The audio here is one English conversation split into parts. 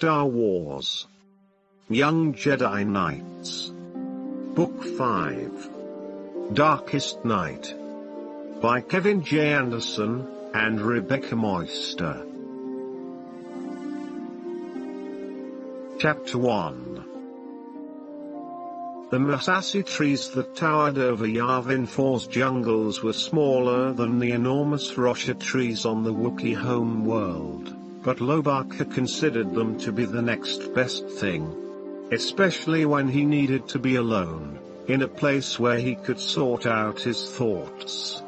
Star Wars. Young Jedi Knights. Book 5. Darkest Night. By Kevin J. Anderson and Rebecca Moyster. Chapter 1. The Massassi trees that towered over Yavin 4's jungles were smaller than the enormous Rocha trees on the Wookiee home world, but Lobaka considered them to be the next best thing. Especially when he needed to be alone, in a place where he could sort out his thoughts.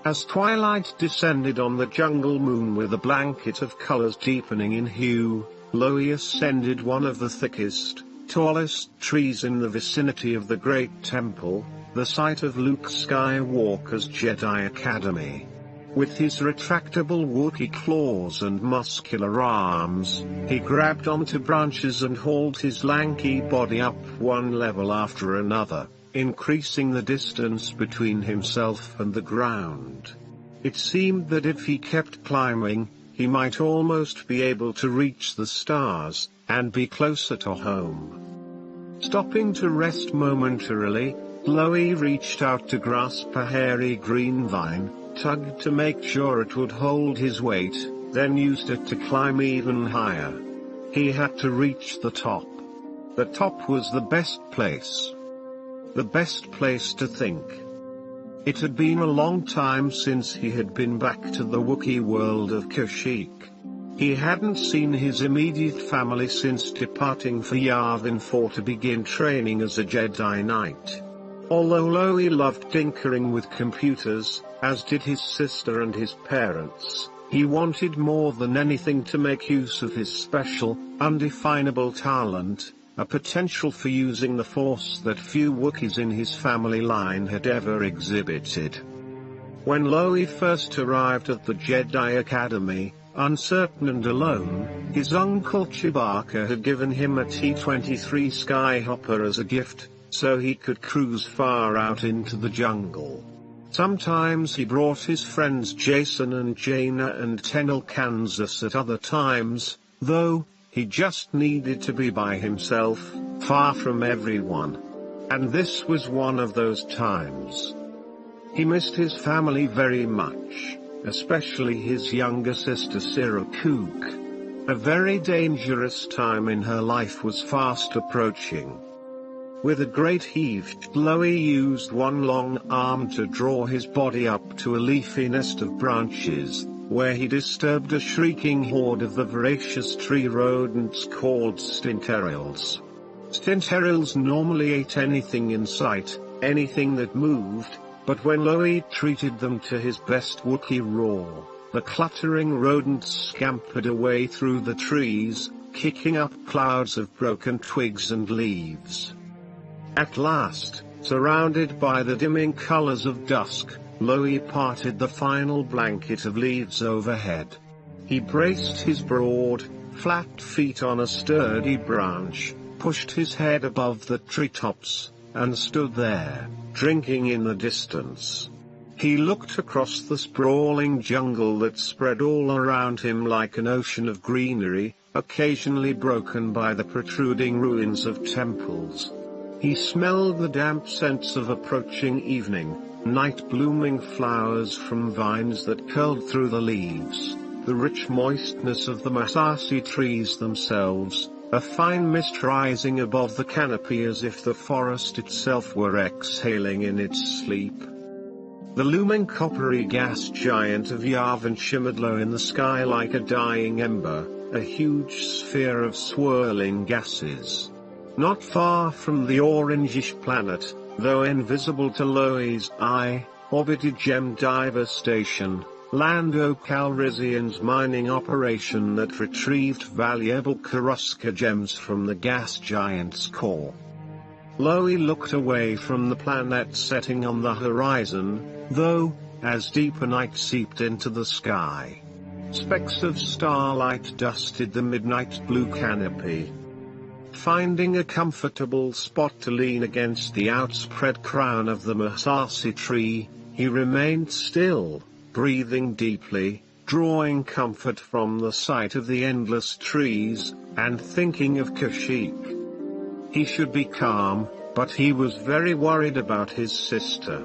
As twilight descended on the jungle moon with a blanket of colors deepening in hue, Loie ascended one of the thickest, tallest trees in the vicinity of the Great Temple, the site of Luke Skywalker's Jedi Academy. With his retractable Wookiee claws and muscular arms, he grabbed onto branches and hauled his lanky body up one level after another, increasing the distance between himself and the ground. It seemed that if he kept climbing, he might almost be able to reach the stars, and be closer to home. Stopping to rest momentarily, Loie reached out to grasp a hairy green vine, tugged to make sure it would hold his weight, then used it to climb even higher. He had to reach the top. The top was the best place. The best place to think. It had been a long time since he had been back to the Wookiee world of Kashyyyk. He hadn't seen his immediate family since departing for Yavin 4 to begin training as a Jedi Knight. Although Loie loved tinkering with computers, as did his sister and his parents, he wanted more than anything to make use of his special, undefinable talent, a potential for using the Force that few Wookiees in his family line had ever exhibited. When Loie first arrived at the Jedi Academy, uncertain and alone, his uncle Chewbacca had given him a T-23 Skyhopper as a gift, so he could cruise far out into the jungle. Sometimes he brought his friends Jason and Jaina and Tenel Kansas at other times, though, he just needed to be by himself, far from everyone. And this was one of those times. He missed his family very much, especially his younger sister Sirakook. A very dangerous time in her life was fast approaching. With a great heave, Loie used one long arm to draw his body up to a leafy nest of branches, where he disturbed a shrieking horde of the voracious tree rodents called stinterils. Stinterils normally ate anything in sight, anything that moved, but when Loie treated them to his best Wookiee roar, the cluttering rodents scampered away through the trees, kicking up clouds of broken twigs and leaves. At last, surrounded by the dimming colors of dusk, Loie parted the final blanket of leaves overhead. He braced his broad, flat feet on a sturdy branch, pushed his head above the treetops, and stood there, drinking in the distance. He looked across the sprawling jungle that spread all around him like an ocean of greenery, occasionally broken by the protruding ruins of temples. He smelled the damp scents of approaching evening, night-blooming flowers from vines that curled through the leaves, the rich moistness of the Massassi trees themselves, a fine mist rising above the canopy as if the forest itself were exhaling in its sleep. The looming coppery gas giant of Yavin shimmered low in the sky like a dying ember, a huge sphere of swirling gases. Not far from the orangish planet, though invisible to Loie's eye, orbited Gem Diver Station, Lando Calrissian's mining operation that retrieved valuable Karuska gems from the gas giant's core. Loie looked away from the planet setting on the horizon, though, as deeper night seeped into the sky. Specks of starlight dusted the midnight blue canopy. Finding a comfortable spot to lean against the outspread crown of the Massassi tree, he remained still, breathing deeply, drawing comfort from the sight of the endless trees, and thinking of Kashyyyk. He should be calm, but he was very worried about his sister.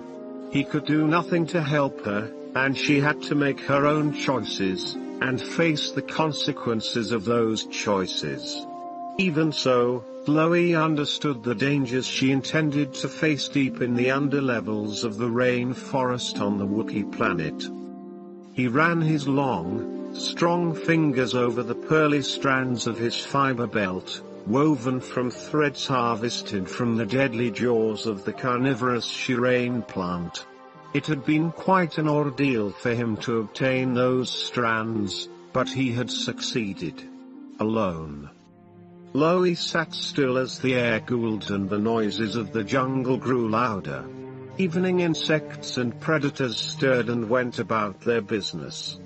He could do nothing to help her, and she had to make her own choices, and face the consequences of those choices. Even so, Chloe understood the dangers she intended to face deep in the underlevels of the rainforest on the Wookiee planet. He ran his long, strong fingers over the pearly strands of his fiber belt, woven from threads harvested from the deadly jaws of the carnivorous shireen plant. It had been quite an ordeal for him to obtain those strands, but he had succeeded. Alone. Chloe sat still as the air cooled and the noises of the jungle grew louder. Evening insects and predators stirred and went about their business.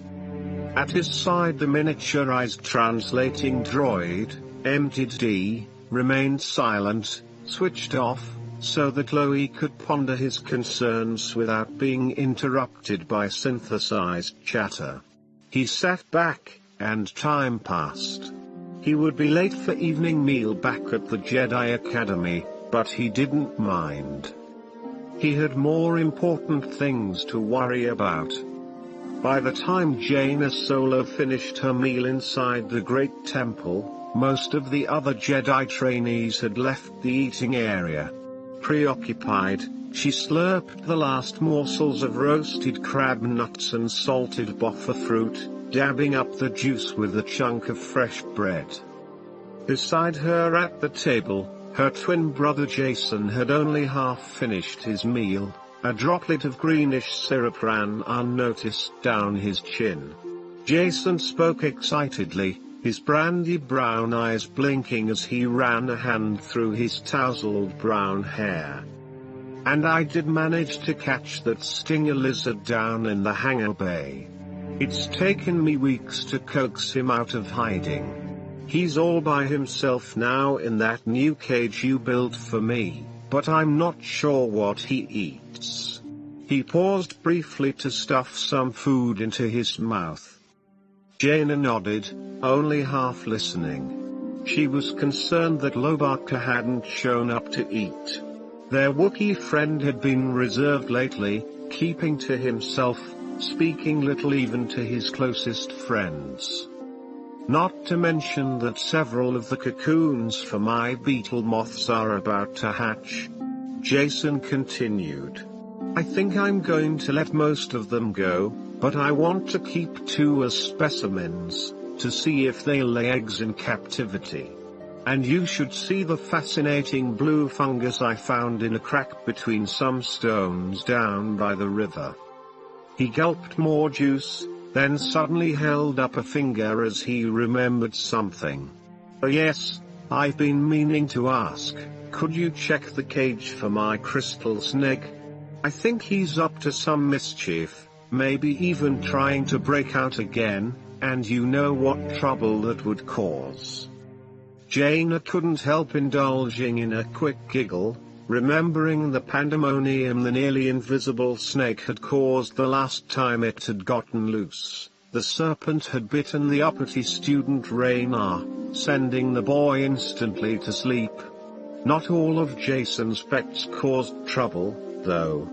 At his side the miniaturized translating droid, MTD, remained silent, switched off, so that Chloe could ponder his concerns without being interrupted by synthesized chatter. He sat back, and time passed. He would be late for evening meal back at the Jedi Academy, but he didn't mind. He had more important things to worry about. By the time Jaina Solo finished her meal inside the Great Temple, most of the other Jedi trainees had left the eating area. Preoccupied, she slurped the last morsels of roasted crab nuts and salted boffa fruit, dabbing up the juice with a chunk of fresh bread. Beside her at the table, her twin brother Jason had only half finished his meal. A droplet of greenish syrup ran unnoticed down his chin. Jason spoke excitedly, his brandy brown eyes blinking as he ran a hand through his tousled brown hair. And I did manage to catch that stinger lizard down in the hangar bay. It's taken me weeks to coax him out of hiding. He's all by himself now in that new cage you built for me, but I'm not sure what he eats. He paused briefly to stuff some food into his mouth. Jaina nodded, only half listening. She was concerned that Lobaka hadn't shown up to eat. Their Wookiee friend had been reserved lately, keeping to himself, speaking little even to his closest friends. Not to mention that several of the cocoons for my beetle moths are about to hatch. Jason continued. I think I'm going to let most of them go, but I want to keep 2 as specimens, to see if they lay eggs in captivity. And you should see the fascinating blue fungus I found in a crack between some stones down by the river. He gulped more juice, then suddenly held up a finger as he remembered something. Oh yes, I've been meaning to ask, could you check the cage for my crystal snake? I think he's up to some mischief, maybe even trying to break out again, and you know what trouble that would cause. Jaina couldn't help indulging in a quick giggle, remembering the pandemonium the nearly invisible snake had caused the last time it had gotten loose. The serpent had bitten the uppity student Raynar, sending the boy instantly to sleep. Not all of Jason's pets caused trouble, though.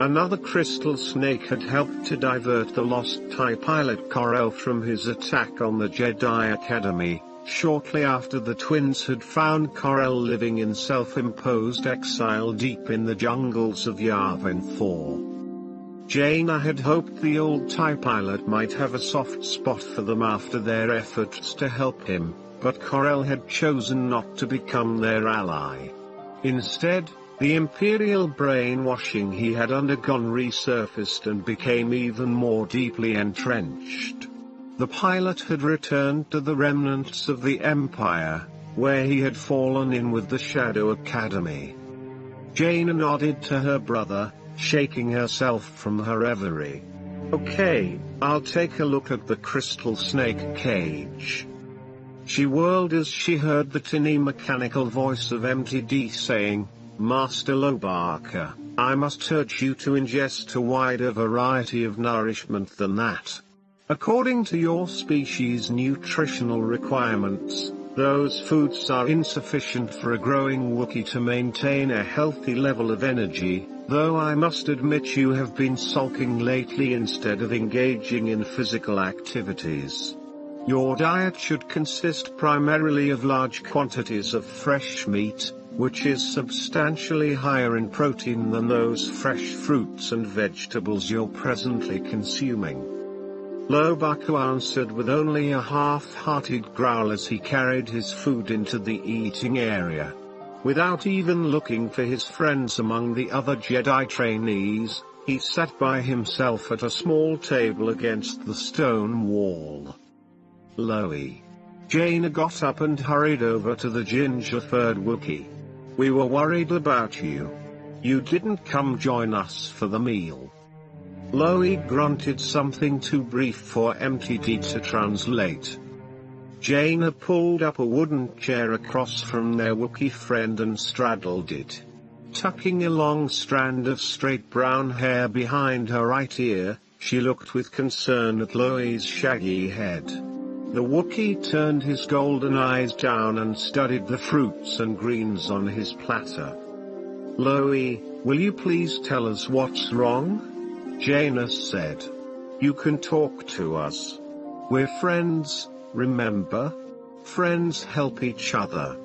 Another crystal snake had helped to divert the lost TIE pilot Corel from his attack on the Jedi Academy, shortly after the twins had found Corel living in self-imposed exile deep in the jungles of Yavin 4. Jaina had hoped the old TIE pilot might have a soft spot for them after their efforts to help him, but Corel had chosen not to become their ally. Instead, the Imperial brainwashing he had undergone resurfaced and became even more deeply entrenched. The pilot had returned to the remnants of the Empire, where he had fallen in with the Shadow Academy. Jaina nodded to her brother, shaking herself from her reverie. Okay, I'll take a look at the crystal snake cage. She whirled as she heard the tinny mechanical voice of MTD saying, Master Lobaka, I must urge you to ingest a wider variety of nourishment than that. According to your species' nutritional requirements, Those foods are insufficient for a growing Wookiee to maintain a healthy level of energy, though I must admit you have been sulking lately instead of engaging in physical activities. Your diet should consist primarily of large quantities of fresh meat, which is substantially higher in protein than those fresh fruits and vegetables you're presently consuming. Lobaku answered with only a half-hearted growl as he carried his food into the eating area. Without even looking for his friends among the other Jedi trainees, he sat by himself at a small table against the stone wall. Loie. Jaina got up and hurried over to the ginger-furred Wookiee. We were worried about you. You didn't come join us for the meal. Loie grunted something too brief for MTD to translate. Jaina pulled up a wooden chair across from their Wookiee friend and straddled it. Tucking a long strand of straight brown hair behind her right ear, she looked with concern at Loie's shaggy head. The Wookiee turned his golden eyes down and studied the fruits and greens on his platter. Loie, will you please tell us what's wrong? Jaina said. You can talk to us. We're friends, remember? Friends help each other.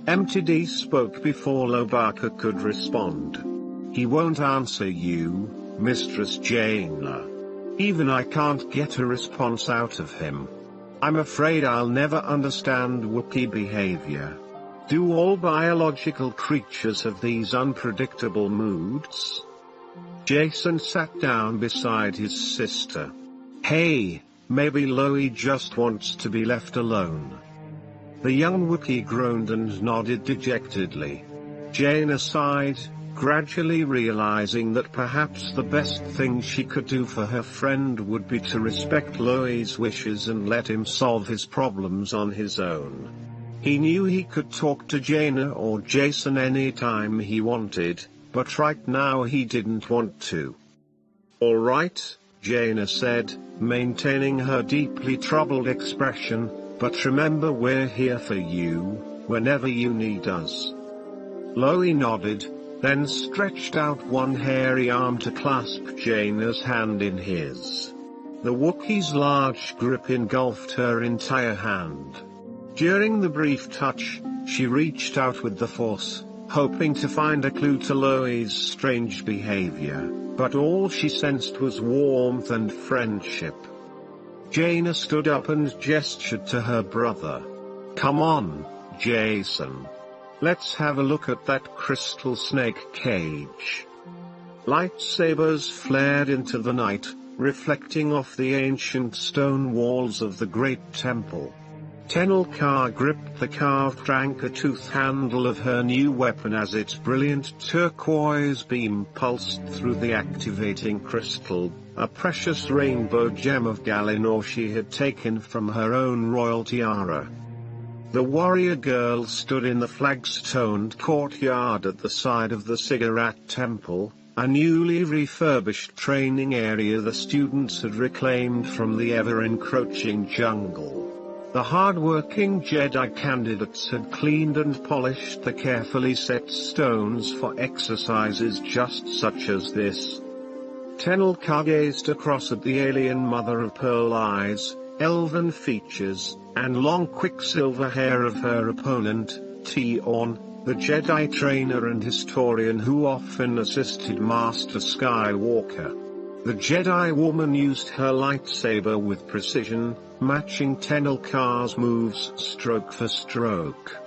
MTD spoke before Lobaku could respond. He won't answer you, Mistress Jaina. Even I can't get a response out of him. I'm afraid I'll never understand Wookiee behavior. Do all biological creatures have these unpredictable moods? Jason sat down beside his sister. Hey, maybe Loie just wants to be left alone. The young Wookiee groaned and nodded dejectedly. Jaina sighed, gradually realizing that perhaps the best thing she could do for her friend would be to respect Loie's wishes and let him solve his problems on his own. He knew he could talk to Jaina or Jason anytime he wanted, but right now he didn't want to. All right, Jaina said, maintaining her deeply troubled expression, but remember we're here for you, whenever you need us. Loie nodded, then stretched out one hairy arm to clasp Jaina's hand in his. The Wookiee's large grip engulfed her entire hand. During the brief touch, she reached out with the Force, hoping to find a clue to Loie's strange behavior, but all she sensed was warmth and friendship. Jaina stood up and gestured to her brother. Come on, Jason. Let's have a look at that crystal snake cage. Lightsabers flared into the night, reflecting off the ancient stone walls of the great temple. Tenel Ka gripped the carved anchor-tooth handle of her new weapon as its brilliant turquoise beam pulsed through the activating crystal, a precious rainbow gem of Galinor she had taken from her own royal tiara. The warrior girl stood in the flag-stoned courtyard at the side of the Ziggurat Temple, a newly refurbished training area the students had reclaimed from the ever-encroaching jungle. The hard-working Jedi candidates had cleaned and polished the carefully set stones for exercises just such as this. Tenel Ka gazed across at the alien mother-of-pearl eyes, elven features, and long quicksilver hair of her opponent, Tion, the Jedi trainer and historian who often assisted Master Skywalker. The Jedi woman used her lightsaber with precision, matching Tenel Ka's moves stroke for stroke.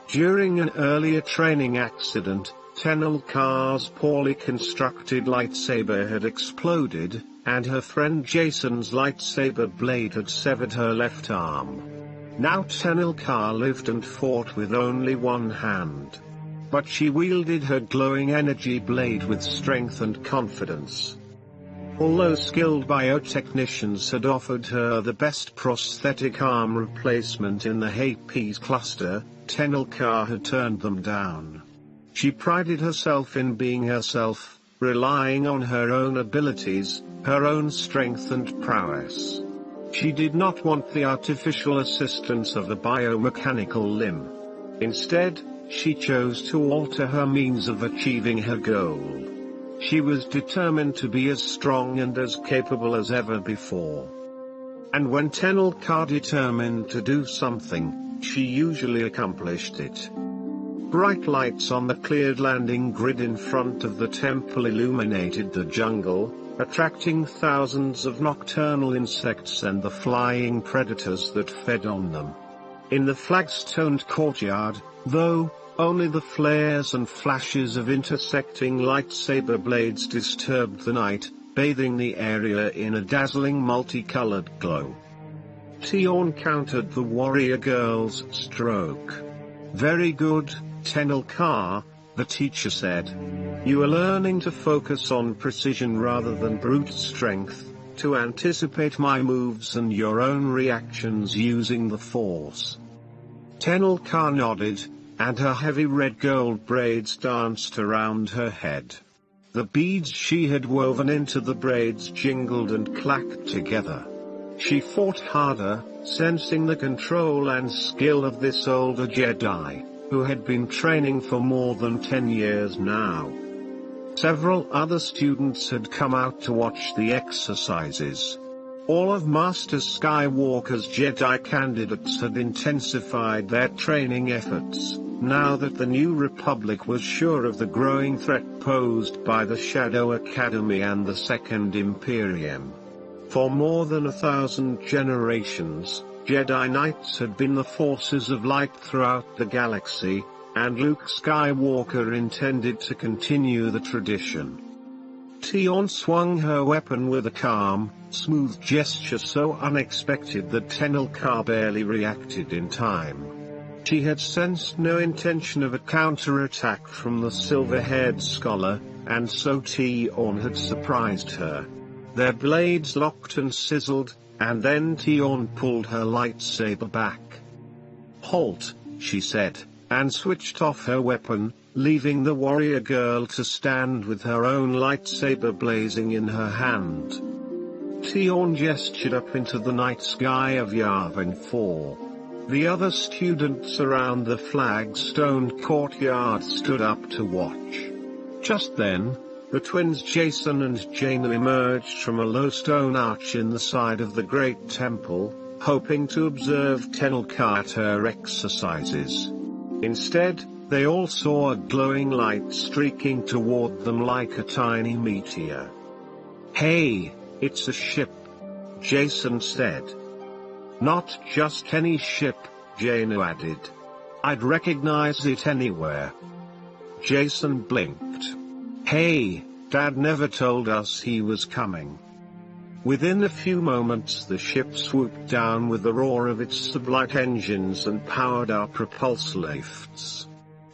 During an earlier training accident, Tenel Ka's poorly constructed lightsaber had exploded, and her friend Jason's lightsaber blade had severed her left arm. Now Tenel Ka lived and fought with only one hand. But she wielded her glowing energy blade with strength and confidence. Although skilled biotechnicians had offered her the best prosthetic arm replacement in the Hapes cluster, Tenel Ka had turned them down. She prided herself in being herself, relying on her own abilities, her own strength and prowess. She did not want the artificial assistance of a biomechanical limb. Instead, she chose to alter her means of achieving her goal. She was determined to be as strong and as capable as ever before. And when Tenelka determined to do something, she usually accomplished it. Bright lights on the cleared landing grid in front of the temple illuminated the jungle, attracting thousands of nocturnal insects and the flying predators that fed on them. In the flagstoned courtyard, though, only the flares and flashes of intersecting lightsaber blades disturbed the night, bathing the area in a dazzling multicolored glow. Tion countered the warrior girl's stroke. "Very good, Tenelka," the teacher said. "You are learning to focus on precision rather than brute strength, to anticipate my moves and your own reactions using the Force." Tenelka nodded, and her heavy red gold braids danced around her head. The beads she had woven into the braids jingled and clacked together. She fought harder, sensing the control and skill of this older Jedi, who had been training for more than 10 years now. Several other students had come out to watch the exercises. All of Master Skywalker's Jedi candidates had intensified their training efforts, now that the New Republic was sure of the growing threat posed by the Shadow Academy and the Second Imperium. For more than 1,000 generations, Jedi Knights had been the forces of light throughout the galaxy, and Luke Skywalker intended to continue the tradition. Tion swung her weapon with a calm, smooth gesture so unexpected that Tenelka barely reacted in time. She had sensed no intention of a counterattack from the silver-haired scholar, and so Tion had surprised her. Their blades locked and sizzled, and then Tion pulled her lightsaber back. "Halt," she said, and switched off her weapon, leaving the warrior girl to stand with her own lightsaber blazing in her hand. Tion gestured up into the night sky of Yavin 4. The other students around the flag-stoned courtyard stood up to watch. Just then, the twins Jason and Jaina emerged from a low stone arch in the side of the great temple, hoping to observe Tenelka at her exercises. Instead, they all saw a glowing light streaking toward them like a tiny meteor. "Hey, it's a ship," Jason said. "Not just any ship," Jaina added. "I'd recognize it anywhere." Jason blinked. "Hey, Dad never told us he was coming." Within a few moments the ship swooped down with the roar of its sublight engines and powered our propulsor lifts.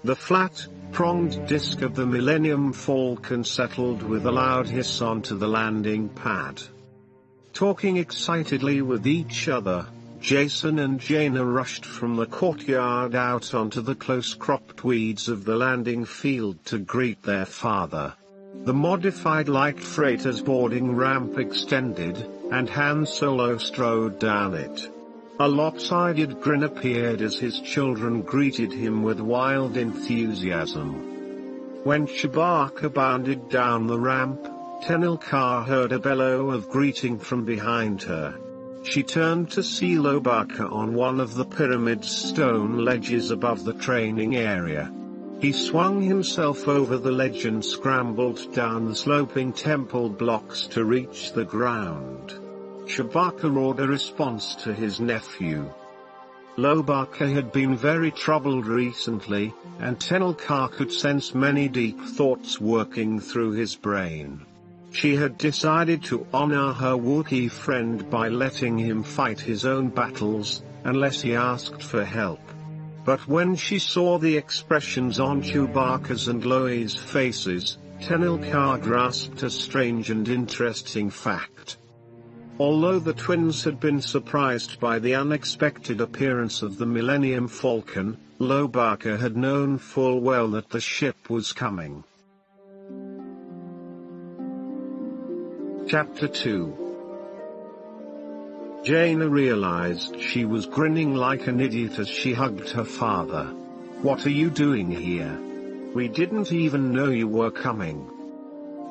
The flat, pronged disc of the Millennium Falcon settled with a loud hiss onto the landing pad. Talking excitedly with each other, Jason and Jaina rushed from the courtyard out onto the close-cropped weeds of the landing field to greet their father. The modified light freighter's boarding ramp extended, and Han Solo strode down it. A lopsided grin appeared as his children greeted him with wild enthusiasm. When Chewbacca bounded down the ramp, Tenelka heard a bellow of greeting from behind her. She turned to see Chewbacca on one of the pyramid's stone ledges above the training area. He swung himself over the ledge and scrambled down the sloping temple blocks to reach the ground. Chewbacca roared a response to his nephew. Chewbacca had been very troubled recently, and Tenelka could sense many deep thoughts working through his brain. She had decided to honor her Wookiee friend by letting him fight his own battles, unless he asked for help. But when she saw the expressions on Chewbacca's and Loi's faces, Tenelka grasped a strange and interesting fact. Although the twins had been surprised by the unexpected appearance of the Millennium Falcon, Chewbacca had known full well that the ship was coming. Chapter 2. Jaina realized she was grinning like an idiot as she hugged her father. "What are you doing here? We didn't even know you were coming."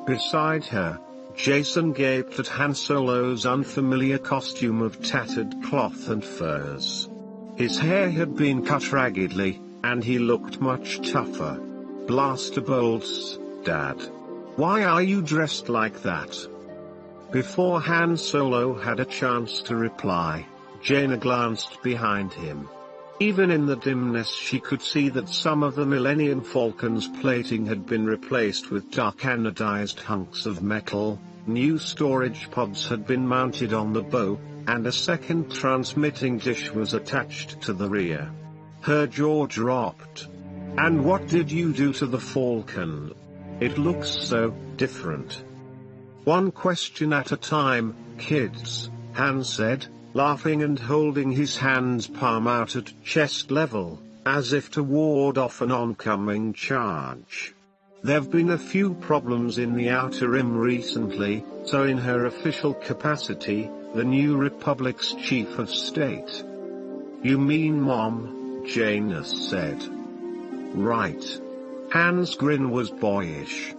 Beside her, Jason gaped at Han Solo's unfamiliar costume of tattered cloth and furs. His hair had been cut raggedly, and he looked much tougher. "Blaster bolts, Dad. Why are you dressed like that?" Before Han Solo had a chance to reply, Jaina glanced behind him. Even in the dimness she could see that some of the Millennium Falcon's plating had been replaced with dark anodized hunks of metal, new storage pods had been mounted on the bow, and a second transmitting dish was attached to the rear. Her jaw dropped. "And what did you do to the Falcon? It looks so different." "One question at a time, kids," Han said, laughing and holding his hands palm out at chest level, as if to ward off an oncoming charge. "There've been a few problems in the Outer Rim recently, so in her official capacity, the New Republic's Chief of State." "You mean Mom?" Jaina said. "Right." Han's grin was boyish.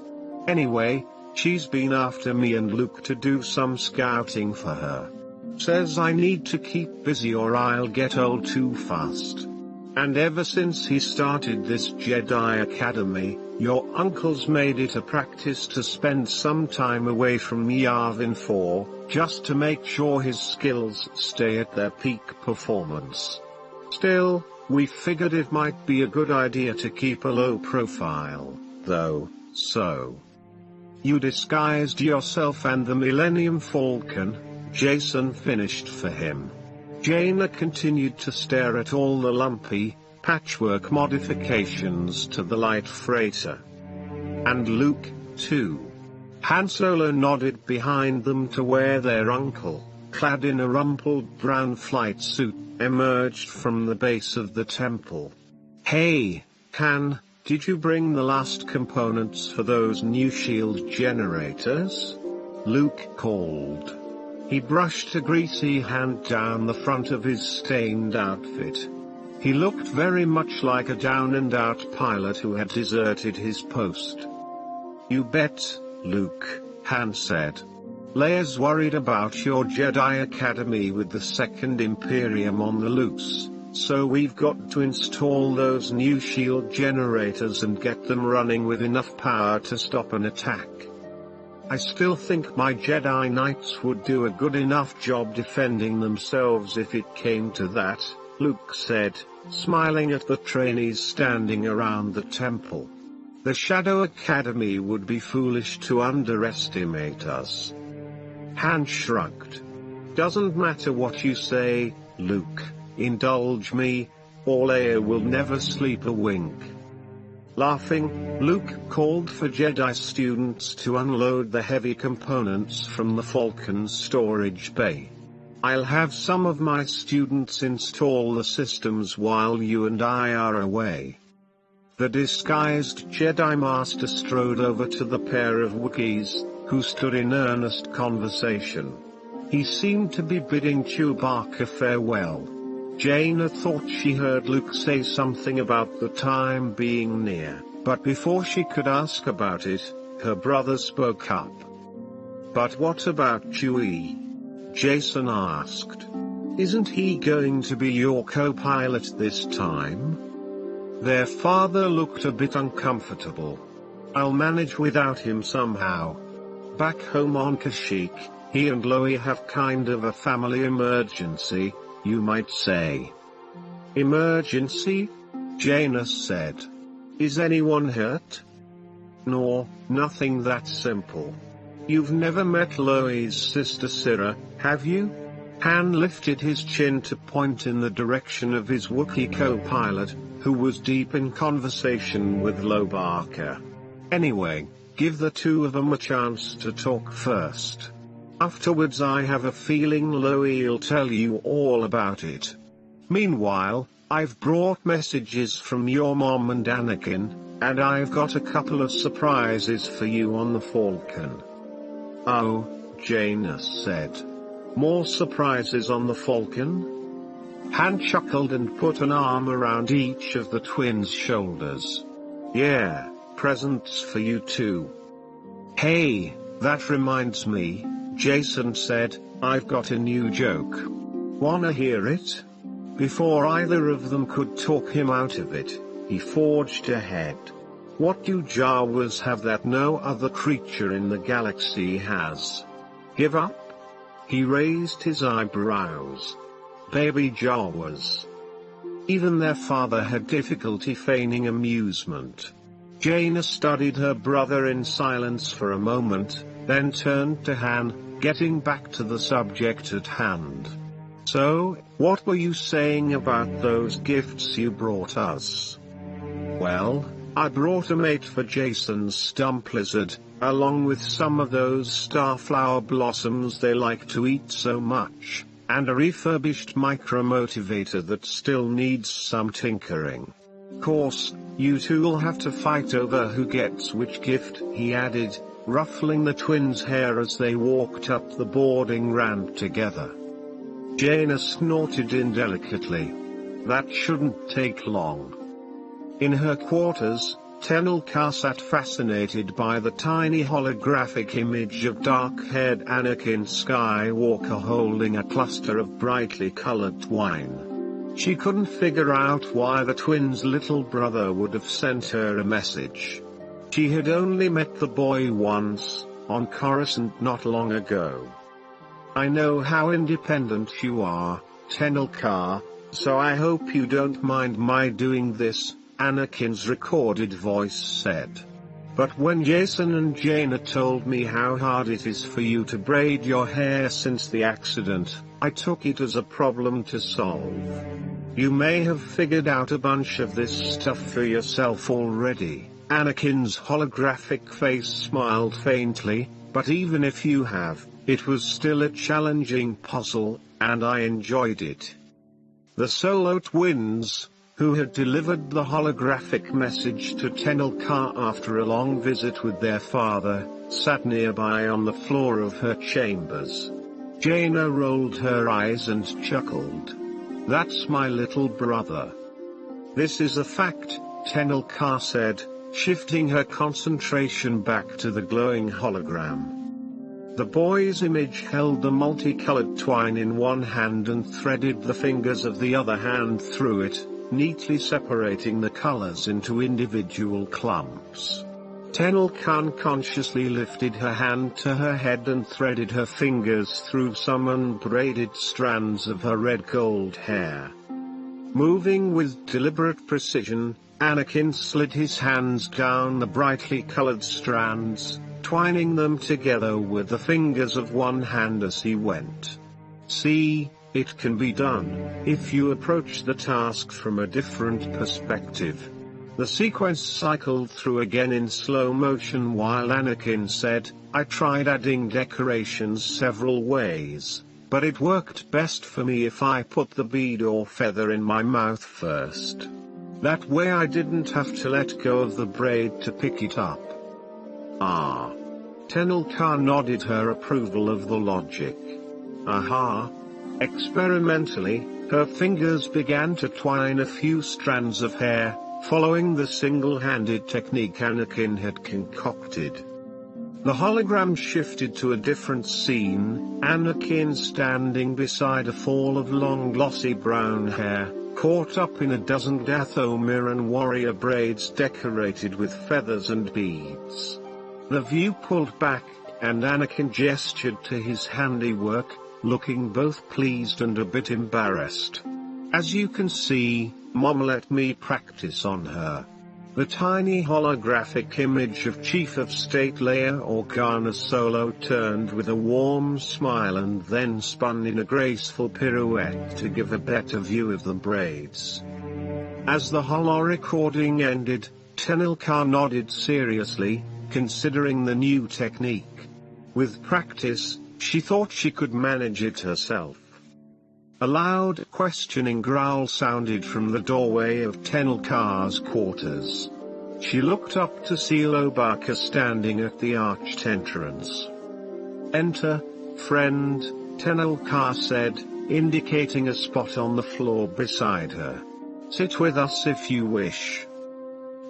"Anyway, she's been after me and Luke to do some scouting for her. Says I need to keep busy or I'll get old too fast. And ever since he started this Jedi Academy, your uncle's made it a practice to spend some time away from Yavin 4, just to make sure his skills stay at their peak performance. Still, we figured it might be a good idea to keep a low profile, though, so. You disguised yourself and the Millennium Falcon," Jason finished for him. Jaina continued to stare at all the lumpy, patchwork modifications to the light freighter. "And Luke, too." Han Solo nodded behind them to where their uncle, clad in a rumpled brown flight suit, emerged from the base of the temple. "Hey, Han, did you bring the last components for those new shield generators?" Luke called. He brushed a greasy hand down the front of his stained outfit. He looked very much like a down-and-out pilot who had deserted his post. "You bet, Luke," Han said. "Leia's worried about your Jedi Academy with the Second Imperium on the loose, so we've got to install those new shield generators and get them running with enough power to stop an attack. I still think my Jedi Knights would do a good enough job defending themselves if it came to that," Luke said, smiling at the trainees standing around the temple. "The Shadow Academy would be foolish to underestimate us." Han shrugged. "Doesn't matter what you say, Luke, indulge me, or Leia will never sleep a wink." Laughing, Luke called for Jedi students to unload the heavy components from the Falcon's storage bay. "I'll have some of my students install the systems while you and I are away." The disguised Jedi Master strode over to the pair of Wookiees, who stood in earnest conversation. He seemed to be bidding Chewbacca farewell. Jaina thought she heard Luke say something about the time being near, but before she could ask about it, her brother spoke up. "But what about Chewie?" Jason asked. "Isn't he going to be your co-pilot this time?" Their father looked a bit uncomfortable. "I'll manage without him somehow. Back home on Kashyyyk, he and Loie have kind of a family emergency, you might say." "Emergency?" Jaina said. "Is anyone hurt?" "No, nothing that simple. You've never met Loie's sister Syrah, have you?" Han lifted his chin to point in the direction of his Wookiee co-pilot, who was deep in conversation with Lobaka. "Anyway, give the two of them a chance to talk first. Afterwards I have a feeling Loie'll tell you all about it. Meanwhile, I've brought messages from your mom and Anakin, and I've got a couple of surprises for you on the Falcon." "Oh," Jaina said. More surprises on the Falcon? Han chuckled and put an arm around each of the twins' shoulders. Yeah, presents for you too. Hey, that reminds me, Jason said, I've got a new joke. Wanna hear it? Before either of them could talk him out of it, he forged ahead. What do Jawas have that no other creature in the galaxy has? Give up? He raised his eyebrows. Baby Jawas. Even their father had difficulty feigning amusement. Jaina studied her brother in silence for a moment, then turned to Han, getting back to the subject at hand. So, what were you saying about those gifts you brought us? Well, I brought a mate for Jason's stump lizard, along with some of those starflower blossoms they like to eat so much, and a refurbished micromotivator that still needs some tinkering. Course, you two'll have to fight over who gets which gift, he added, ruffling the twins' hair as they walked up the boarding ramp together. Jaina snorted indelicately. That shouldn't take long. In her quarters, Tenelka sat fascinated by the tiny holographic image of dark-haired Anakin Skywalker holding a cluster of brightly colored twine. She couldn't figure out why the twins' little brother would have sent her a message. She had only met the boy once, on Coruscant not long ago. I know how independent you are, Tenelka, so I hope you don't mind my doing this, Anakin's recorded voice said. But when Jason and Jaina told me how hard it is for you to braid your hair since the accident, I took it as a problem to solve. You may have figured out a bunch of this stuff for yourself already. Anakin's holographic face smiled faintly, but even if you have, it was still a challenging puzzle, and I enjoyed it. The Solo twins, who had delivered the holographic message to Tenelka after a long visit with their father, sat nearby on the floor of her chambers. Jaina rolled her eyes and chuckled. That's my little brother. This is a fact, Tenelka said, shifting her concentration back to the glowing hologram. The boy's image held the multicolored twine in one hand and threaded the fingers of the other hand through it, neatly separating the colors into individual clumps. Tenelka unconsciously lifted her hand to her head and threaded her fingers through some unbraided strands of her red-gold hair. Moving with deliberate precision, Anakin slid his hands down the brightly colored strands, twining them together with the fingers of one hand as he went. See, it can be done, if you approach the task from a different perspective. The sequence cycled through again in slow motion while Anakin said, I tried adding decorations several ways, but it worked best for me if I put the bead or feather in my mouth first. That way I didn't have to let go of the braid to pick it up. Ah. Tenelka nodded her approval of the logic. Aha. Experimentally, her fingers began to twine a few strands of hair, following the single-handed technique Anakin had concocted. The hologram shifted to a different scene, Anakin standing beside a fall of long glossy brown hair, caught up in a dozen Dathomir warrior braids decorated with feathers and beads. The view pulled back, and Anakin gestured to his handiwork, looking both pleased and a bit embarrassed. As you can see, Mom let me practice on her. The tiny holographic image of Chief of State Leia Organa Solo turned with a warm smile and then spun in a graceful pirouette to give a better view of the braids. As the holo-recording ended, Tenelka nodded seriously, considering the new technique. With practice, she thought she could manage it herself. A loud, questioning growl sounded from the doorway of Tenelka's quarters. She looked up to see Lobaka standing at the arched entrance. Enter, friend, Tenelka said, indicating a spot on the floor beside her. Sit with us if you wish.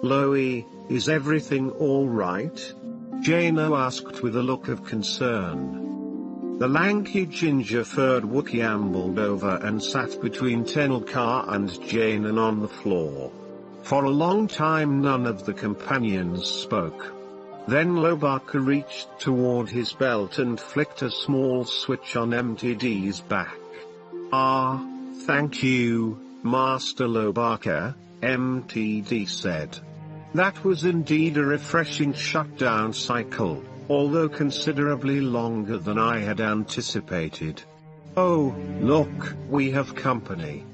Loie, is everything all right? Jaina asked with a look of concern. The lanky ginger-furred Wookiee ambled over and sat between Tenelka and Jaina on the floor. For a long time none of the companions spoke. Then Lobaka reached toward his belt and flicked a small switch on MTD's back. Ah, thank you, Master Lobaka, MTD said. That was indeed a refreshing shutdown cycle, although considerably longer than I had anticipated. Oh, look, we have company.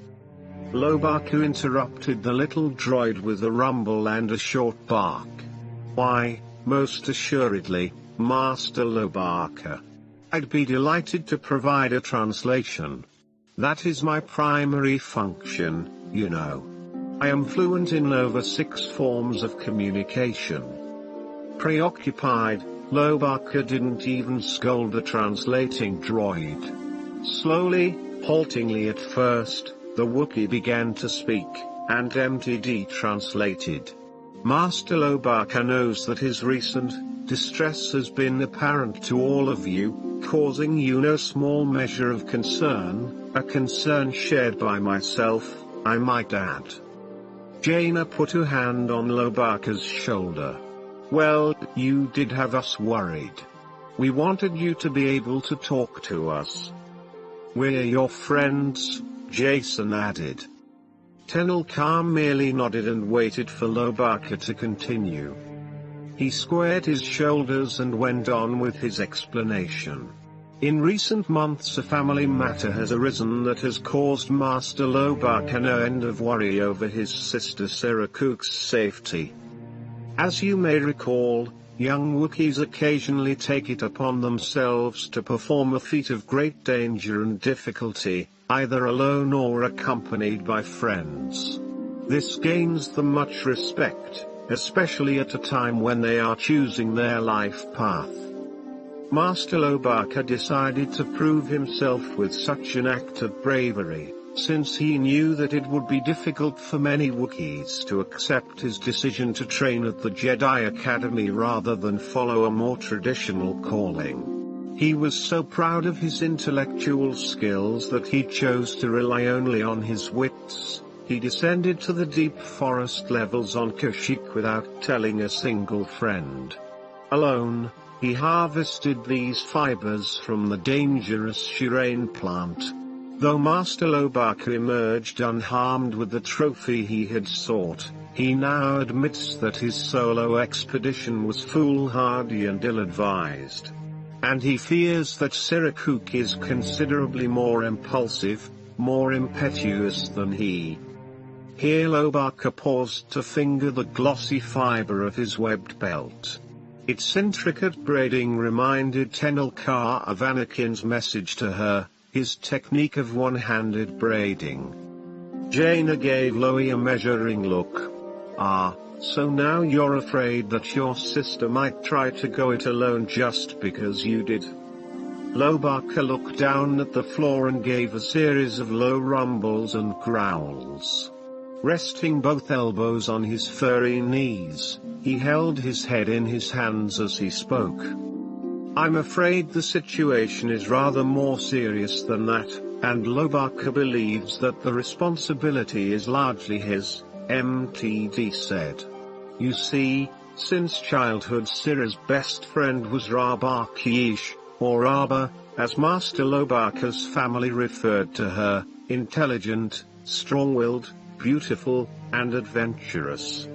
Lobaka interrupted the little droid with a rumble and a short bark. Why, most assuredly, Master Lobaka. I'd be delighted to provide a translation. That is my primary function, you know. I am fluent in over 6 forms of communication. Preoccupied, Lobaka didn't even scold the translating droid. Slowly, haltingly at first, the Wookiee began to speak, and MTD translated. Master Lobaka knows that his recent distress has been apparent to all of you, causing you no small measure of concern, a concern shared by myself, I might add. Jaina put her hand on Lobaka's shoulder. Well, you did have us worried. We wanted you to be able to talk to us. We're your friends, Jason added. Tenelka merely nodded and waited for Lobaka to continue. He squared his shoulders and went on with his explanation. In recent months a family matter has arisen that has caused Master Lobaka no end of worry over his sister Sirakook's safety. As you may recall, young Wookiees occasionally take it upon themselves to perform a feat of great danger and difficulty, either alone or accompanied by friends. This gains them much respect, especially at a time when they are choosing their life path. Master Lobaka decided to prove himself with such an act of bravery, since he knew that it would be difficult for many Wookiees to accept his decision to train at the Jedi Academy rather than follow a more traditional calling. He was so proud of his intellectual skills that he chose to rely only on his wits. He descended to the deep forest levels on Kashyyyk without telling a single friend. Alone, he harvested these fibers from the dangerous shirane plant. Though Master Lobaka emerged unharmed with the trophy he had sought, he now admits that his solo expedition was foolhardy and ill-advised. And he fears that Sirakook is considerably more impulsive, more impetuous than he. Here Lobaka paused to finger the glossy fiber of his webbed belt. Its intricate braiding reminded Tenelka of Anakin's message to her, his technique of one-handed braiding. Jaina gave Loie a measuring look. Ah, so now you're afraid that your sister might try to go it alone just because you did? Lobaka looked down at the floor and gave a series of low rumbles and growls. Resting both elbows on his furry knees, he held his head in his hands as he spoke. I'm afraid the situation is rather more serious than that, and Lobaka believes that the responsibility is largely his, MTD said. You see, since childhood Sira's best friend was Raba Kiish, or Raba, as Master Lobaka's family referred to her, intelligent, strong-willed, beautiful, and adventurous.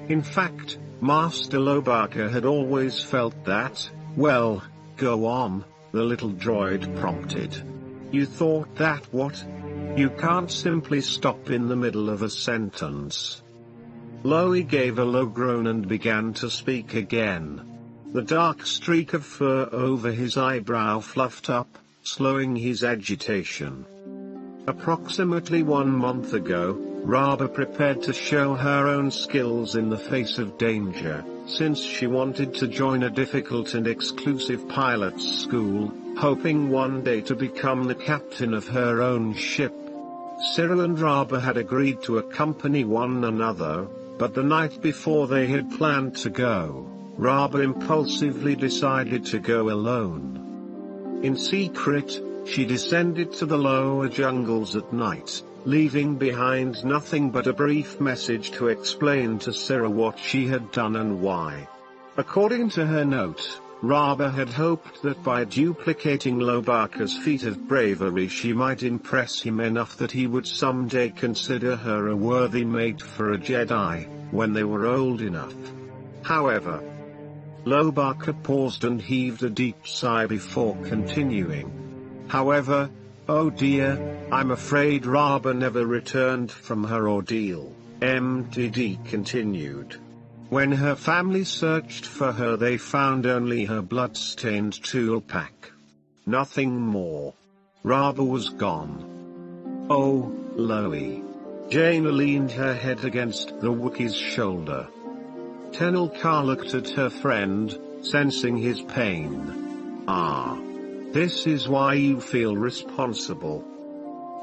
In fact, Master Lobaka had always felt that. Well, go on, the little droid prompted. You thought that what? You can't simply stop in the middle of a sentence. Loie gave a low groan and began to speak again. The dark streak of fur over his eyebrow fluffed up, slowing his agitation. Approximately 1 month ago, Raba prepared to show her own skills in the face of danger, since she wanted to join a difficult and exclusive pilot's school, hoping one day to become the captain of her own ship. Cyril and Raba had agreed to accompany one another, but the night before they had planned to go, Raba impulsively decided to go alone. In secret, she descended to the lower jungles at night, leaving behind nothing but a brief message to explain to Cyril what she had done and why. According to her note, Raba had hoped that by duplicating Lobaka's feat of bravery she might impress him enough that he would someday consider her a worthy mate for a Jedi, when they were old enough. However, Lobaka paused and heaved a deep sigh before continuing. However, oh dear, I'm afraid Raba never returned from her ordeal, MTD continued. When her family searched for her they found only her blood-stained tool pack. Nothing more. Raba was gone. Oh, Loie. Jaina leaned her head against the Wookiee's shoulder. Tenel Ka looked at her friend, sensing his pain. Ah. This is why you feel responsible.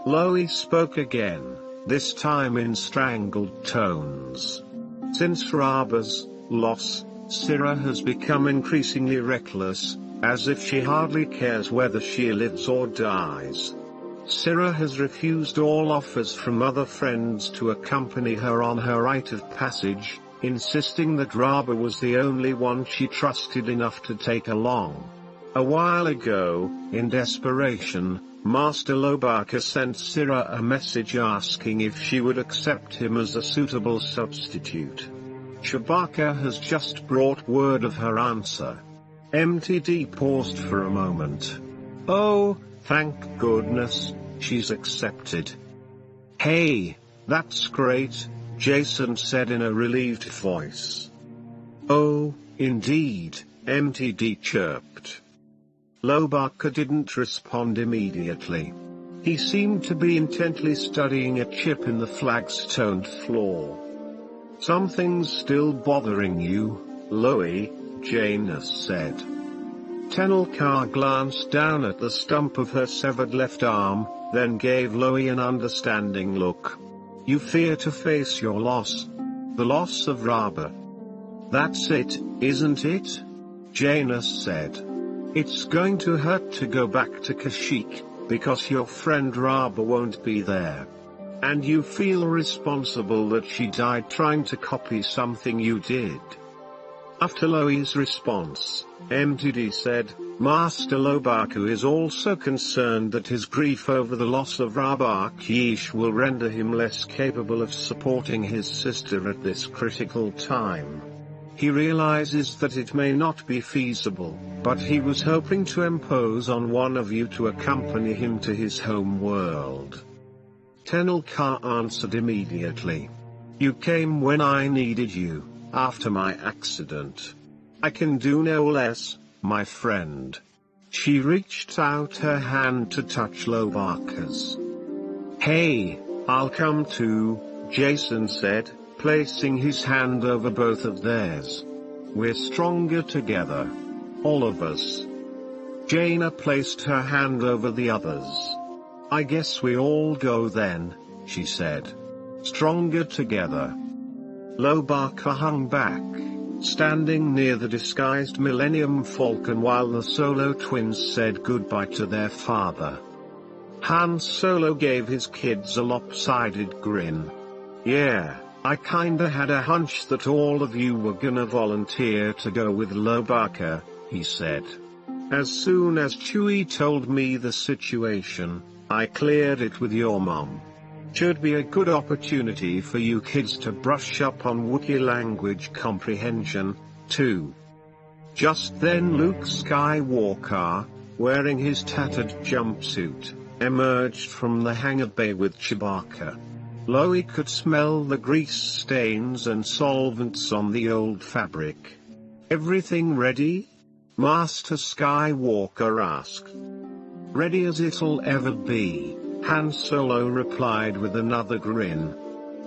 Loie spoke again, this time in strangled tones. Since Raba's loss, Syrah has become increasingly reckless, as if she hardly cares whether she lives or dies. Syrah has refused all offers from other friends to accompany her on her rite of passage, insisting that Raba was the only one she trusted enough to take along. A while ago, in desperation, Master Lobaka sent Syrah a message asking if she would accept him as a suitable substitute. Chewbacca has just brought word of her answer. MTD paused for a moment. Oh, thank goodness, she's accepted. Hey, that's great, Jason said in a relieved voice. Oh, indeed, MTD chirped. Lobaka didn't respond immediately. He seemed to be intently studying a chip in the flagstoned floor. Something's still bothering you, Loie, Jaina said. Tenel Ka glanced down at the stump of her severed left arm, then gave Loie an understanding look. You fear to face your loss. The loss of Raba. That's it, isn't it? Jaina said. It's going to hurt to go back to Kashyyyk, because your friend Raba won't be there. And you feel responsible that she died trying to copy something you did. After Loie's response, MTD said, Master Lobaka is also concerned that his grief over the loss of Raba Yeesh will render him less capable of supporting his sister at this critical time. He realizes that it may not be feasible, but he was hoping to impose on one of you to accompany him to his home world. Tenel Ka answered immediately. You came when I needed you, after my accident. I can do no less, my friend. She reached out her hand to touch Lobaka's. Hey, I'll come too, Jason said, placing his hand over both of theirs. We're stronger together. All of us. Jaina placed her hand over the others. I guess we all go then, she said. Stronger together. Lobaka hung back, standing near the disguised Millennium Falcon while the Solo twins said goodbye to their father. Han Solo gave his kids a lopsided grin. Yeah. I kinda had a hunch that all of you were gonna volunteer to go with Lobaka, he said. As soon as Chewie told me the situation, I cleared it with your mom. Should be a good opportunity for you kids to brush up on Wookiee language comprehension, too. Just then Luke Skywalker, wearing his tattered jumpsuit, emerged from the hangar bay with Chewbacca. Loie could smell the grease stains and solvents on the old fabric. Everything ready? Master Skywalker asked. Ready as it'll ever be, Han Solo replied with another grin.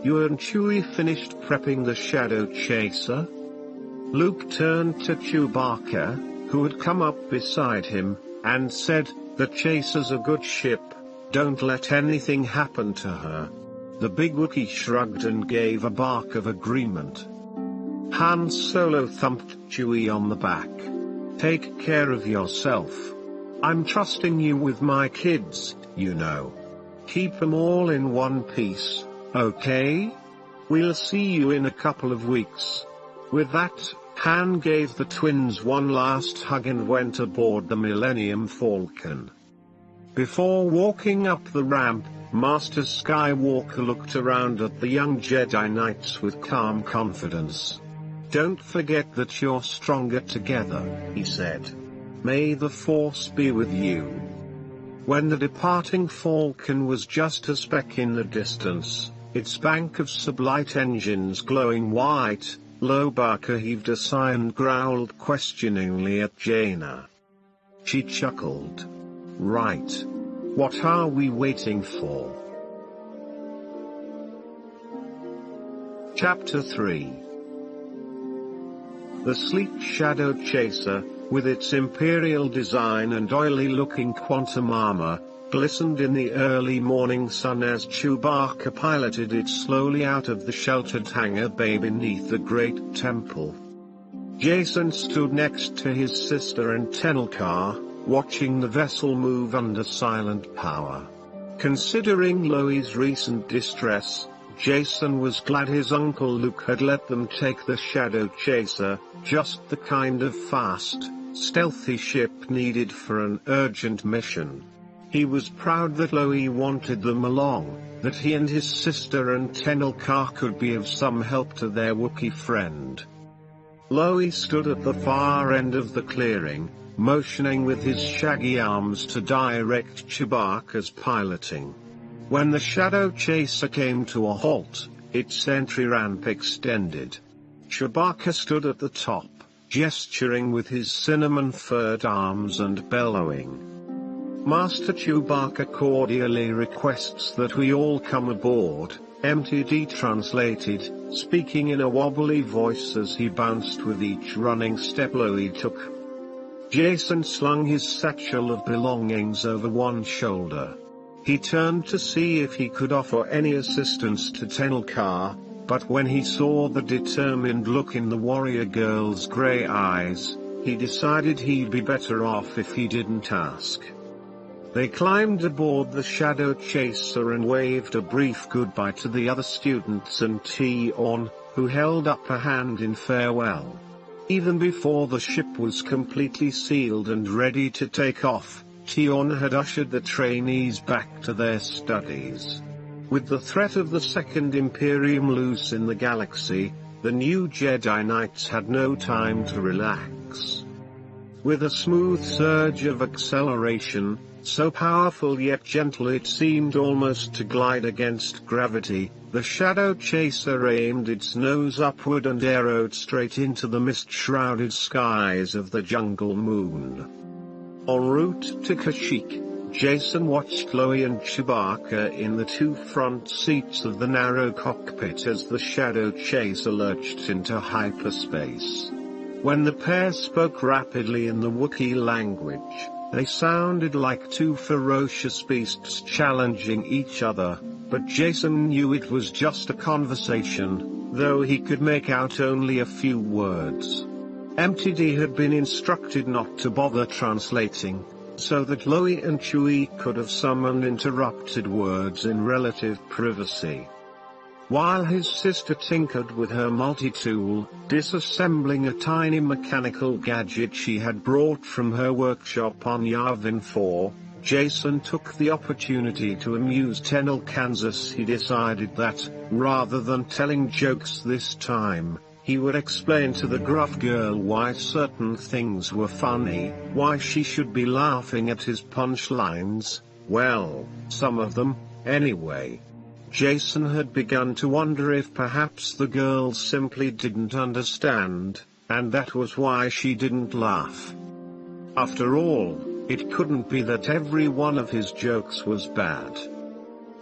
You and Chewie finished prepping the Shadow Chaser? Luke turned to Chewbacca, who had come up beside him, and said, "The Chaser's a good ship, don't let anything happen to her." The big Wookiee shrugged and gave a bark of agreement. Han Solo thumped Chewie on the back. "Take care of yourself. I'm trusting you with my kids, you know. Keep them all in one piece, okay? We'll see you in a couple of weeks." With that, Han gave the twins one last hug and went aboard the Millennium Falcon. Before walking up the ramp, Master Skywalker looked around at the young Jedi Knights with calm confidence. "Don't forget that you're stronger together," he said. "May the Force be with you." When the departing Falcon was just a speck in the distance, its bank of sublight engines glowing white, Lobaka heaved a sigh and growled questioningly at Jaina. She chuckled. "Right. What are we waiting for?" Chapter 3. The sleek Shadow Chaser, with its imperial design and oily-looking quantum armor, glistened in the early morning sun as Chewbacca piloted it slowly out of the sheltered hangar bay beneath the great temple. Jason stood next to his sister and Tenelcar, watching the vessel move under silent power. Considering Loi's recent distress, Jason was glad his Uncle Luke had let them take the Shadow Chaser, just the kind of fast, stealthy ship needed for an urgent mission. He was proud that Loi wanted them along, that he and his sister and Tenelcar could be of some help to their Wookiee friend. Loi stood at the far end of the clearing, motioning with his shaggy arms to direct Chewbacca's piloting. When the Shadow Chaser came to a halt, its entry ramp extended. Chewbacca stood at the top, gesturing with his cinnamon-furred arms and bellowing. "Master Chewbacca cordially requests that we all come aboard," MTD translated, speaking in a wobbly voice as he bounced with each running step Loi took. Jason slung his satchel of belongings over one shoulder. He turned to see if he could offer any assistance to Tenelcar, but when he saw the determined look in the warrior girl's grey eyes, he decided he'd be better off if he didn't ask. They climbed aboard the Shadow Chaser and waved a brief goodbye to the other students and Tion, who held up a hand in farewell. Even before the ship was completely sealed and ready to take off, Tion had ushered the trainees back to their studies. With the threat of the Second Imperium loose in the galaxy, the new Jedi Knights had no time to relax. With a smooth surge of acceleration, so powerful yet gentle it seemed almost to glide against gravity, the Shadow Chaser aimed its nose upward and arrowed straight into the mist-shrouded skies of the jungle moon. En route to Kashyyyk, Jason watched Loi and Chewbacca in the two front seats of the narrow cockpit as the Shadow Chaser lurched into hyperspace. When the pair spoke rapidly in the Wookiee language, they sounded like two ferocious beasts challenging each other, but Jason knew it was just a conversation, though he could make out only a few words. MTD had been instructed not to bother translating, so that Loi and Chewie could have summoned interrupted words in relative privacy. While his sister tinkered with her multi-tool, disassembling a tiny mechanical gadget she had brought from her workshop on Yavin 4, Jason took the opportunity to amuse Tenel Kansas. He decided that, rather than telling jokes this time, he would explain to the gruff girl why certain things were funny, why she should be laughing at his punchlines, well, some of them, anyway. Jason had begun to wonder if perhaps the girl simply didn't understand, and that was why she didn't laugh. After all, it couldn't be that every one of his jokes was bad.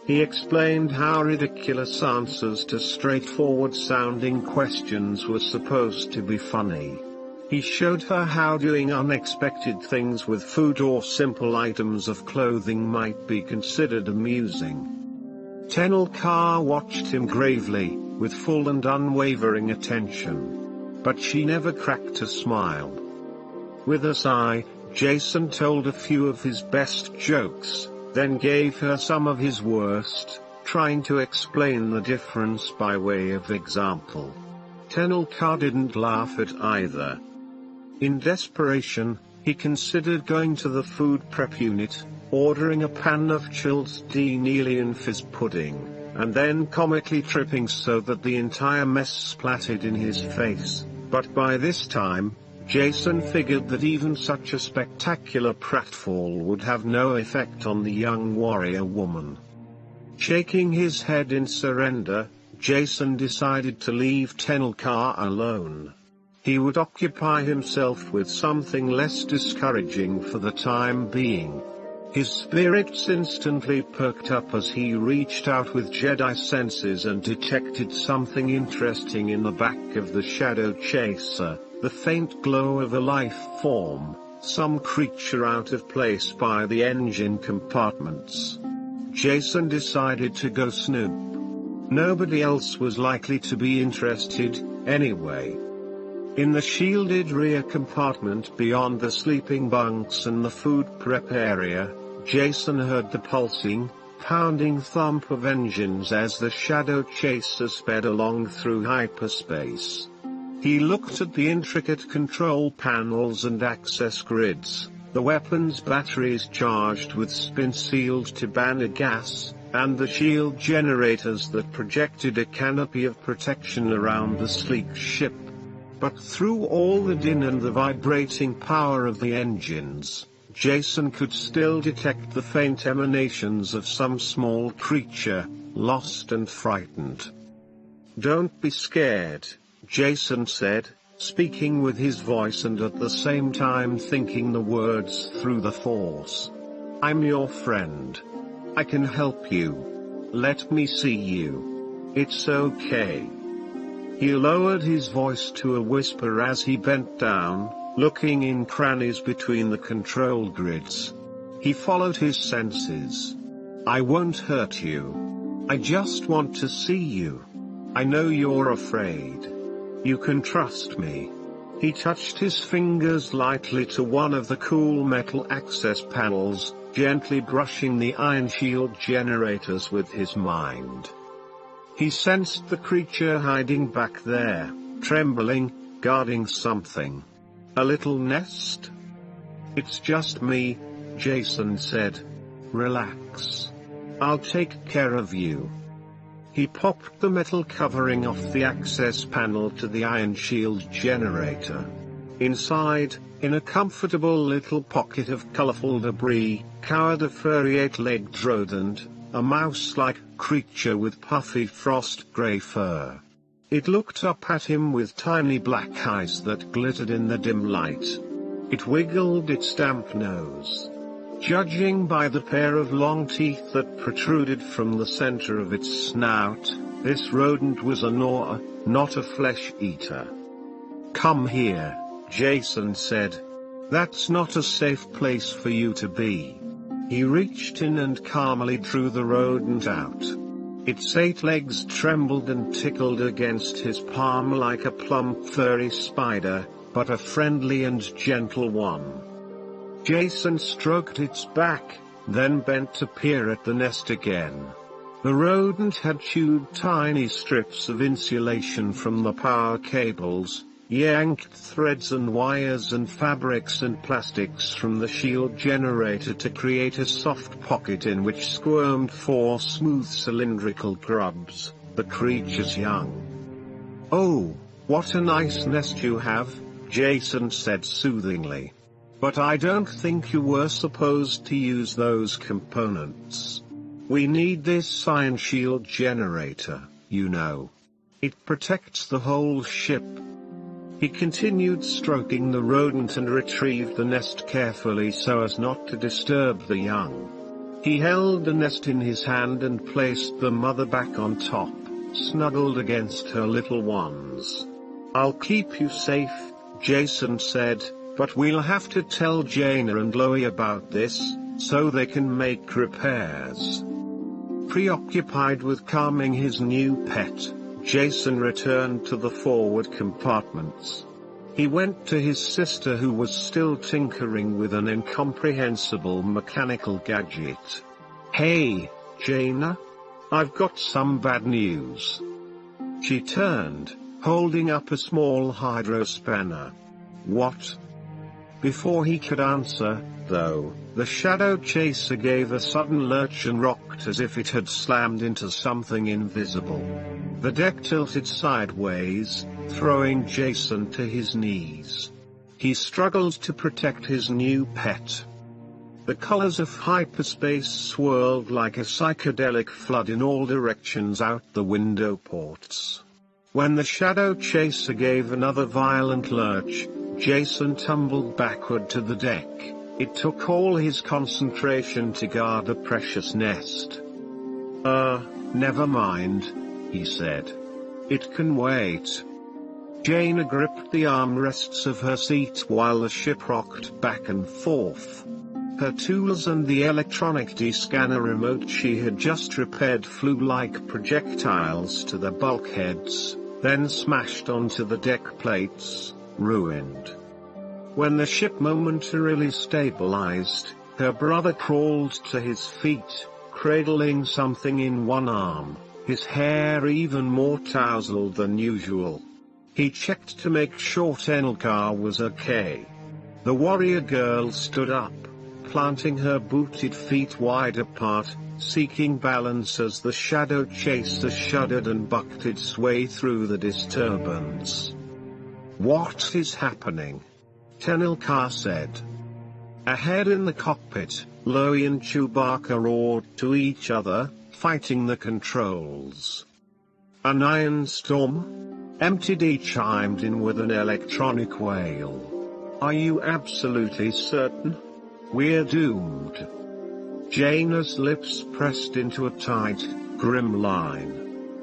He explained how ridiculous answers to straightforward-sounding questions were supposed to be funny. He showed her how doing unexpected things with food or simple items of clothing might be considered amusing. Tenelka watched him gravely, with full and unwavering attention. But she never cracked a smile. With a sigh, Jason told a few of his best jokes, then gave her some of his worst, trying to explain the difference by way of example. Tenelka didn't laugh at either. In desperation, he considered going to the food prep unit, ordering a pan of chilled Denielian fizz pudding, and then comically tripping so that the entire mess splattered in his face. But by this time, Jason figured that even such a spectacular pratfall would have no effect on the young warrior woman. Shaking his head in surrender, Jason decided to leave Tenelka alone. He would occupy himself with something less discouraging for the time being. His spirits instantly perked up as he reached out with Jedi senses and detected something interesting in the back of the Shadow Chaser, the faint glow of a life form, some creature out of place by the engine compartments. Jason decided to go snoop. Nobody else was likely to be interested, anyway. In the shielded rear compartment beyond the sleeping bunks and the food prep area, Jason heard the pulsing, pounding thump of engines as the Shadow Chaser sped along through hyperspace. He looked at the intricate control panels and access grids, the weapons batteries charged with spin-sealed Tibanna gas, and the shield generators that projected a canopy of protection around the sleek ship. But through all the din and the vibrating power of the engines, Jason could still detect the faint emanations of some small creature, lost and frightened. "Don't be scared," Jason said, speaking with his voice and at the same time thinking the words through the Force. "I'm your friend. I can help you. Let me see you. It's okay." He lowered his voice to a whisper as he bent down, looking in crannies between the control grids. He followed his senses. "I won't hurt you. I just want to see you. I know you're afraid. You can trust me." He touched his fingers lightly to one of the cool metal access panels, gently brushing the ion shield generators with his mind. He sensed the creature hiding back there, trembling, guarding something. A little nest? "It's just me," Jason said. "Relax. I'll take care of you." He popped the metal covering off the access panel to the ion shield generator. Inside, in a comfortable little pocket of colorful debris, cowered a furry 8-legged rodent, a mouse-like creature with puffy frost-gray fur. It looked up at him with tiny black eyes that glittered in the dim light. It wiggled its damp nose. Judging by the pair of long teeth that protruded from the center of its snout, this rodent was a gnawer, not a flesh-eater. "Come here," Jason said. "That's not a safe place for you to be." He reached in and calmly drew the rodent out. Its 8 legs trembled and tickled against his palm like a plump furry spider, but a friendly and gentle one. Jason stroked its back, then bent to peer at the nest again. The rodent had chewed tiny strips of insulation from the power cables, yanked threads and wires and fabrics and plastics from the shield generator to create a soft pocket in which squirmed 4 smooth cylindrical grubs, the creature's young. "Oh, what a nice nest you have," Jason said soothingly. "But I don't think you were supposed to use those components. We need this ion shield generator, you know. It protects the whole ship." He continued stroking the rodent and retrieved the nest carefully so as not to disturb the young. He held the nest in his hand and placed the mother back on top, snuggled against her little ones. "I'll keep you safe," Jason said, "but we'll have to tell Jaina and Loie about this, so they can make repairs." Preoccupied with calming his new pet, Jason returned to the forward compartments. He went to his sister, who was still tinkering with an incomprehensible mechanical gadget. "Hey, Jaina. I've got some bad news." She turned, holding up a small hydrospanner. "What?" Before he could answer, though, the shadow chaser gave a sudden lurch and rocked as if it had slammed into something invisible. The deck tilted sideways, throwing Jason to his knees. He struggled to protect his new pet. The colors of hyperspace swirled like a psychedelic flood in all directions out the window ports. When the shadow chaser gave another violent lurch, Jason tumbled backward to the deck. It took all his concentration to guard a precious nest. Never mind," he said. "It can wait." Jaina gripped the armrests of her seat while the ship rocked back and forth. Her tools and the electronic D-scanner remote she had just repaired flew like projectiles to the bulkheads, then smashed onto the deck plates, ruined. When the ship momentarily stabilized, her brother crawled to his feet, cradling something in one arm, his hair even more tousled than usual. He checked to make sure Tenelka was okay. The warrior girl stood up, planting her booted feet wide apart, seeking balance as the shadow chaser shuddered and bucked its way through the disturbance. "What is happening?" Tenelka said. Ahead in the cockpit, Loie and Chewbacca roared to each other, fighting the controls. "An iron storm?" MTD chimed in with an electronic wail. "Are you absolutely certain? We're doomed." Jaina's lips pressed into a tight, grim line.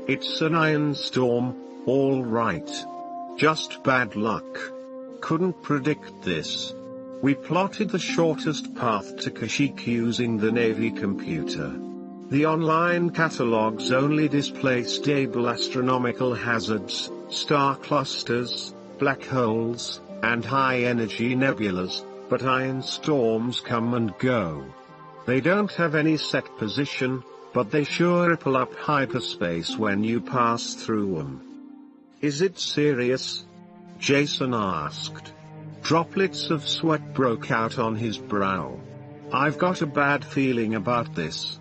"It's an iron storm, all right. Just bad luck. Couldn't predict this. We plotted the shortest path to Kashyyyk using the Navy computer. The online catalogs only display stable astronomical hazards, star clusters, black holes, and high-energy nebulas, but iron storms come and go. They don't have any set position, but they sure ripple up hyperspace when you pass through them." "Is it serious?" Jason asked. Droplets of sweat broke out on his brow. "I've got a bad feeling about this."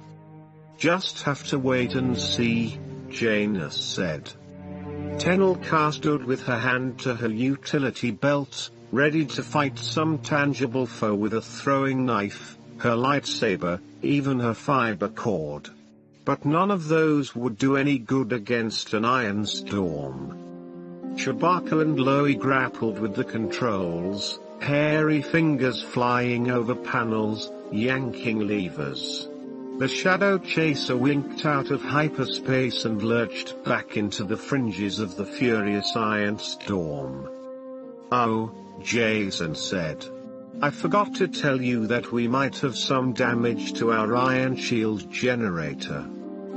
"Just have to wait and see," Jaina said. Tenelka stood with her hand to her utility belt, ready to fight some tangible foe with a throwing knife, her lightsaber, even her fiber cord. But none of those would do any good against an iron storm. Chewbacca and Loie grappled with the controls, hairy fingers flying over panels, yanking levers. The shadow chaser winked out of hyperspace and lurched back into the fringes of the furious iron storm. "Oh," Jason said. "I forgot to tell you that we might have some damage to our ion shield generator."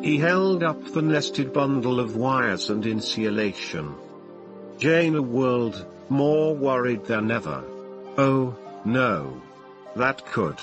He held up the nested bundle of wires and insulation. Jaina whirled, more worried than ever. "Oh, no. That could."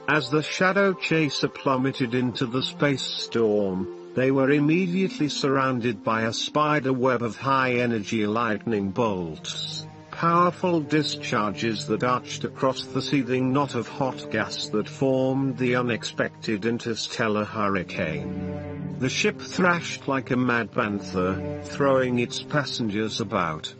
As the shadow chaser plummeted into the space storm, they were immediately surrounded by a spider web of high-energy lightning bolts, powerful discharges that arched across the seething knot of hot gas that formed the unexpected interstellar hurricane. The ship thrashed like a mad panther, throwing its passengers about.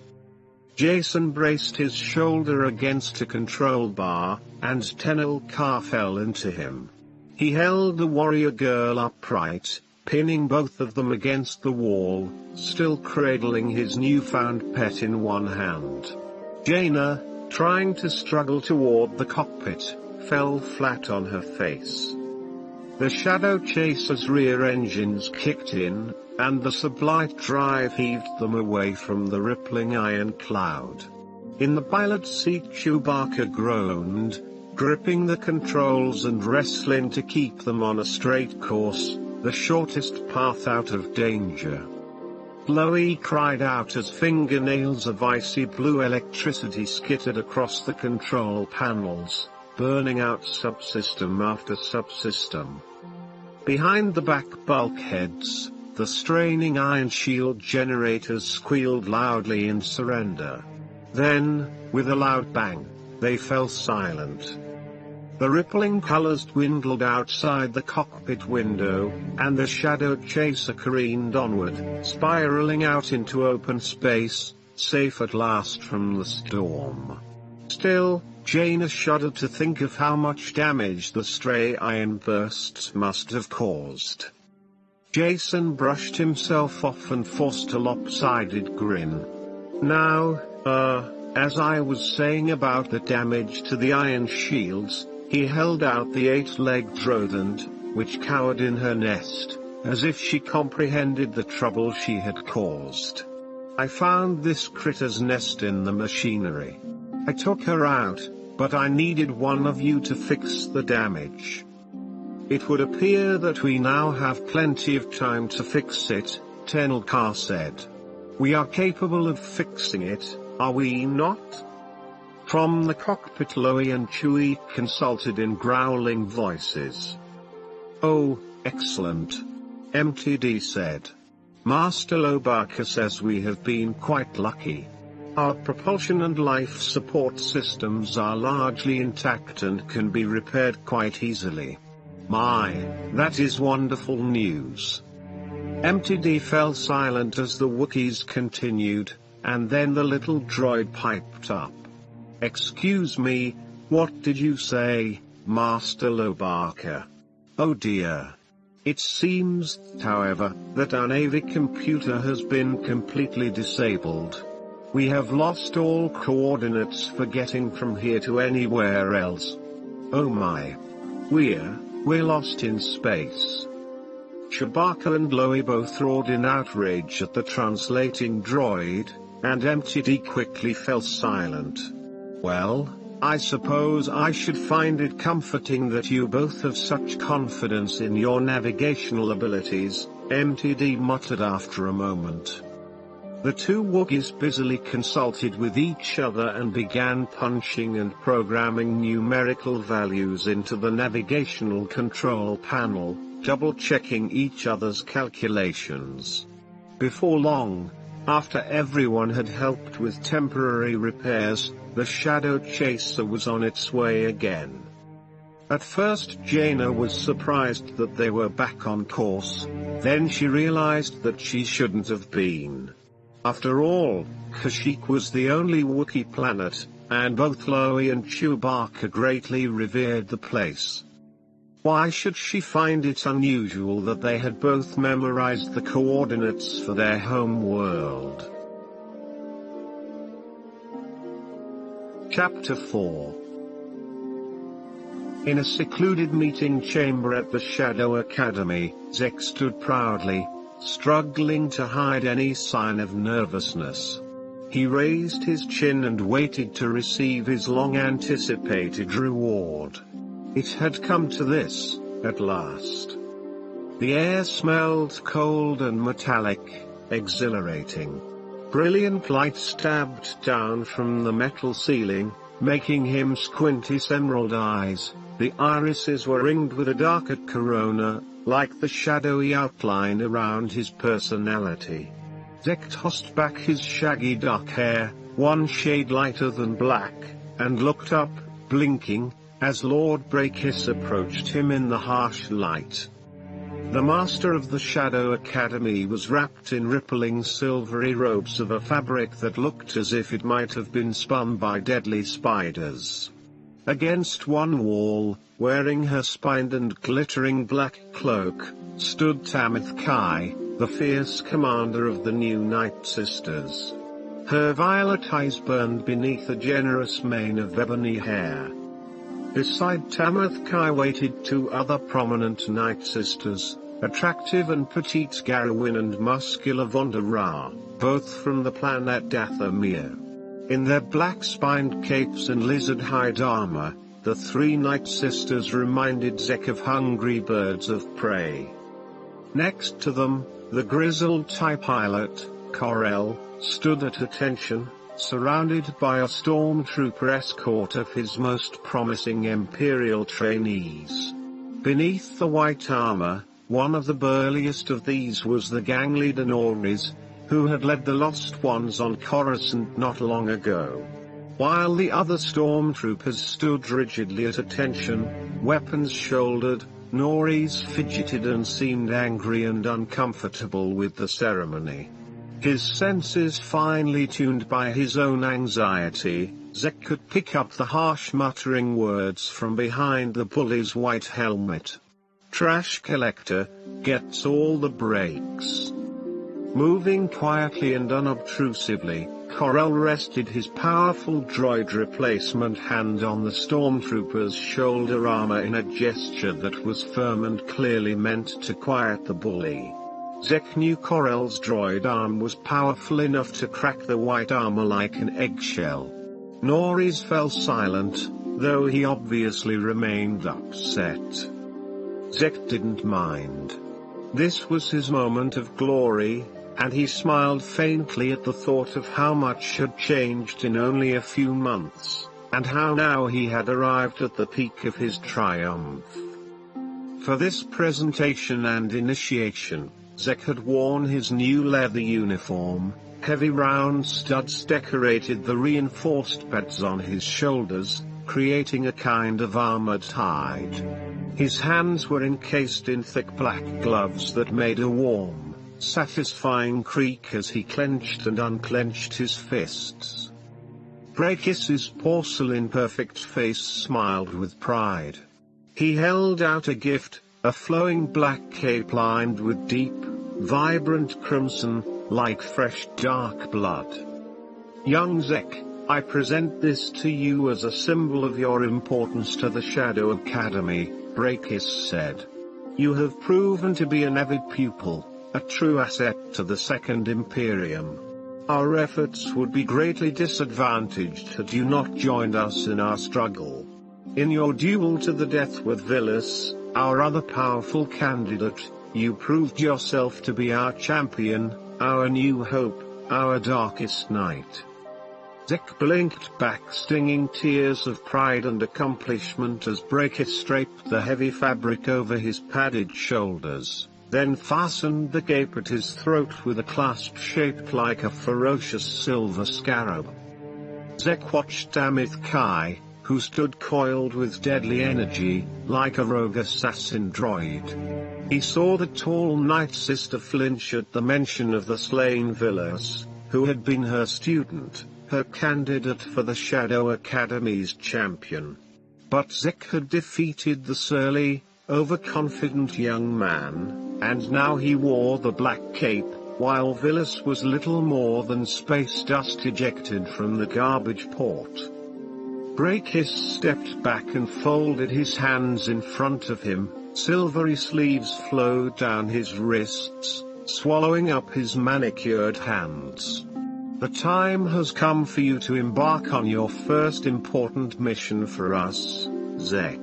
Jason braced his shoulder against a control bar, and Tenelka fell into him. He held the warrior girl upright, pinning both of them against the wall, still cradling his newfound pet in one hand. Jaina, trying to struggle toward the cockpit, fell flat on her face. The shadow chaser's rear engines kicked in, and the sublight drive heaved them away from the rippling iron cloud. In the pilot seat Chewbacca groaned, gripping the controls and wrestling to keep them on a straight course, the shortest path out of danger. Chloe cried out as fingernails of icy blue electricity skittered across the control panels, burning out subsystem after subsystem. Behind the back bulkheads, the straining ion shield generators squealed loudly in surrender. Then, with a loud bang, they fell silent. The rippling colors dwindled outside the cockpit window, and the shadow chaser careened onward, spiraling out into open space, safe at last from the storm. Still, Jaina shuddered to think of how much damage the stray ion bursts must have caused. Jason brushed himself off and forced a lopsided grin. Now, as I was saying about the damage to the ion shields, he held out the 8-legged rodent, which cowered in her nest, as if she comprehended the trouble she had caused. I found this critter's nest in the machinery. I took her out, but I needed one of you to fix the damage. It would appear that we now have plenty of time to fix it, Tenelka said. We are capable of fixing it, are we not? From the cockpit Loie and Chewie consulted in growling voices. Oh, excellent. MTD said. Master Lobaka says we have been quite lucky. Our propulsion and life support systems are largely intact and can be repaired quite easily. My, that is wonderful news. MTD fell silent as the Wookiees continued, and then the little droid piped up. Excuse me, what did you say, Master Lobaka? Oh dear. It seems, however, that our Navy computer has been completely disabled. We have lost all coordinates for getting from here to anywhere else. Oh my. We're lost in space. Chewbacca and Loie both roared in outrage at the translating droid, and MTD quickly fell silent. Well, I suppose I should find it comforting that you both have such confidence in your navigational abilities, MTD muttered after a moment. The two Wookiees busily consulted with each other and began punching and programming numerical values into the navigational control panel, double-checking each other's calculations. Before long, after everyone had helped with temporary repairs, the shadow chaser was on its way again. At first Jaina was surprised that they were back on course, then she realized that she shouldn't have been. After all, Kashyyyk was the only Wookiee planet, and both Loie and Chewbacca greatly revered the place. Why should she find it unusual that they had both memorized the coordinates for their home world? Chapter 4. In a secluded meeting chamber at the Shadow Academy, Zek stood proudly, struggling to hide any sign of nervousness. He raised his chin and waited to receive his long-anticipated reward. It had come to this, at last. The air smelled cold and metallic, exhilarating. Brilliant light stabbed down from the metal ceiling, making him squint his emerald eyes. The irises were ringed with a darker corona, like the shadowy outline around his personality. Zek tossed back his shaggy dark hair, one shade lighter than black, and looked up, blinking, as Lord Brakis approached him in the harsh light. The master of the Shadow Academy was wrapped in rippling silvery robes of a fabric that looked as if it might have been spun by deadly spiders. Against one wall, wearing her spined and glittering black cloak, stood Tamith Kai, the fierce commander of the new Night Sisters. Her violet eyes burned beneath a generous mane of ebony hair. Beside Tamith Kai waited two other prominent Night Sisters, attractive and petite Garwin and muscular Vonda Ra, both from the planet Dathomir. In their black-spined capes and lizard-hide armor, the three Night Sisters reminded Zek of hungry birds of prey. Next to them, the grizzled TIE pilot, Corell, stood at attention, surrounded by a stormtrooper escort of his most promising Imperial trainees. Beneath the white armor, one of the burliest of these was the gang leader Norris, who had led the Lost Ones on Coruscant not long ago. While the other stormtroopers stood rigidly at attention, weapons shouldered, Norris fidgeted and seemed angry and uncomfortable with the ceremony. His senses finely tuned by his own anxiety, Zek could pick up the harsh muttering words from behind the bully's white helmet. "Trash collector, gets all the breaks." Moving quietly and unobtrusively, Corell rested his powerful droid replacement hand on the stormtrooper's shoulder armor in a gesture that was firm and clearly meant to quiet the bully. Zek knew Corell's droid arm was powerful enough to crack the white armor like an eggshell. Norris fell silent, though he obviously remained upset. Zek didn't mind. This was his moment of glory, and he smiled faintly at the thought of how much had changed in only a few months, and how now he had arrived at the peak of his triumph. For this presentation and initiation, Zek had worn his new leather uniform. Heavy round studs decorated the reinforced pads on his shoulders, creating a kind of armored hide. His hands were encased in thick black gloves that made a warm, satisfying creak as he clenched and unclenched his fists. Brakis's porcelain-perfect face smiled with pride. He held out a gift, a flowing black cape lined with deep, vibrant crimson, like fresh dark blood. "Young Zek, I present this to you as a symbol of your importance to the Shadow Academy," Brakis said. "You have proven to be an avid pupil, a true asset to the Second Imperium. Our efforts would be greatly disadvantaged had you not joined us in our struggle. In your duel to the death with Villas, our other powerful candidate, you proved yourself to be our champion, our new hope, our darkest night." Zek blinked back stinging tears of pride and accomplishment as Brakis draped the heavy fabric over his padded shoulders, then fastened the cape at his throat with a clasp shaped like a ferocious silver scarab. Zek watched Amith Kai, who stood coiled with deadly energy, like a rogue assassin droid. He saw the tall Night Sister flinch at the mention of the slain Villas, who had been her student, her candidate for the Shadow Academy's champion. But Zek had defeated the surly, overconfident young man, and now he wore the black cape, while Villas was little more than space dust ejected from the garbage port. Brakis stepped back and folded his hands in front of him. Silvery sleeves flowed down his wrists, swallowing up his manicured hands. "The time has come for you to embark on your first important mission for us, Zek.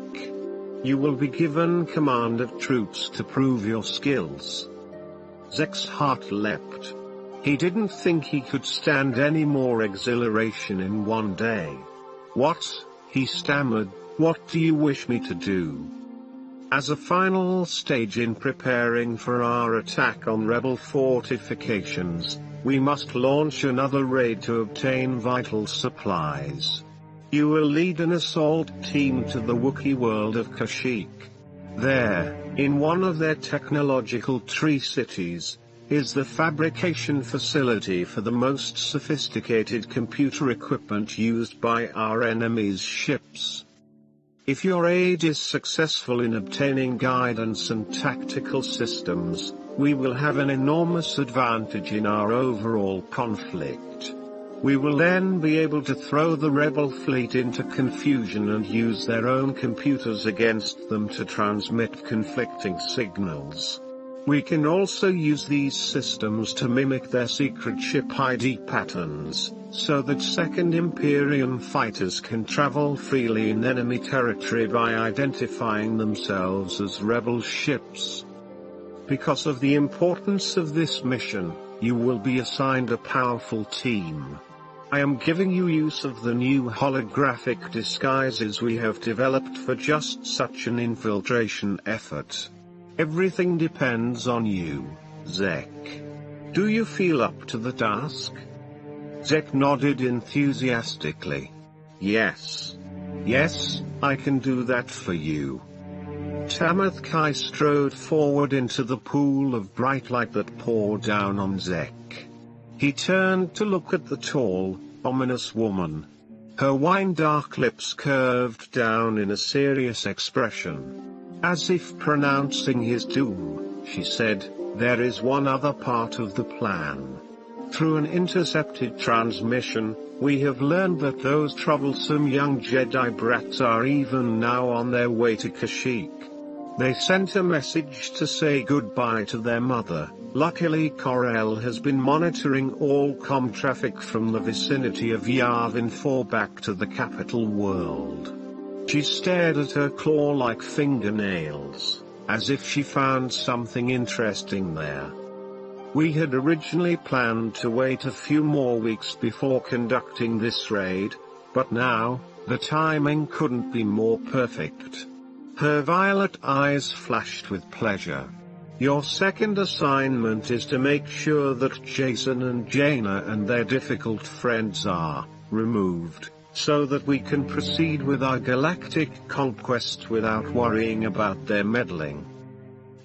You will be given command of troops to prove your skills." Zek's heart leapt. He didn't think he could stand any more exhilaration in one day. "What?" he stammered, "what do you wish me to do?" As a final stage in preparing for our attack on rebel fortifications, we must launch another raid to obtain vital supplies. You will lead an assault team to the Wookiee world of Kashyyyk. There, in one of their technological tree cities, is the fabrication facility for the most sophisticated computer equipment used by our enemies' ships. If your aid is successful in obtaining guidance and tactical systems, we will have an enormous advantage in our overall conflict. We will then be able to throw the rebel fleet into confusion and use their own computers against them to transmit conflicting signals. We can also use these systems to mimic their secret ship ID patterns, so that Second Imperium fighters can travel freely in enemy territory by identifying themselves as rebel ships. Because of the importance of this mission, you will be assigned a powerful team. I am giving you use of the new holographic disguises we have developed for just such an infiltration effort. Everything depends on you, Zek. Do you feel up to the task? Zek nodded enthusiastically. Yes. Yes, I can do that for you. Tamith Kai strode forward into the pool of bright light that poured down on Zek. He turned to look at the tall, ominous woman. Her wine-dark lips curved down in a serious expression. As if pronouncing his doom, she said, "There is one other part of the plan. Through an intercepted transmission, we have learned that those troublesome young Jedi brats are even now on their way to Kashyyyk. They sent a message to say goodbye to their mother. Luckily Corel has been monitoring all comm traffic from the vicinity of Yavin 4 back to the capital world." She stared at her claw-like fingernails, as if she found something interesting there. We had originally planned to wait a few more weeks before conducting this raid, but now, the timing couldn't be more perfect. Her violet eyes flashed with pleasure. Your second assignment is to make sure that Jason and Jaina and their difficult friends are removed, so that we can proceed with our galactic conquest without worrying about their meddling.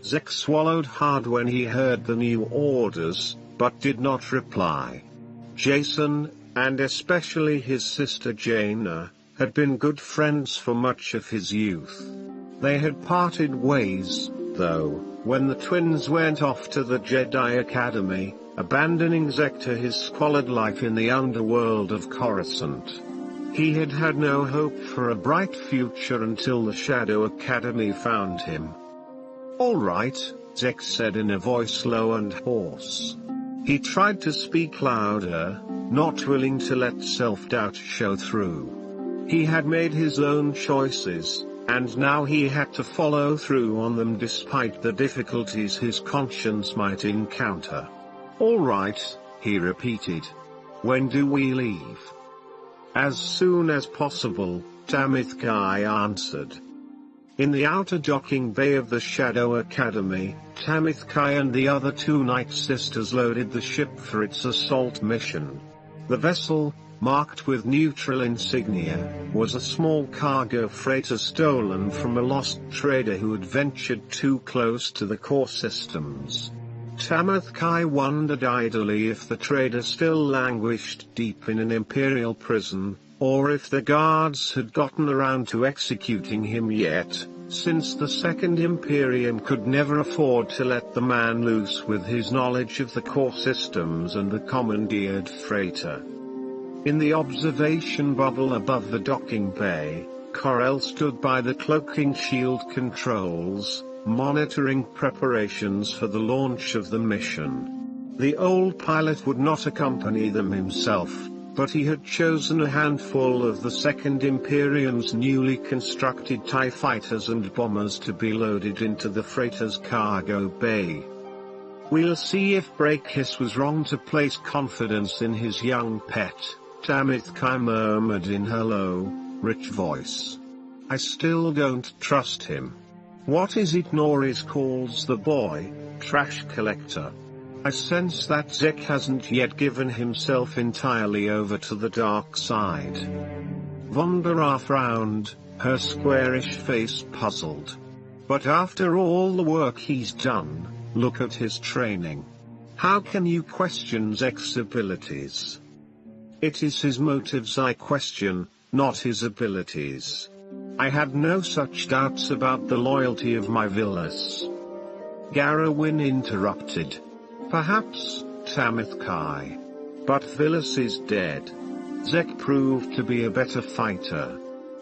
Zek swallowed hard when he heard the new orders, but did not reply. Jason, and especially his sister Jaina, had been good friends for much of his youth. They had parted ways, though, when the twins went off to the Jedi Academy, abandoning Zek to his squalid life in the underworld of Coruscant. He had had no hope for a bright future until the Shadow Academy found him. "All right," Zek said in a voice low and hoarse. He tried to speak louder, not willing to let self-doubt show through. He had made his own choices, and now he had to follow through on them despite the difficulties his conscience might encounter. "All right," he repeated. "When do we leave?" "As soon as possible," Tamith Kai answered. In the outer docking bay of the Shadow Academy, Tamith Kai and the other two Night Sisters loaded the ship for its assault mission. The vessel, marked with neutral insignia, was a small cargo freighter stolen from a lost trader who had ventured too close to the core systems. Tamith Kai wondered idly if the trader still languished deep in an Imperial prison, or if the guards had gotten around to executing him yet, since the Second Imperium could never afford to let the man loose with his knowledge of the core systems and the commandeered freighter. In the observation bubble above the docking bay, Corel stood by the cloaking shield controls, monitoring preparations for the launch of the mission. The old pilot would not accompany them himself, but he had chosen a handful of the Second Imperium's newly constructed TIE fighters and bombers to be loaded into the freighter's cargo bay. "We'll see if Breakhiss was wrong to place confidence in his young pet," Tamith Kai murmured in her low, rich voice. "I still don't trust him. What is it Norris calls the boy, trash collector? I sense that Zek hasn't yet given himself entirely over to the dark side." Vondera frowned, her squarish face puzzled. "But after all the work he's done, look at his training. How can you question Zek's abilities?" "It is his motives I question, not his abilities. I had no such doubts about the loyalty of my Villas." Garrowin interrupted. "Perhaps, Tamith Kai. But Villas is dead. Zek proved to be a better fighter.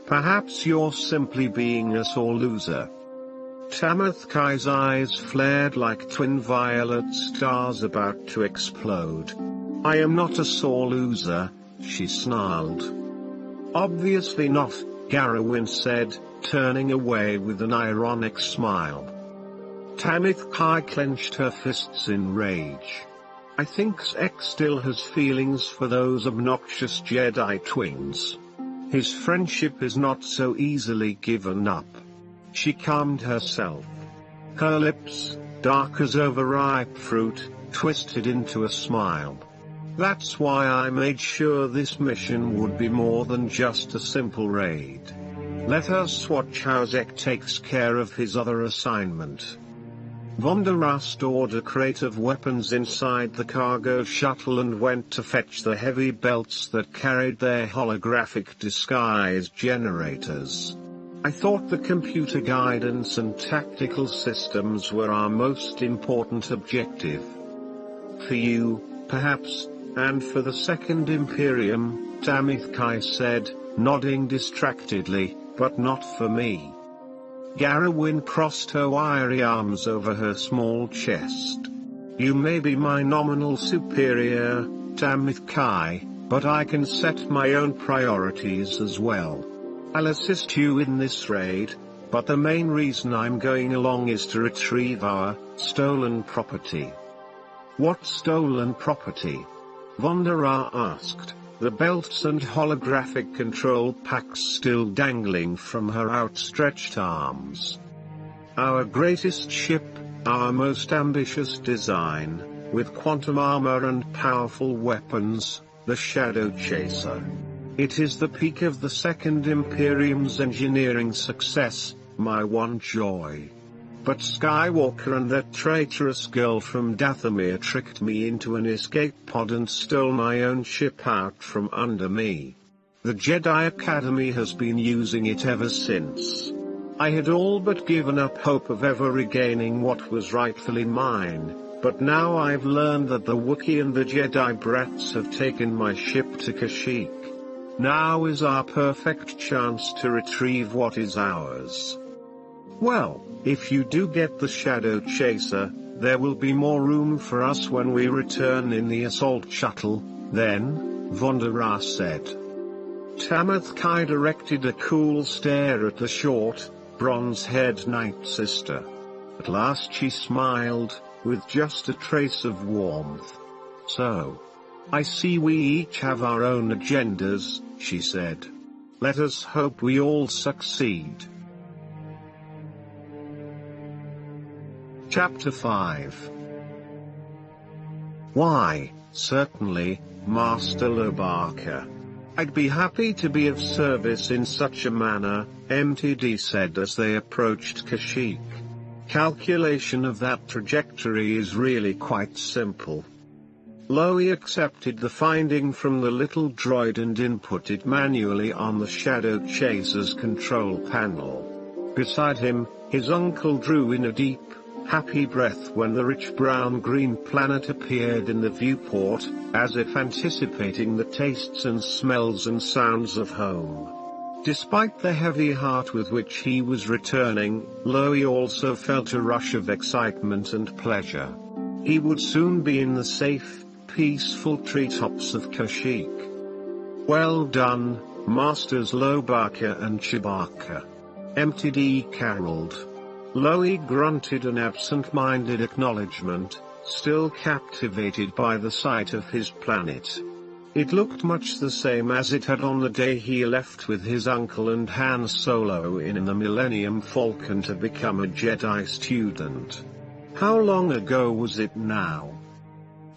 Perhaps you're simply being a sore loser." Tamathkai's eyes flared like twin violet stars about to explode. "I am not a sore loser," she snarled. "Obviously not," Garrowin said, turning away with an ironic smile. Tamathkai clenched her fists in rage. "I think X still has feelings for those obnoxious Jedi twins. His friendship is not so easily given up." She calmed herself. Her lips, dark as overripe fruit, twisted into a smile. "That's why I made sure this mission would be more than just a simple raid. Let us watch how Zek takes care of his other assignment." Vonda stored a crate of weapons inside the cargo shuttle and went to fetch the heavy belts that carried their holographic disguise generators. "I thought the computer guidance and tactical systems were our most important objective. For you, perhaps, and for the Second Imperium," Tamathkai said, nodding distractedly, "but not for me." Garrowin crossed her wiry arms over her small chest. "You may be my nominal superior, Tamathkai, but I can set my own priorities as well. I'll assist you in this raid, but the main reason I'm going along is to retrieve our stolen property." "What stolen property?" Vonda asked, the belts and holographic control packs still dangling from her outstretched arms. "Our greatest ship, our most ambitious design, with quantum armor and powerful weapons, the Shadow Chaser. It is the peak of the Second Imperium's engineering success, my one joy. But Skywalker and that traitorous girl from Dathomir tricked me into an escape pod and stole my own ship out from under me. The Jedi Academy has been using it ever since. I had all but given up hope of ever regaining what was rightfully mine, but now I've learned that the Wookiee and the Jedi brats have taken my ship to Kashyyyk. Now is our perfect chance to retrieve what is ours. Well, if you do get the Shadow Chaser, there will be more room for us when we return in the assault shuttle, then," Vonda said. Tamathkai directed a cool stare at the short, bronze-haired Night Sister. At last she smiled, with just a trace of warmth. "So, I see we each have our own agendas," she said. "Let us hope we all succeed." Chapter 5. "Why, certainly, Master Lobaka. I'd be happy to be of service in such a manner," MTD said as they approached Kashyyyk. "Calculation of that trajectory is really quite simple." Loie accepted the finding from the little droid and input it manually on the Shadow Chaser's control panel. Beside him, his uncle drew in a deep, happy breath when the rich brown-green planet appeared in the viewport, as if anticipating the tastes and smells and sounds of home. Despite the heavy heart with which he was returning, Loie also felt a rush of excitement and pleasure. He would soon be in the safe, peaceful treetops of Kashyyyk. "Well done, Masters Lobaka and Chewbacca," MTD caroled. Loie grunted an absent-minded acknowledgement, still captivated by the sight of his planet. It looked much the same as it had on the day he left with his uncle and Han Solo in the Millennium Falcon to become a Jedi student. How long ago was it now?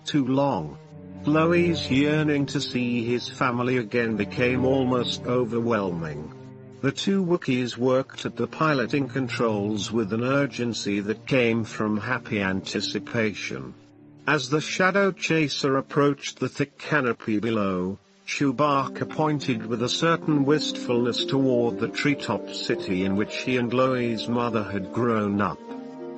Too long. Loie's yearning to see his family again became almost overwhelming. The two Wookiees worked at the piloting controls with an urgency that came from happy anticipation. As the Shadow Chaser approached the thick canopy below, Chewbacca pointed with a certain wistfulness toward the treetop city in which he and Loie's mother had grown up.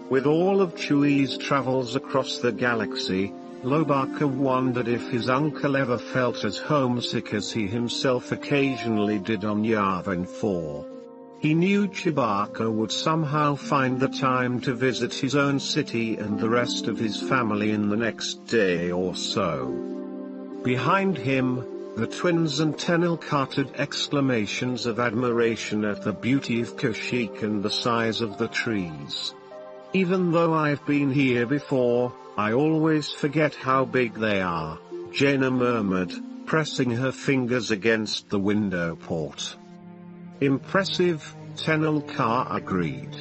With all of Chewie's travels across the galaxy, Lobaka wondered if his uncle ever felt as homesick as he himself occasionally did on Yavin 4. He knew Chewbacca would somehow find the time to visit his own city and the rest of his family in the next day or so. Behind him, the twins and Tenel uttered exclamations of admiration at the beauty of Kashyyyk and the size of the trees. "Even though I've been here before, I always forget how big they are," Jaina murmured, pressing her fingers against the window port. "Impressive," Tenel agreed.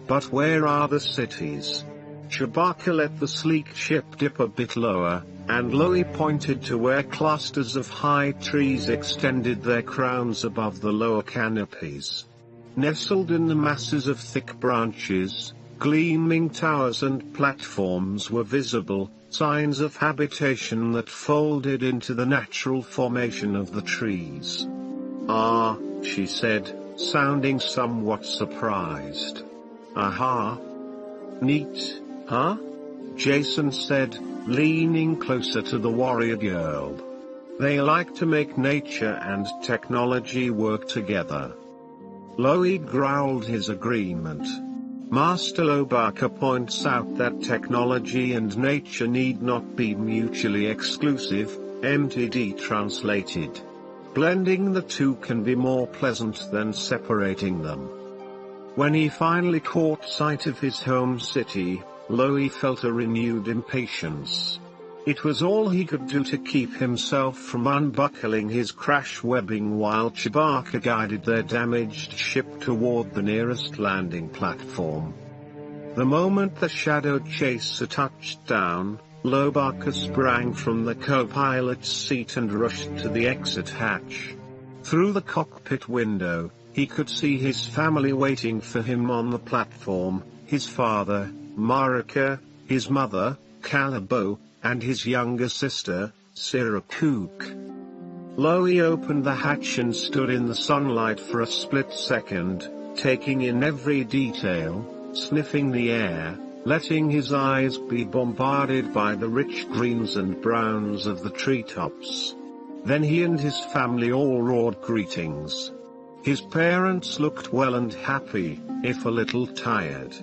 "But where are the cities?" Chewbacca let the sleek ship dip a bit lower, and Loie pointed to where clusters of high trees extended their crowns above the lower canopies. Nestled in the masses of thick branches, gleaming towers and platforms were visible, signs of habitation that folded into the natural formation of the trees. "Ah," she said, sounding somewhat surprised. "Aha. Neat, huh?" Jason said, leaning closer to the warrior girl. "They like to make nature and technology work together." Loie growled his agreement. Master Lobaka points out that technology and nature need not be mutually exclusive, MTD translated. Blending the two can be more pleasant than separating them. When he finally caught sight of his home city, Loie felt a renewed impatience. It was all he could do to keep himself from unbuckling his crash webbing while Chewbacca guided their damaged ship toward the nearest landing platform. The moment the Shadow Chaser touched down, Lobaka sprang from the co-pilot's seat and rushed to the exit hatch. Through the cockpit window, he could see his family waiting for him on the platform, his father, Marika, his mother, Calabo, and his younger sister, Sirakook. Loie opened the hatch and stood in the sunlight for a split second, taking in every detail, sniffing the air, letting his eyes be bombarded by the rich greens and browns of the treetops. Then he and his family all roared greetings. His parents looked well and happy, if a little tired.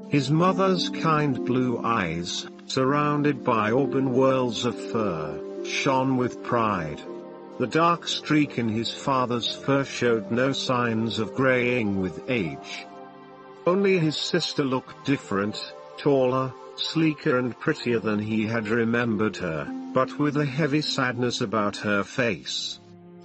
His mother's kind blue eyes, surrounded by auburn whirls of fur, shone with pride. The dark streak in his father's fur showed no signs of graying with age. Only his sister looked different, taller, sleeker and prettier than he had remembered her, but with a heavy sadness about her face.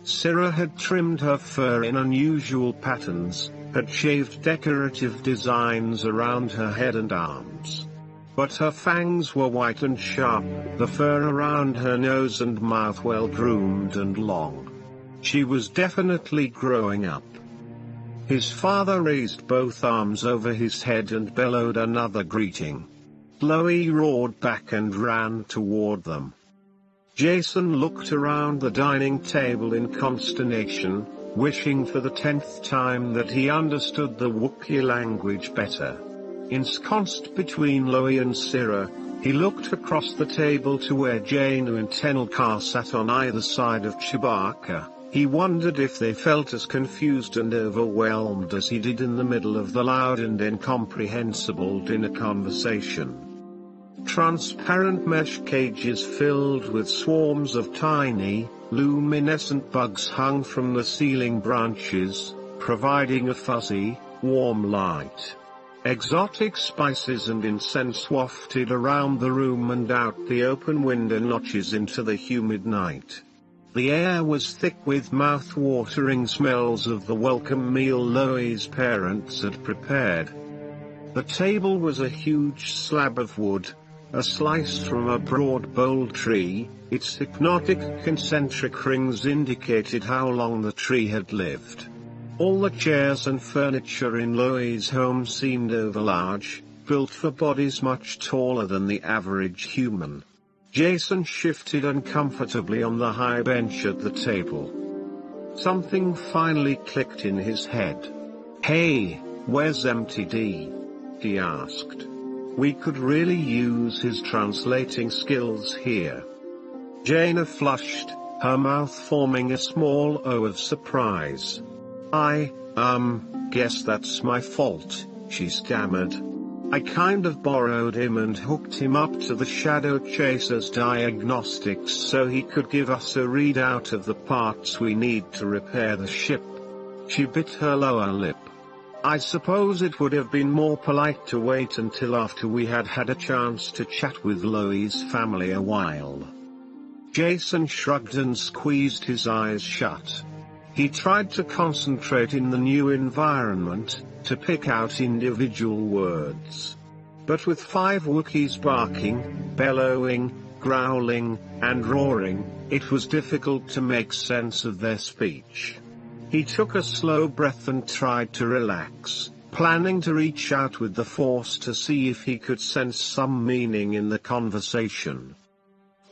Sira had trimmed her fur in unusual patterns, had shaved decorative designs around her head and arms. But her fangs were white and sharp, the fur around her nose and mouth well groomed and long. She was definitely growing up. His father raised both arms over his head and bellowed another greeting. Loie roared back and ran toward them. Jason looked around the dining table in consternation, wishing for the 10th time that he understood the Wookiee language better. Ensconced between Loie and Sira, he looked across the table to where Jaina and Tenelka sat on either side of Chewbacca. He wondered if they felt as confused and overwhelmed as he did in the middle of the loud and incomprehensible dinner conversation. Transparent mesh cages filled with swarms of tiny, luminescent bugs hung from the ceiling branches, providing a fuzzy, warm light. Exotic spices and incense wafted around the room and out the open window notches into the humid night. The air was thick with mouth-watering smells of the welcome meal Loie's parents had prepared. The table was a huge slab of wood, a slice from a broad bold tree. Its hypnotic concentric rings indicated how long the tree had lived. All the chairs and furniture in Loie's home seemed overlarge, built for bodies much taller than the average human. Jason shifted uncomfortably on the high bench at the table. Something finally clicked in his head. "Hey, where's MTD?" he asked. "We could really use his translating skills here." Jaina flushed, her mouth forming a small O of surprise. Guess that's my fault, she stammered. I kind of borrowed him and hooked him up to the Shadow Chaser's diagnostics so he could give us a readout of the parts we need to repair the ship. She bit her lower lip. I suppose it would have been more polite to wait until after we had had a chance to chat with Loie's family a while. Jason shrugged and squeezed his eyes shut. He tried to concentrate in the new environment, to pick out individual words. But with 5 Wookiees barking, bellowing, growling, and roaring, it was difficult to make sense of their speech. He took a slow breath and tried to relax, planning to reach out with the Force to see if he could sense some meaning in the conversation.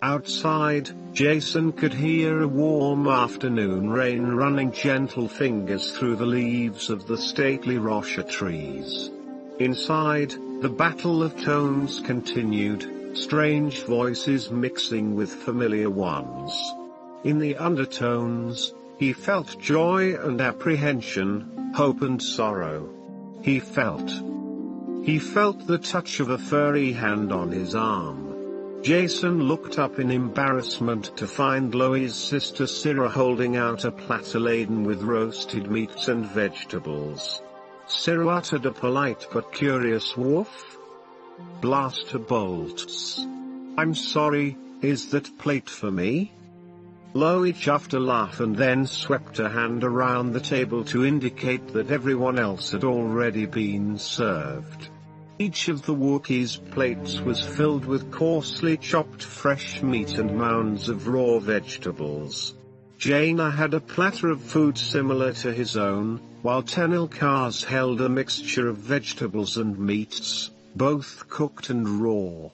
Outside, Jason could hear a warm afternoon rain running gentle fingers through the leaves of the stately Rocha trees. Inside, the battle of tones continued, strange voices mixing with familiar ones. In the undertones, he felt joy and apprehension, hope and sorrow. He felt the touch of a furry hand on his arm. Jason looked up in embarrassment to find Loie's sister Syrah holding out a platter laden with roasted meats and vegetables. Syrah uttered a polite but curious woof. Blaster bolts. I'm sorry, is that plate for me? Loie chuffed a laugh and then swept a hand around the table to indicate that everyone else had already been served. Each of the Wookiees' plates was filled with coarsely chopped fresh meat and mounds of raw vegetables. Jaina had a platter of food similar to his own, while Tenilkars held a mixture of vegetables and meats, both cooked and raw.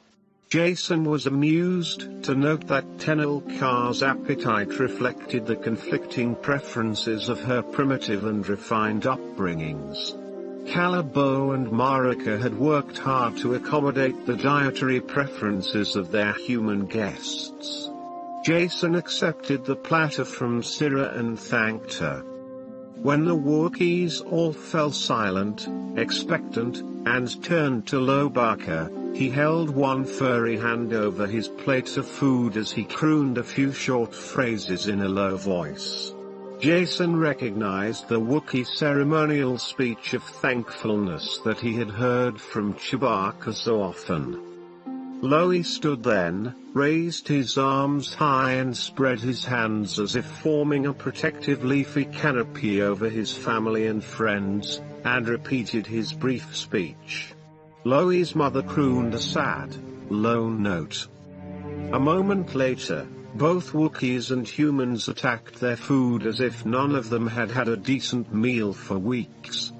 Jason was amused to note that Tenilkar's appetite reflected the conflicting preferences of her primitive and refined upbringings. Calabo and Marika had worked hard to accommodate the dietary preferences of their human guests. Jason accepted the platter from Syrah and thanked her. When the Wookiees all fell silent, expectant, and turned to Lobaka, he held one furry hand over his plate of food as he crooned a few short phrases in a low voice. Jason recognized the Wookiee ceremonial speech of thankfulness that he had heard from Chewbacca so often. Loie stood then, raised his arms high and spread his hands as if forming a protective leafy canopy over his family and friends, and repeated his brief speech. Loie's mother crooned a sad, low note. A moment later, both Wookiees and humans attacked their food as if none of them had had a decent meal for weeks.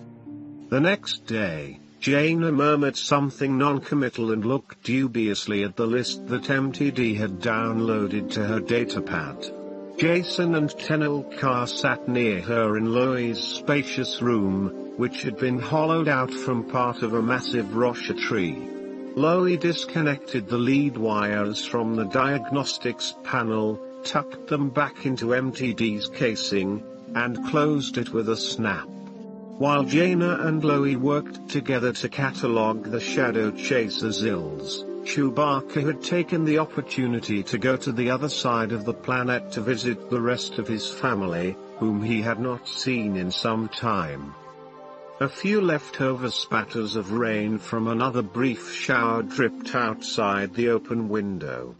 The next day, Jaina murmured something non-committal and looked dubiously at the list that MTD had downloaded to her datapad. Jason and Tenilkar sat near her in Loie's spacious room, which had been hollowed out from part of a massive Rocha tree. Loie disconnected the lead wires from the diagnostics panel, tucked them back into MTD's casing, and closed it with a snap. While Jaina and Loie worked together to catalog the Shadow Chaser's ills, Chewbacca had taken the opportunity to go to the other side of the planet to visit the rest of his family, whom he had not seen in some time. A few leftover spatters of rain from another brief shower dripped outside the open window.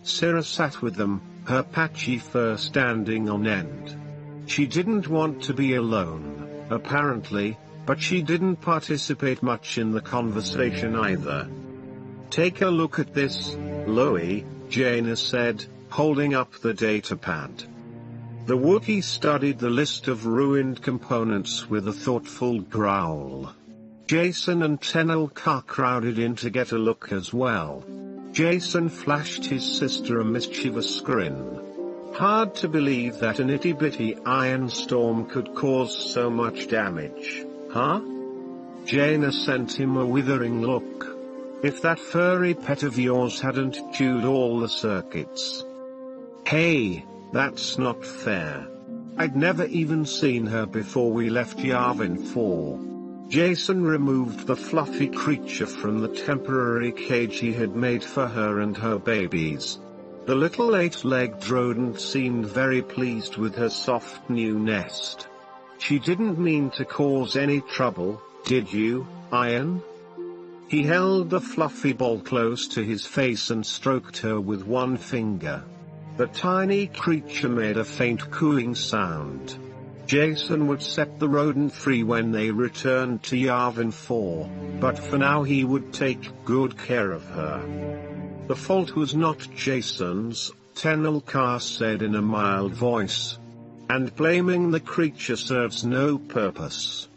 Syrah sat with them, her patchy fur standing on end. She didn't want to be alone, apparently, but she didn't participate much in the conversation either. Take a look at this, Loie, Jaina said, holding up the datapad. The Wookiee studied the list of ruined components with a thoughtful growl. Jason and Tenilkar crowded in to get a look as well. Jason flashed his sister a mischievous grin. Hard to believe that an itty-bitty iron storm could cause so much damage, huh? Jaina sent him a withering look. If that furry pet of yours hadn't chewed all the circuits. Hey, that's not fair. I'd never even seen her before we left Yavin 4. Jason removed the fluffy creature from the temporary cage he had made for her and her babies. The little 8-legged rodent seemed very pleased with her soft new nest. She didn't mean to cause any trouble, did you, Ian? He held the fluffy ball close to his face and stroked her with one finger. The tiny creature made a faint cooing sound. Jason would set the rodent free when they returned to Yavin 4, but for now he would take good care of her. The fault was not Jason's, Tenelka said in a mild voice. And blaming the creature serves no purpose.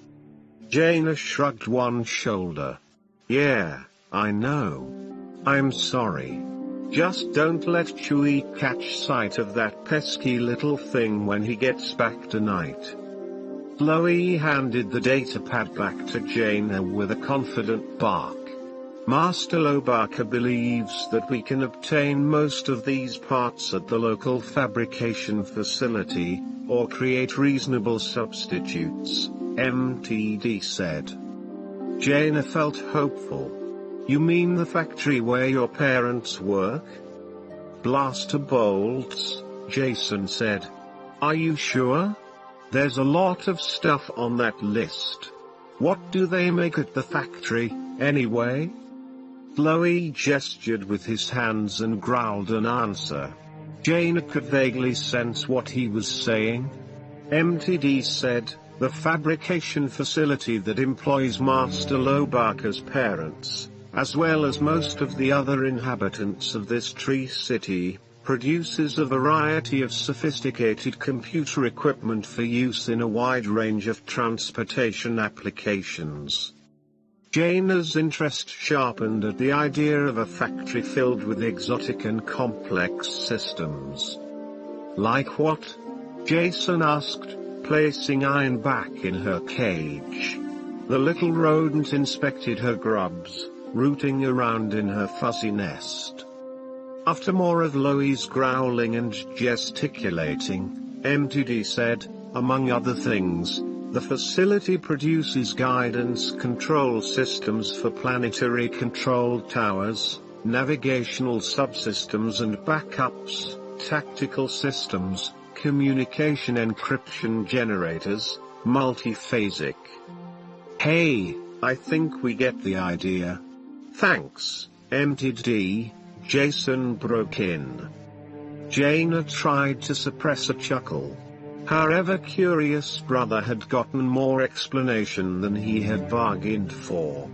Jaina shrugged one shoulder. Yeah, I know. I'm sorry. Just don't let Chewie catch sight of that pesky little thing when he gets back tonight. Chloe handed the datapad back to Jaina with a confident bark. Master Lobaka believes that we can obtain most of these parts at the local fabrication facility, or create reasonable substitutes, MTD said. Jaina felt hopeful. You mean the factory where your parents work? Blaster bolts, Jason said. Are you sure? There's a lot of stuff on that list. What do they make at the factory, anyway? Chloe gestured with his hands and growled an answer. Jaina could vaguely sense what he was saying. MTD said, the fabrication facility that employs Master Lobaka's parents, as well as most of the other inhabitants of this tree city, produces a variety of sophisticated computer equipment for use in a wide range of transportation applications. Jaina's interest sharpened at the idea of a factory filled with exotic and complex systems. Like what? Jason asked, placing Ian back in her cage. The little rodent inspected her grubs, rooting around in her fuzzy nest. After more of Loe's growling and gesticulating, MTD said, among other things, the facility produces guidance control systems for planetary control towers, navigational subsystems and backups, tactical systems, communication encryption generators, multiphasic. Hey, I think we get the idea. Thanks, MTD, Jason broke in. Jaina tried to suppress a chuckle. Her ever-curious brother had gotten more explanation than he had bargained for.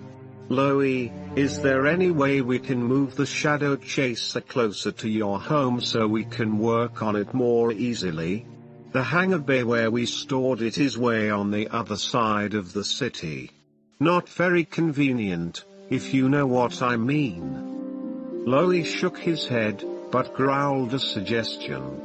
Loie, is there any way we can move the Shadow Chaser closer to your home so we can work on it more easily? The hangar bay where we stored it is way on the other side of the city. Not very convenient, if you know what I mean. Loie shook his head, but growled a suggestion.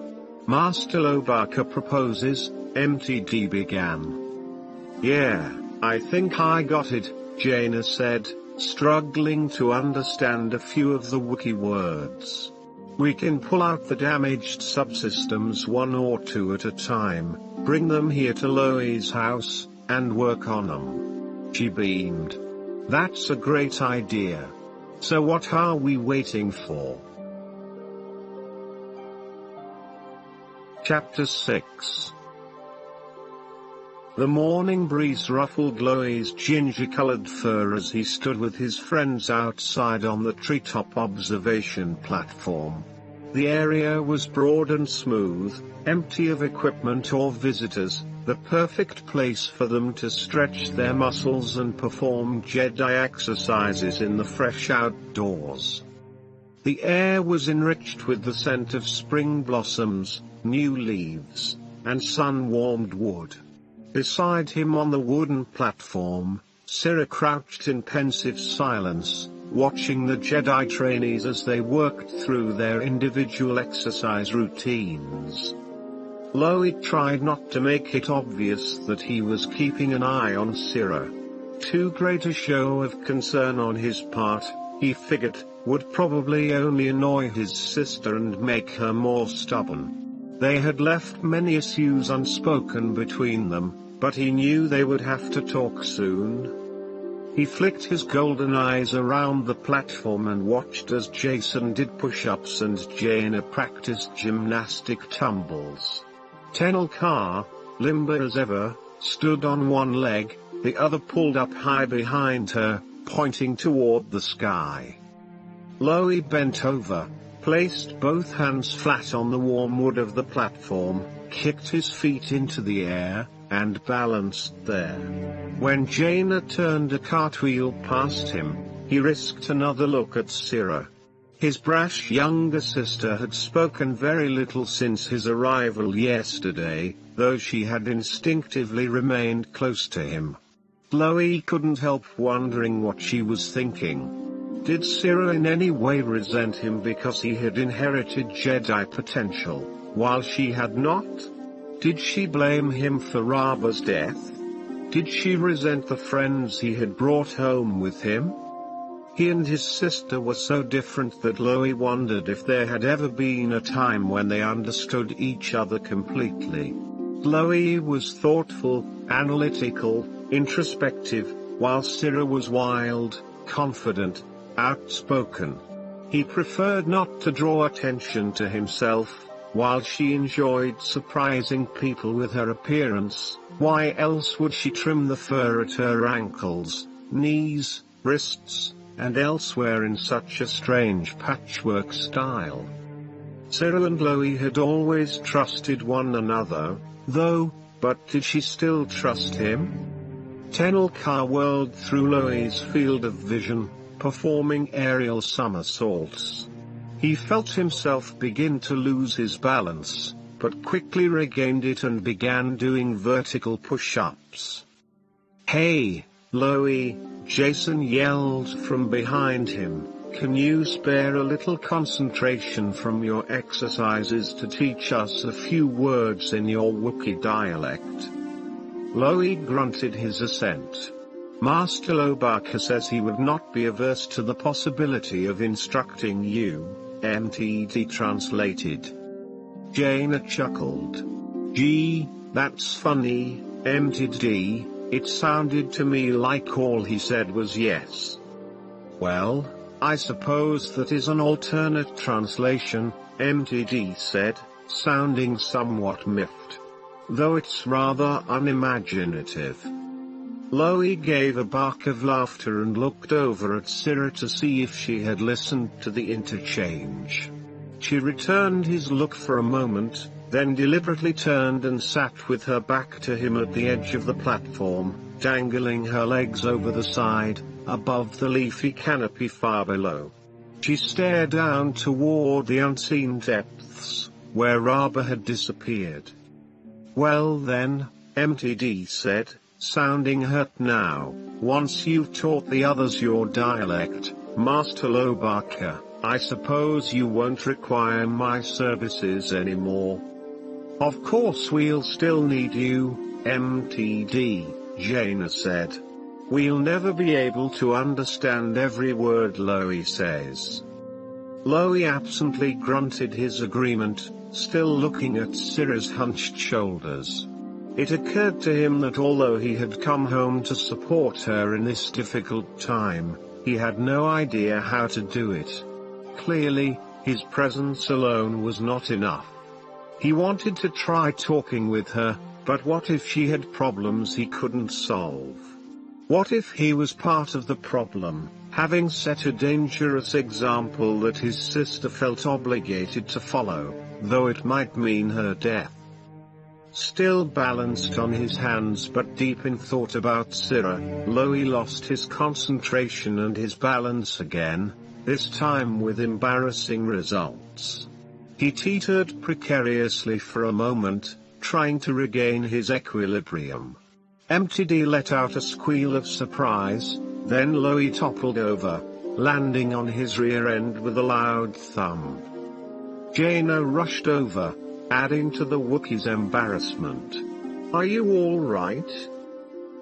Master Lobaka proposes, MTD began. Yeah, I think I got it, Jaina said, struggling to understand a few of the Wookiee words. We can pull out the damaged subsystems one or two at a time, bring them here to Loe's house, and work on them. She beamed. That's a great idea. So what are we waiting for? Chapter 6. The morning breeze ruffled Loe's ginger-colored fur as he stood with his friends outside on the treetop observation platform. The area was broad and smooth, empty of equipment or visitors, the perfect place for them to stretch their muscles and perform Jedi exercises in the fresh outdoors. The air was enriched with the scent of spring blossoms, new leaves, and sun-warmed wood. Beside him on the wooden platform, Syrah crouched in pensive silence, watching the Jedi trainees as they worked through their individual exercise routines. Loe tried not to make it obvious that he was keeping an eye on Syrah. Too great a show of concern on his part, he figured, would probably only annoy his sister and make her more stubborn. They had left many issues unspoken between them, but he knew they would have to talk soon. He flicked his golden eyes around the platform and watched as Jason did push-ups and Jaina practiced gymnastic tumbles. Tenelka, limber as ever, stood on one leg, the other pulled up high behind her, pointing toward the sky. Loie bent over, placed both hands flat on the warm wood of the platform, kicked his feet into the air, and balanced there. When Jaina turned a cartwheel past him, he risked another look at Syrah. His brash younger sister had spoken very little since his arrival yesterday, though she had instinctively remained close to him. Loie couldn't help wondering what she was thinking. Did Syrah in any way resent him because he had inherited Jedi potential, while she had not? Did she blame him for Raba's death? Did she resent the friends he had brought home with him? He and his sister were so different that Loie wondered if there had ever been a time when they understood each other completely. Loie was thoughtful, analytical, introspective, while Syrah was wild, confident, outspoken. He preferred not to draw attention to himself, while she enjoyed surprising people with her appearance. Why else would she trim the fur at her ankles, knees, wrists, and elsewhere in such a strange patchwork style? Syrah and Loie had always trusted one another, though, but did she still trust him? Tenelka whirled through Loie's field of vision, performing aerial somersaults. He felt himself begin to lose his balance, but quickly regained it and began doing vertical push-ups. "Hey, Loie," Jason yelled from behind him, "can you spare a little concentration from your exercises to teach us a few words in your Wookiee dialect?" Loie grunted his assent. "Master Lobaka says he would not be averse to the possibility of instructing you," MTD translated. Jaina chuckled. "Gee, that's funny, MTD, it sounded to me like all he said was yes." "Well, I suppose that is an alternate translation," MTD said, sounding somewhat miffed. "Though it's rather unimaginative." Loie gave a bark of laughter and looked over at Syrah to see if she had listened to the interchange. She returned his look for a moment, then deliberately turned and sat with her back to him at the edge of the platform, dangling her legs over the side, above the leafy canopy far below. She stared down toward the unseen depths, where Raba had disappeared. "Well then," MTD said, sounding hurt now, "once you've taught the others your dialect, Master Lobaka, I suppose you won't require my services anymore." "Of course we'll still need you, MTD, Jaina said. "We'll never be able to understand every word Loie says." Loie absently grunted his agreement, still looking at Syrah's hunched shoulders. It occurred to him that although he had come home to support her in this difficult time, he had no idea how to do it. Clearly, his presence alone was not enough. He wanted to try talking with her, but what if she had problems he couldn't solve? What if he was part of the problem, having set a dangerous example that his sister felt obligated to follow, though it might mean her death? Still balanced on his hands but deep in thought about Syrah, Loie lost his concentration and his balance again, this time with embarrassing results. He teetered precariously for a moment, trying to regain his equilibrium. MTD let out a squeal of surprise, then Loie toppled over, landing on his rear end with a loud thump. Jaina rushed over, adding to the Wookiee's embarrassment. "Are you all right?"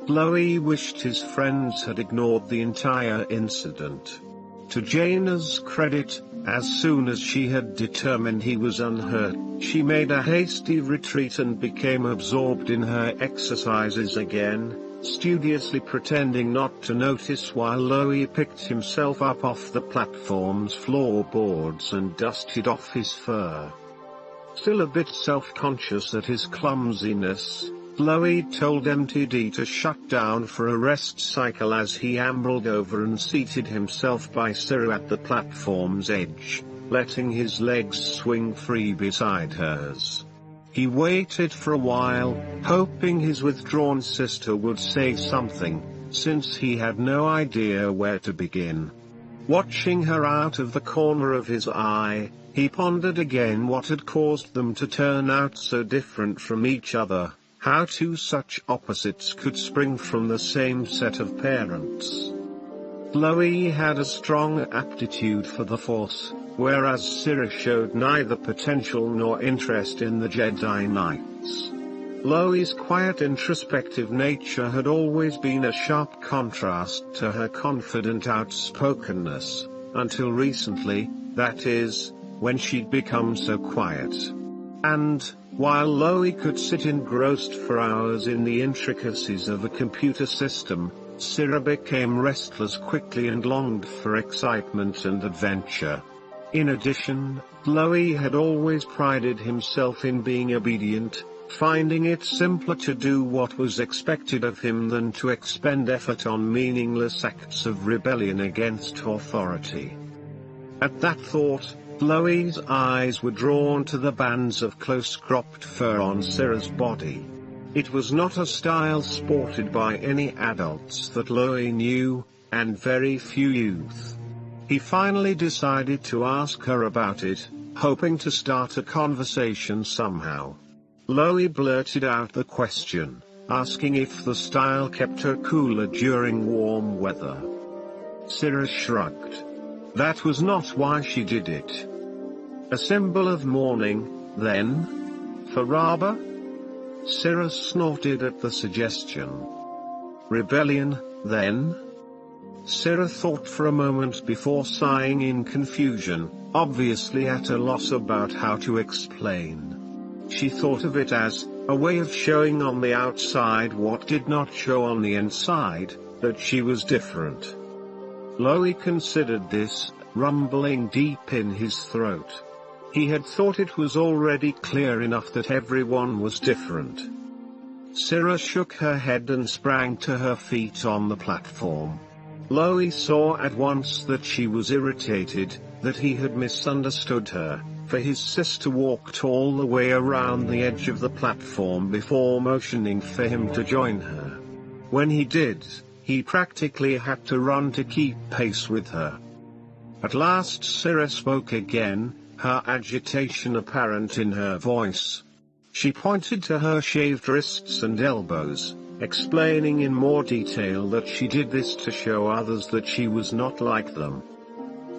Loie wished his friends had ignored the entire incident. To Jaina's credit, As soon as she had determined he was unhurt, she made a hasty retreat and became absorbed in her exercises again, studiously pretending not to notice while Loie picked himself up off the platform's floorboards and dusted off his fur. Still a bit self-conscious at his clumsiness, Loie told MTD to shut down for a rest cycle as he ambled over and seated himself by Cira at the platform's edge, letting his legs swing free beside hers. He waited for a while, hoping his withdrawn sister would say something, since he had no idea where to begin. Watching her out of the corner of his eye, he pondered again what had caused them to turn out so different from each other, how two such opposites could spring from the same set of parents. Loie had a strong aptitude for the Force, whereas Cira showed neither potential nor interest in the Jedi Knights. Loie's quiet introspective nature had always been a sharp contrast to her confident outspokenness, until recently, that is, when she'd become so quiet. And, while Loie could sit engrossed for hours in the intricacies of a computer system, Cira became restless quickly and longed for excitement and adventure. In addition, Loie had always prided himself in being obedient, finding it simpler to do what was expected of him than to expend effort on meaningless acts of rebellion against authority. At that thought, Loie's eyes were drawn to the bands of close-cropped fur on Cira's body. It was not a style sported by any adults that Loie knew, and very few youth. He finally decided to ask her about it, hoping to start a conversation somehow. Loie blurted out the question, asking if the style kept her cooler during warm weather. Cira shrugged. That was not why she did it. A symbol of mourning, then? For Raba? Cira snorted at the suggestion. Rebellion, then? Cira thought for a moment before sighing in confusion, obviously at a loss about how to explain. She thought of it as a way of showing on the outside what did not show on the inside, that she was different. Loie considered this, rumbling deep in his throat. He had thought it was already clear enough that everyone was different. Cira shook her head and sprang to her feet on the platform. Loie saw at once that she was irritated, that he had misunderstood her, for his sister walked all the way around the edge of the platform before motioning for him to join her. When he did, he practically had to run to keep pace with her. At last Cira spoke again, her agitation apparent in her voice. She pointed to her shaved wrists and elbows, explaining in more detail that she did this to show others that she was not like them.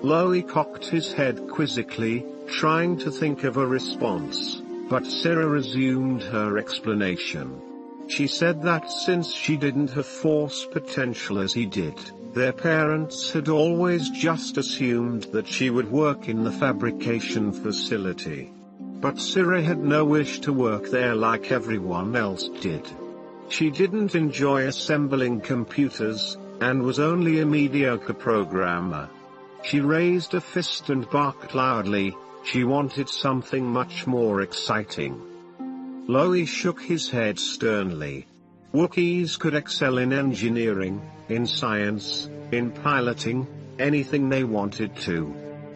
Loie cocked his head quizzically, trying to think of a response, but Cira resumed her explanation. She said that since she didn't have Force potential as he did, their parents had always just assumed that she would work in the fabrication facility. But Cira had no wish to work there like everyone else did. She didn't enjoy assembling computers, and was only a mediocre programmer. She raised a fist and barked loudly. She wanted something much more exciting. Loie shook his head sternly. Wookiees could excel in engineering, in science, in piloting, anything they wanted to.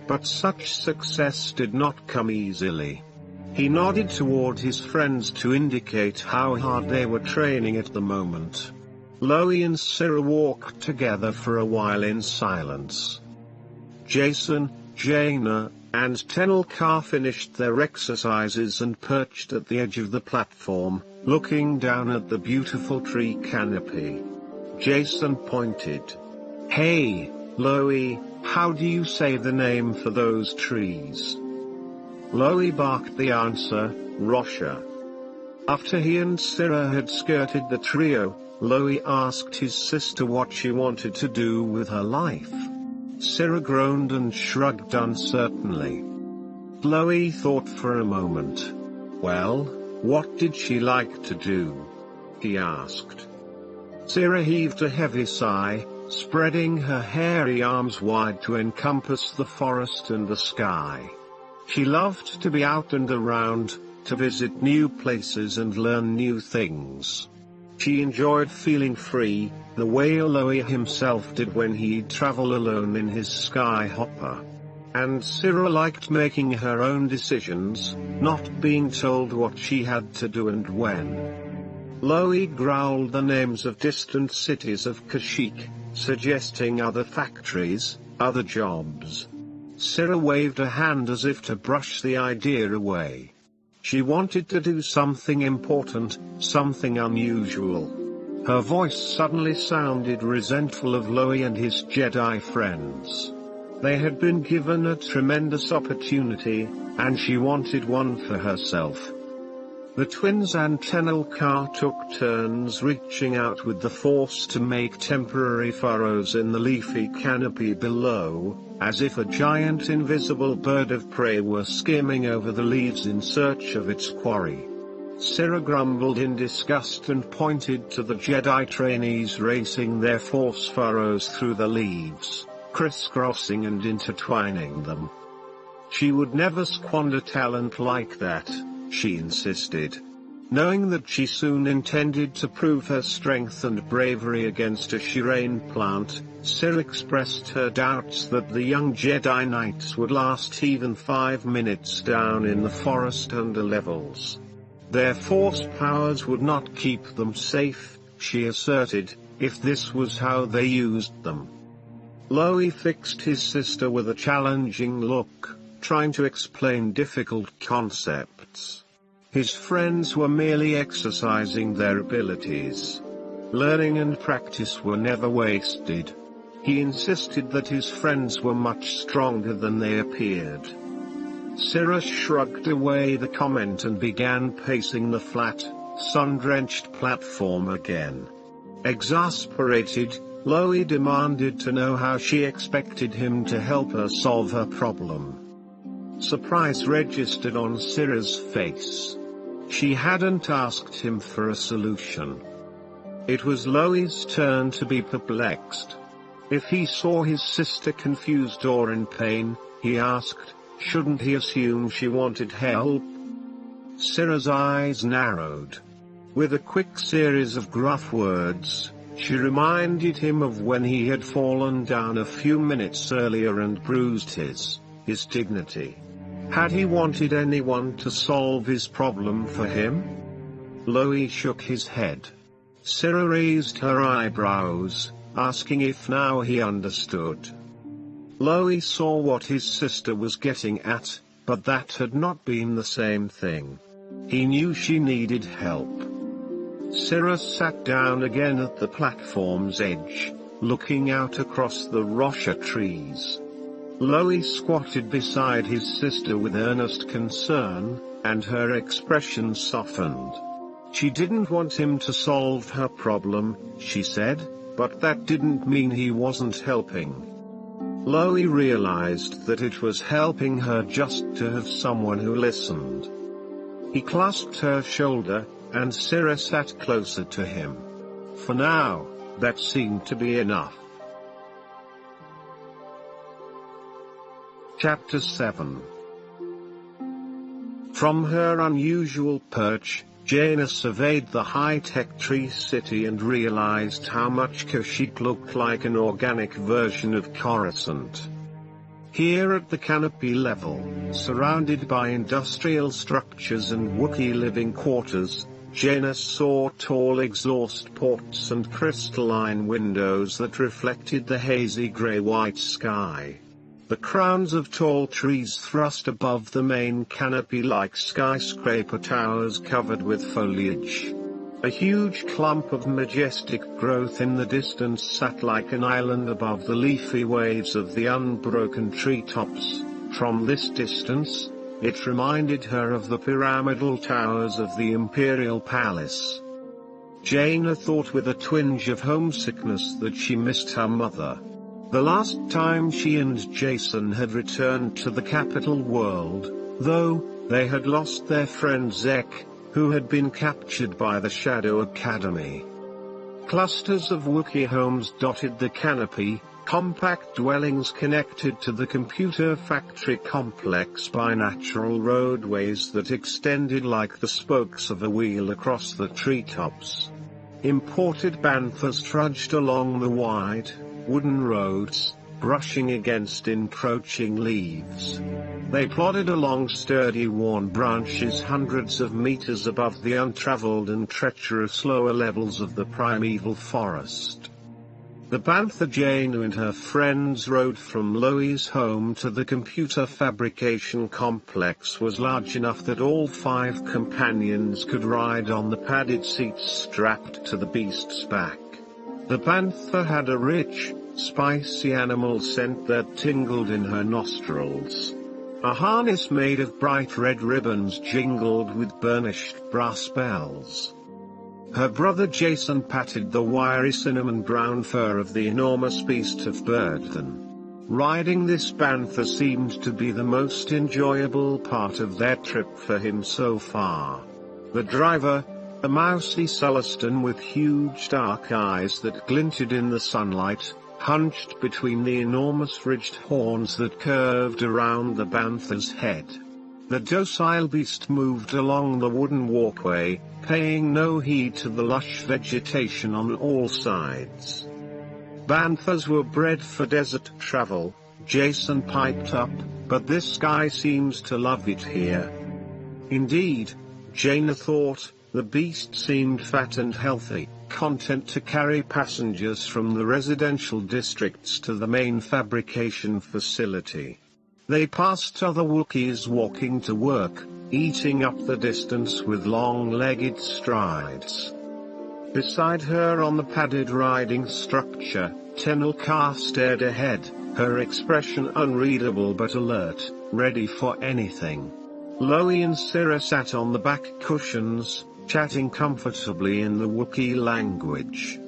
But such success did not come easily. He nodded toward his friends to indicate how hard they were training at the moment. Loie and Cira walked together for a while in silence. Jason, Jaina, and Tenelka finished their exercises and perched at the edge of the platform, looking down at the beautiful tree canopy. Jason pointed. Hey, Loie, how do you say the name for those trees? Loie barked the answer, Rosha. After he and Cira had skirted the trio, Loie asked his sister what she wanted to do with her life. Sira groaned and shrugged uncertainly. Chloe thought for a moment. Well, what did she like to do? He asked. Sira heaved a heavy sigh, spreading her hairy arms wide to encompass the forest and the sky. She loved to be out and around, to visit new places and learn new things. She enjoyed feeling free, the way Aloy himself did when he'd travel alone in his skyhopper. And Sira liked making her own decisions, not being told what she had to do and when. Aloy growled the names of distant cities of Kashyyyk, suggesting other factories, other jobs. Sira waved a hand as if to brush the idea away. She wanted to do something important, something unusual. Her voice suddenly sounded resentful of Aloy and his Jedi friends. They had been given a tremendous opportunity, and she wanted one for herself. The twins' antennal car took turns reaching out with the force to make temporary furrows in the leafy canopy below, as if a giant invisible bird of prey were skimming over the leaves in search of its quarry. Sira grumbled in disgust and pointed to the Jedi trainees racing their force furrows through the leaves, crisscrossing and intertwining them. She would never squander talent like that, she insisted. Knowing that she soon intended to prove her strength and bravery against a Shireen plant, Sira expressed her doubts that the young Jedi Knights would last even 5 minutes down in the forest underlevels. Their force powers would not keep them safe, she asserted, if this was how they used them. Aloy fixed his sister with a challenging look, trying to explain difficult concepts. His friends were merely exercising their abilities. Learning and practice were never wasted. He insisted that his friends were much stronger than they appeared. Sira shrugged away the comment and began pacing the flat, sun-drenched platform again. Exasperated, Aloy demanded to know how she expected him to help her solve her problem. Surprise registered on Sira's face. She hadn't asked him for a solution. It was Aloy's turn to be perplexed. If he saw his sister confused or in pain, he asked, shouldn't he assume she wanted help? Sira's eyes narrowed. With a quick series of gruff words, she reminded him of when he had fallen down a few minutes earlier and bruised his dignity. Had he wanted anyone to solve his problem for him? Aloy shook his head. Sira raised her eyebrows, asking if now he understood. Aloy saw what his sister was getting at, but that had not been the same thing. He knew she needed help. Sira sat down again at the platform's edge, looking out across the Rosha trees. Aloy squatted beside his sister with earnest concern, and her expression softened. She didn't want him to solve her problem, she said, but that didn't mean he wasn't helping. Aloy realized that it was helping her just to have someone who listened. He clasped her shoulder, and Sira sat closer to him. For now, that seemed to be enough. Chapter 7. From her unusual perch, Jaina surveyed the high-tech tree city and realized how much Kashyyyk looked like an organic version of Coruscant. Here at the canopy level, surrounded by industrial structures and Wookiee living quarters, Jaina saw tall exhaust ports and crystalline windows that reflected the hazy grey-white sky. The crowns of tall trees thrust above the main canopy like skyscraper towers covered with foliage. A huge clump of majestic growth in the distance sat like an island above the leafy waves of the unbroken treetops. From this distance, it reminded her of the pyramidal towers of the Imperial Palace. Jaina thought with a twinge of homesickness that she missed her mother. The last time she and Jason had returned to the capital world, though, they had lost their friend Zek, who had been captured by the Shadow Academy. Clusters of Wookiee homes dotted the canopy, compact dwellings connected to the computer factory complex by natural roadways that extended like the spokes of a wheel across the treetops. Imported banthas trudged along the wide, wooden roads, brushing against encroaching leaves. They plodded along sturdy worn branches hundreds of meters above the untraveled and treacherous lower levels of the primeval forest. The bantha Jaina and her friends rode from Loi's home to the computer fabrication complex was large enough that all 5 companions could ride on the padded seats strapped to the beast's back. The bantha had a rich, spicy animal scent that tingled in her nostrils. A harness made of bright red ribbons jingled with burnished brass bells. Her brother Jason patted the wiry cinnamon brown fur of the enormous beast of burden. Riding this bantha seemed to be the most enjoyable part of their trip for him so far. The driver, a mousy Sullustan with huge dark eyes that glinted in the sunlight, hunched between the enormous ridged horns that curved around the bantha's head. The docile beast moved along the wooden walkway, paying no heed to the lush vegetation on all sides. Banthas were bred for desert travel, Jason piped up, but this guy seems to love it here. Indeed, Jaina thought, the beast seemed fat and healthy, content to carry passengers from the residential districts to the main fabrication facility. They passed other Wookiees walking to work, eating up the distance with long-legged strides. Beside her on the padded riding structure, Tenel Ka stared ahead, her expression unreadable but alert, ready for anything. Loi and Syrah sat on the back cushions, chatting comfortably in the Wookiee language.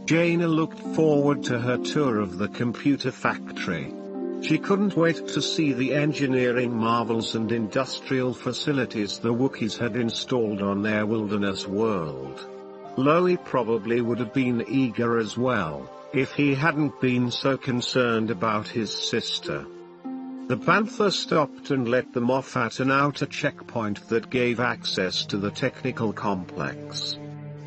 Jaina looked forward to her tour of the computer factory. She couldn't wait to see the engineering marvels and industrial facilities the Wookiees had installed on their wilderness world. Loi probably would have been eager as well, if he hadn't been so concerned about his sister. The bantha stopped and let them off at an outer checkpoint that gave access to the technical complex.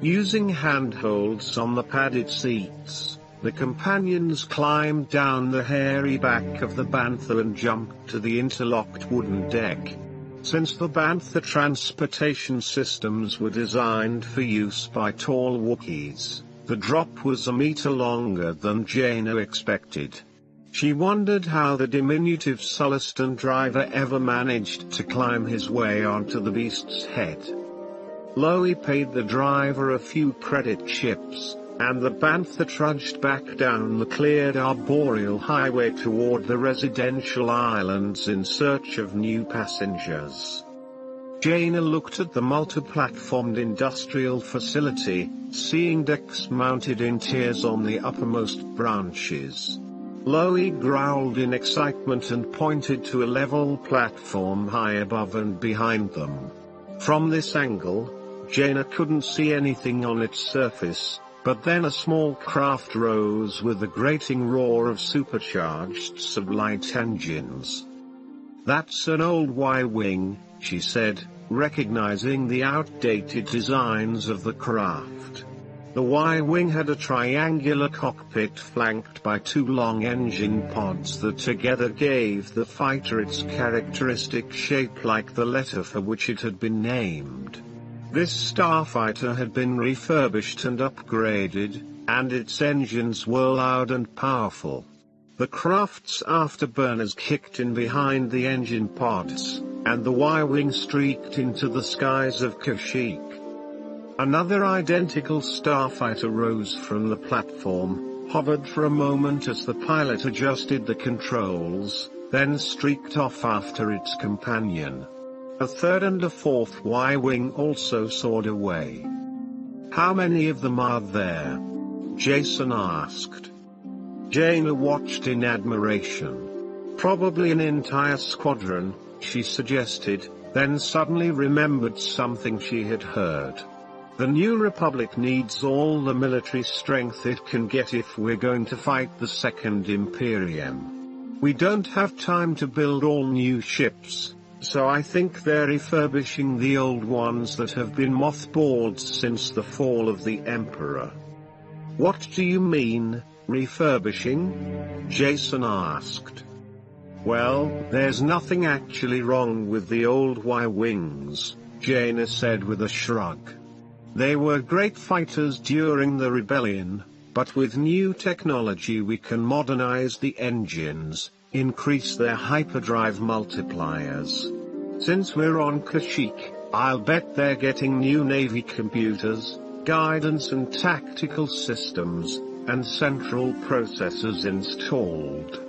Using handholds on the padded seats, the companions climbed down the hairy back of the bantha and jumped to the interlocked wooden deck. Since the bantha transportation systems were designed for use by tall Wookiees, the drop was a meter longer than Jaina expected. She wondered how the diminutive Sullustan driver ever managed to climb his way onto the beast's head. Loi paid the driver a few credit chips, and the bantha trudged back down the cleared arboreal highway toward the residential islands in search of new passengers. Jaina looked at the multi-platformed industrial facility, seeing decks mounted in tiers on the uppermost branches. Loi growled in excitement and pointed to a level platform high above and behind them. From this angle, Jaina couldn't see anything on its surface, but then a small craft rose with a grating roar of supercharged sublight engines. "That's an old Y-wing," she said, recognizing the outdated designs of the craft. The Y-wing had a triangular cockpit flanked by 2 long engine pods that together gave the fighter its characteristic shape like the letter for which it had been named. This starfighter had been refurbished and upgraded, and its engines were loud and powerful. The craft's afterburners kicked in behind the engine pods, and the Y-wing streaked into the skies of Kashyyyk. Another identical starfighter rose from the platform, hovered for a moment as the pilot adjusted the controls, then streaked off after its companion. A third and a fourth Y-wing also soared away. "How many of them are there?" Jason asked. Jaina watched in admiration. "Probably an entire squadron," she suggested, then suddenly remembered something she had heard. "The New Republic needs all the military strength it can get if we're going to fight the Second Imperium. We don't have time to build all new ships, so I think they're refurbishing the old ones that have been mothballed since the fall of the Emperor." "What do you mean, refurbishing?" Jason asked. "Well, there's nothing actually wrong with the old Y-Wings," Jaina said with a shrug. "They were great fighters during the rebellion, but with new technology we can modernize the engines, increase their hyperdrive multipliers. Since we're on Kashyyyk, I'll bet they're getting new Navy computers, guidance and tactical systems, and central processors installed."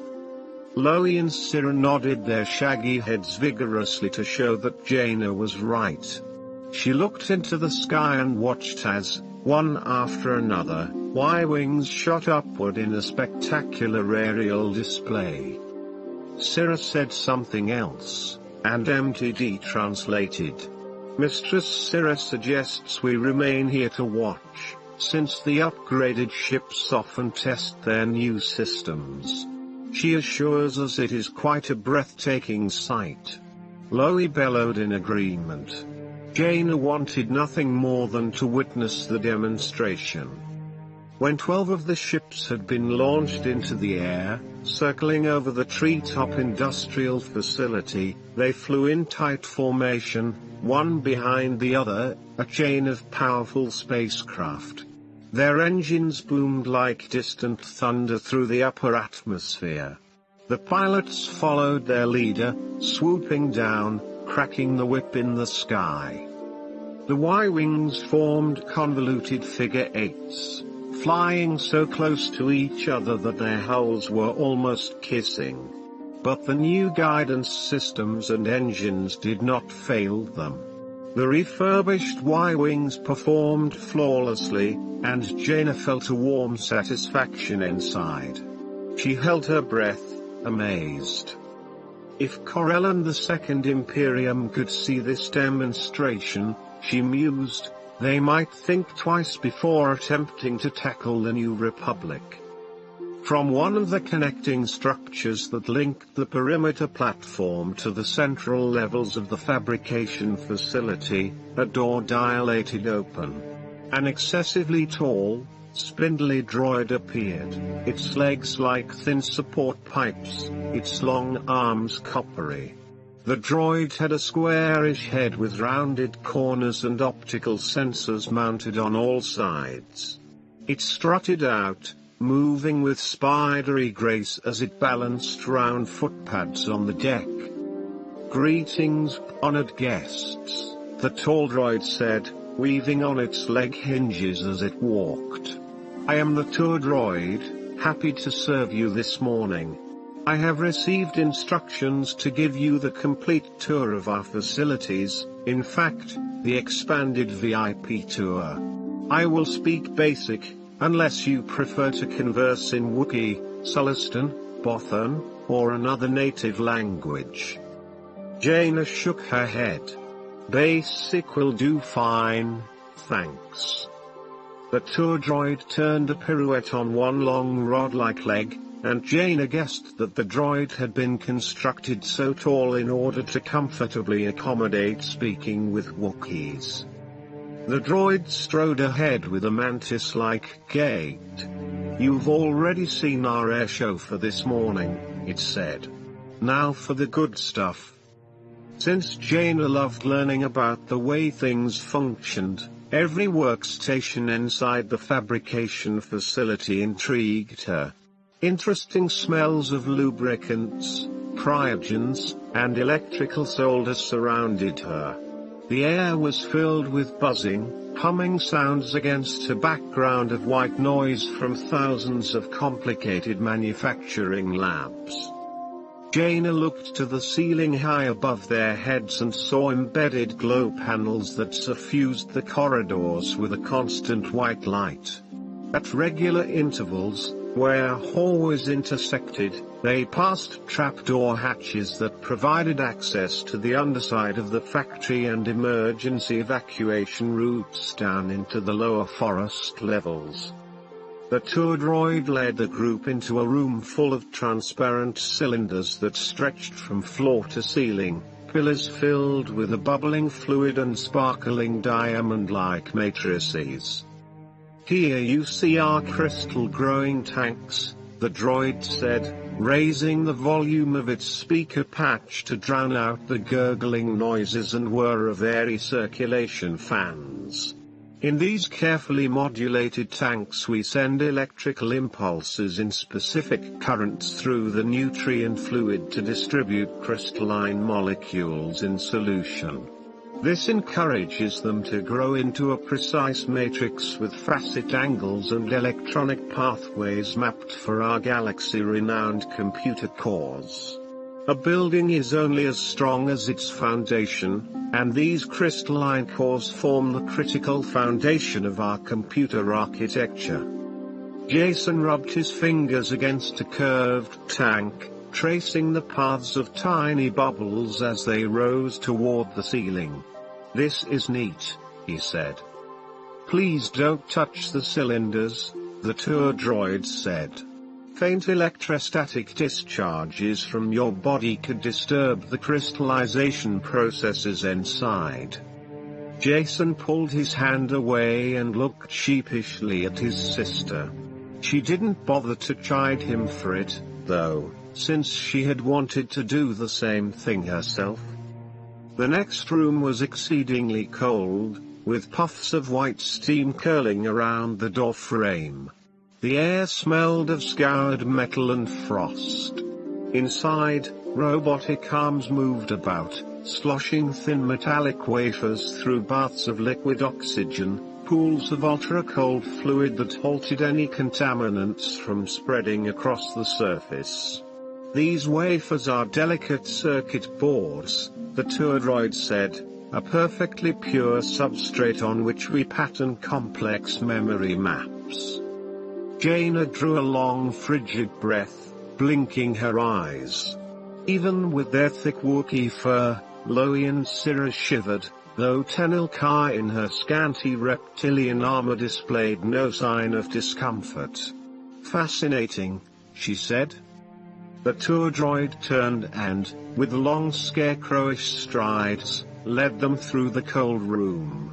Loie and Syrah nodded their shaggy heads vigorously to show that Jaina was right. She looked into the sky and watched as, one after another, Y-Wings shot upward in a spectacular aerial display. Syrah said something else, and MTD translated. "Mistress Syrah suggests we remain here to watch, since the upgraded ships often test their new systems. She assures us it is quite a breathtaking sight." Loie bellowed in agreement. Jaina wanted nothing more than to witness the demonstration. When 12 of the ships had been launched into the air, circling over the treetop industrial facility, they flew in tight formation, one behind the other, a chain of powerful spacecraft. Their engines boomed like distant thunder through the upper atmosphere. The pilots followed their leader, swooping down, cracking the whip in the sky. The Y-Wings formed convoluted figure eights, flying so close to each other that their hulls were almost kissing. But the new guidance systems and engines did not fail them. The refurbished Y-Wings performed flawlessly, and Jaina felt a warm satisfaction inside. She held her breath, amazed. If Corel and the Second Imperium could see this demonstration, she mused, they might think twice before attempting to tackle the New Republic. From one of the connecting structures that linked the perimeter platform to the central levels of the fabrication facility, a door dilated open. An excessively tall, spindly droid appeared, its legs like thin support pipes, its long arms coppery. The droid had a squarish head with rounded corners and optical sensors mounted on all sides. It strutted out, moving with spidery grace as it balanced round footpads on the deck. "Greetings, honored guests," the tall droid said, weaving on its leg hinges as it walked. "I am the tour droid, happy to serve you this morning. I have received instructions to give you the complete tour of our facilities, in fact, the expanded VIP tour. I will speak basic, unless you prefer to converse in Wookiee, Sullustan, Bothan, or another native language." Jaina shook her head. "Basic will do fine, thanks." The tour droid turned a pirouette on one long rod-like leg, and Jaina guessed that the droid had been constructed so tall in order to comfortably accommodate speaking with Wookiees. The droid strode ahead with a mantis-like gait. "You've already seen our air show for this morning," it said. "Now for the good stuff." Since Jaina loved learning about the way things functioned, every workstation inside the fabrication facility intrigued her. Interesting smells of lubricants, cryogens, and electrical solder surrounded her. The air was filled with buzzing, humming sounds against a background of white noise from thousands of complicated manufacturing labs. Jaina looked to the ceiling high above their heads and saw embedded glow panels that suffused the corridors with a constant white light. At regular intervals, Where hallways intersected, they passed trapdoor hatches that provided access to the underside of the factory and emergency evacuation routes down into the lower forest levels. The tour droid led the group into a room full of transparent cylinders that stretched from floor to ceiling, pillars filled with a bubbling fluid and sparkling diamond-like matrices. "Here you see our crystal growing tanks," the droid said, raising the volume of its speaker patch to drown out the gurgling noises and whir of airy circulation fans. "In these carefully modulated tanks we send electrical impulses in specific currents through the nutrient fluid to distribute crystalline molecules in solution. This encourages them to grow into a precise matrix with facet angles and electronic pathways mapped for our galaxy-renowned computer cores. A building is only as strong as its foundation, and these crystalline cores form the critical foundation of our computer architecture." Jason rubbed his fingers against a curved tank, tracing the paths of tiny bubbles as they rose toward the ceiling. "This is neat," he said. "Please don't touch the cylinders," the tour droid said. "Faint electrostatic discharges from your body could disturb the crystallization processes inside." Jason pulled his hand away and looked sheepishly at his sister. She didn't bother to chide him for it, though, since she had wanted to do the same thing herself. The next room was exceedingly cold, with puffs of white steam curling around the door frame. The air smelled of scoured metal and frost. Inside, robotic arms moved about, sloshing thin metallic wafers through baths of liquid oxygen, pools of ultra-cold fluid that halted any contaminants from spreading across the surface. "These wafers are delicate circuit boards," the tour droid said, "a perfectly pure substrate on which we pattern complex memory maps." Jaina drew a long frigid breath, blinking her eyes. Even with their thick Wookiee fur, Loie and Syrah shivered, though Tenel Ka in her scanty reptilian armor displayed no sign of discomfort. "Fascinating," she said. The tour droid turned and, with long scarecrowish strides, led them through the cold room.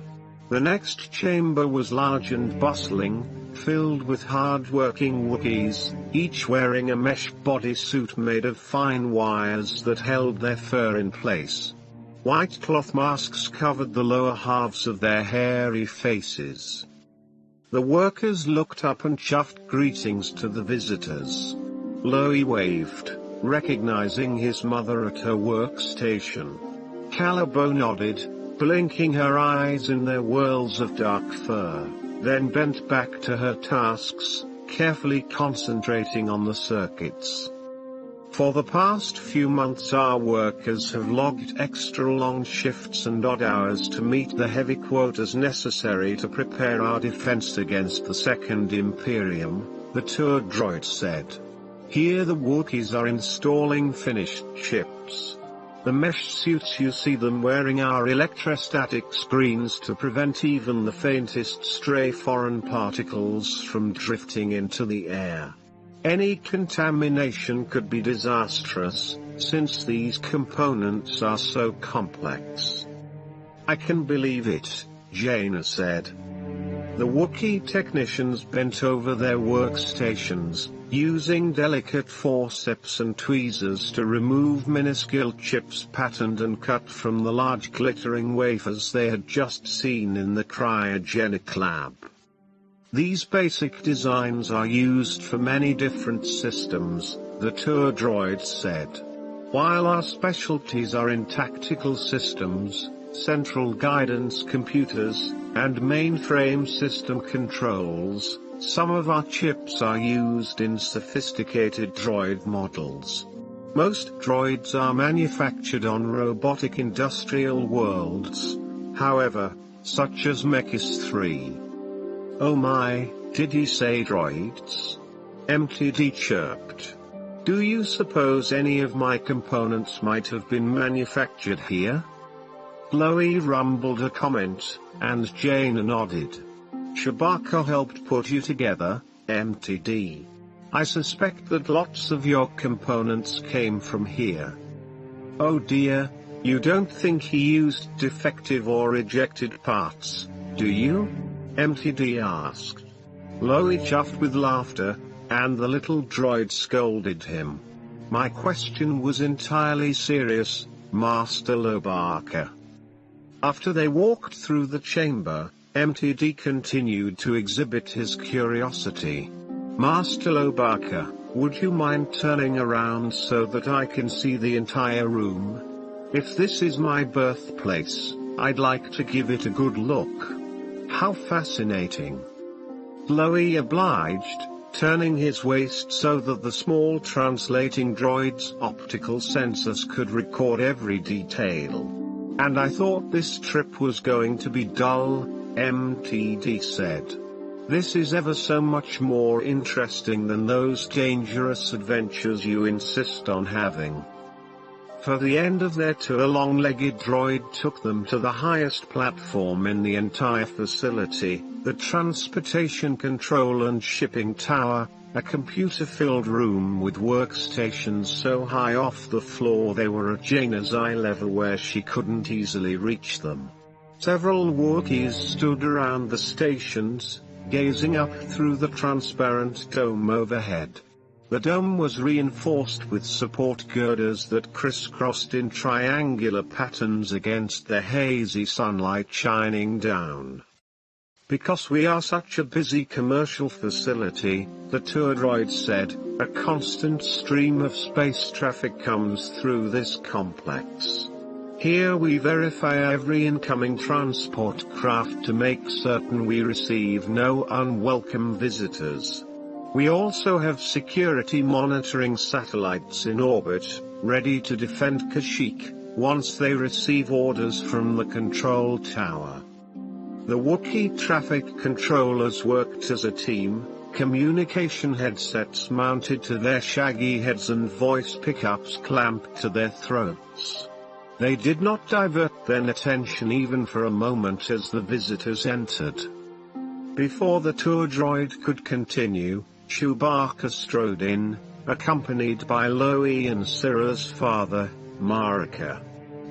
The next chamber was large and bustling, filled with hard-working Wookiees, each wearing a mesh bodysuit made of fine wires that held their fur in place. White cloth masks covered the lower halves of their hairy faces. The workers looked up and chuffed greetings to the visitors. Loie waved, recognizing his mother at her workstation. Calibo nodded, blinking her eyes in their whirls of dark fur, then bent back to her tasks, carefully concentrating on the circuits. "For the past few months our workers have logged extra long shifts and odd hours to meet the heavy quotas necessary to prepare our defense against the Second Imperium," the tour droid said. "Here the Wookiees are installing finished chips. The mesh suits you see them wearing are electrostatic screens to prevent even the faintest stray foreign particles from drifting into the air. Any contamination could be disastrous, since these components are so complex." "I can believe it," Jaina said. The Wookiee technicians bent over their workstations, using delicate forceps and tweezers to remove minuscule chips patterned and cut from the large glittering wafers they had just seen in the cryogenic lab. "These basic designs are used for many different systems," the tour droid said. "While our specialties are in tactical systems, central guidance computers, and mainframe system controls, some of our chips are used in sophisticated droid models. Most droids are manufactured on robotic industrial worlds, however, such as Mechis 3. "Oh my, did he say droids?" MTD chirped. Do you suppose any of my components might have been manufactured here? Chloe rumbled a comment, and Jane nodded. Chewbacca helped put you together, MTD. I suspect that lots of your components came from here. Oh dear, you don't think he used defective or rejected parts, do you? MTD asked. Chloe chuffed with laughter, and the little droid scolded him. My question was entirely serious, Master Lobaka. After they walked through the chamber, MTD continued to exhibit his curiosity. Master Lobaka, would you mind turning around so that I can see the entire room? If this is my birthplace, I'd like to give it a good look. How fascinating. Chloe obliged, turning his waist so that the small translating droid's optical sensors could record every detail. And I thought this trip was going to be dull, MTD said. This is ever so much more interesting than those dangerous adventures you insist on having. For the end of their tour, a long-legged droid took them to the highest platform in the entire facility, the Transportation Control and Shipping Tower, a computer-filled room with workstations so high off the floor they were at Jaina's eye level where she couldn't easily reach them. Several Wookiees stood around the stations, gazing up through the transparent dome overhead. The dome was reinforced with support girders that crisscrossed in triangular patterns against the hazy sunlight shining down. Because we are such a busy commercial facility, the tour droid said, a constant stream of space traffic comes through this complex. Here we verify every incoming transport craft to make certain we receive no unwelcome visitors. We also have security monitoring satellites in orbit, ready to defend Kashyyyk, once they receive orders from the control tower. The Wookiee traffic controllers worked as a team, communication headsets mounted to their shaggy heads and voice pickups clamped to their throats. They did not divert their attention even for a moment as the visitors entered. Before the tour droid could continue, Chewbacca strode in, accompanied by Loie and Syrah's father, Marika.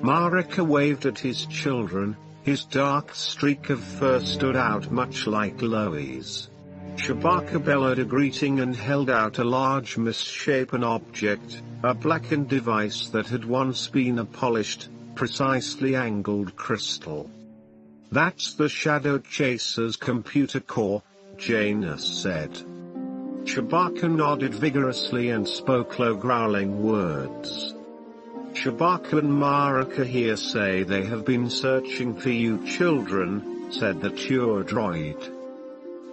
Marika waved at his children, his dark streak of fur stood out much like Loie's. Chewbacca bellowed a greeting and held out a large misshapen object, a blackened device that had once been a polished, precisely angled crystal. That's the Shadow Chaser's computer core, Jaina said. Chewbacca nodded vigorously and spoke low growling words. Chewbacca and Marika here say they have been searching for you children, said the tour droid.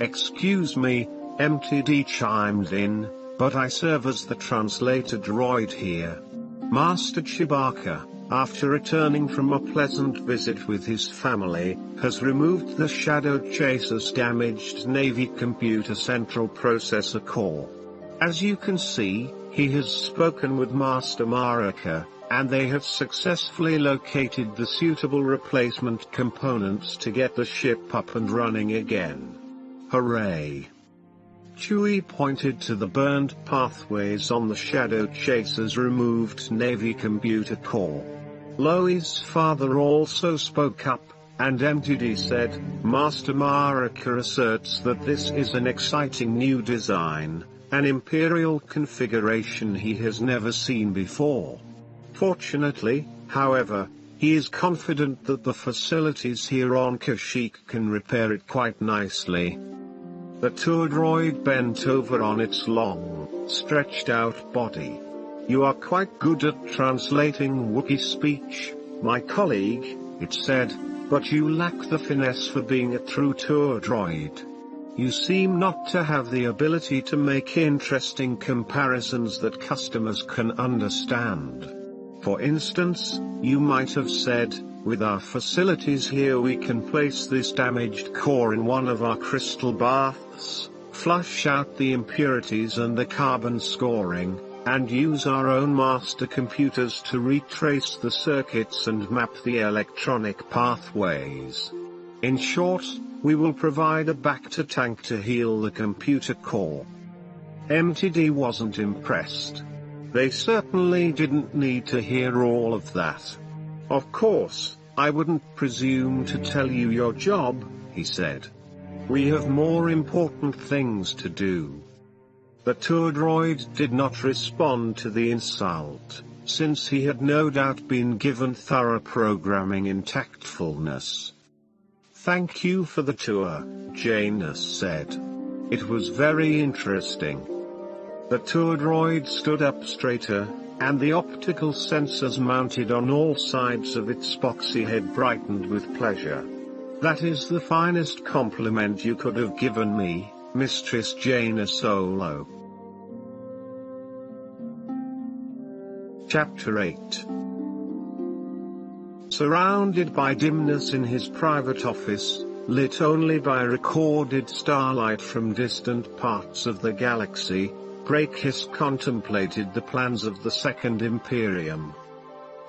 Excuse me, MTD chimed in, but I serve as the translator droid here. Master Chewbacca, after returning from a pleasant visit with his family, has removed the Shadow Chaser's damaged Navy computer central processor core. As you can see, he has spoken with Master Marika, and they have successfully located the suitable replacement components to get the ship up and running again. Hooray! Chewie pointed to the burned pathways on the Shadow Chaser's removed Navy computer core. Loie's father also spoke up, and MTD said, Master Marika asserts that this is an exciting new design, an Imperial configuration he has never seen before. Fortunately, however, he is confident that the facilities here on Kashyyyk can repair it quite nicely. The tour droid bent over on its long, stretched-out body. You are quite good at translating Wookiee speech, my colleague, it said, but you lack the finesse for being a true tour droid. You seem not to have the ability to make interesting comparisons that customers can understand. For instance, you might have said, with our facilities here we can place this damaged core in one of our crystal baths, flush out the impurities and the carbon scoring, and use our own master computers to retrace the circuits and map the electronic pathways. In short, we will provide a back-to-tank to heal the computer core. MTD wasn't impressed. They certainly didn't need to hear all of that. Of course, I wouldn't presume to tell you your job, he said. We have more important things to do. The tour droid did not respond to the insult, since he had no doubt been given thorough programming in tactfulness. Thank you for the tour, Janus said. It was very interesting. The tour droid stood up straighter, and the optical sensors mounted on all sides of its boxy head brightened with pleasure. That is the finest compliment you could have given me, Mistress Janus Olo. Chapter 8. Surrounded by dimness in his private office, lit only by recorded starlight from distant parts of the galaxy, Brakis contemplated the plans of the Second Imperium.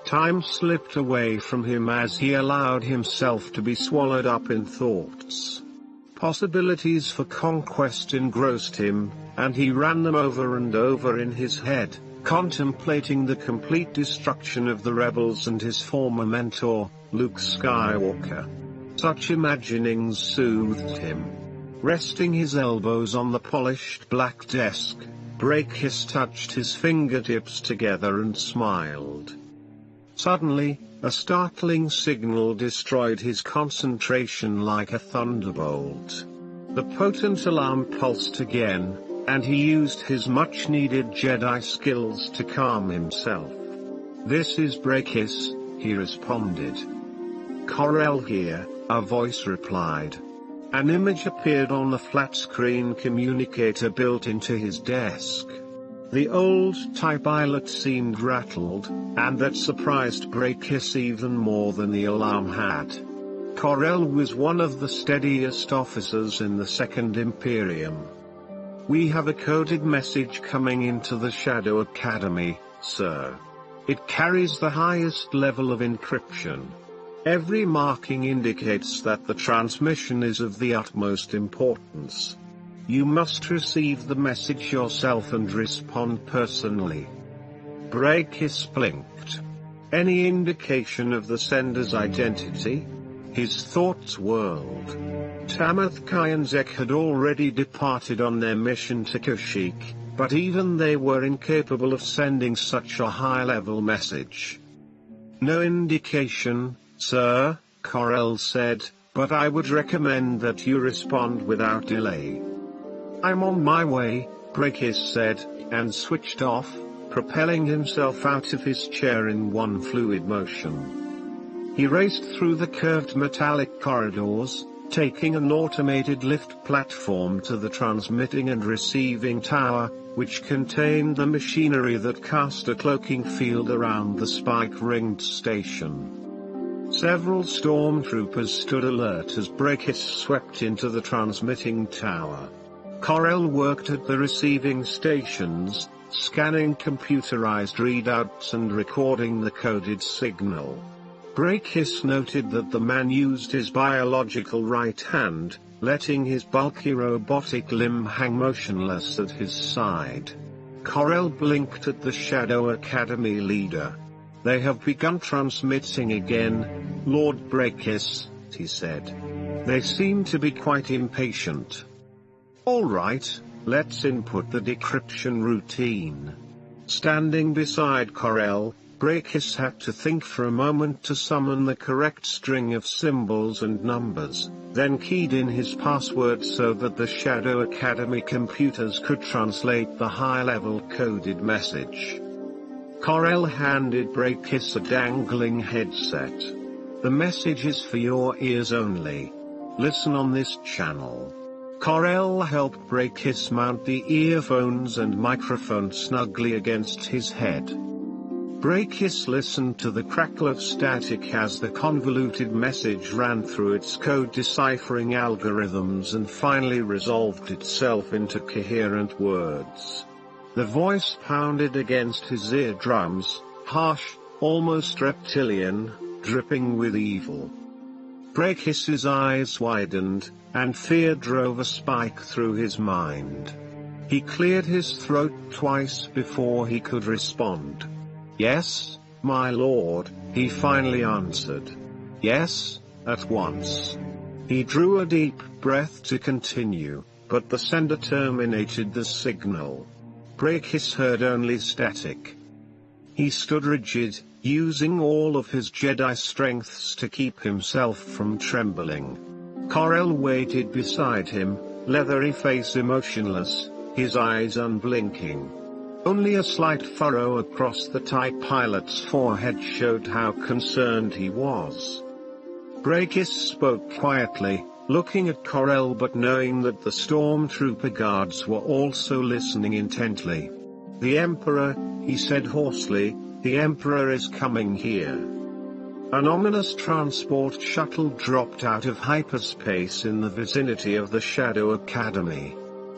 Time slipped away from him as he allowed himself to be swallowed up in thoughts. Possibilities for conquest engrossed him, and he ran them over and over in his head, contemplating the complete destruction of the rebels and his former mentor, Luke Skywalker. Such imaginings soothed him. Resting his elbows on the polished black desk, Brakis touched his fingertips together and smiled. Suddenly, a startling signal destroyed his concentration like a thunderbolt. The potent alarm pulsed again, and he used his much-needed Jedi skills to calm himself. "This is Brakis," he responded. "Corel here," a voice replied. An image appeared on the flat-screen communicator built into his desk. The old TIE pilot seemed rattled, and that surprised Brakis even more than the alarm had. Corel was one of the steadiest officers in the Second Imperium. "We have a coded message coming into the Shadow Academy, sir. It carries the highest level of encryption. Every marking indicates that the transmission is of the utmost importance. You must receive the message yourself and respond personally." Brakis blinked. Any indication of the sender's identity? His thoughts whirled. Tamath Kai and Zek had already departed on their mission to Kashyyyk, but even they were incapable of sending such a high-level message. "No indication, sir," Corel said, "but I would recommend that you respond without delay." "I'm on my way," Brakis said, and switched off, propelling himself out of his chair in one fluid motion. He raced through the curved metallic corridors, taking an automated lift platform to the transmitting and receiving tower, which contained the machinery that cast a cloaking field around the spike-ringed station. Several stormtroopers stood alert as Brakis swept into the transmitting tower. Corel worked at the receiving stations, scanning computerized readouts and recording the coded signal. Brakis noted that the man used his biological right hand, letting his bulky robotic limb hang motionless at his side. Corel blinked at the Shadow Academy leader. "They have begun transmitting again, Lord Brakis," he said. "They seem to be quite impatient." "All right, let's input the decryption routine." Standing beside Corel, Brakis had to think for a moment to summon the correct string of symbols and numbers, then keyed in his password so that the Shadow Academy computers could translate the high-level coded message. Corel handed Brakis a dangling headset. "The message is for your ears only. Listen on this channel." Corel helped Brakis mount the earphones and microphone snugly against his head. Brakis listened to the crackle of static as the convoluted message ran through its code-deciphering algorithms and finally resolved itself into coherent words. The voice pounded against his eardrums, harsh, almost reptilian, dripping with evil. Brakis's eyes widened, and fear drove a spike through his mind. He cleared his throat twice before he could respond. "Yes, my lord," he finally answered. "Yes, at once." He drew a deep breath to continue, but the sender terminated the signal. Brakis heard only static. He stood rigid, using all of his Jedi strengths to keep himself from trembling. Corell waited beside him, leathery face emotionless, his eyes unblinking. Only a slight furrow across the TIE pilot's forehead showed how concerned he was. Brakis spoke quietly, looking at Corell but knowing that the stormtrooper guards were also listening intently. "The Emperor," he said hoarsely, "the Emperor is coming here." An ominous transport shuttle dropped out of hyperspace in the vicinity of the Shadow Academy.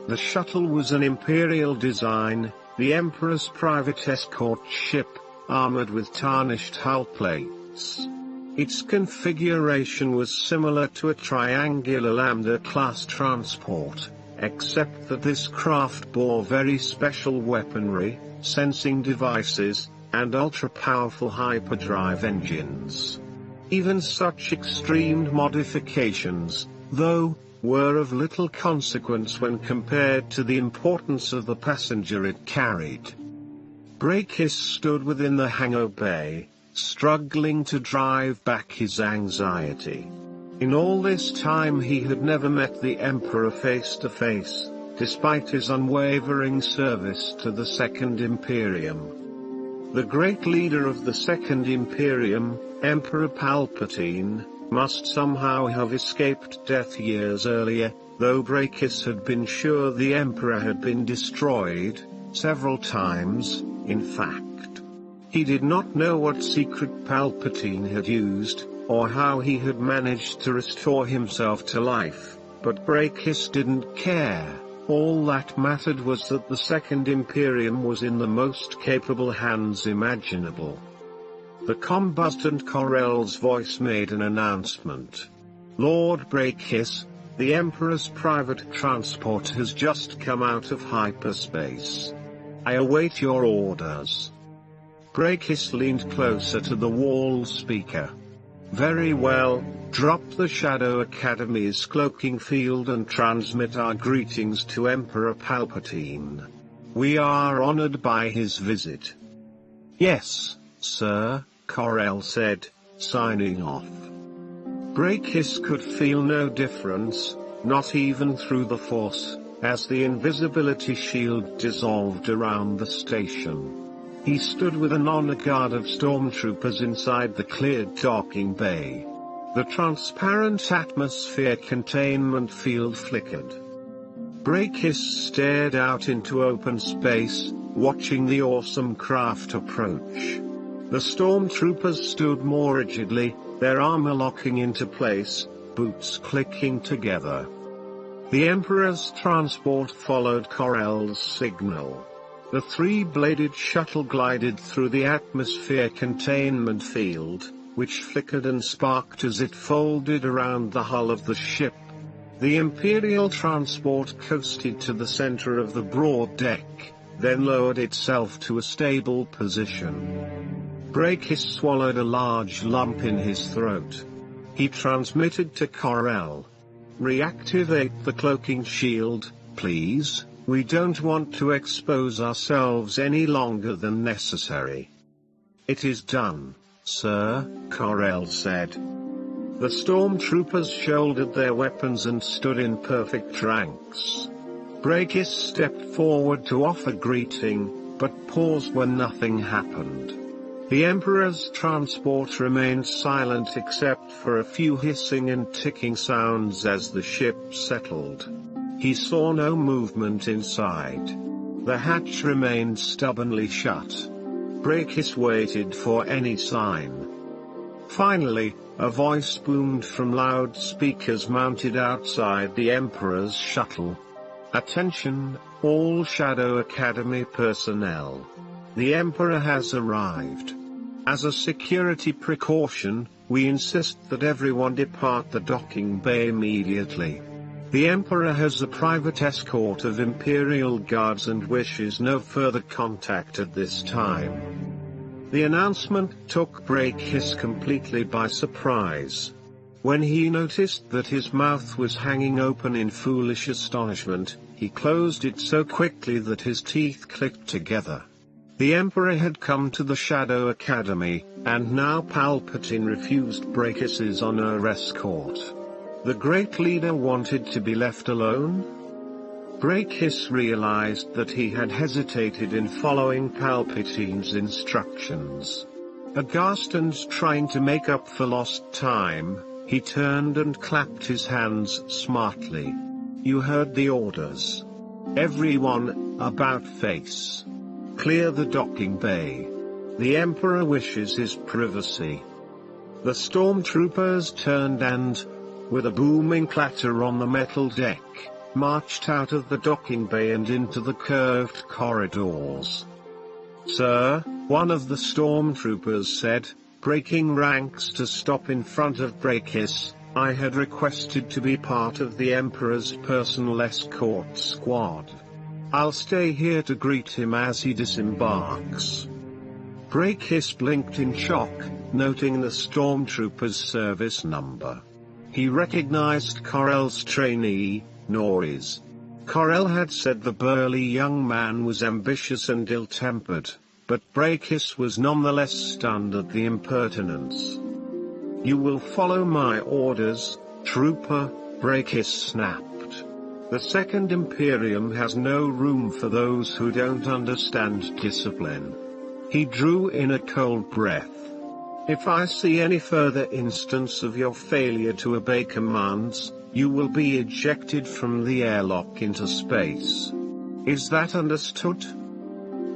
The shuttle was an Imperial design, the Emperor's private escort ship, armored with tarnished hull plates. Its configuration was similar to a triangular Lambda-class transport, except that this craft bore very special weaponry, sensing devices, and ultra-powerful hyperdrive engines. Even such extreme modifications, though, were of little consequence when compared to the importance of the passenger it carried. Brakis stood within the hangar bay, struggling to drive back his anxiety. In all this time he had never met the Emperor face to face, despite his unwavering service to the Second Imperium. The great leader of the Second Imperium, Emperor Palpatine, must somehow have escaped death years earlier, though Brakis had been sure the Emperor had been destroyed, several times, in fact. He did not know what secret Palpatine had used, or how he had managed to restore himself to life, but Brakis didn't care. All that mattered was that the Second Imperium was in the most capable hands imaginable. The combustant Corell's voice made an announcement. "Lord Brakis, the Emperor's private transport has just come out of hyperspace. I await your orders." Brakis leaned closer to the wall speaker. "Very well, drop the Shadow Academy's cloaking field and transmit our greetings to Emperor Palpatine. We are honored by his visit." "Yes, sir," Corell said, signing off. Brakis could feel no difference, not even through the Force, as the invisibility shield dissolved around the station. He stood with an honor guard of stormtroopers inside the cleared docking bay. The transparent atmosphere containment field flickered. Brakis stared out into open space, watching the awesome craft approach. The stormtroopers stood more rigidly, their armor locking into place, boots clicking together. The Emperor's transport followed Corell's signal. The three-bladed shuttle glided through the atmosphere containment field, which flickered and sparked as it folded around the hull of the ship. The Imperial transport coasted to the center of the broad deck, then lowered itself to a stable position. Brakis swallowed a large lump in his throat. He transmitted to Corell. "Reactivate the cloaking shield, please. We don't want to expose ourselves any longer than necessary." "It is done, sir," Corell said. The stormtroopers shouldered their weapons and stood in perfect ranks. Brakis stepped forward to offer greeting, but paused when nothing happened. The Emperor's transport remained silent except for a few hissing and ticking sounds as the ship settled. He saw no movement inside. The hatch remained stubbornly shut. Brakis waited for any sign. Finally, a voice boomed from loudspeakers mounted outside the Emperor's shuttle. "Attention, all Shadow Academy personnel. The Emperor has arrived. As a security precaution, we insist that everyone depart the docking bay immediately. The Emperor has a private escort of Imperial guards and wishes no further contact at this time." The announcement took Brakis completely by surprise. When he noticed that his mouth was hanging open in foolish astonishment, he closed it so quickly that his teeth clicked together. The Emperor had come to the Shadow Academy, and now Palpatine refused Brakis's honor escort. The great leader wanted to be left alone? Brakis realized that he had hesitated in following Palpatine's instructions. Aghast and trying to make up for lost time, he turned and clapped his hands smartly. "You heard the orders. Everyone, about face. Clear the docking bay. The Emperor wishes his privacy." The stormtroopers turned and, with a booming clatter on the metal deck, marched out of the docking bay and into the curved corridors. "Sir," one of the stormtroopers said, breaking ranks to stop in front of Brakis, "I had requested to be part of the Emperor's personal escort squad. I'll stay here to greet him as he disembarks." Brakis blinked in shock, noting the stormtrooper's service number. He recognized Corell's trainee, Norris. Corell had said the burly young man was ambitious and ill-tempered, but Brakis was nonetheless stunned at the impertinence. "You will follow my orders, trooper," Brakis snapped. "The Second Imperium has no room for those who don't understand discipline." He drew in a cold breath. "If I see any further instance of your failure to obey commands, you will be ejected from the airlock into space. Is that understood?"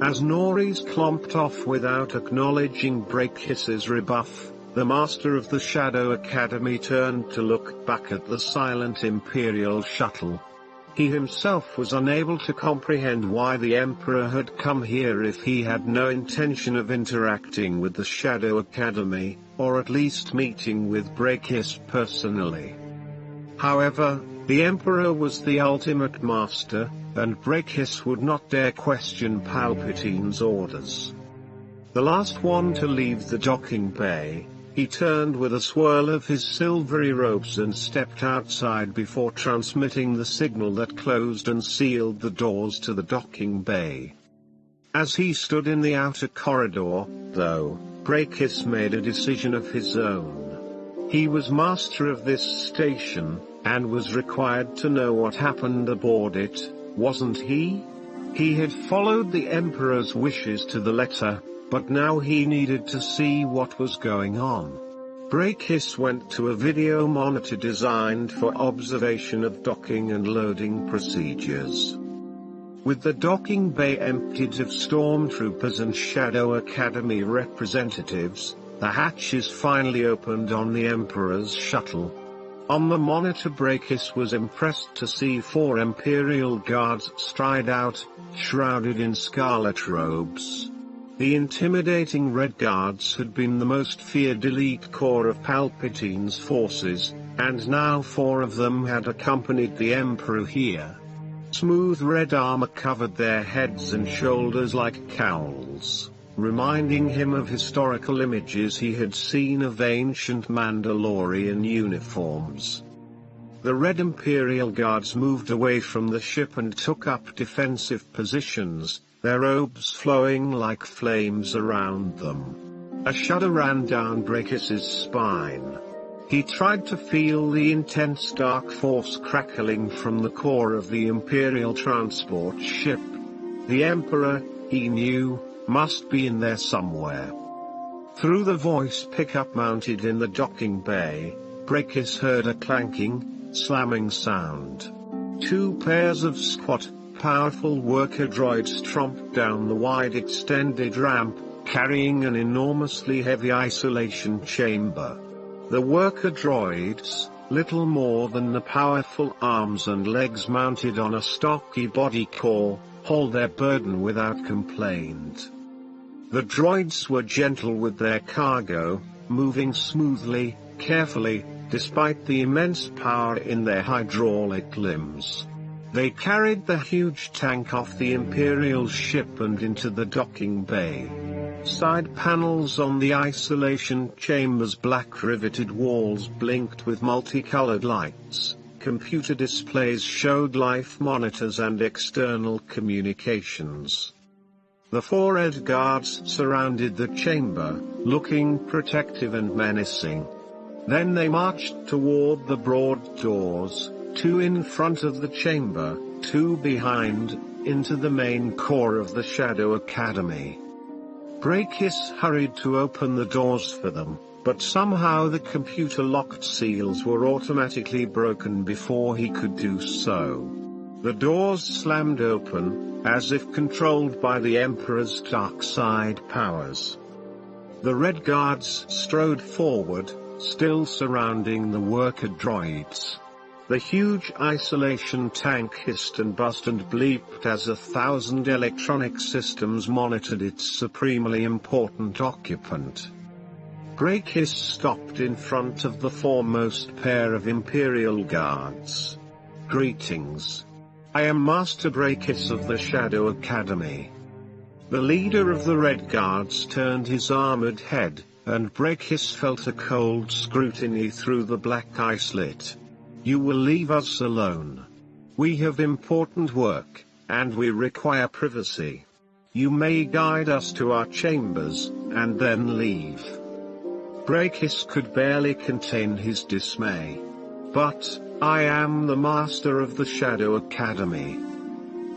As Norris clomped off without acknowledging Brakis's rebuff, the master of the Shadow Academy turned to look back at the silent Imperial shuttle. He himself was unable to comprehend why the Emperor had come here if he had no intention of interacting with the Shadow Academy, or at least meeting with Brakis personally. However, the Emperor was the ultimate master, and Brakis would not dare question Palpatine's orders. The last one to leave the docking bay, he turned with a swirl of his silvery robes and stepped outside before transmitting the signal that closed and sealed the doors to the docking bay. As he stood in the outer corridor, though, Brakis made a decision of his own. He was master of this station, and was required to know what happened aboard it, wasn't he? He had followed the Emperor's wishes to the letter, but now he needed to see what was going on. Brakis went to a video monitor designed for observation of docking and loading procedures. With the docking bay emptied of stormtroopers and Shadow Academy representatives, the hatches finally opened on the Emperor's shuttle. On the monitor, Brakis was impressed to see 4 Imperial guards stride out, shrouded in scarlet robes. The intimidating Red Guards had been the most feared elite corps of Palpatine's forces, and now 4 of them had accompanied the Emperor here. Smooth red armor covered their heads and shoulders like cowls, reminding him of historical images he had seen of ancient Mandalorian uniforms. The Red Imperial Guards moved away from the ship and took up defensive positions, their robes flowing like flames around them. A shudder ran down Brakis's spine. He tried to feel the intense dark force crackling from the core of the Imperial transport ship. The Emperor, he knew, must be in there somewhere. Through the voice pickup mounted in the docking bay, Brakis heard a clanking, slamming sound. 2 pairs of squat, powerful worker droids tromped down the wide extended ramp, carrying an enormously heavy isolation chamber. The worker droids, little more than the powerful arms and legs mounted on a stocky body core, hauled their burden without complaint. The droids were gentle with their cargo, moving smoothly, carefully, despite the immense power in their hydraulic limbs. They carried the huge tank off the Imperial ship and into the docking bay. Side panels on the isolation chamber's black riveted walls blinked with multicolored lights. Computer displays showed life monitors and external communications. The 4 Red Guards surrounded the chamber, looking protective and menacing. Then they marched toward the broad doors, 2 in front of the chamber, 2 behind, into the main core of the Shadow Academy. Brakis hurried to open the doors for them, but somehow the computer-locked seals were automatically broken before he could do so. The doors slammed open, as if controlled by the Emperor's dark side powers. The Red Guards strode forward, still surrounding the worker droids. The huge isolation tank hissed and buzzed and bleeped as 1,000 electronic systems monitored its supremely important occupant. Brakis stopped in front of the foremost pair of Imperial Guards. "Greetings. I am Master Brakis of the Shadow Academy." The leader of the Red Guards turned his armored head, and Brakis felt a cold scrutiny through the black eye slit. "You will leave us alone. We have important work, and we require privacy. You may guide us to our chambers, and then leave." Brakis could barely contain his dismay. "But, I am the Master of the Shadow Academy,"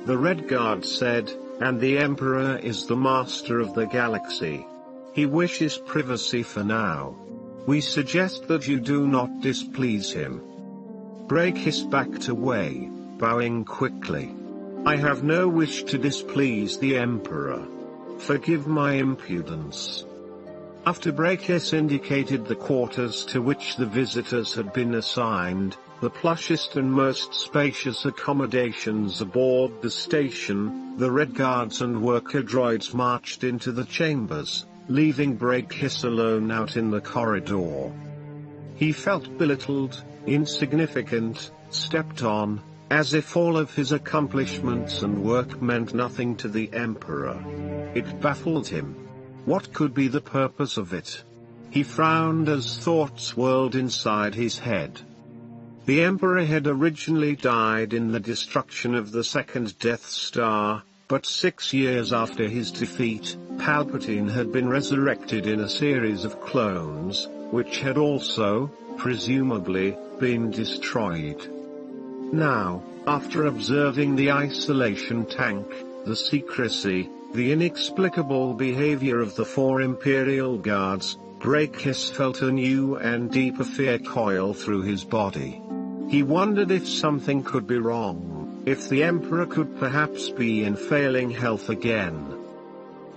the Red Guard said, "and the Emperor is the Master of the Galaxy. He wishes privacy for now. We suggest that you do not displease him." Brakis backed away, bowing quickly. "I have no wish to displease the Emperor. Forgive my impudence." After Brakis indicated the quarters to which the visitors had been assigned, the plushest and most spacious accommodations aboard the station, the Red Guards and worker droids marched into the chambers, leaving Brakis alone out in the corridor. He felt belittled, insignificant, stepped on, as if all of his accomplishments and work meant nothing to the Emperor. It baffled him. What could be the purpose of it? He frowned as thoughts whirled inside his head. The Emperor had originally died in the destruction of the second Death Star, but 6 years after his defeat, Palpatine had been resurrected in a series of clones, which had also, presumably, been destroyed. Now, after observing the isolation tank, the secrecy, the inexplicable behavior of the 4 Imperial Guards, Brakis felt a new and deeper fear coil through his body. He wondered if something could be wrong, if the Emperor could perhaps be in failing health again.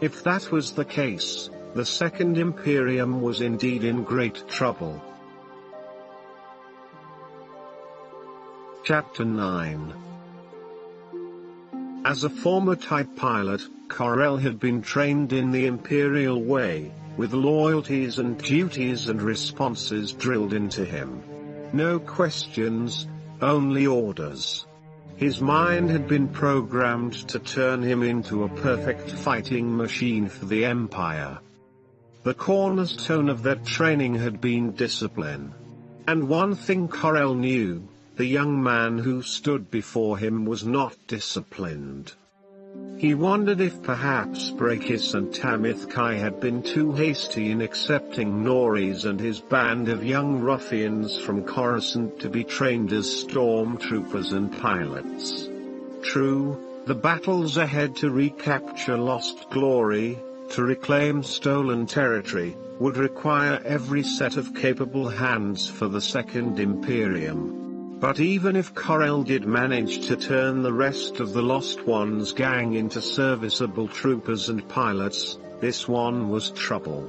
If that was the case, the Second Imperium was indeed in great trouble. Chapter 9. As a former type pilot, Corell had been trained in the Imperial way, with loyalties and duties and responses drilled into him. No questions, only orders. His mind had been programmed to turn him into a perfect fighting machine for the Empire. The cornerstone of that training had been discipline. And one thing Corell knew, the young man who stood before him was not disciplined. He wondered if perhaps Brakis and Tamith Kai had been too hasty in accepting Norris and his band of young ruffians from Coruscant to be trained as stormtroopers and pilots. True, the battles ahead to recapture lost glory, to reclaim stolen territory, would require every set of capable hands for the Second Imperium. But even if Corell did manage to turn the rest of the Lost Ones gang into serviceable troopers and pilots, This one was trouble.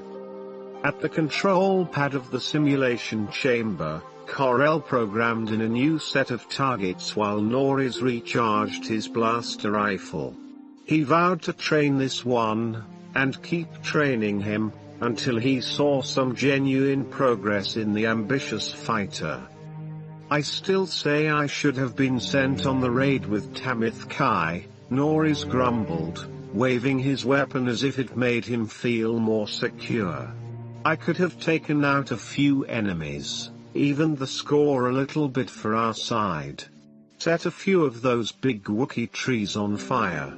At the control pad of the simulation chamber, Corel programmed in a new set of targets while Norris recharged his blaster rifle. He vowed to train this one, and keep training him, until he saw some genuine progress in the ambitious fighter. I still say I should have been sent on the raid with Tamith Kai, Norris grumbled, waving his weapon as if it made him feel more secure. I could have taken out a few enemies, evened the score a little bit for our side. Set a few of those big Wookiee trees on fire.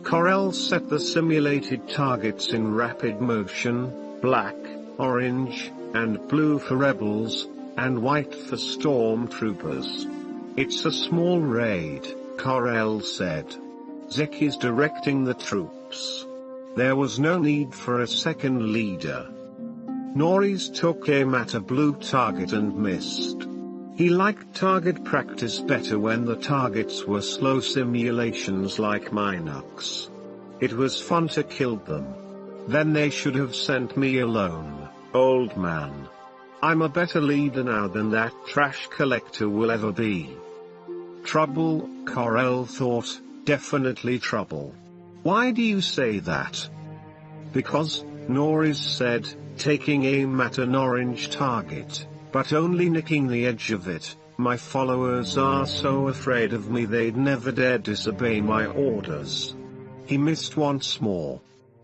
Corel set the simulated targets in rapid motion, black, orange, and blue for rebels, and white for stormtroopers. It's a small raid, Corel said. Zek is directing the troops. There was no need for a second leader. Norris took aim at a blue target and missed. He liked target practice better when the targets were slow simulations like Minox. It was fun to kill them. Then they should have sent me alone, old man. I'm a better leader now than that trash collector will ever be. Trouble, Corel thought, definitely trouble. Why do you say that? Because, Norris said, taking aim at an orange target, but only nicking the edge of it. My followers are so afraid of me they'd never dare disobey my orders. He missed once more.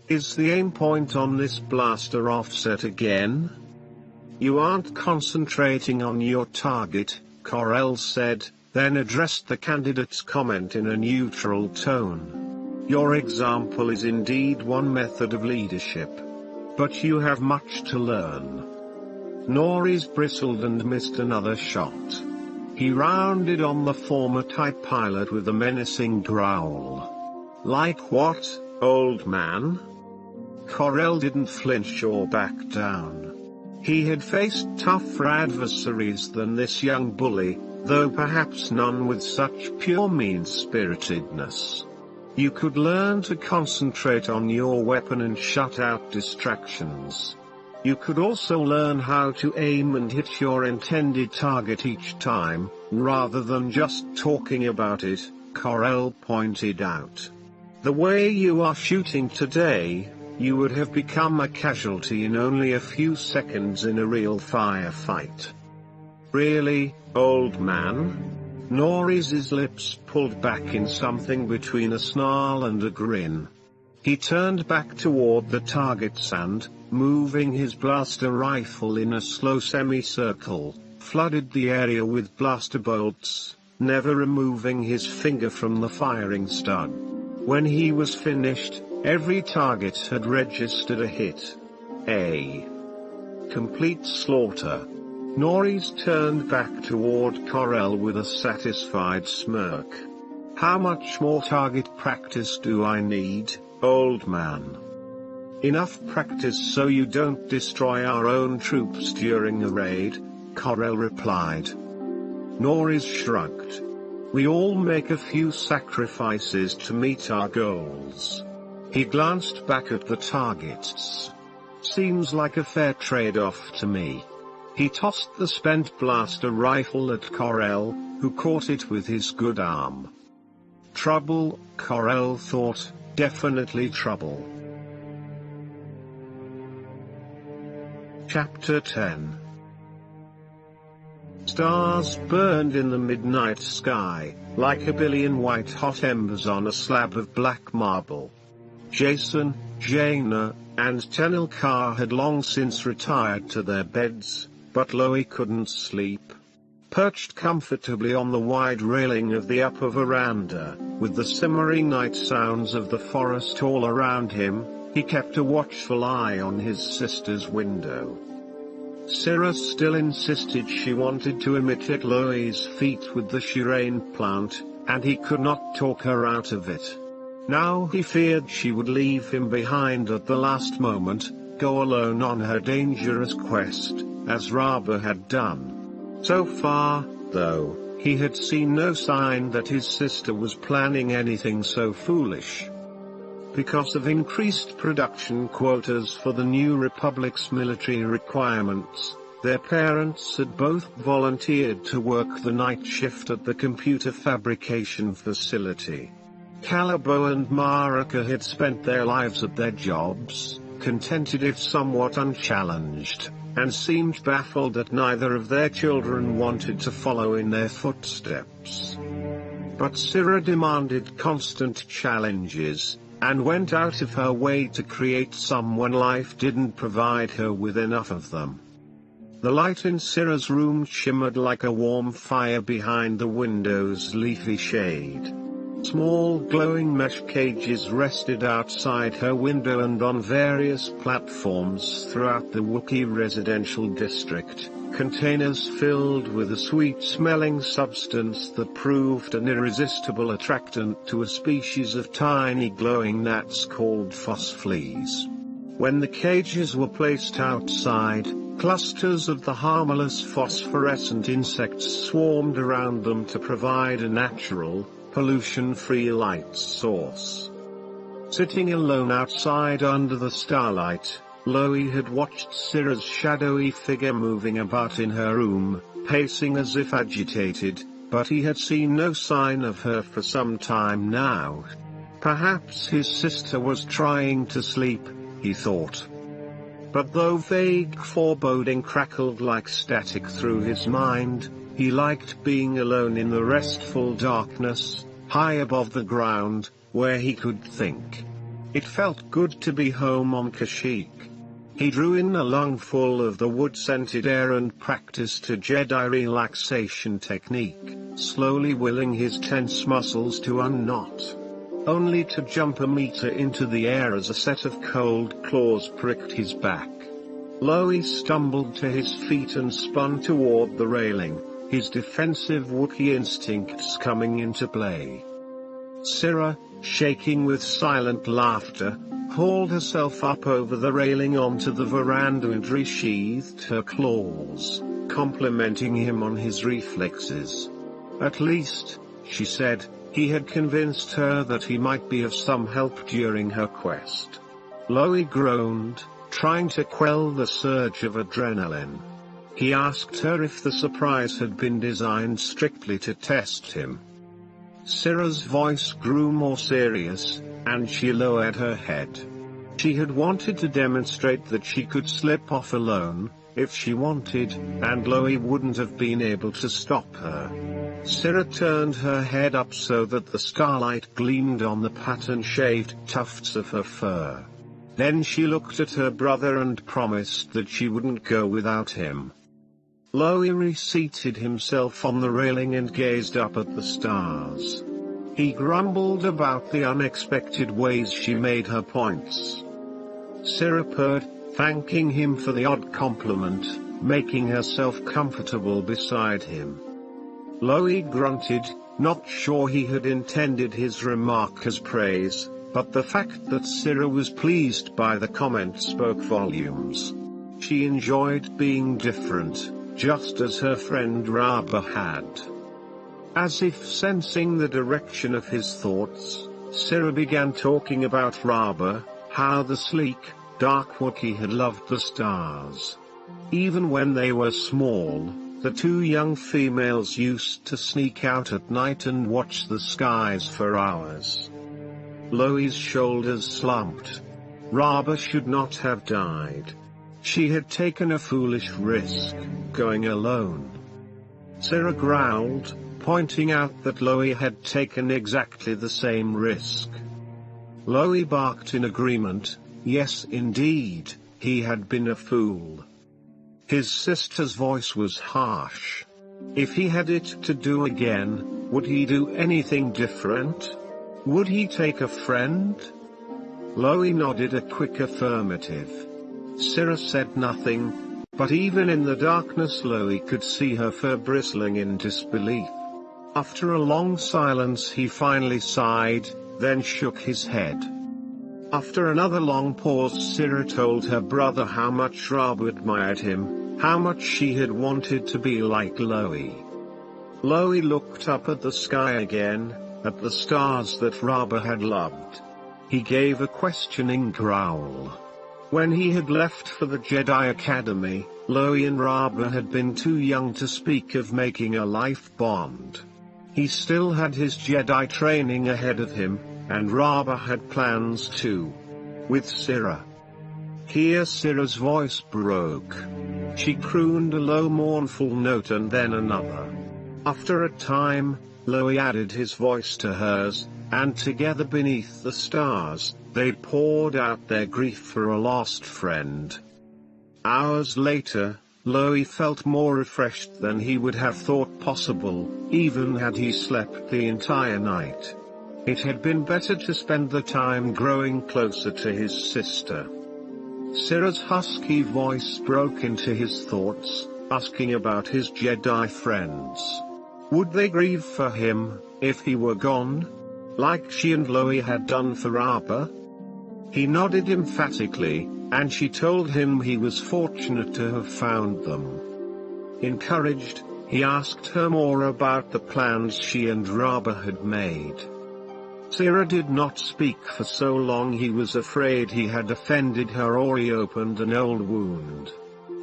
Is the aim point on this blaster offset again? You aren't concentrating on your target, Corel said, then addressed the candidate's comment in a neutral tone. Your example is indeed one method of leadership. But you have much to learn. Norris bristled and missed another shot. He rounded on the former TIE pilot with a menacing growl. Like what, old man? Corel didn't flinch or back down. He had faced tougher adversaries than this young bully, though perhaps none with such pure mean-spiritedness. You could learn to concentrate on your weapon and shut out distractions. You could also learn how to aim and hit your intended target each time, rather than just talking about it, Corel pointed out. The way you are shooting today, you would have become a casualty in only a few seconds in a real firefight. Really, old man? Norris's lips pulled back in something between a snarl and a grin. He turned back toward the targets and, moving his blaster rifle in a slow semicircle, flooded the area with blaster bolts, never removing his finger from the firing stud. When he was finished, every target had registered a hit. A complete slaughter. Norris turned back toward Corel with a satisfied smirk. How much more target practice do I need, old man? Enough practice so you don't destroy our own troops during a raid, Corel replied. Norris shrugged. We all make a few sacrifices to meet our goals. He glanced back at the targets. Seems like a fair trade-off to me. He tossed the spent blaster rifle at Corel, who caught it with his good arm. Trouble, Corel thought, definitely trouble. Chapter 10. Stars burned in the midnight sky, like a billion white-hot embers on a slab of black marble. Jason, Jaina, and Tenil Ka had long since retired to their beds, but Loie couldn't sleep. Perched comfortably on the wide railing of the upper veranda, with the simmering night sounds of the forest all around him, he kept a watchful eye on his sister's window. Syrah still insisted she wanted to imitate Loie's feat with the Shireen plant, and he could not talk her out of it. Now he feared she would leave him behind at the last moment, go alone on her dangerous quest, as Raba had done. So far, though, he had seen no sign that his sister was planning anything so foolish. Because of increased production quotas for the new Republic's military requirements, their parents had both volunteered to work the night shift at the computer fabrication facility. Calabo and Marika had spent their lives at their jobs, contented if somewhat unchallenged, and seemed baffled that neither of their children wanted to follow in their footsteps. But Syrah demanded constant challenges, and went out of her way to create some when life didn't provide her with enough of them. The light in Syrah's room shimmered like a warm fire behind the window's leafy shade. Small glowing mesh cages rested outside her window and on various platforms throughout the Wookiee residential district, containers filled with a sweet-smelling substance that proved an irresistible attractant to a species of tiny glowing gnats called phospheles. When the cages were placed outside, clusters of the harmless phosphorescent insects swarmed around them to provide a natural, pollution-free light source. Sitting alone outside under the starlight, Loie had watched Syrah's shadowy figure moving about in her room, pacing as if agitated, but he had seen no sign of her for some time now. Perhaps his sister was trying to sleep, he thought. But though vague foreboding crackled like static through his mind, he liked being alone in the restful darkness, high above the ground, where he could think. It felt good to be home on Kashyyyk. He drew in a lungful of the wood-scented air and practiced a Jedi relaxation technique, slowly willing his tense muscles to unknot. Only to jump a meter into the air as a set of cold claws pricked his back. Loie stumbled to his feet and spun toward the railing, his defensive Wookiee instincts coming into play. Syrah, shaking with silent laughter, hauled herself up over the railing onto the veranda and resheathed her claws, complimenting him on his reflexes. At least, she said, he had convinced her that he might be of some help during her quest. Loie groaned, trying to quell the surge of adrenaline. He asked her if the surprise had been designed strictly to test him. Syrah's voice grew more serious, and she lowered her head. She had wanted to demonstrate that she could slip off alone, if she wanted, and Loie wouldn't have been able to stop her. Syrah turned her head up so that the starlight gleamed on the pattern-shaved tufts of her fur. Then she looked at her brother and promised that she wouldn't go without him. Loie reseated himself on the railing and gazed up at the stars. He grumbled about the unexpected ways she made her points. Syrah purred, thanking him for the odd compliment, making herself comfortable beside him. Loie grunted, not sure he had intended his remark as praise, but the fact that Syrah was pleased by the comment spoke volumes. She enjoyed being different, just as her friend Raba had. As if sensing the direction of his thoughts, Syrah began talking about Raba, how the sleek, dark Wookiee had loved the stars. Even when they were small, the two young females used to sneak out at night and watch the skies for hours. Loie's shoulders slumped. Raba should not have died. She had taken a foolish risk, going alone. Syrah growled, pointing out that Loie had taken exactly the same risk. Loie barked in agreement, yes indeed, he had been a fool. His sister's voice was harsh. If he had it to do again, would he do anything different? Would he take a friend? Loie nodded a quick affirmative. Syrah said nothing, but even in the darkness Loie could see her fur bristling in disbelief. After a long silence he finally sighed, then shook his head. After another long pause Syrah told her brother how much Raba admired him, how much she had wanted to be like Loie. Loie looked up at the sky again, at the stars that Raba had loved. He gave a questioning growl. When he had left for the Jedi Academy, Loie and Raba had been too young to speak of making a life bond. He still had his Jedi training ahead of him, and Raba had plans too. With Syrah. Here Syrah's voice broke. She crooned a low mournful note and then another. After a time, Loie added his voice to hers, and together beneath the stars, they poured out their grief for a lost friend. Hours later, Loie felt more refreshed than he would have thought possible, even had he slept the entire night. It had been better to spend the time growing closer to his sister. Syrah's husky voice broke into his thoughts, asking about his Jedi friends. Would they grieve for him, if he were gone? Like she and Loie had done for Raba? He nodded emphatically, and she told him he was fortunate to have found them. Encouraged, he asked her more about the plans she and Raba had made. Syrah did not speak for so long he was afraid he had offended her or he opened an old wound.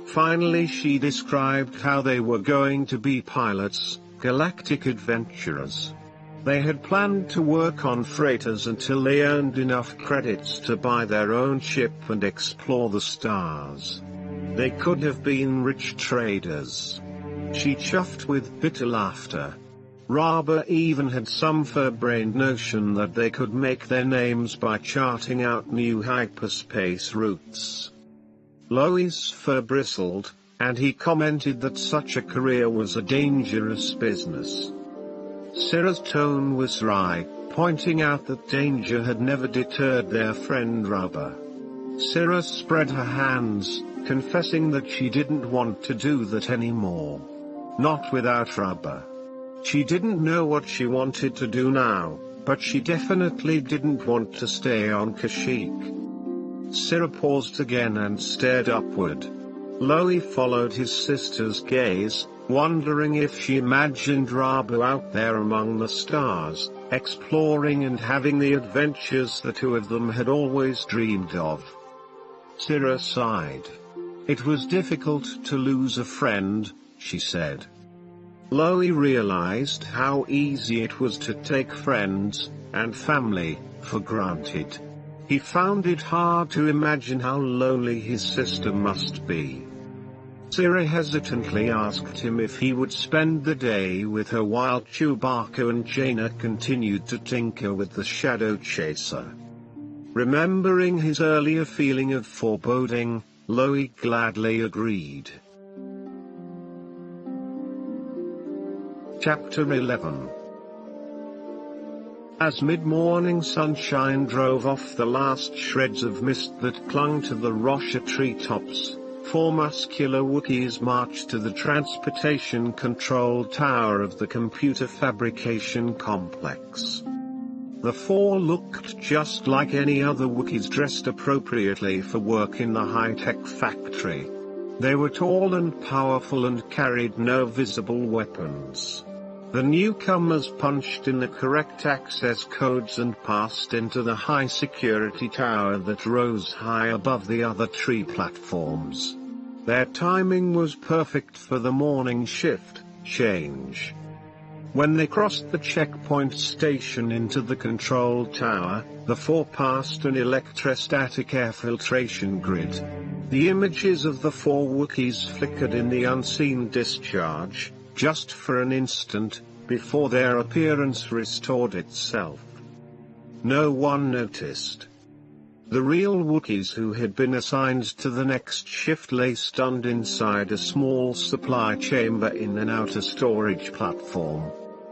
Finally she described how they were going to be pilots, galactic adventurers. They had planned to work on freighters until they earned enough credits to buy their own ship and explore the stars. They could have been rich traders. She chuffed with bitter laughter. Raba even had some fur-brained notion that they could make their names by charting out new hyperspace routes. Loie's fur bristled, and he commented that such a career was a dangerous business. Syrah's tone was wry, pointing out that danger had never deterred their friend Raba. Syrah spread her hands, confessing that she didn't want to do that anymore. Not without Raba. She didn't know what she wanted to do now, but she definitely didn't want to stay on Kashyyyk. Syrah paused again and stared upward. Loie followed his sister's gaze, wondering if she imagined Raba out there among the stars, exploring and having the adventures the two of them had always dreamed of. Syrah sighed. It was difficult to lose a friend, she said. Loie realized how easy it was to take friends, and family, for granted. He found it hard to imagine how lonely his sister must be. Syrah hesitantly asked him if he would spend the day with her while Chewbacca and Jaina continued to tinker with the Shadow Chaser. Remembering his earlier feeling of foreboding, Loie gladly agreed. Chapter 11. As mid-morning sunshine drove off the last shreds of mist that clung to the Rosha treetops, 4 muscular Wookiees marched to the transportation control tower of the computer fabrication complex. The 4 looked just like any other Wookiees dressed appropriately for work in the high-tech factory. They were tall and powerful and carried no visible weapons. The newcomers punched in the correct access codes and passed into the high-security tower that rose high above the other tree platforms. Their timing was perfect for the morning shift change. When they crossed the checkpoint station into the control tower, the 4 passed an electrostatic air filtration grid. The images of the 4 Wookiees flickered in the unseen discharge, just for an instant, before their appearance restored itself. No one noticed. The real Wookiees who had been assigned to the next shift lay stunned inside a small supply chamber in an outer storage platform.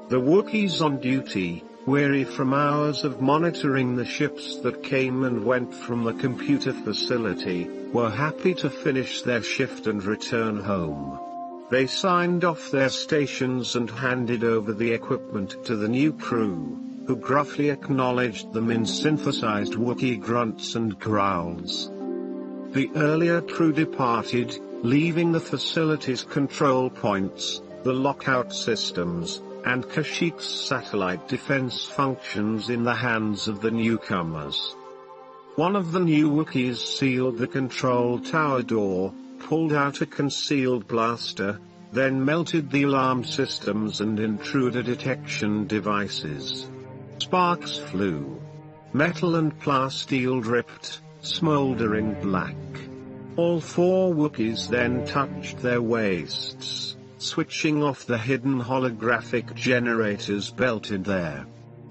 The Wookiees on duty, weary from hours of monitoring the ships that came and went from the computer facility, were happy to finish their shift and return home. They signed off their stations and handed over the equipment to the new crew, who gruffly acknowledged them in synthesized Wookiee grunts and growls. The earlier crew departed, leaving the facility's control points, the lockout systems, and Kashyyyk's satellite defense functions in the hands of the newcomers. One of the new Wookiees sealed the control tower door, pulled out a concealed blaster, then melted the alarm systems and intruder detection devices. Sparks flew. Metal and plasteel dripped, smoldering black. All 4 Wookiees then touched their waists, switching off the hidden holographic generators belted there.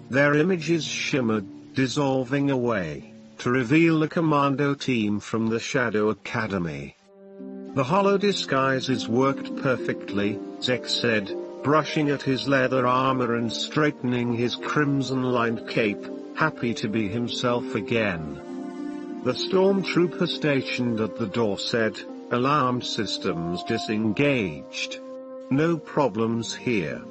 Their images shimmered, dissolving away, to reveal the commando team from the Shadow Academy. The holo disguises worked perfectly, Zek said, brushing at his leather armor and straightening his crimson-lined cape, happy to be himself again. The stormtrooper stationed at the door said, "Alarm systems disengaged. No problems here."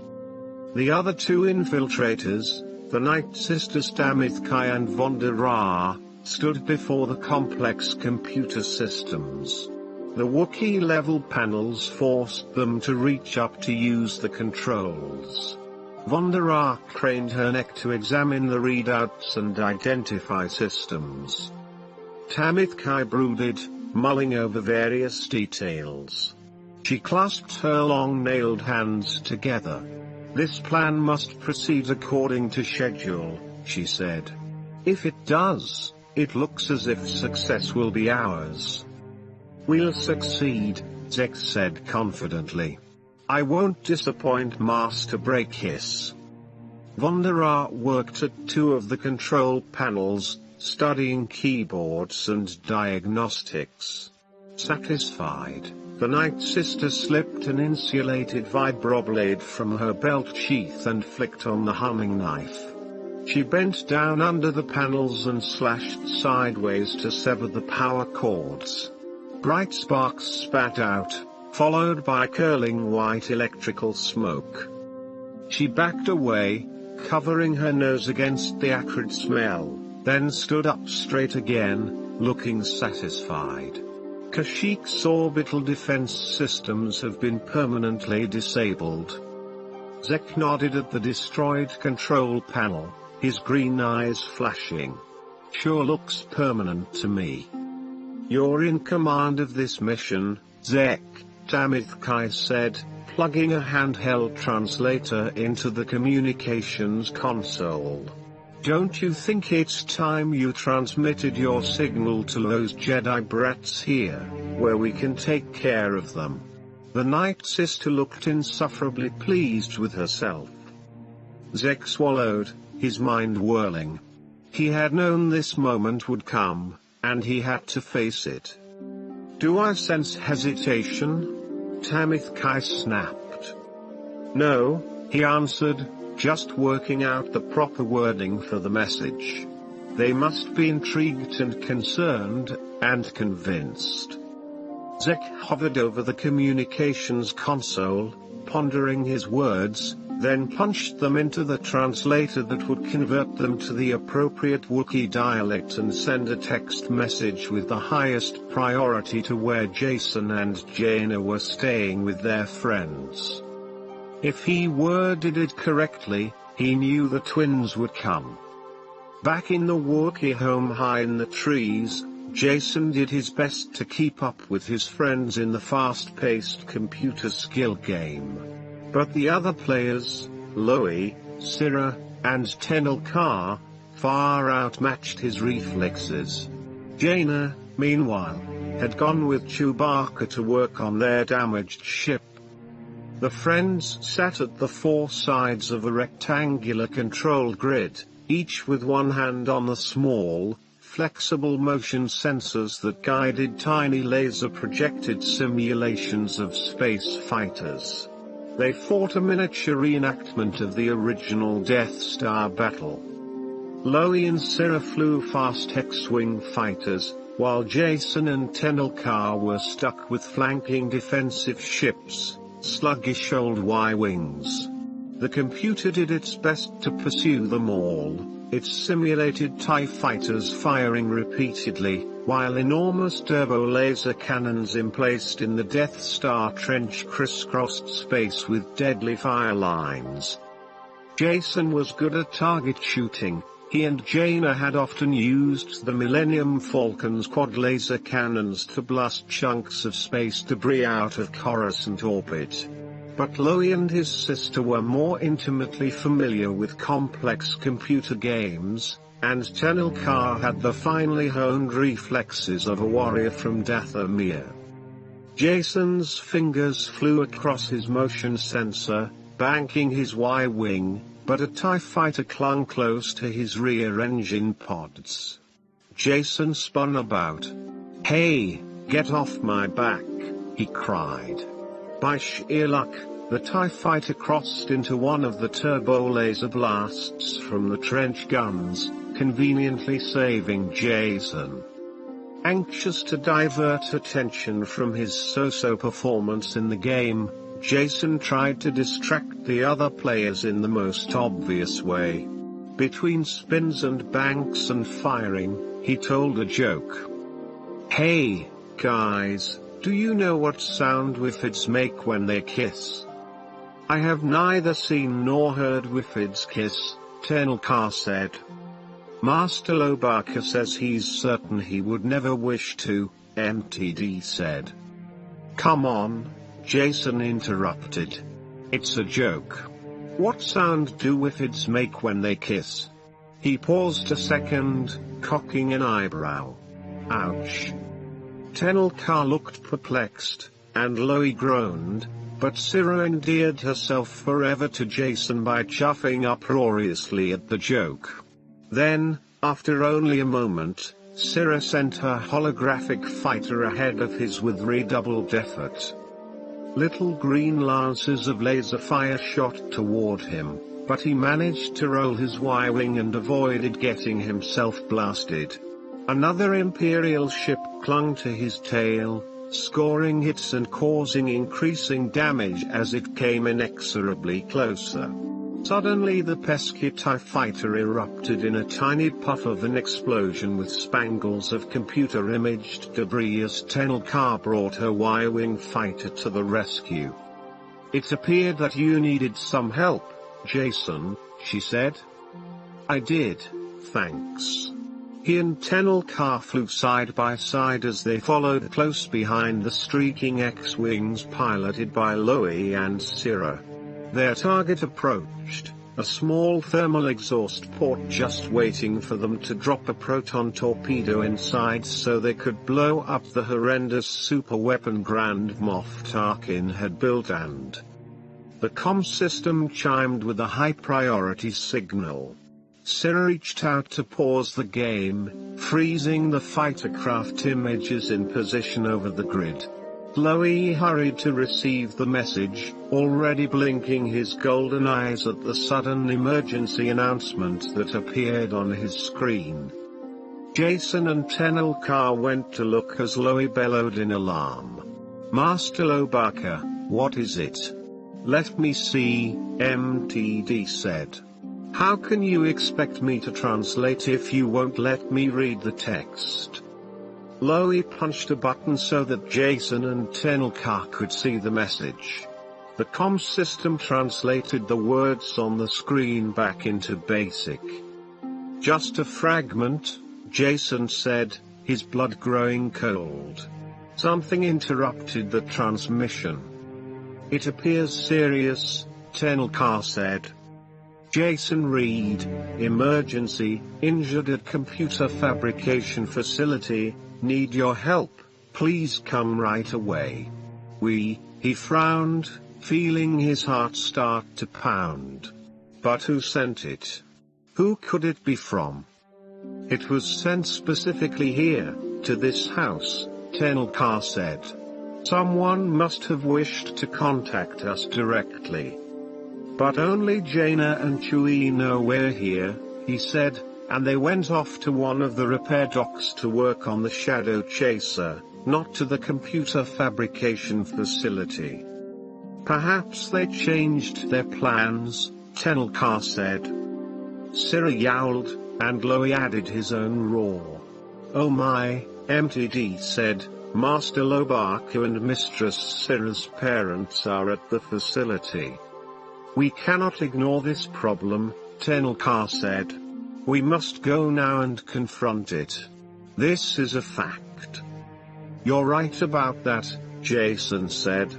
The other 2 infiltrators, the Night Sisters Tamithkai and Vonda Ra, stood before the complex computer systems. The Wookiee-level panels forced them to reach up to use the controls. Vonda Ra craned her neck to examine the readouts and identify systems. Tamithkai brooded, mulling over various details. She clasped her long-nailed hands together. "This plan must proceed according to schedule," she said. "If it does, it looks as if success will be ours." "We'll succeed," Zek said confidently. "I won't disappoint Master Breakhiss." Vonda Ra worked at 2 of the control panels, studying keyboards and diagnostics. Satisfied, the Night Sister slipped an insulated vibroblade from her belt sheath and flicked on the hunting knife. She bent down under the panels and slashed sideways to sever the power cords. Bright sparks spat out, followed by curling white electrical smoke. She backed away, covering her nose against the acrid smell, then stood up straight again, looking satisfied. Kashyyyk's orbital defense systems have been permanently disabled. Zek nodded at the destroyed control panel, his green eyes flashing. "Sure looks permanent to me." "You're in command of this mission, Zek," Tamithkai said, plugging a handheld translator into the communications console. "Don't you think it's time you transmitted your signal to those Jedi brats here, where we can take care of them?" The Night Sister looked insufferably pleased with herself. Zek swallowed, his mind whirling. He had known this moment would come, and he had to face it. "Do I sense hesitation?" Tamithkai snapped. "No," he answered, just working out the proper wording for the message. They must be intrigued and concerned, and convinced. Zek hovered over the communications console, pondering his words, then punched them into the translator that would convert them to the appropriate Wookiee dialect and send a text message with the highest priority to where Jason and Jaina were staying with their friends. If he worded it correctly, he knew the twins would come. Back in the Wookiee home high in the trees, Jason did his best to keep up with his friends in the fast-paced computer skill game. But the other players, Loie, Syrah, and Tenel Ka, far outmatched his reflexes. Jaina, meanwhile, had gone with Chewbacca to work on their damaged ship. The friends sat at the 4 sides of a rectangular control grid, each with one hand on the small, flexible motion sensors that guided tiny laser-projected simulations of space fighters. They fought a miniature reenactment of the original Death Star battle. Loie and Syrah flew fast X-Wing fighters, while Jason and Tenel Ka were stuck with flanking defensive ships, sluggish old Y-Wings. The computer did its best to pursue them all, its simulated TIE fighters firing repeatedly, while enormous turbo-laser cannons emplaced in the Death Star trench crisscrossed space with deadly fire lines. Jason was good at target shooting, He and Jaina had often used the Millennium Falcon's quad laser cannons to blast chunks of space debris out of Coruscant orbit. But Loey and his sister were more intimately familiar with complex computer games, and Tenelka had the finely honed reflexes of a warrior from Dathomir. Jason's fingers flew across his motion sensor, banking his Y-wing, but a TIE fighter clung close to his rear engine pods. Jason spun about. "Hey, get off my back," he cried. By sheer luck, the TIE fighter crossed into one of the turbo laser blasts from the trench guns, conveniently saving Jason. Anxious to divert attention from his so-so performance in the game, Jason tried to distract the other players in the most obvious way. Between spins and banks and firing, he told a joke. "Hey, guys, do you know what sound Wiffids make when they kiss?" "I have neither seen nor heard Wiffids kiss," Tenelka said. "Master Lobaka says he's certain he would never wish to," MTD said. "Come on," Jason interrupted. "It's a joke. What sound do Wiffids make when they kiss?" He paused a second, cocking an eyebrow. "Ouch." Tenelka looked perplexed, and Loey groaned, but Syrah endeared herself forever to Jason by chuffing uproariously at the joke. Then, after only a moment, Syrah sent her holographic fighter ahead of his with redoubled effort. Little green lances of laser fire shot toward him, but he managed to roll his Y-wing and avoided getting himself blasted. Another Imperial ship clung to his tail, scoring hits and causing increasing damage as it came inexorably closer. Suddenly the pesky TIE fighter erupted in a tiny puff of an explosion with spangles of computer-imaged debris as Tenelka brought her Y-wing fighter to the rescue. "It appeared that you needed some help, Jason," she said. "I did, thanks." He and Tenelka flew side by side as they followed close behind the streaking X-wings piloted by Loey and Syrah. Their target approached, a small thermal exhaust port just waiting for them to drop a proton torpedo inside so they could blow up the horrendous superweapon Grand Moff Tarkin had built, and the comm system chimed with a high-priority signal. Syrah reached out to pause the game, freezing the fighter craft images in position over the grid. Loey hurried to receive the message, already blinking his golden eyes at the sudden emergency announcement that appeared on his screen. Jason and Tenelka went to look as Loey bellowed in alarm. "Master Lobaka, what is it?" "Let me see," MTD said. "How can you expect me to translate if you won't let me read the text?" Loey punched a button so that Jason and Tenelka could see the message. The comm system translated the words on the screen back into Basic. "Just a fragment," Jason said, his blood growing cold. Something interrupted the transmission. "It appears serious," Tenelka said. Jason read, "Emergency, injured at computer fabrication facility, need your help, please come right away." He frowned, feeling his heart start to pound. But who sent it? Who could it be from? "It was sent specifically here, to this house," Tenelka said. "Someone must have wished to contact us directly. But only Jaina and Chewie know we're here," he said, and they went off to one of the repair docks to work on the Shadow Chaser, not to the computer fabrication facility. "Perhaps they changed their plans," Tenelka said. Syrah yowled, and Loey added his own roar. "Oh my," MTD said, "Master Lobaka and Mistress Syrah's parents are at the facility." "We cannot ignore this problem," Tenelka said. We must go now and confront it. This is a fact. You're right about that, Jason said.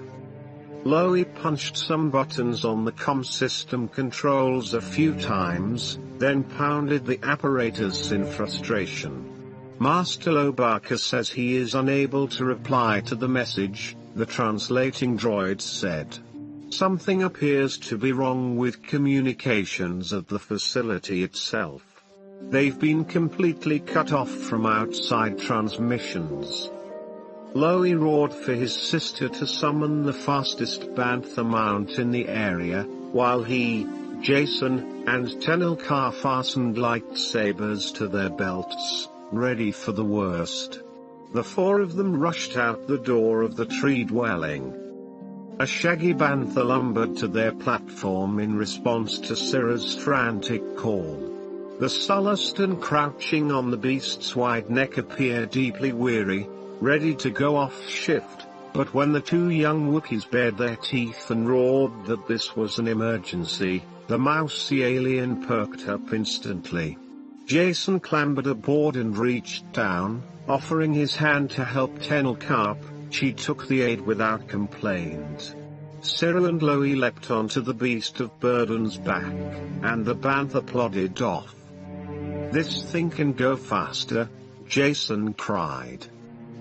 Loie punched some buttons on the comm system controls a few times, then pounded the apparatus in frustration. Master Lobaka says he is unable to reply to the message, the translating droid said. Something appears to be wrong with communications at the facility itself. They've been completely cut off from outside transmissions. Loie roared for his sister to summon the fastest bantha mount in the area, while he, Jason, and Tenelka fastened lightsabers to their belts, ready for the worst. The four of them rushed out the door of the tree dwelling. A shaggy bantha lumbered to their platform in response to Syrah's frantic call. The Sullustan crouching on the beast's wide neck appeared deeply weary, ready to go off shift, but when the two young Wookiees bared their teeth and roared that this was an emergency, the mousy alien perked up instantly. Jason clambered aboard and reached down, offering his hand to help Tenelka. She took the aid without complaint. Syrah and Loie leapt onto the beast of burden's back, and the bantha plodded off. This thing can go faster, Jason cried.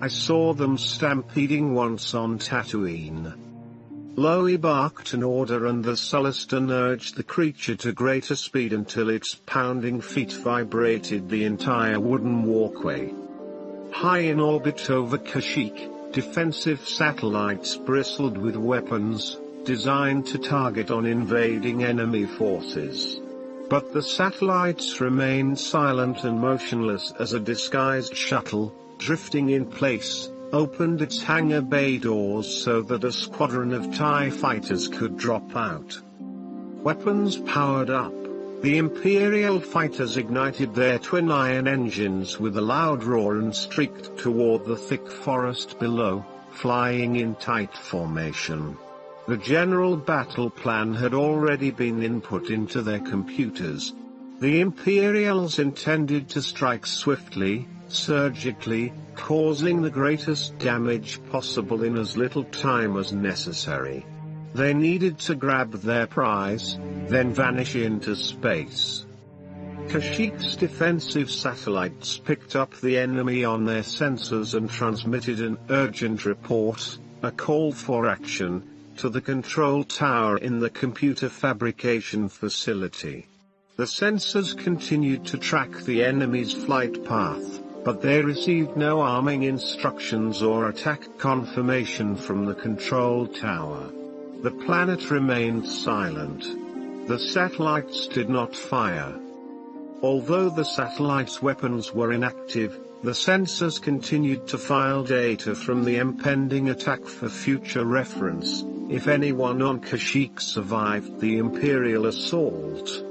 I saw them stampeding once on Tatooine. Loie barked an order and the Sullustan urged the creature to greater speed until its pounding feet vibrated the entire wooden walkway. High in orbit over Kashyyyk, defensive satellites bristled with weapons, designed to target on invading enemy forces. But the satellites remained silent and motionless as a disguised shuttle, drifting in place, opened its hangar bay doors so that a squadron of TIE fighters could drop out. Weapons powered up, the Imperial fighters ignited their twin iron engines with a loud roar and streaked toward the thick forest below, flying in tight formation. The general battle plan had already been input into their computers. The Imperials intended to strike swiftly, surgically, causing the greatest damage possible in as little time as necessary. They needed to grab their prize, then vanish into space. Kashyyyk's defensive satellites picked up the enemy on their sensors and transmitted an urgent report, a call for action, to the control tower in the computer fabrication facility. The sensors continued to track the enemy's flight path, but they received no arming instructions or attack confirmation from the control tower. The planet remained silent. The satellites did not fire. Although the satellites' weapons were inactive, the sensors continued to file data from the impending attack for future reference, if anyone on Kashyyyk survived the Imperial assault.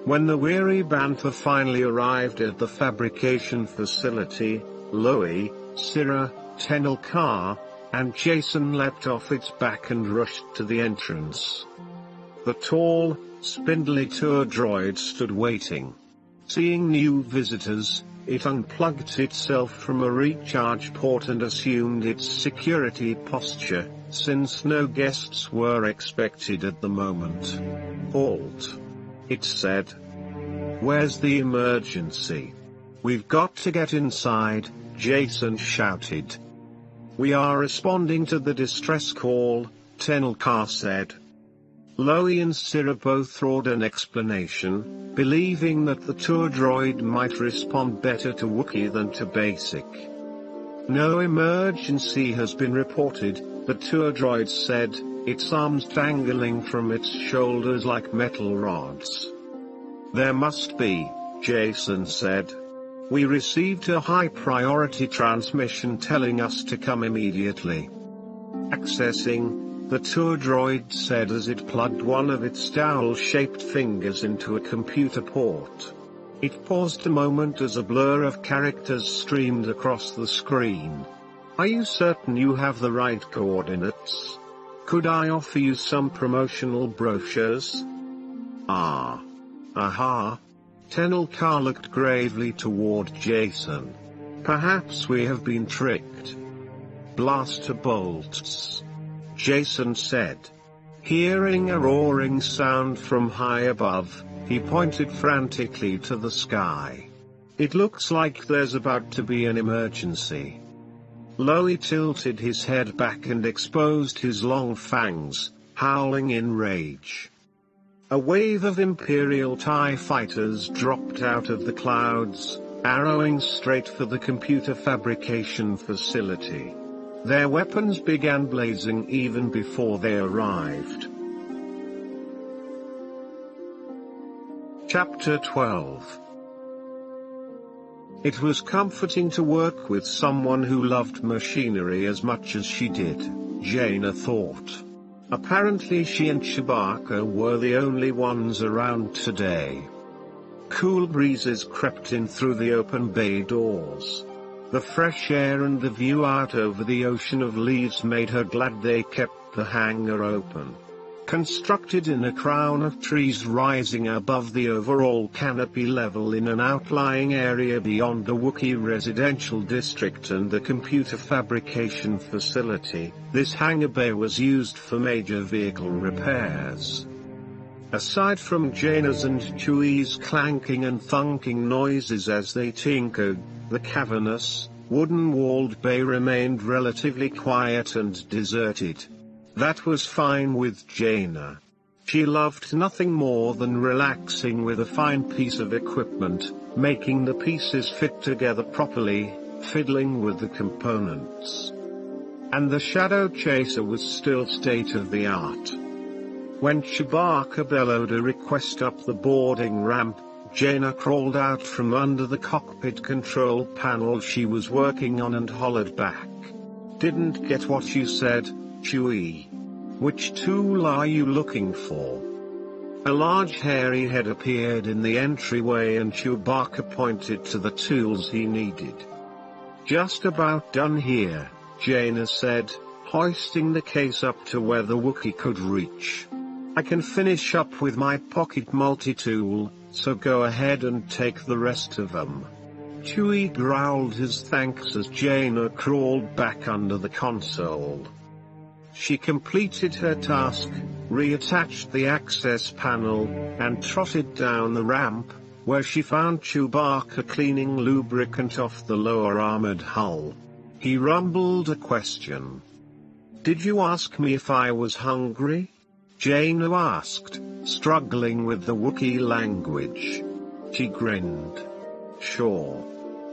When the weary bantha finally arrived at the fabrication facility, Loie, Syrah, Tenelka, and Jason leapt off its back and rushed to the entrance. The tall, spindly tour droid stood waiting. Seeing new visitors, it unplugged itself from a recharge port and assumed its security posture, since no guests were expected at the moment. "Halt," it said. "Where's the emergency?" "We've got to get inside," Jason shouted. "We are responding to the distress call," Tenelka said. Loie and Syrah both roared an explanation, believing that the tour droid might respond better to Wookiee than to basic. "No emergency has been reported," the tour droid said, its arms dangling from its shoulders like metal rods. "There must be," Jason said. "We received a high-priority transmission telling us to come immediately." "Accessing," the tour droid said as it plugged one of its dowel-shaped fingers into a computer port. It paused a moment as a blur of characters streamed across the screen. "Are you certain you have the right coordinates? Could I offer you some promotional brochures?" "Ah. Aha. Tenelka looked gravely toward Jason. Perhaps we have been tricked. Blaster bolts, Jason said. Hearing a roaring sound from high above, he pointed frantically to the sky. It looks like there's about to be an emergency. Lowy tilted his head back and exposed his long fangs, howling in rage. A wave of Imperial TIE fighters dropped out of the clouds, arrowing straight for the computer fabrication facility. Their weapons began blazing even before they arrived. Chapter 12. It was comforting to work with someone who loved machinery as much as she did, Jaina thought. Apparently she and Chewbacca were the only ones around today. Cool breezes crept in through the open bay doors. The fresh air and the view out over the ocean of leaves made her glad they kept the hangar open. Constructed in a crown of trees rising above the overall canopy level in an outlying area beyond the Wookiee residential district and the computer fabrication facility, this hangar bay was used for major vehicle repairs. Aside from Jaina's and Chewie's clanking and thunking noises as they tinkered, the cavernous, wooden-walled bay remained relatively quiet and deserted. That was fine with Jaina. She loved nothing more than relaxing with a fine piece of equipment, making the pieces fit together properly, fiddling with the components. And the Shadow Chaser was still state-of-the-art. When Chewbacca bellowed a request up the boarding ramp, Jaina crawled out from under the cockpit control panel she was working on and hollered back. "Didn't get what you said, Chewie. Which tool are you looking for?" A large hairy head appeared in the entryway and Chewbacca pointed to the tools he needed. "Just about done here," Jaina said, hoisting the case up to where the Wookiee could reach. "I can finish up with my pocket multi-tool, so go ahead and take the rest of them." Chewie growled his thanks as Jaina crawled back under the console. She completed her task, reattached the access panel, and trotted down the ramp, where she found Chewbacca cleaning lubricant off the lower armored hull. He rumbled a question. "Did you ask me if I was hungry?" Jaina asked, struggling with the Wookiee language. She grinned. "Sure.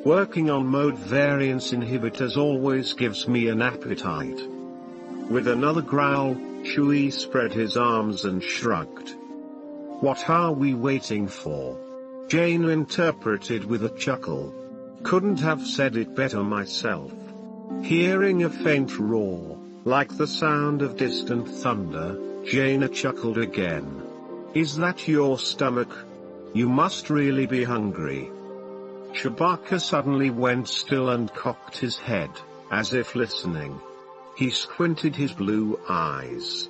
Working on mode variance inhibitors always gives me an appetite." With another growl, Chewie spread his arms and shrugged. "What are we waiting for?" Jaina interpreted with a chuckle. "Couldn't have said it better myself." Hearing a faint roar, like the sound of distant thunder, Jaina chuckled again. "Is that your stomach? You must really be hungry." Chewbacca suddenly went still and cocked his head, as if listening. He squinted his blue eyes.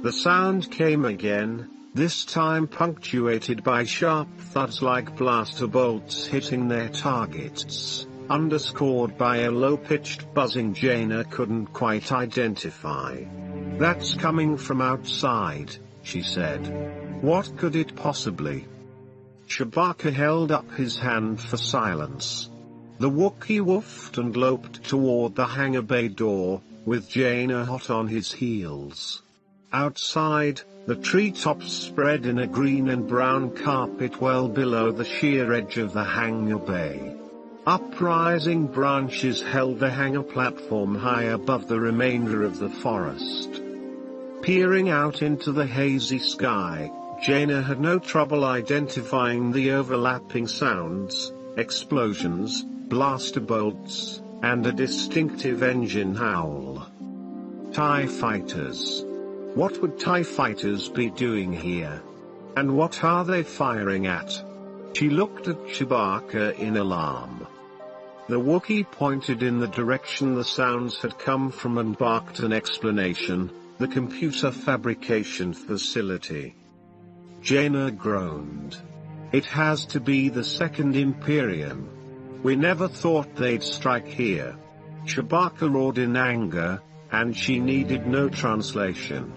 The sound came again, this time punctuated by sharp thuds like blaster bolts hitting their targets, underscored by a low-pitched buzzing Jaina couldn't quite identify. "That's coming from outside," she said. "What could it possibly?" Chewbacca held up his hand for silence. The Wookiee woofed and loped toward the hangar bay door, with Jaina hot on his heels. Outside, the treetops spread in a green and brown carpet well below the sheer edge of the hangar bay. Uprising branches held the hangar platform high above the remainder of the forest. Peering out into the hazy sky, Jaina had no trouble identifying the overlapping sounds, explosions, blaster bolts, and a distinctive engine howl. TIE fighters. What would TIE fighters be doing here? And what are they firing at? She looked at Chewbacca in alarm. The Wookiee pointed in the direction the sounds had come from and barked an explanation, the computer fabrication facility. Jaina groaned. It has to be the second Imperium. We never thought they'd strike here. Chewbacca roared in anger, and she needed no translation.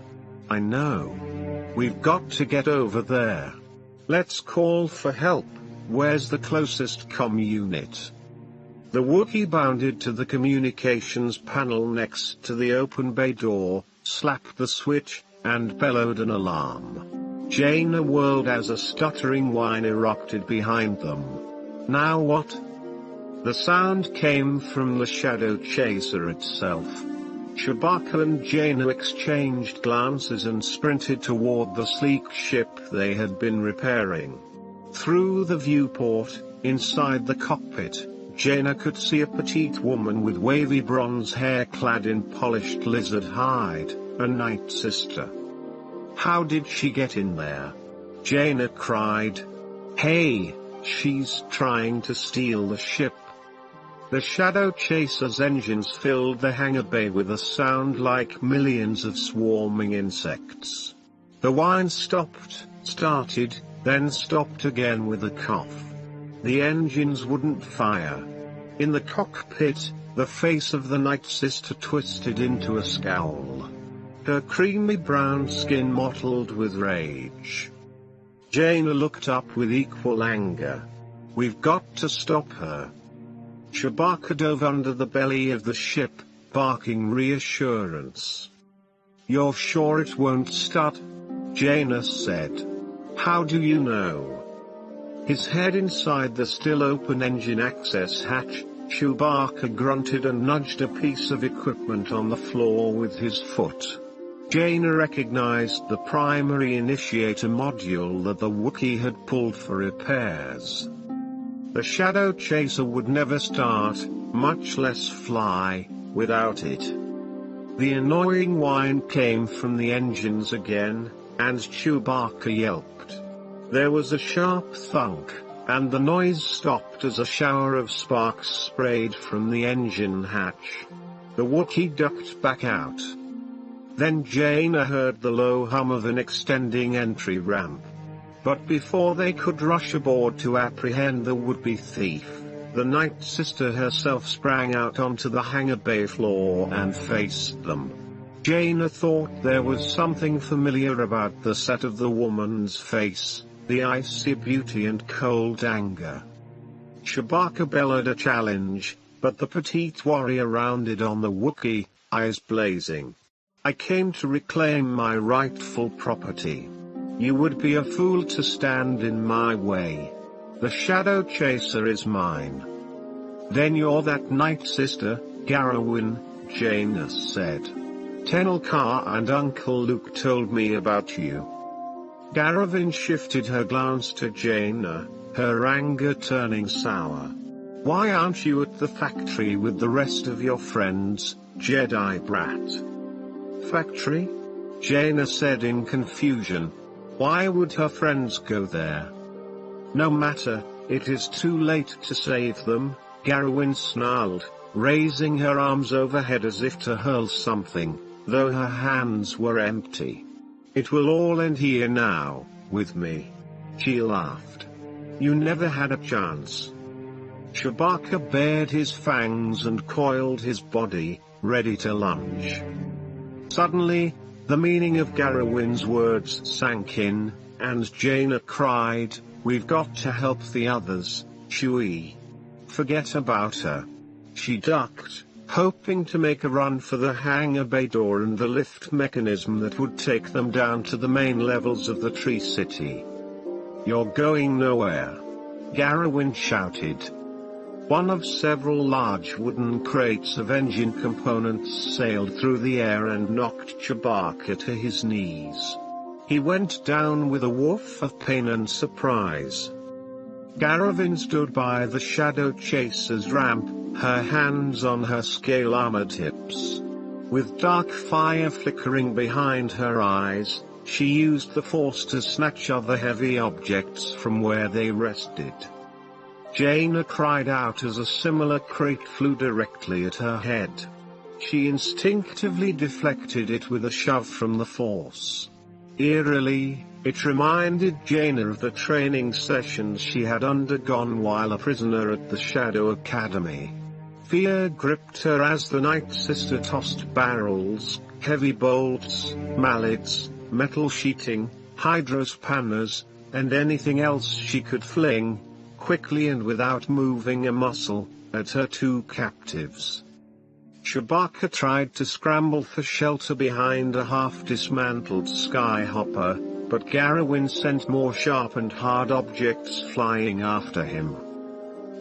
I know. We've got to get over there. Let's call for help. Where's the closest comm unit? The Wookiee bounded to the communications panel next to the open bay door, slapped the switch, and bellowed an alarm. Jaina whirled as a stuttering whine erupted behind them. Now what? The sound came from the Shadow Chaser itself. Chewbacca and Jaina exchanged glances and sprinted toward the sleek ship they had been repairing. Through the viewport, inside the cockpit, Jaina could see a petite woman with wavy bronze hair clad in polished lizard hide, a Night Sister. How did she get in there? Jaina cried. Hey, she's trying to steal the ship. The Shadow Chaser's engines filled the hangar bay with a sound like millions of swarming insects. The whine stopped, started, then stopped again with a cough. The engines wouldn't fire. In the cockpit, the face of the Night Sister twisted into a scowl. Her creamy brown skin mottled with rage. Jaina looked up with equal anger. We've got to stop her. Chewbacca dove under the belly of the ship, barking reassurance. You're sure it won't start? Jaina said. How do you know? His head inside the still open engine access hatch, Chewbacca grunted and nudged a piece of equipment on the floor with his foot. Jaina recognized the primary initiator module that the Wookiee had pulled for repairs. The Shadow Chaser would never start, much less fly, without it. The annoying whine came from the engines again, and Chewbacca yelped. There was a sharp thunk, and the noise stopped as a shower of sparks sprayed from the engine hatch. The Wookiee ducked back out. Then Jaina heard the low hum of an extending entry ramp. But before they could rush aboard to apprehend the would-be thief, the Night Sister herself sprang out onto the hangar bay floor and faced them. Jaina thought there was something familiar about the set of the woman's face, the icy beauty and cold anger. Chewbacca bellowed a challenge, but the petite warrior rounded on the Wookiee, eyes blazing. I came to reclaim my rightful property. You would be a fool to stand in my way. The Shadow Chaser is mine. Then you're that Night Sister, Garrowin, Jaina said. Tenel Ka and Uncle Luke told me about you. Garrowin shifted her glance to Jaina, her anger turning sour. Why aren't you at the factory with the rest of your friends, Jedi brat? Factory? Jaina said in confusion. Why would her friends go there? No matter, it is too late to save them, Garrowin snarled, raising her arms overhead as if to hurl something, though her hands were empty. It will all end here now, with me. She laughed. You never had a chance. Chewbacca bared his fangs and coiled his body, ready to lunge. Suddenly, the meaning of Garrowin's words sank in, and Jaina cried, We've got to help the others, Chewie. Forget about her. She ducked, hoping to make a run for the hangar bay door and the lift mechanism that would take them down to the main levels of the Tree City. You're going nowhere. Garrowin shouted. One of several large wooden crates of engine components sailed through the air and knocked Chewbacca to his knees. He went down with a woof of pain and surprise. Garrowin stood by the Shadow Chaser's ramp, her hands on her scale-armored hips. With dark fire flickering behind her eyes, she used the Force to snatch other heavy objects from where they rested. Jaina cried out as a similar crate flew directly at her head. She instinctively deflected it with a shove from the Force. Eerily, it reminded Jaina of the training sessions she had undergone while a prisoner at the Shadow Academy. Fear gripped her as the Night Sister tossed barrels, heavy bolts, mallets, metal sheeting, hydrospanners, and anything else she could fling, quickly and without moving a muscle, at her two captives. Chewbacca tried to scramble for shelter behind a half-dismantled skyhopper, but Garrowyn sent more sharp and hard objects flying after him.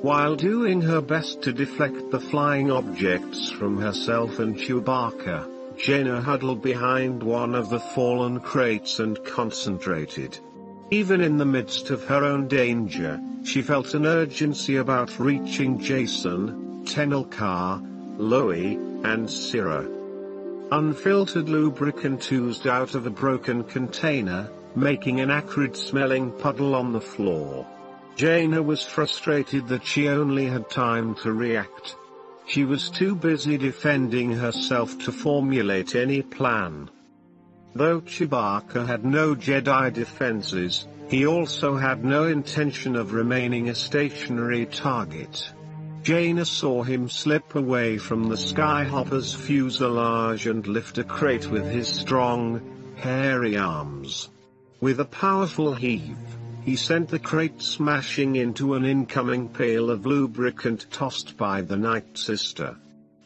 While doing her best to deflect the flying objects from herself and Chewbacca, Jaina huddled behind one of the fallen crates and concentrated. Even in the midst of her own danger, she felt an urgency about reaching Jason, Tenelkar, Loe, and Syrah. Unfiltered lubricant oozed out of a broken container, making an acrid-smelling puddle on the floor. Jaina was frustrated that she only had time to react. She was too busy defending herself to formulate any plan. Though Chewbacca had no Jedi defenses, he also had no intention of remaining a stationary target. Jaina saw him slip away from the skyhopper's fuselage and lift a crate with his strong, hairy arms. With a powerful heave, he sent the crate smashing into an incoming pail of lubricant tossed by the Night Sister.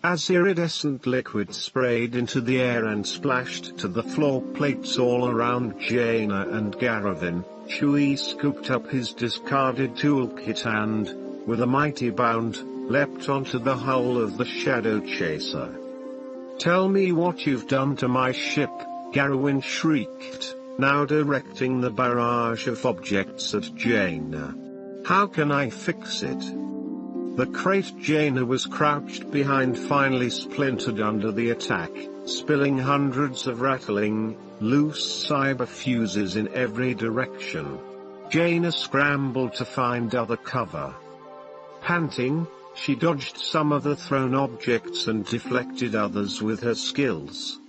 As iridescent liquid sprayed into the air and splashed to the floor plates all around Jaina and Garrowyn, Chewie scooped up his discarded toolkit and, with a mighty bound, leapt onto the hull of the Shadow Chaser. "Tell me what you've done to my ship," Garrowyn shrieked, now directing the barrage of objects at Jaina. "How can I fix it?" The crate Jaina was crouched behind finally splintered under the attack, spilling hundreds of rattling, loose cyber fuses in every direction. Jaina scrambled to find other cover. Panting, she dodged some of the thrown objects and deflected others with her skills.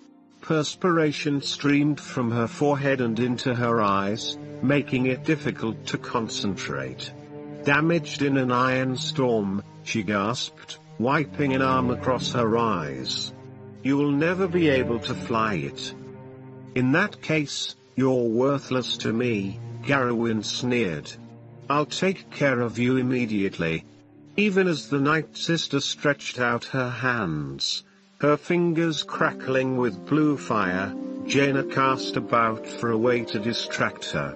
Perspiration streamed from her forehead and into her eyes, making it difficult to concentrate. "Damaged in an iron storm," she gasped, wiping an arm across her eyes. "You'll never be able to fly it." "In that case, you're worthless to me," Garrowyn sneered. "I'll take care of you immediately." Even as the Night Sister stretched out her hands, her fingers crackling with blue fire, Jaina cast about for a way to distract her.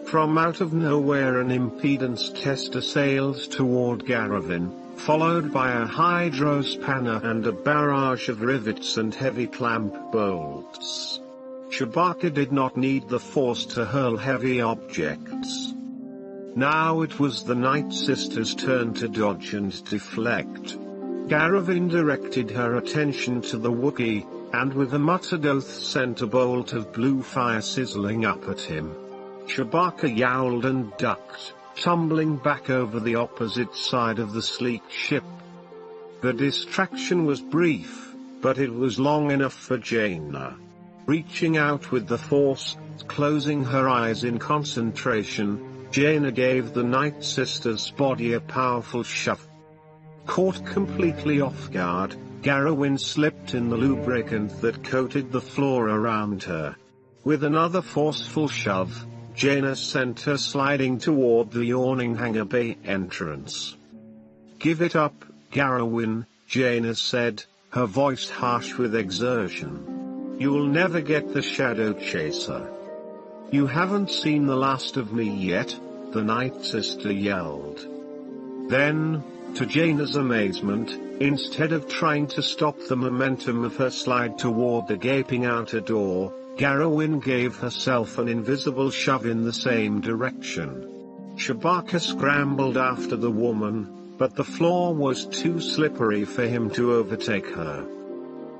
From out of nowhere an impedance tester sailed toward Garrowyn, followed by a hydrospanner and a barrage of rivets and heavy clamp bolts. Chewbacca did not need the Force to hurl heavy objects. Now it was the Night Sister's turn to dodge and deflect. Garrowyn directed her attention to the Wookiee, and with a muttered oath sent a bolt of blue fire sizzling up at him. Chewbacca yowled and ducked, tumbling back over the opposite side of the sleek ship. The distraction was brief, but it was long enough for Jaina. Reaching out with the Force, closing her eyes in concentration, Jaina gave the Night Sister's body a powerful shove. Caught completely off guard, Garrowyn slipped in the lubricant that coated the floor around her. With another forceful shove, Jaina sent her sliding toward the yawning hangar bay entrance. "Give it up, Garrowyn," Jaina said, her voice harsh with exertion. "You'll never get the Shadow Chaser." "You haven't seen the last of me yet," the Night Sister yelled. Then, to Jaina's amazement, instead of trying to stop the momentum of her slide toward the gaping outer door, Garrowyn gave herself an invisible shove in the same direction. Chewbacca scrambled after the woman, but the floor was too slippery for him to overtake her.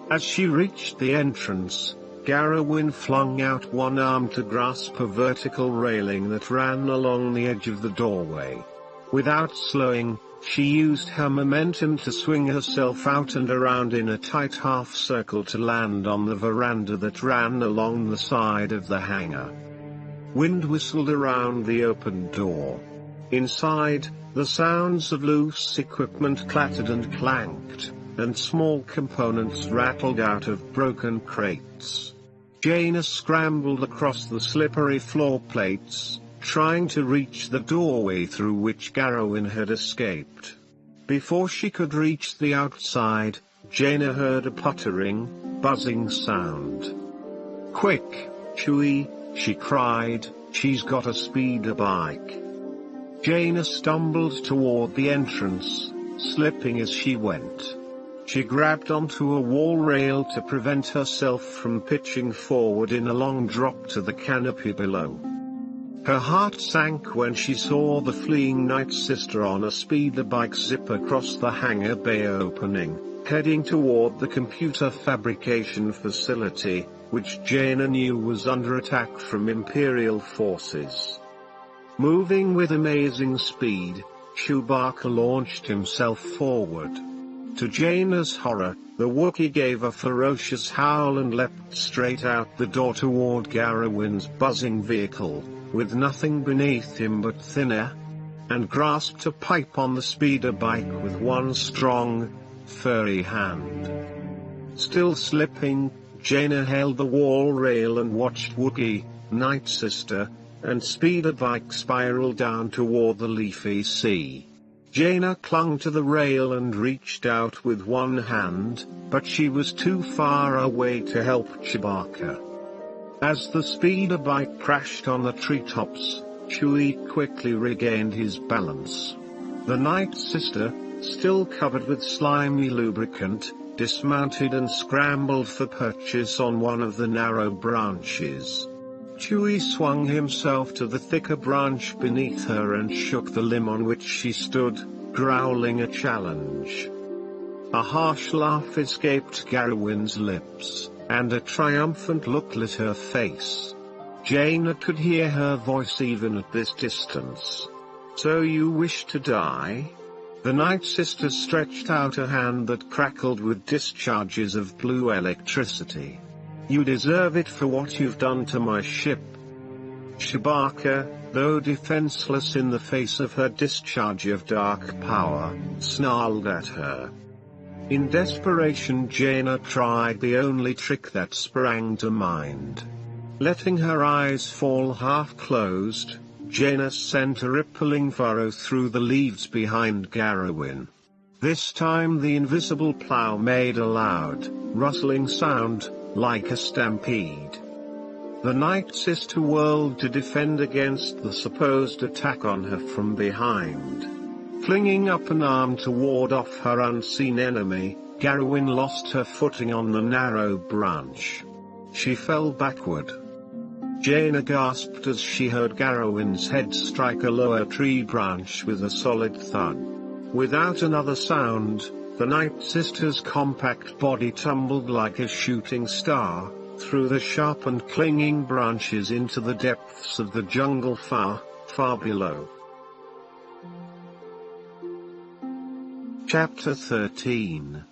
As she reached the entrance, Garrowyn flung out one arm to grasp a vertical railing that ran along the edge of the doorway. Without slowing, she used her momentum to swing herself out and around in a tight half-circle to land on the veranda that ran along the side of the hangar. Wind whistled around the open door. Inside, the sounds of loose equipment clattered and clanked, and small components rattled out of broken crates. Jaina scrambled across the slippery floor plates, trying to reach the doorway through which Garrowin had escaped. Before she could reach the outside, Jaina heard a puttering, buzzing sound. "Quick, Chewie," she cried, "she's got a speeder bike." Jaina stumbled toward the entrance, slipping as she went. She grabbed onto a wall rail to prevent herself from pitching forward in a long drop to the canopy below. Her heart sank when she saw the fleeing Night Sister on a speeder bike zip across the hangar bay opening, heading toward the computer fabrication facility, which Jaina knew was under attack from Imperial forces. Moving with amazing speed, Chewbacca launched himself forward. To Jaina's horror, the Wookiee gave a ferocious howl and leapt straight out the door toward Garrowin's buzzing vehicle, with nothing beneath him but thin air, and grasped a pipe on the speeder bike with one strong, furry hand. Still slipping, Jaina held the wall rail and watched Wookiee, Night Sister, and speeder bike spiral down toward the leafy sea. Jaina clung to the rail and reached out with one hand, but she was too far away to help Chewbacca. As the speeder bike crashed on the treetops, Chewie quickly regained his balance. The Night Sister, still covered with slimy lubricant, dismounted and scrambled for purchase on one of the narrow branches. Chewie swung himself to the thicker branch beneath her and shook the limb on which she stood, growling a challenge. A harsh laugh escaped Garrowin's lips, and a triumphant look lit her face. Jaina could hear her voice even at this distance. "So you wish to die?" The Night Sister stretched out a hand that crackled with discharges of blue electricity. "You deserve it for what you've done to my ship." Chewbacca, though defenseless in the face of her discharge of dark power, snarled at her. In desperation, Jaina tried the only trick that sprang to mind. Letting her eyes fall half-closed, Jaina sent a rippling furrow through the leaves behind Garrowin. This time the invisible plow made a loud, rustling sound, like a stampede. The Night Sister whirled to defend against the supposed attack on her from behind. Flinging up an arm to ward off her unseen enemy, Garrowin lost her footing on the narrow branch. She fell backward. Jaina gasped as she heard Garrowin's head strike a lower tree branch with a solid thud. Without another sound, the Night Sister's compact body tumbled like a shooting star, through the sharp and clinging branches into the depths of the jungle far, far below. Chapter 13.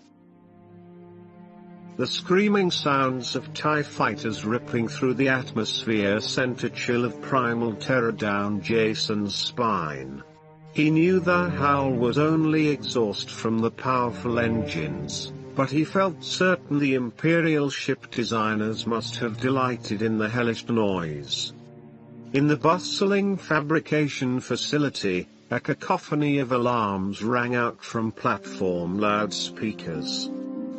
The screaming sounds of TIE fighters ripping through the atmosphere sent a chill of primal terror down Jason's spine. He knew the howl was only exhaust from the powerful engines, but he felt certain the Imperial ship designers must have delighted in the hellish noise. In the bustling fabrication facility, a cacophony of alarms rang out from platform loudspeakers.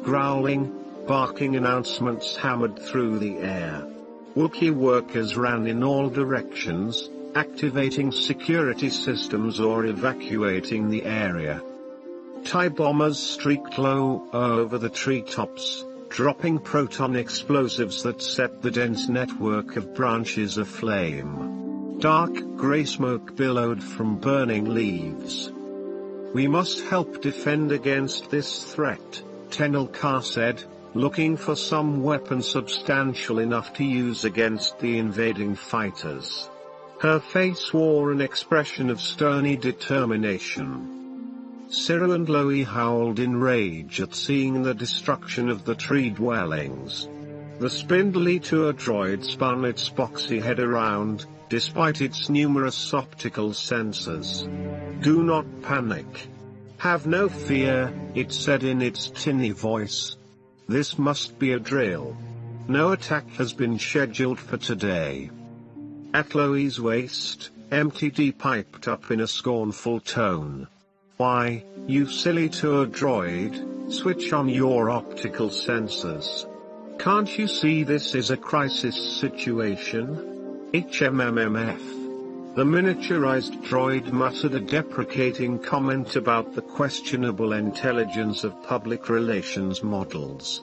Growling, barking announcements hammered through the air. Wookiee workers ran in all directions, activating security systems or evacuating the area. TIE bombers streaked low over the treetops, dropping proton explosives that set the dense network of branches aflame. Dark gray smoke billowed from burning leaves. "We must help defend against this threat," Tenel Ka said, looking for some weapon substantial enough to use against the invading fighters. Her face wore an expression of stony determination. Cyril and Loie howled in rage at seeing the destruction of the tree dwellings. The spindly tour droid spun its boxy head around, despite its numerous optical sensors. "Do not panic. Have no fear," it said in its tinny voice. "This must be a drill. No attack has been scheduled for today." At Loie's waist, MTD piped up in a scornful tone. "Why, you silly tour droid, switch on your optical sensors. Can't you see this is a crisis situation? HMMMF. The miniaturized droid muttered a deprecating comment about the questionable intelligence of public relations models.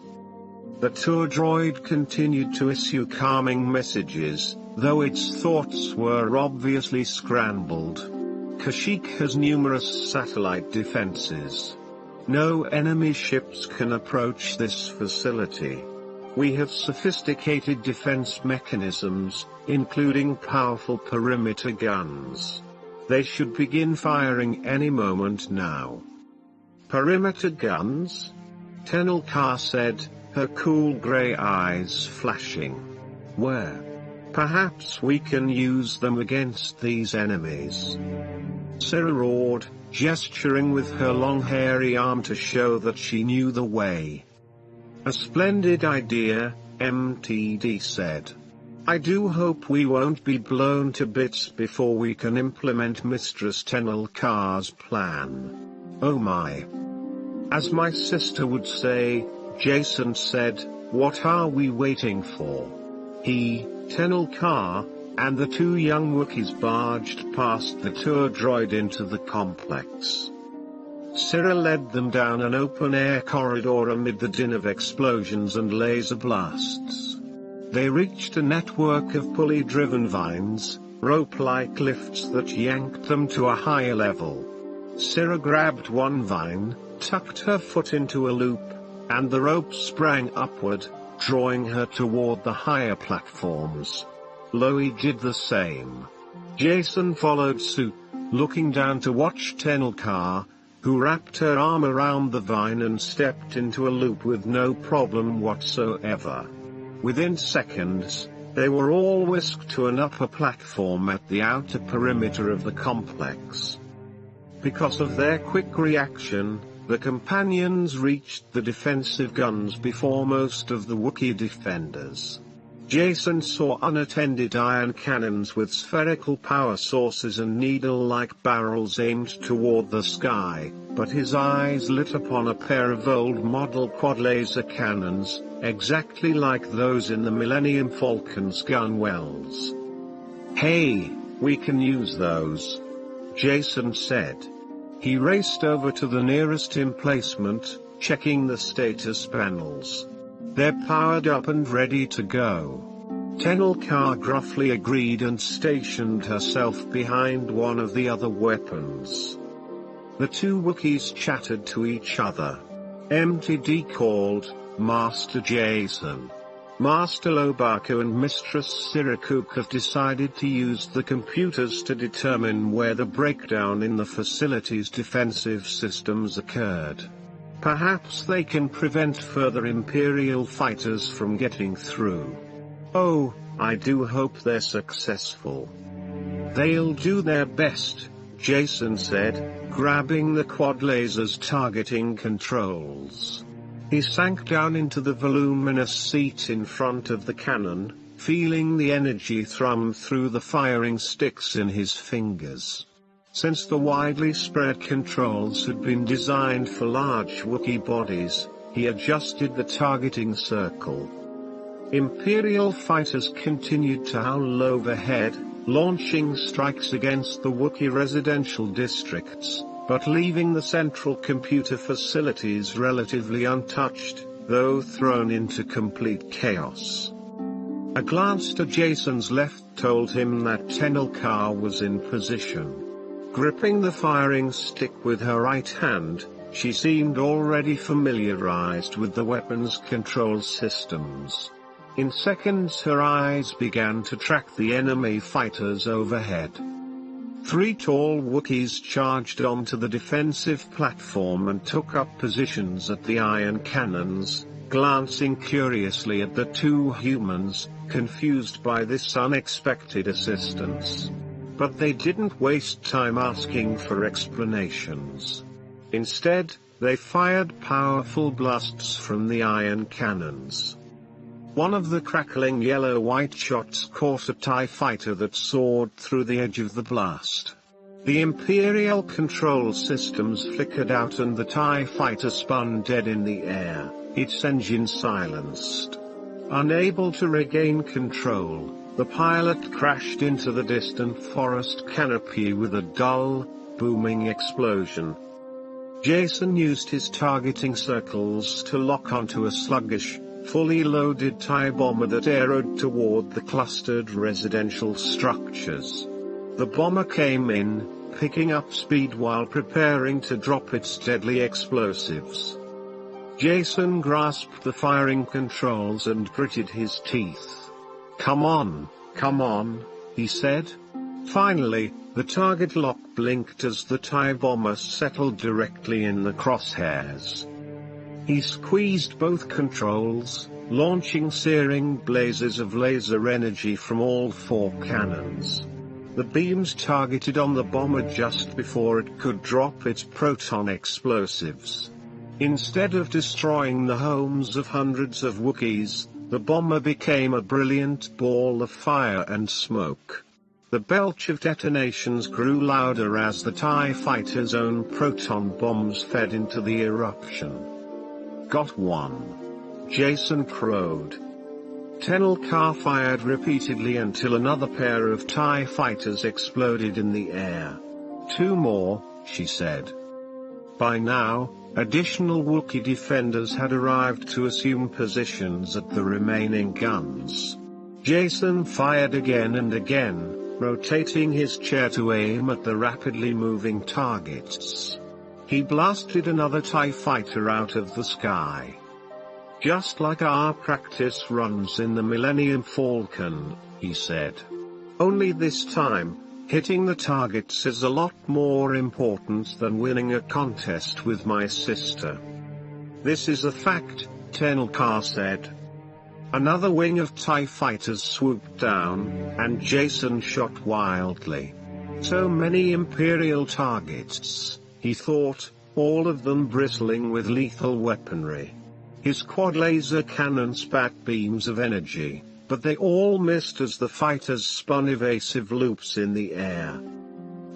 The tour droid continued to issue calming messages, though its thoughts were obviously scrambled. Kashyyyk has numerous satellite defenses. No enemy ships can approach this facility. We have sophisticated defense mechanisms, including powerful perimeter guns. They should begin firing any moment now." "Perimeter guns?" Tenel Ka said, her cool grey eyes flashing. "Where? Perhaps we can use them against these enemies." Cyril roared, gesturing with her long hairy arm to show that she knew the way. "A splendid idea," MTD said. "I do hope we won't be blown to bits before we can implement Mistress Tenel Ka's plan. Oh my. As my sister would say," Jason said, "what are we waiting for?" He, Tenel Ka, and the two young Wookiees barged past the tour droid into the complex. Cyril led them down an open-air corridor amid the din of explosions and laser blasts. They reached a network of pulley-driven vines, rope-like lifts that yanked them to a higher level. Cyril grabbed one vine, tucked her foot into a loop, and the rope sprang upward, drawing her toward the higher platforms. Loie did the same. Jason followed suit, looking down to watch Tenel Ka, who wrapped her arm around the vine and stepped into a loop with no problem whatsoever. Within seconds, they were all whisked to an upper platform at the outer perimeter of the complex. Because of their quick reaction, the companions reached the defensive guns before most of the Wookiee defenders. Jason saw unattended iron cannons with spherical power sources and needle-like barrels aimed toward the sky, but his eyes lit upon a pair of old-model quad-laser cannons, exactly like those in the Millennium Falcon's gun wells. "Hey, we can use those," Jason said. He raced over to the nearest emplacement, checking the status panels. "They're powered up and ready to go." Tenel Ka gruffly agreed and stationed herself behind one of the other weapons. The two Wookiees chattered to each other. MTD called, "Master Jason. Master Lobaka and Mistress Sirikuk have decided to use the computers to determine where the breakdown in the facility's defensive systems occurred. Perhaps they can prevent further Imperial fighters from getting through. Oh, I do hope they're successful." "They'll do their best," Jason said, grabbing the quad laser's targeting controls. He sank down into the voluminous seat in front of the cannon, feeling the energy thrum through the firing sticks in his fingers. Since the widely spread controls had been designed for large Wookiee bodies, he adjusted the targeting circle. Imperial fighters continued to howl overhead, launching strikes against the Wookiee residential districts, but leaving the central computer facilities relatively untouched, though thrown into complete chaos. A glance to Jason's left told him that Tenel Ka was in position. Gripping the firing stick with her right hand, she seemed already familiarized with the weapon's control systems. In seconds her eyes began to track the enemy fighters overhead. 3 tall Wookiees charged onto the defensive platform and took up positions at the iron cannons, glancing curiously at the 2 humans, confused by this unexpected assistance. But they didn't waste time asking for explanations. Instead, they fired powerful blasts from the iron cannons. One of the crackling yellow-white shots caught a TIE fighter that soared through the edge of the blast. The Imperial control systems flickered out and the TIE fighter spun dead in the air, its engine silenced. Unable to regain control, the pilot crashed into the distant forest canopy with a dull, booming explosion. Jason used his targeting circles to lock onto a sluggish, fully loaded TIE bomber that arrowed toward the clustered residential structures. The bomber came in, picking up speed while preparing to drop its deadly explosives. Jason grasped the firing controls and gritted his teeth. Come on, he said. Finally, the target lock blinked as the TIE bomber settled directly in the crosshairs. He squeezed both controls, launching searing blazes of laser energy from all 4 cannons. The beams targeted on the bomber just before it could drop its proton explosives. Instead of destroying the homes of hundreds of Wookiees, the bomber became a brilliant ball of fire and smoke. The belch of detonations grew louder as the TIE fighter's own proton bombs fed into the eruption. Got one. Jason crowed. Tenelka fired repeatedly until another pair of TIE fighters exploded in the air. 2 more, she said. By now, additional Wookiee defenders had arrived to assume positions at the remaining guns. Jason fired again and again, rotating his chair to aim at the rapidly moving targets. He blasted another TIE fighter out of the sky. Just like our practice runs in the Millennium Falcon, he said. Only this time, hitting the targets is a lot more important than winning a contest with my sister. This is a fact, Tenelka said. Another wing of TIE fighters swooped down, and Jason shot wildly. So many Imperial targets, he thought, all of them bristling with lethal weaponry. His quad laser cannon spat beams of energy, but they all missed as the fighters spun evasive loops in the air.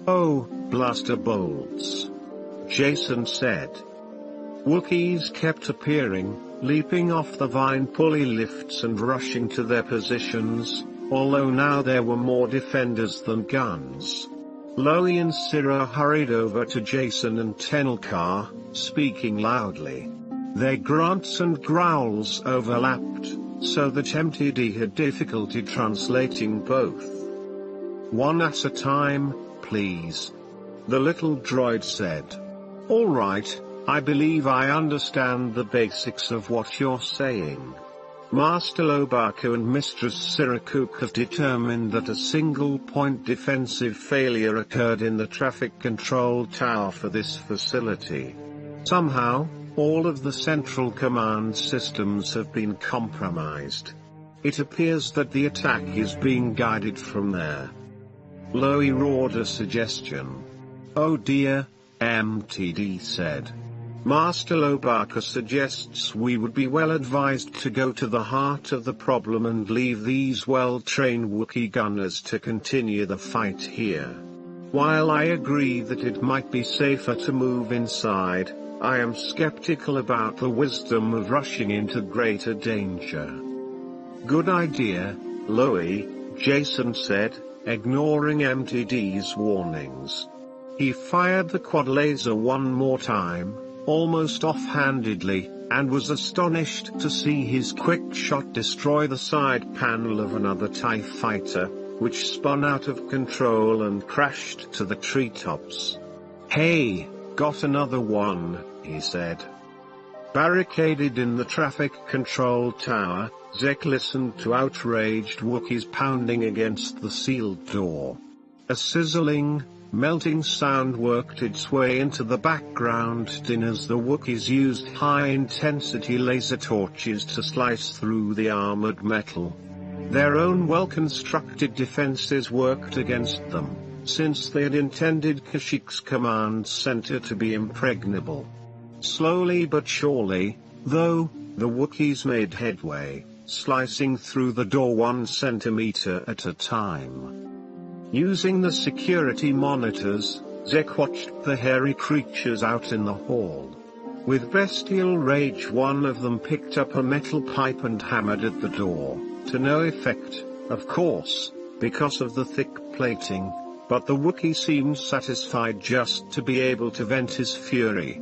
Oh, blaster bolts, Jason said. Wookiees kept appearing, leaping off the vine pulley lifts and rushing to their positions, although now there were more defenders than guns. Loie and Syrah hurried over to Jason and Tenelka, speaking loudly. Their grunts and growls overlapped, so that MTD had difficulty translating both. One at a time, please, the little droid said. All right, I believe I understand the basics of what you're saying. Master Lobaka and Mistress Syrah have determined that a single-point defensive failure occurred in the traffic control tower for this facility. Somehow, all of the central command systems have been compromised. It appears that the attack is being guided from there. Loie roared a suggestion. Oh dear, MTD said. Master Lobaka suggests we would be well advised to go to the heart of the problem and leave these well-trained Wookiee gunners to continue the fight here. While I agree that it might be safer to move inside, I am skeptical about the wisdom of rushing into greater danger. Good idea, Loie, Jason said, ignoring MTD's warnings. He fired the quad laser one more time, almost offhandedly, and was astonished to see his quick shot destroy the side panel of another TIE fighter, which spun out of control and crashed to the treetops. Hey, got another one, he said. Barricaded in the traffic control tower, Zek listened to outraged Wookiees pounding against the sealed door. A sizzling, melting sound worked its way into the background din as the Wookiees used high-intensity laser torches to slice through the armored metal. Their own well-constructed defenses worked against them, since they had intended Kashyyyk's command center to be impregnable. Slowly but surely, though, the Wookiees made headway, slicing through the door 1 centimeter at a time. Using the security monitors, Zek watched the hairy creatures out in the hall. With bestial rage, one of them picked up a metal pipe and hammered at the door, to no effect, of course, because of the thick plating, but the Wookiee seemed satisfied just to be able to vent his fury.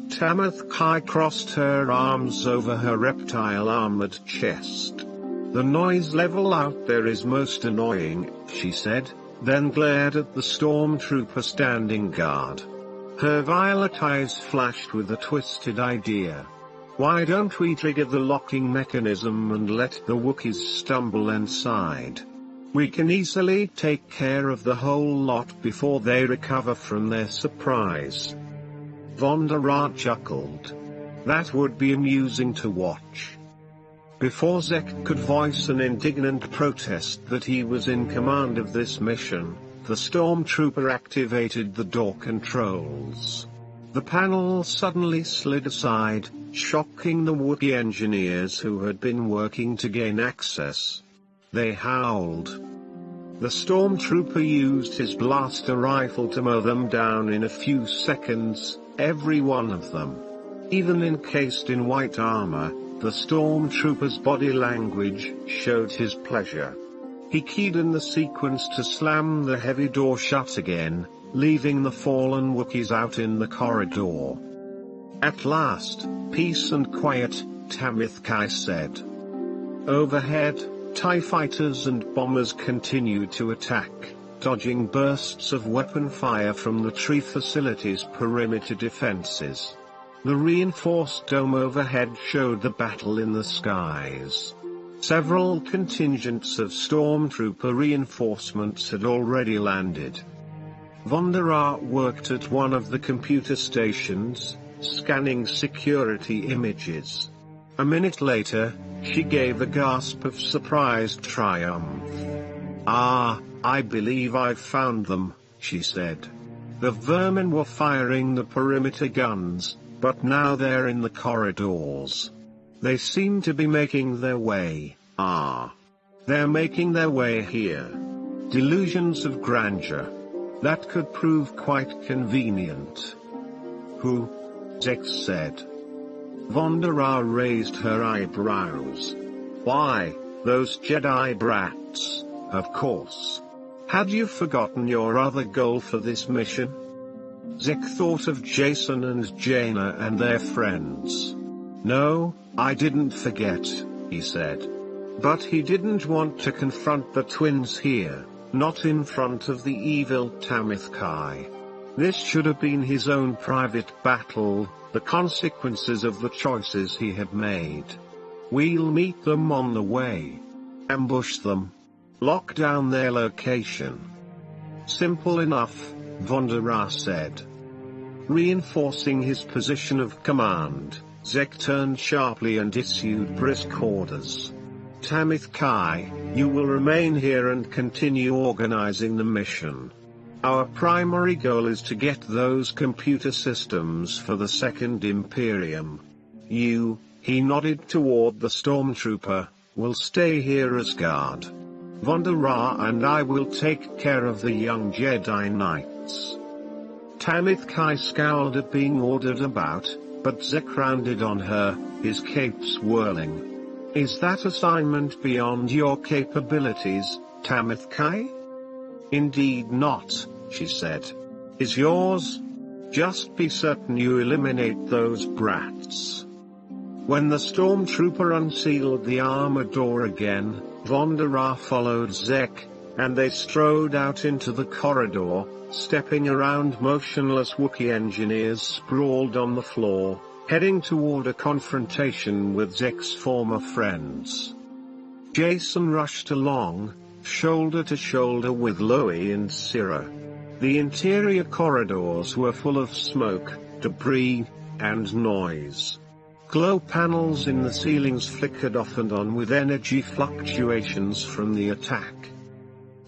Tamith Kai crossed her arms over her reptile-armored chest. "The noise level out there is most annoying," she said, then glared at the stormtrooper standing guard. Her violet eyes flashed with a twisted idea. "Why don't we trigger the locking mechanism and let the Wookiees stumble inside? We can easily take care of the whole lot before they recover from their surprise." Vonda Ra chuckled. "That would be amusing to watch." Before Zek could voice an indignant protest that he was in command of this mission, the stormtrooper activated the door controls. The panel suddenly slid aside, shocking the Wookiee engineers who had been working to gain access. They howled. The stormtrooper used his blaster rifle to mow them down in a few seconds, every one of them. Even encased in white armor, the stormtrooper's body language showed his pleasure. He keyed in the sequence to slam the heavy door shut again, leaving the fallen Wookiees out in the corridor. "At last, peace and quiet," Tamith Kai said. Overhead, TIE fighters and bombers continued to attack, dodging bursts of weapon fire from the tree facility's perimeter defenses. The reinforced dome overhead showed the battle in the skies. Several contingents of stormtrooper reinforcements had already landed. Vonda Ra worked at one of the computer stations, scanning security images. A minute later, she gave a gasp of surprised triumph. "Ah, I believe I've found them," she said. "The vermin were firing the perimeter guns, but now they're in the corridors. They seem to be making their way." "They're making their way here. Delusions of grandeur. That could prove quite convenient." "Who?" Zek said. Vonda Ra raised her eyebrows. "Why, those Jedi brats, of course. Had you forgotten your other goal for this mission?" Zek thought of Jason and Jaina and their friends. "No, I didn't forget," he said. But he didn't want to confront the twins here, not in front of the evil Tamith Kai. This should have been his own private battle, the consequences of the choices he had made. "We'll meet them on the way. Ambush them. Lock down their location." "Simple enough," Vonda Ra said. Reinforcing his position of command, Zek turned sharply and issued brisk orders. "Tamith Kai, you will remain here and continue organizing the mission. Our primary goal is to get those computer systems for the Second Imperium. You," he nodded toward the stormtrooper, "will stay here as guard. Vonda Ra and I will take care of the young Jedi Knights." Tamith Kai scowled at being ordered about, but Zek rounded on her, his cape swirling. "Is that assignment beyond your capabilities, Tamith Kai?" "Indeed not," she said. "Is yours? Just be certain you eliminate those brats." When the stormtrooper unsealed the armor door again, Vonda Ra followed Zek, and they strode out into the corridor, stepping around motionless Wookiee engineers sprawled on the floor, heading toward a confrontation with Zek's former friends. Jason rushed along, shoulder to shoulder with Loie and Syrah. The interior corridors were full of smoke, debris, and noise. Glow panels in the ceilings flickered off and on with energy fluctuations from the attack.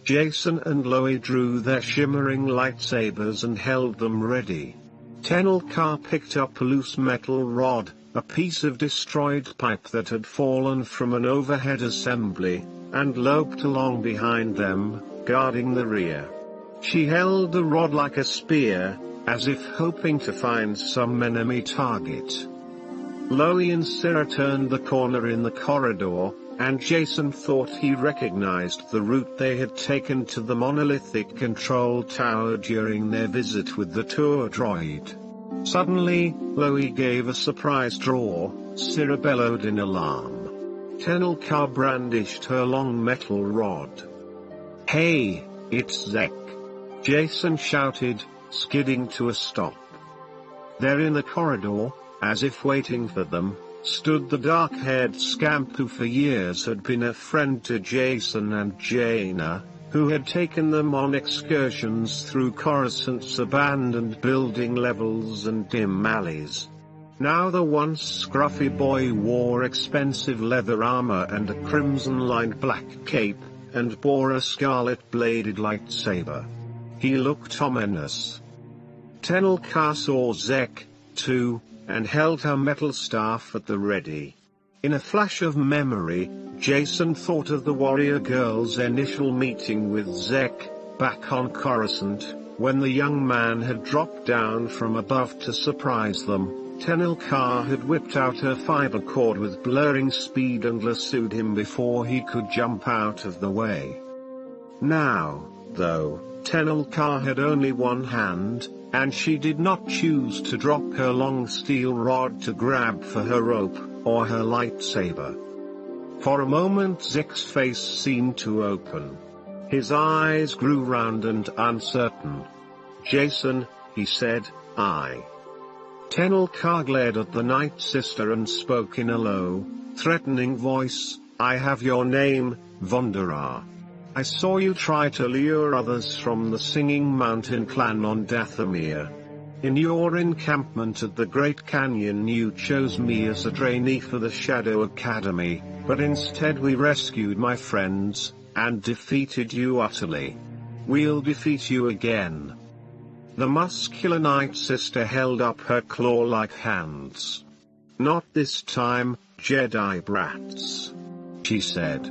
Jason and Loie drew their shimmering lightsabers and held them ready. Tenelka picked up a loose metal rod, a piece of destroyed pipe that had fallen from an overhead assembly, and loped along behind them, guarding the rear. She held the rod like a spear, as if hoping to find some enemy target. Loie and Syrah turned the corner in the corridor, and Jason thought he recognized the route they had taken to the monolithic control tower during their visit with the tour droid. Suddenly, Loie gave a surprised roar. Syrah bellowed in alarm. Tenelka brandished her long metal rod. "Hey, it's Zek!" Jason shouted, skidding to a stop. There in the corridor, as if waiting for them, stood the dark-haired scamp who for years had been a friend to Jason and Jaina, who had taken them on excursions through Coruscant's abandoned building levels and dim alleys. Now the once scruffy boy wore expensive leather armor and a crimson-lined black cape, and bore a scarlet-bladed lightsaber. He looked ominous. Tenelka saw Zek, too, and held her metal staff at the ready. In a flash of memory, Jason thought of the warrior girl's initial meeting with Zek, back on Coruscant, when the young man had dropped down from above to surprise them. Tenelka had whipped out her fiber cord with blurring speed and lassoed him before he could jump out of the way. Now, though, Tenelka had only one hand, and she did not choose to drop her long steel rod to grab for her rope, or her lightsaber. For a moment Zek's face seemed to open. His eyes grew round and uncertain. "Jason," he said, "I." Tenelka glared at the Night Sister and spoke in a low, threatening voice, "I have your name, Vonderah. I saw you try to lure others from the Singing Mountain clan on Dathomir. In your encampment at the Great Canyon you chose me as a trainee for the Shadow Academy, but instead we rescued my friends, and defeated you utterly. We'll defeat you again." The muscular Night Sister held up her claw-like hands. "Not this time, Jedi brats," she said.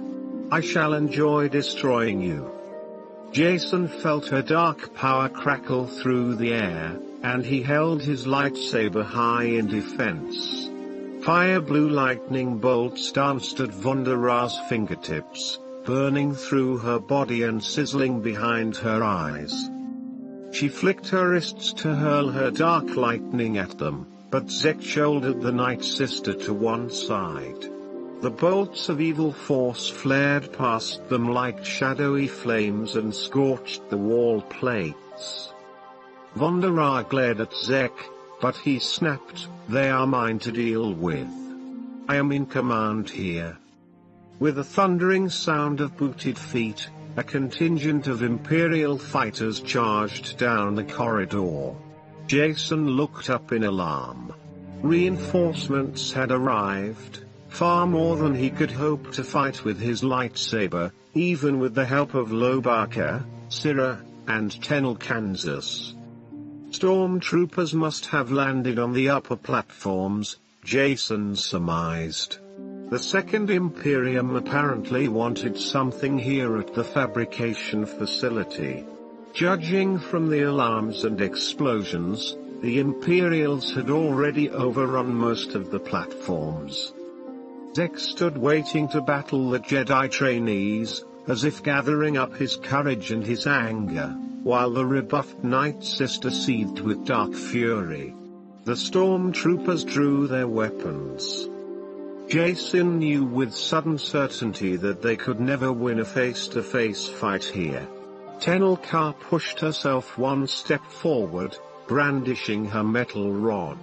"I shall enjoy destroying you." Jason felt her dark power crackle through the air, and he held his lightsaber high in defense. Fire blue lightning bolts danced at Vonderah's fingertips, burning through her body and sizzling behind her eyes. She flicked her wrists to hurl her dark lightning at them, but Zek shouldered the Night Sister to one side. The bolts of evil force flared past them like shadowy flames and scorched the wall plates. Vonderah glared at Zek, but he snapped, "They are mine to deal with. I am in command here." With a thundering sound of booted feet, a contingent of Imperial fighters charged down the corridor. Jason looked up in alarm. Reinforcements had arrived. Far more than he could hope to fight with his lightsaber, even with the help of Lobaka, Syrah, and Tenelka. Stormtroopers must have landed on the upper platforms, Jason surmised. The Second Imperium apparently wanted something here at the fabrication facility. Judging from the alarms and explosions, the Imperials had already overrun most of the platforms. Zek stood waiting to battle the Jedi trainees, as if gathering up his courage and his anger, while the rebuffed Night Sister seethed with dark fury. The stormtroopers drew their weapons. Jason knew with sudden certainty that they could never win a face-to-face fight here. Tenelka pushed herself one step forward, brandishing her metal rod.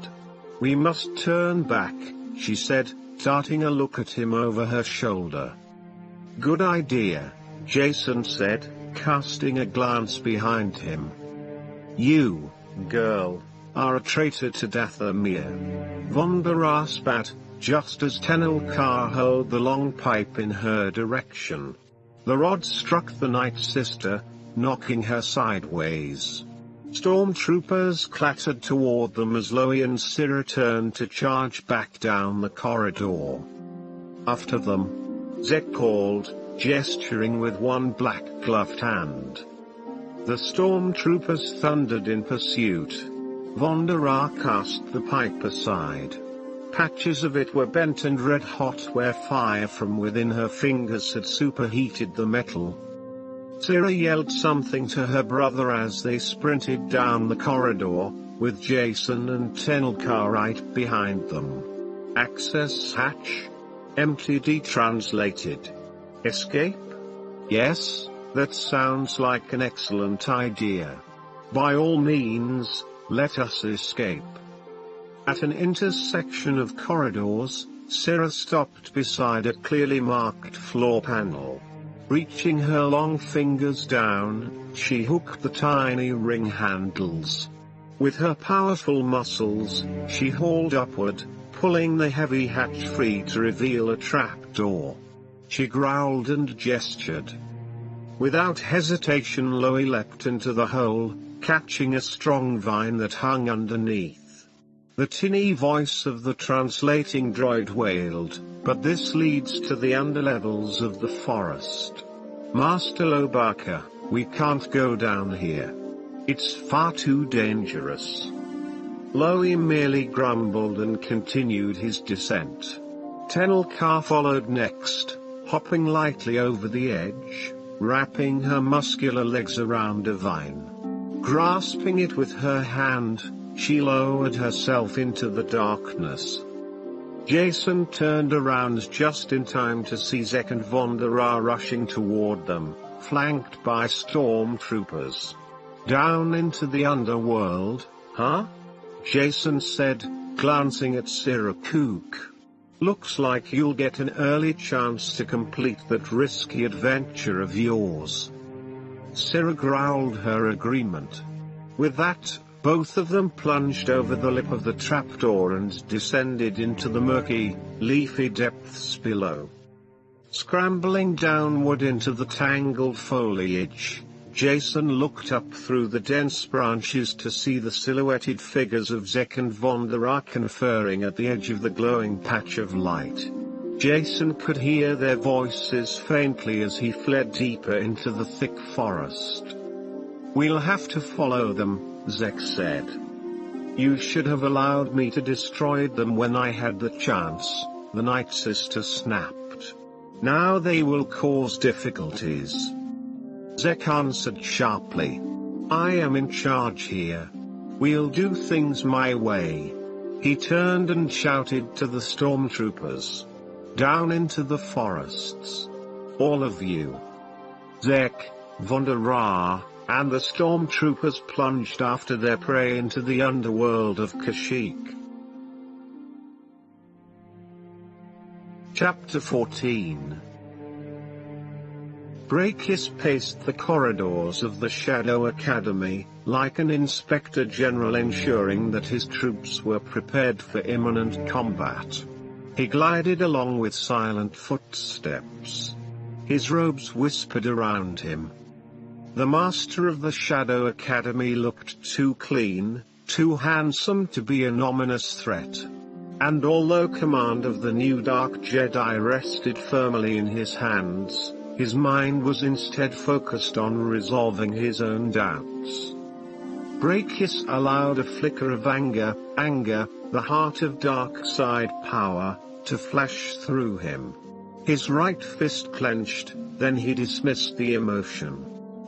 "We must turn back," she said, darting a look at him over her shoulder. "Good idea," Jason said, casting a glance behind him. "You, girl, are a traitor to Dathomir," Vonda spat, just as Tenelkar hurled the long pipe in her direction. The rod struck the Night Sister, knocking her sideways. Stormtroopers clattered toward them as Loie and Syrah turned to charge back down the corridor. "After them," Zek called, gesturing with one black-gloved hand. The stormtroopers thundered in pursuit. Vonda cast the pipe aside. Patches of it were bent and red-hot where fire from within her fingers had superheated the metal. Syrah yelled something to her brother as they sprinted down the corridor, with Jason and Tenelkar right behind them. "Access hatch?" MTD translated. "Escape? Yes, that sounds like an excellent idea. By all means, let us escape." At an intersection of corridors, Syrah stopped beside a clearly marked floor panel. Reaching her long fingers down, she hooked the tiny ring handles. With her powerful muscles, she hauled upward, pulling the heavy hatch free to reveal a trapdoor. She growled and gestured. Without hesitation, Loie leapt into the hole, catching a strong vine that hung underneath. The tinny voice of the translating droid wailed, "But this leads to the underlevels of the forest. Master Lobaka, we can't go down here. It's far too dangerous." Loie merely grumbled and continued his descent. Tenelkar followed next, hopping lightly over the edge, wrapping her muscular legs around a vine. Grasping it with her hand, she lowered herself into the darkness. Jason turned around just in time to see Zek and Vonda rushing toward them, flanked by stormtroopers. "Down into the underworld, huh?" Jason said, glancing at Syrah Kook. "Looks like you'll get an early chance to complete that risky adventure of yours." Syrah growled her agreement. With that, both of them plunged over the lip of the trapdoor and descended into the murky, leafy depths below. Scrambling downward into the tangled foliage, Jason looked up through the dense branches to see the silhouetted figures of Zek and Vonda conferring at the edge of the glowing patch of light. Jason could hear their voices faintly as he fled deeper into the thick forest. "We'll have to follow them," Zek said. "You should have allowed me to destroy them when I had the chance," the Night Sister snapped. "Now they will cause difficulties." Zek answered sharply. "I am in charge here. We'll do things my way." He turned and shouted to the stormtroopers. "Down into the forests. All of you." Zek, Vonda, and the stormtroopers plunged after their prey into the underworld of Kashyyyk. Chapter 14. Brakis paced the corridors of the Shadow Academy, like an inspector general ensuring that his troops were prepared for imminent combat. He glided along with silent footsteps. His robes whispered around him. The master of the Shadow Academy looked too clean, too handsome to be an ominous threat. And although command of the new Dark Jedi rested firmly in his hands, his mind was instead focused on resolving his own doubts. Brakis allowed a flicker of anger, the heart of dark side power, to flash through him. His right fist clenched, then he dismissed the emotion.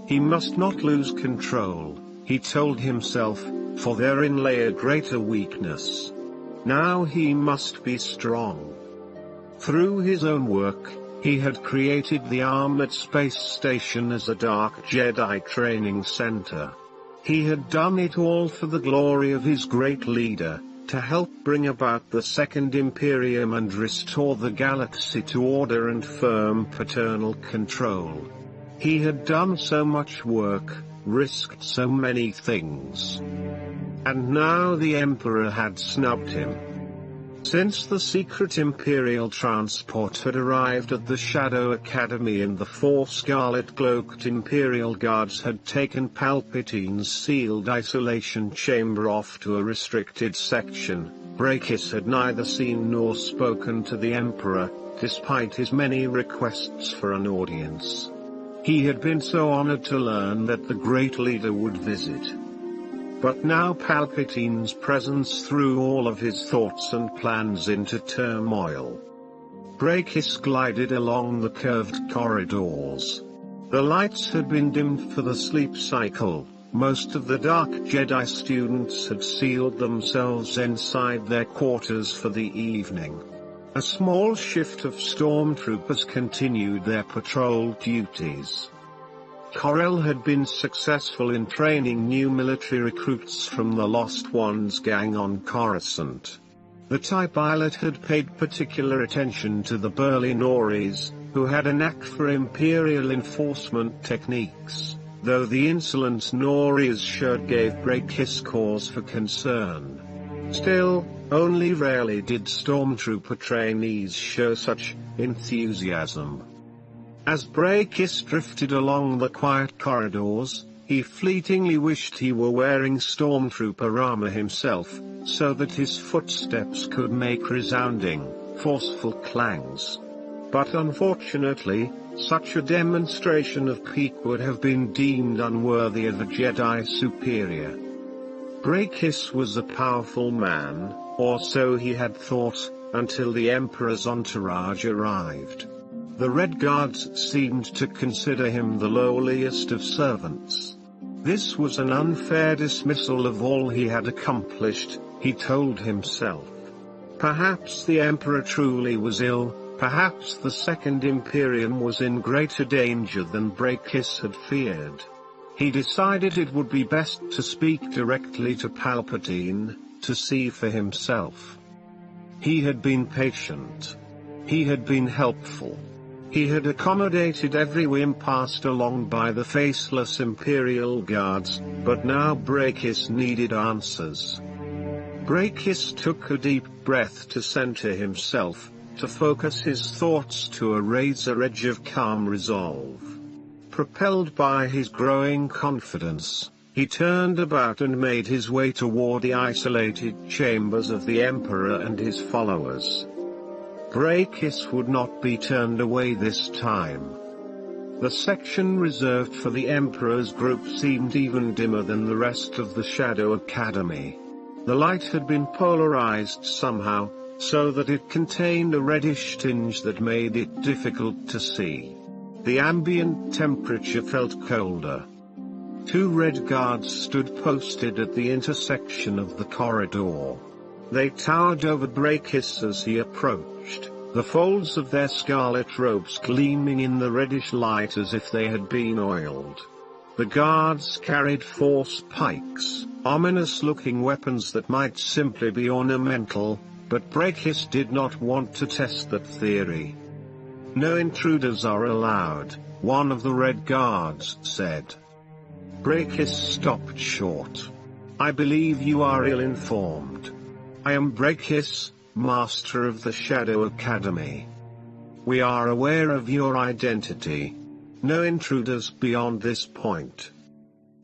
He must not lose control, he told himself, for therein lay a greater weakness. Now he must be strong. Through his own work, he had created the armored space station as a Dark Jedi training center. He had done it all for the glory of his great leader, to help bring about the Second Imperium and restore the galaxy to order and firm paternal control. He had done so much work, risked so many things. And now the Emperor had snubbed him. Since the secret Imperial transport had arrived at the Shadow Academy and the 4 scarlet-cloaked Imperial guards had taken Palpatine's sealed isolation chamber off to a restricted section, Brakis had neither seen nor spoken to the Emperor, despite his many requests for an audience. He had been so honored to learn that the great leader would visit. But now Palpatine's presence threw all of his thoughts and plans into turmoil. Brakis glided along the curved corridors. The lights had been dimmed for the sleep cycle. Most of the Dark Jedi students had sealed themselves inside their quarters for the evening. A small shift of stormtroopers continued their patrol duties. Corel had been successful in training new military recruits from the Lost Ones gang on Coruscant. The TIE pilot had paid particular attention to the burly Noris, who had a knack for Imperial enforcement techniques, though the insolent Noris showed gave Brakis cause for concern. Still, only rarely did stormtrooper trainees show such enthusiasm. As Brakis drifted along the quiet corridors, he fleetingly wished he were wearing stormtrooper armor himself, so that his footsteps could make resounding, forceful clangs. But unfortunately, such a demonstration of pique would have been deemed unworthy of a Jedi superior. Brakis was a powerful man, or so he had thought, until the Emperor's entourage arrived. The Red Guards seemed to consider him the lowliest of servants. This was an unfair dismissal of all he had accomplished, he told himself. Perhaps the Emperor truly was ill, perhaps the Second Imperium was in greater danger than Brakis had feared. He decided it would be best to speak directly to Palpatine, to see for himself. He had been patient. He had been helpful. He had accommodated every whim passed along by the faceless Imperial guards, but now Brakis needed answers. Brakis took a deep breath to center himself, to focus his thoughts to a razor edge of calm resolve. Propelled by his growing confidence, he turned about and made his way toward the isolated chambers of the Emperor and his followers. Brakis would not be turned away this time. The section reserved for the Emperor's group seemed even dimmer than the rest of the Shadow Academy. The light had been polarized somehow, so that it contained a reddish tinge that made it difficult to see. The ambient temperature felt colder. 2 Red Guards stood posted at the intersection of the corridor. They towered over Brakis as he approached, the folds of their scarlet robes gleaming in the reddish light as if they had been oiled. The guards carried 4 pikes, ominous-looking weapons that might simply be ornamental, but Brakis did not want to test that theory. "No intruders are allowed," one of the Red Guards said. Brakis stopped short. "I believe you are ill-informed. I am Brakis, Master of the Shadow Academy. We are aware of your identity. No intruders beyond this point."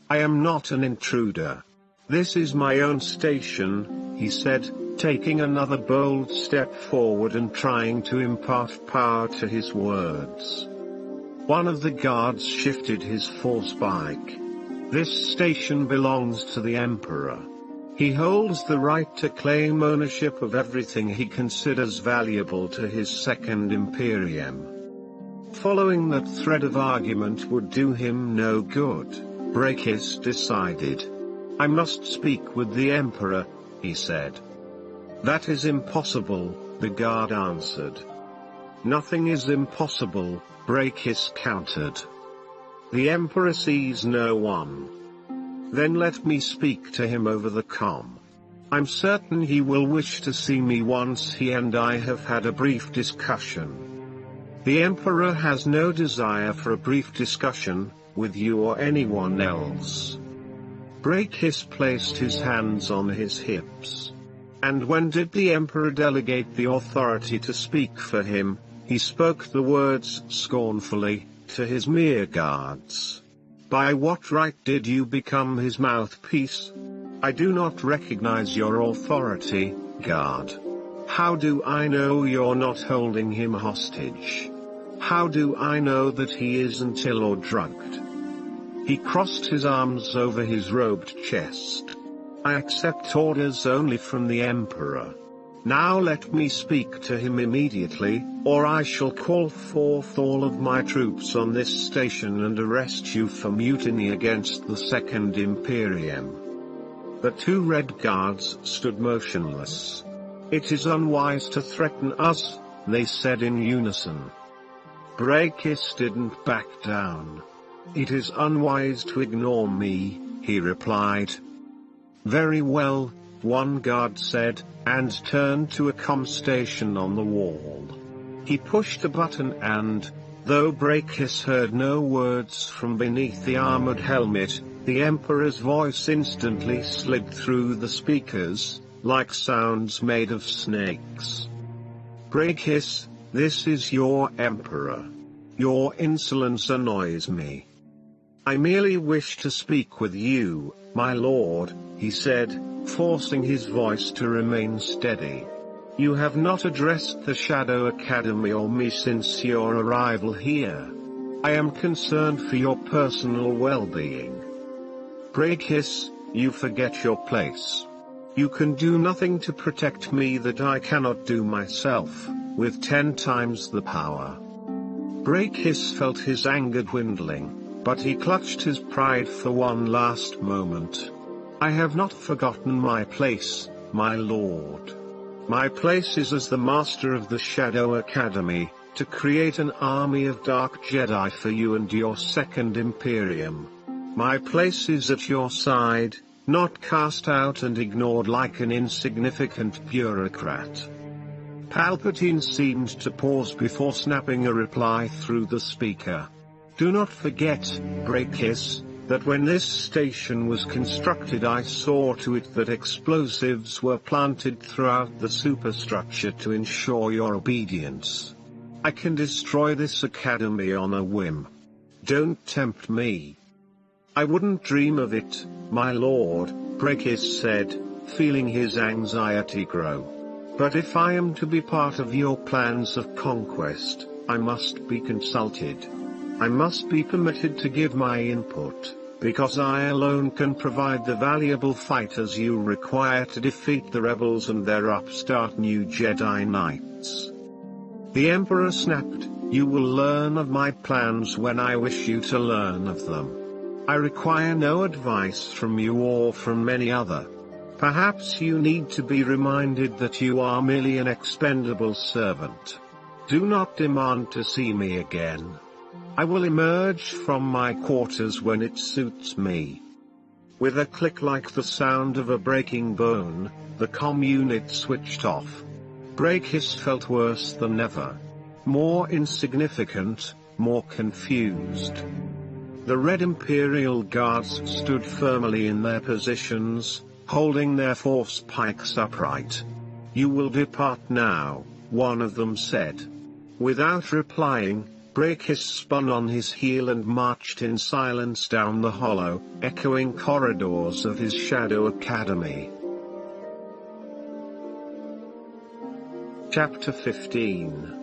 "I am not an intruder. This is my own station," he said, taking another bold step forward and trying to impart power to his words. One of the guards shifted his force spike. "This station belongs to the Emperor. He holds the right to claim ownership of everything he considers valuable to his Second Imperium." Following that thread of argument would do him no good, Brakis decided. "I must speak with the Emperor," he said. "That is impossible," the guard answered. "Nothing is impossible," Brakis countered. "The Emperor sees no one." "Then let me speak to him over the comm. I'm certain he will wish to see me once he and I have had a brief discussion. The Emperor has no desire for a brief discussion with you or anyone else. Brakis placed his hands on his hips. And when did the Emperor delegate the authority to speak for him? He spoke the words scornfully to his mere guards. By what right did you become his mouthpiece? I do not recognize your authority, guard. How do I know you're not holding him hostage? How do I know that he isn't ill or drugged? He crossed his arms over his robed chest. I accept orders only from the Emperor. Now let me speak to him immediately, or I shall call forth all of my troops on this station and arrest you for mutiny against the Second Imperium. The two red guards stood motionless. It is unwise to threaten us, they said in unison. Brakis didn't back down. It is unwise to ignore me, he replied. Very well, one guard said, and turned to a comm station on the wall. He pushed a button and, though Brakis heard no words from beneath the armored helmet, the Emperor's voice instantly slid through the speakers, like sounds made of snakes. Brakis, this is your Emperor. Your insolence annoys me. I merely wish to speak with you, my lord, he said, forcing his voice to remain steady. You have not addressed the Shadow Academy or me since your arrival here. I am concerned for your personal well-being. Brakis, you forget your place. You can do nothing to protect me that I cannot do myself, with 10 times the power. Brakis felt his anger dwindling. But he clutched his pride for one last moment. I have not forgotten my place, my lord. My place is as the master of the Shadow Academy, to create an army of dark Jedi for you and your Second Imperium. My place is at your side, not cast out and ignored like an insignificant bureaucrat. Palpatine seemed to pause before snapping a reply through the speaker. Do not forget, Brakis, that when this station was constructed I saw to it that explosives were planted throughout the superstructure to ensure your obedience. I can destroy this academy on a whim. Don't tempt me. I wouldn't dream of it, my lord, Brakis said, feeling his anxiety grow. But if I am to be part of your plans of conquest, I must be consulted. I must be permitted to give my input, because I alone can provide the valuable fighters you require to defeat the rebels and their upstart new Jedi Knights. The Emperor snapped, you will learn of my plans when I wish you to learn of them. I require no advice from you or from any other. Perhaps you need to be reminded that you are merely an expendable servant. Do not demand to see me again. I will emerge from my quarters when it suits me. With a click like the sound of a breaking bone, the comm unit switched off. Brakis felt worse than ever. More insignificant, more confused. The Red Imperial Guards stood firmly in their positions, holding their force pikes upright. You will depart now, one of them said. Without replying, Brakis spun on his heel and marched in silence down the hollow, echoing corridors of his Shadow Academy. Chapter 15.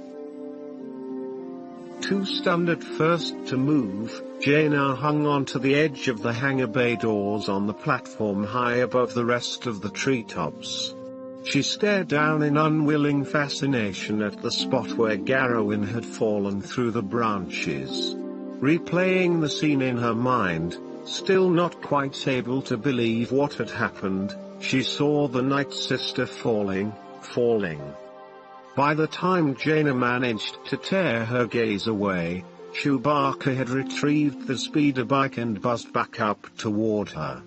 Too stunned at first to move, Jaina hung onto the edge of the hangar bay doors on the platform high above the rest of the treetops. She stared down in unwilling fascination at the spot where Garrowin had fallen through the branches. Replaying the scene in her mind, still not quite able to believe what had happened, she saw the Night Sister falling. By the time Jaina managed to tear her gaze away, Chewbacca had retrieved the speeder bike and buzzed back up toward her.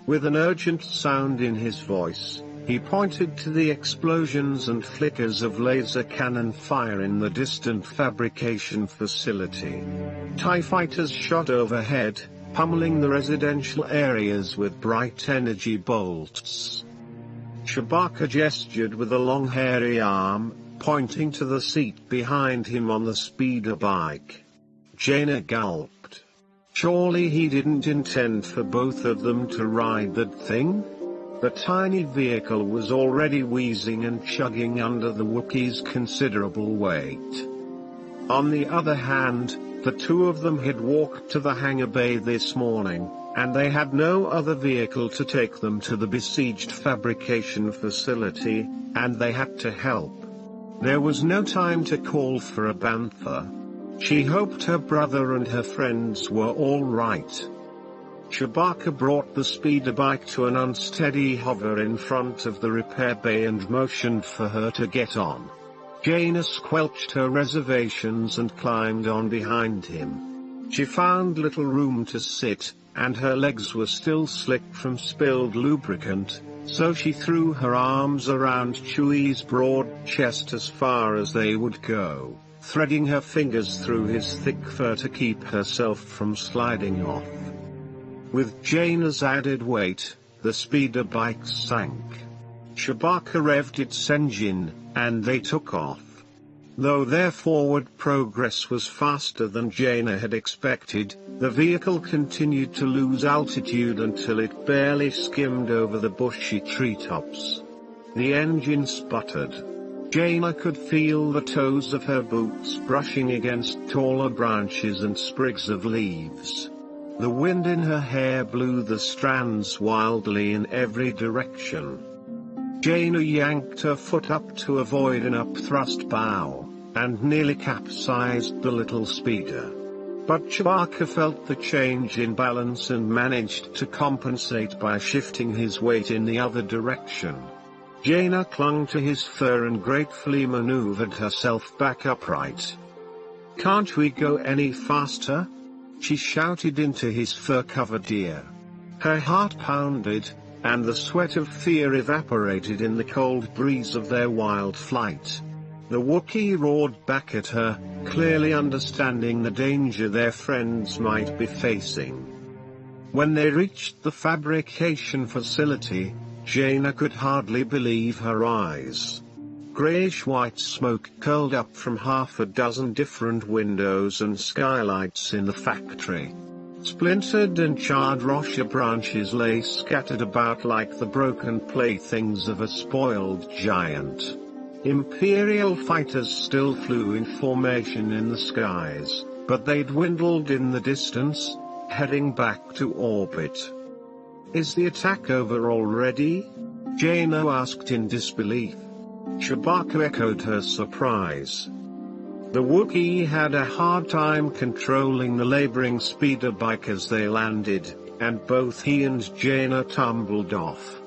With an urgent sound in his voice, He pointed to the explosions and flickers of laser cannon fire in the distant fabrication facility. TIE fighters shot overhead, pummeling the residential areas with bright energy bolts. Chewbacca gestured with a long hairy arm, pointing to the seat behind him on the speeder bike. Jaina gulped. Surely he didn't intend for both of them to ride that thing? The tiny vehicle was already wheezing and chugging under the Wookiee's considerable weight. On the other hand, the two of them had walked to the hangar bay this morning, and they had no other vehicle to take them to the besieged fabrication facility, and they had to help. There was no time to call for a bantha. She hoped her brother and her friends were all right. Chewbacca brought the speeder bike to an unsteady hover in front of the repair bay and motioned for her to get on. Jaina squelched her reservations and climbed on behind him. She found little room to sit, and her legs were still slick from spilled lubricant, so she threw her arms around Chewie's broad chest as far as they would go, threading her fingers through his thick fur to keep herself from sliding off. With Jaina's added weight, the speeder bike sank. Chewbacca revved its engine, and they took off. Though their forward progress was faster than Jaina had expected, the vehicle continued to lose altitude until it barely skimmed over the bushy treetops. The engine sputtered. Jaina could feel the toes of her boots brushing against taller branches and sprigs of leaves. The wind in her hair blew the strands wildly in every direction. Jaina yanked her foot up to avoid an upthrust bough, and nearly capsized the little speeder. But Chewbacca felt the change in balance and managed to compensate by shifting his weight in the other direction. Jaina clung to his fur and gratefully maneuvered herself back upright. "Can't we go any faster?" she shouted into his fur-covered ear. Her heart pounded, and the sweat of fear evaporated in the cold breeze of their wild flight. The Wookiee roared back at her, clearly understanding the danger their friends might be facing. When they reached the fabrication facility, Jaina could hardly believe her eyes. Grayish-white smoke curled up from half a dozen different windows and skylights in the factory. Splintered and charred rosha branches lay scattered about like the broken playthings of a spoiled giant. Imperial fighters still flew in formation in the skies, but they dwindled in the distance, heading back to orbit. "Is the attack over already?" Jaina asked in disbelief. Chewbacca echoed her surprise. The Wookiee had a hard time controlling the laboring speeder bike as they landed, and both he and Jaina tumbled off.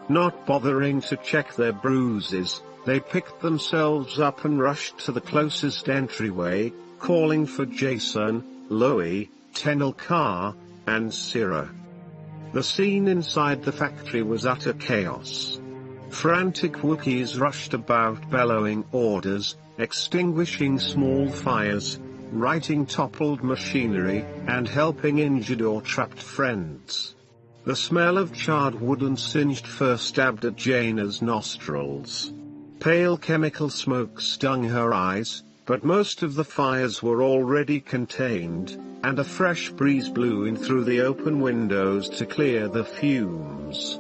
Not bothering to check their bruises, they picked themselves up and rushed to the closest entryway, calling for Jason, Loie, Tenel Ka, and Syrah. The scene inside the factory was utter chaos. Frantic Wookiees rushed about bellowing orders, extinguishing small fires, righting toppled machinery, and helping injured or trapped friends. The smell of charred wood and singed fur stabbed at Jaina's nostrils. Pale chemical smoke stung her eyes, but most of the fires were already contained, and a fresh breeze blew in through the open windows to clear the fumes.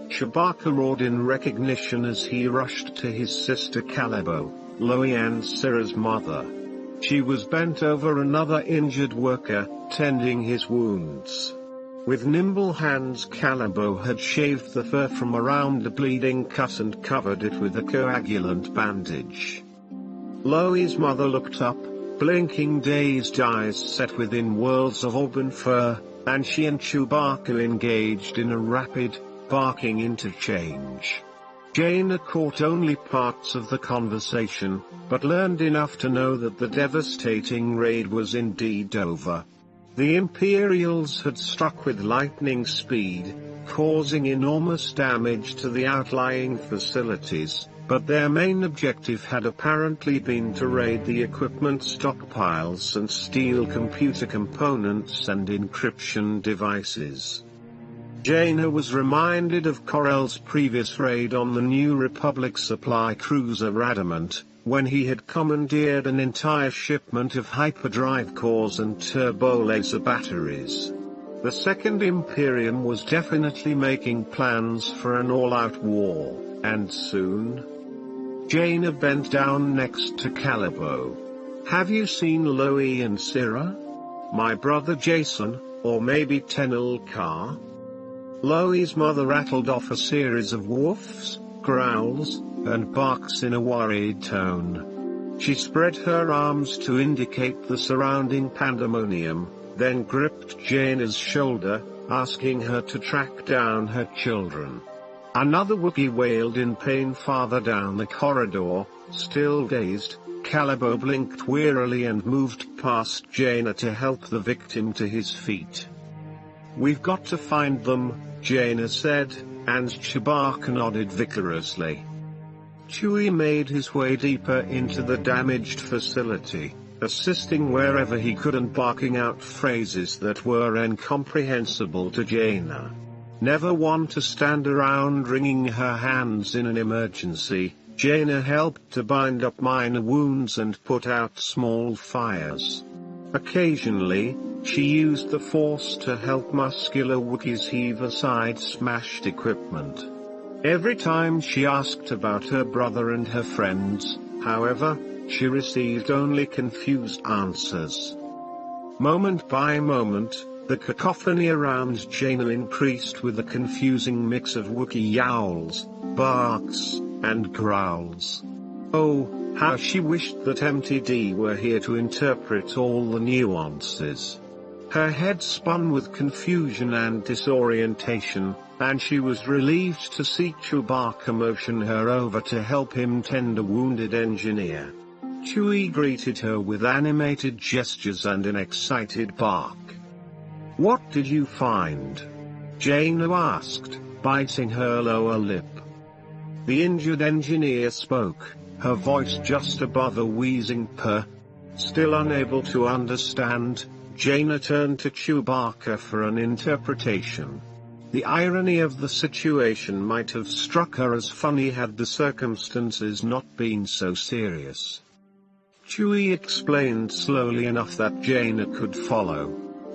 Chewbacca roared in recognition as he rushed to his sister Calebo, Loie and Syrah's mother. She was bent over another injured worker, tending his wounds. With nimble hands Calebo had shaved the fur from around the bleeding cut and covered it with a coagulant bandage. Loie's mother looked up, blinking dazed eyes set within worlds of auburn fur, and she and Chewbacca engaged in a rapid, barking interchange. Jaina caught only parts of the conversation, but learned enough to know that the devastating raid was indeed over. The Imperials had struck with lightning speed, causing enormous damage to the outlying facilities, but their main objective had apparently been to raid the equipment stockpiles and steal computer components and encryption devices. Jaina was reminded of Corell's previous raid on the New Republic supply cruiser Radamant, when he had commandeered an entire shipment of hyperdrive cores and turbo-laser batteries. The Second Imperium was definitely making plans for an all-out war, and soon. Jaina bent down next to Callibo. "Have you seen Loie and Syrah? My brother Jason, or maybe Tenel Ka?" Loie's mother rattled off a series of woofs, growls, and barks in a worried tone. She spread her arms to indicate the surrounding pandemonium, then gripped Jaina's shoulder, asking her to track down her children. Another Wookiee wailed in pain farther down the corridor. Still dazed, Callibo blinked wearily and moved past Jaina to help the victim to his feet. "We've got to find them," Jaina said, and Chewbacca nodded vigorously. Chewie made his way deeper into the damaged facility, assisting wherever he could and barking out phrases that were incomprehensible to Jaina. Never one to stand around wringing her hands in an emergency, Jaina helped to bind up minor wounds and put out small fires. Occasionally, she used the Force to help muscular Wookiees heave aside smashed equipment. Every time she asked about her brother and her friends, however, she received only confused answers. Moment by moment, the cacophony around Jaina increased with a confusing mix of Wookiee yowls, barks, and growls. Oh, how she wished that MTD were here to interpret all the nuances. Her head spun with confusion and disorientation, and she was relieved to see Chewbacca motion her over to help him tend a wounded engineer. Chewie greeted her with animated gestures and an excited bark. "What did you find?" Jaina asked, biting her lower lip. The injured engineer spoke, her voice just above a wheezing purr. Still unable to understand, Jaina turned to Chewbacca for an interpretation. The irony of the situation might have struck her as funny had the circumstances not been so serious. Chewie explained slowly enough that Jaina could follow.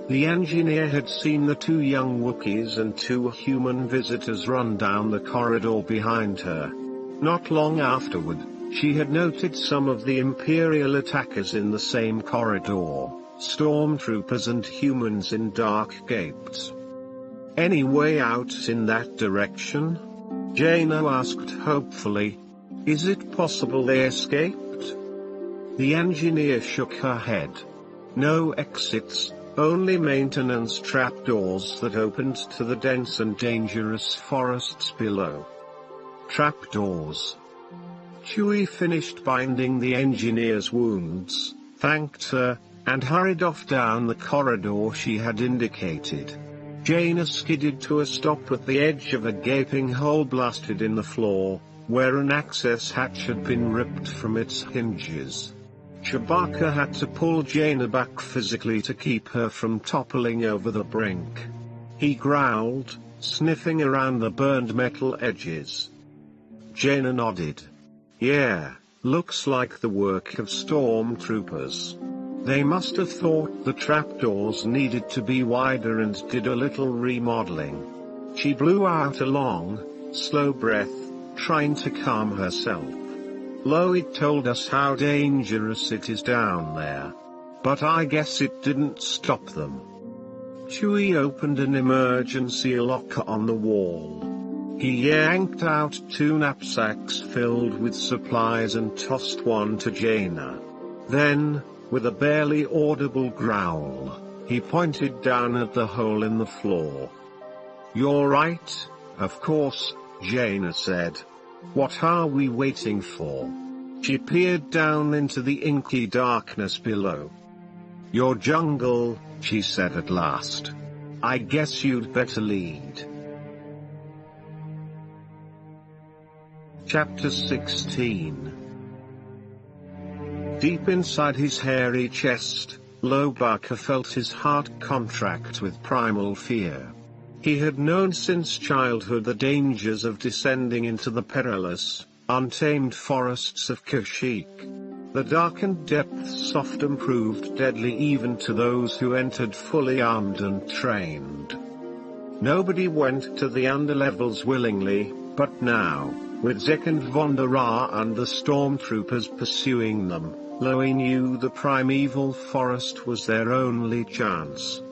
The engineer had seen the two young Wookiees and two human visitors run down the corridor behind her. Not long afterward, she had noted some of the Imperial attackers in the same corridor, stormtroopers and humans in dark capes. "Any way out in that direction?" Jaina asked hopefully. "Is it possible they escaped?" The engineer shook her head. "No exits, only maintenance trapdoors that opened to the dense and dangerous forests below." Trapdoors. Chewie finished binding the engineer's wounds, thanked her, and hurried off down the corridor she had indicated. Jaina skidded to a stop at the edge of a gaping hole blasted in the floor, where an access hatch had been ripped from its hinges. Chewbacca had to pull Jaina back physically to keep her from toppling over the brink. He growled, sniffing around the burned metal edges. Jaina nodded. "Yeah, looks like the work of stormtroopers. They must have thought the trapdoors needed to be wider and did a little remodeling." She blew out a long, slow breath, trying to calm herself. "Loie told us how dangerous it is down there. But I guess it didn't stop them." Chewie opened an emergency locker on the wall. He yanked out two knapsacks filled with supplies and tossed one to Jaina. Then, with a barely audible growl, he pointed down at the hole in the floor. "You're right, of course," Jaina said. "What are we waiting for?" She peered down into the inky darkness below. "Your jungle," she said at last. "I guess you'd better lead." Chapter 16. Deep inside his hairy chest, Lobaka felt his heart contract with primal fear. He had known since childhood the dangers of descending into the perilous, untamed forests of Kashyyyk. The darkened depths often proved deadly even to those who entered fully armed and trained. Nobody went to the underlevels willingly, but now, with Zek and Vondara and the stormtroopers pursuing them, Loie knew the primeval forest was their only chance.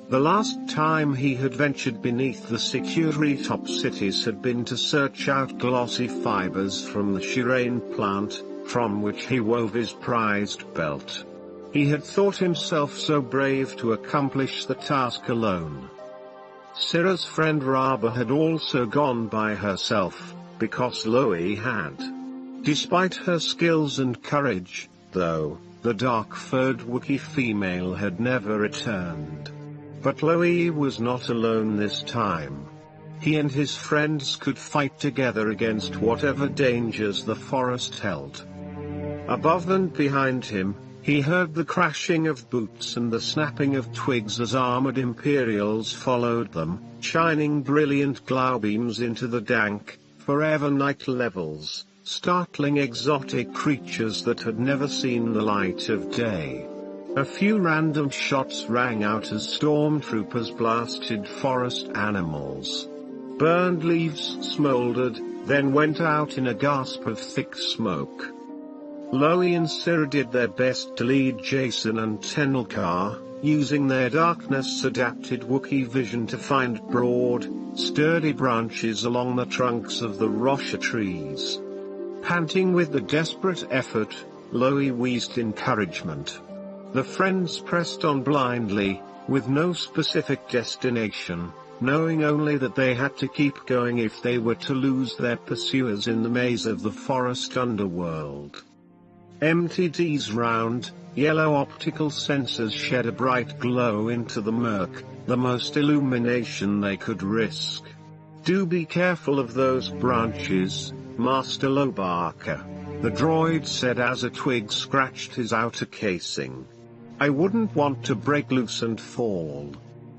The last time he had ventured beneath the secure top cities had been to search out glossy fibers from the Shirane plant, from which he wove his prized belt. He had thought himself so brave to accomplish the task alone. Syrah's friend Raba had also gone by herself, because Loie had. Despite her skills and courage, though, the dark-furred Wookiee female had never returned. But Loie was not alone this time. He and his friends could fight together against whatever dangers the forest held. Above and behind him, he heard the crashing of boots and the snapping of twigs as armored Imperials followed them, shining brilliant glowbeams into the dank, forever night levels, startling exotic creatures that had never seen the light of day. A few random shots rang out as stormtroopers blasted forest animals. Burned leaves smoldered, then went out in a gasp of thick smoke. Loie and Syrah did their best to lead Jacen and Tenelkar, using their darkness-adapted Wookiee vision to find broad, sturdy branches along the trunks of the Rosha trees. Panting with the desperate effort, Loie wheezed encouragement. The friends pressed on blindly, with no specific destination, knowing only that they had to keep going if they were to lose their pursuers in the maze of the forest underworld. MTD's round, yellow optical sensors shed a bright glow into the murk, the most illumination they could risk. "Do be careful of those branches, Master Lobaka," the droid said as a twig scratched his outer casing. "I wouldn't want to break loose and fall.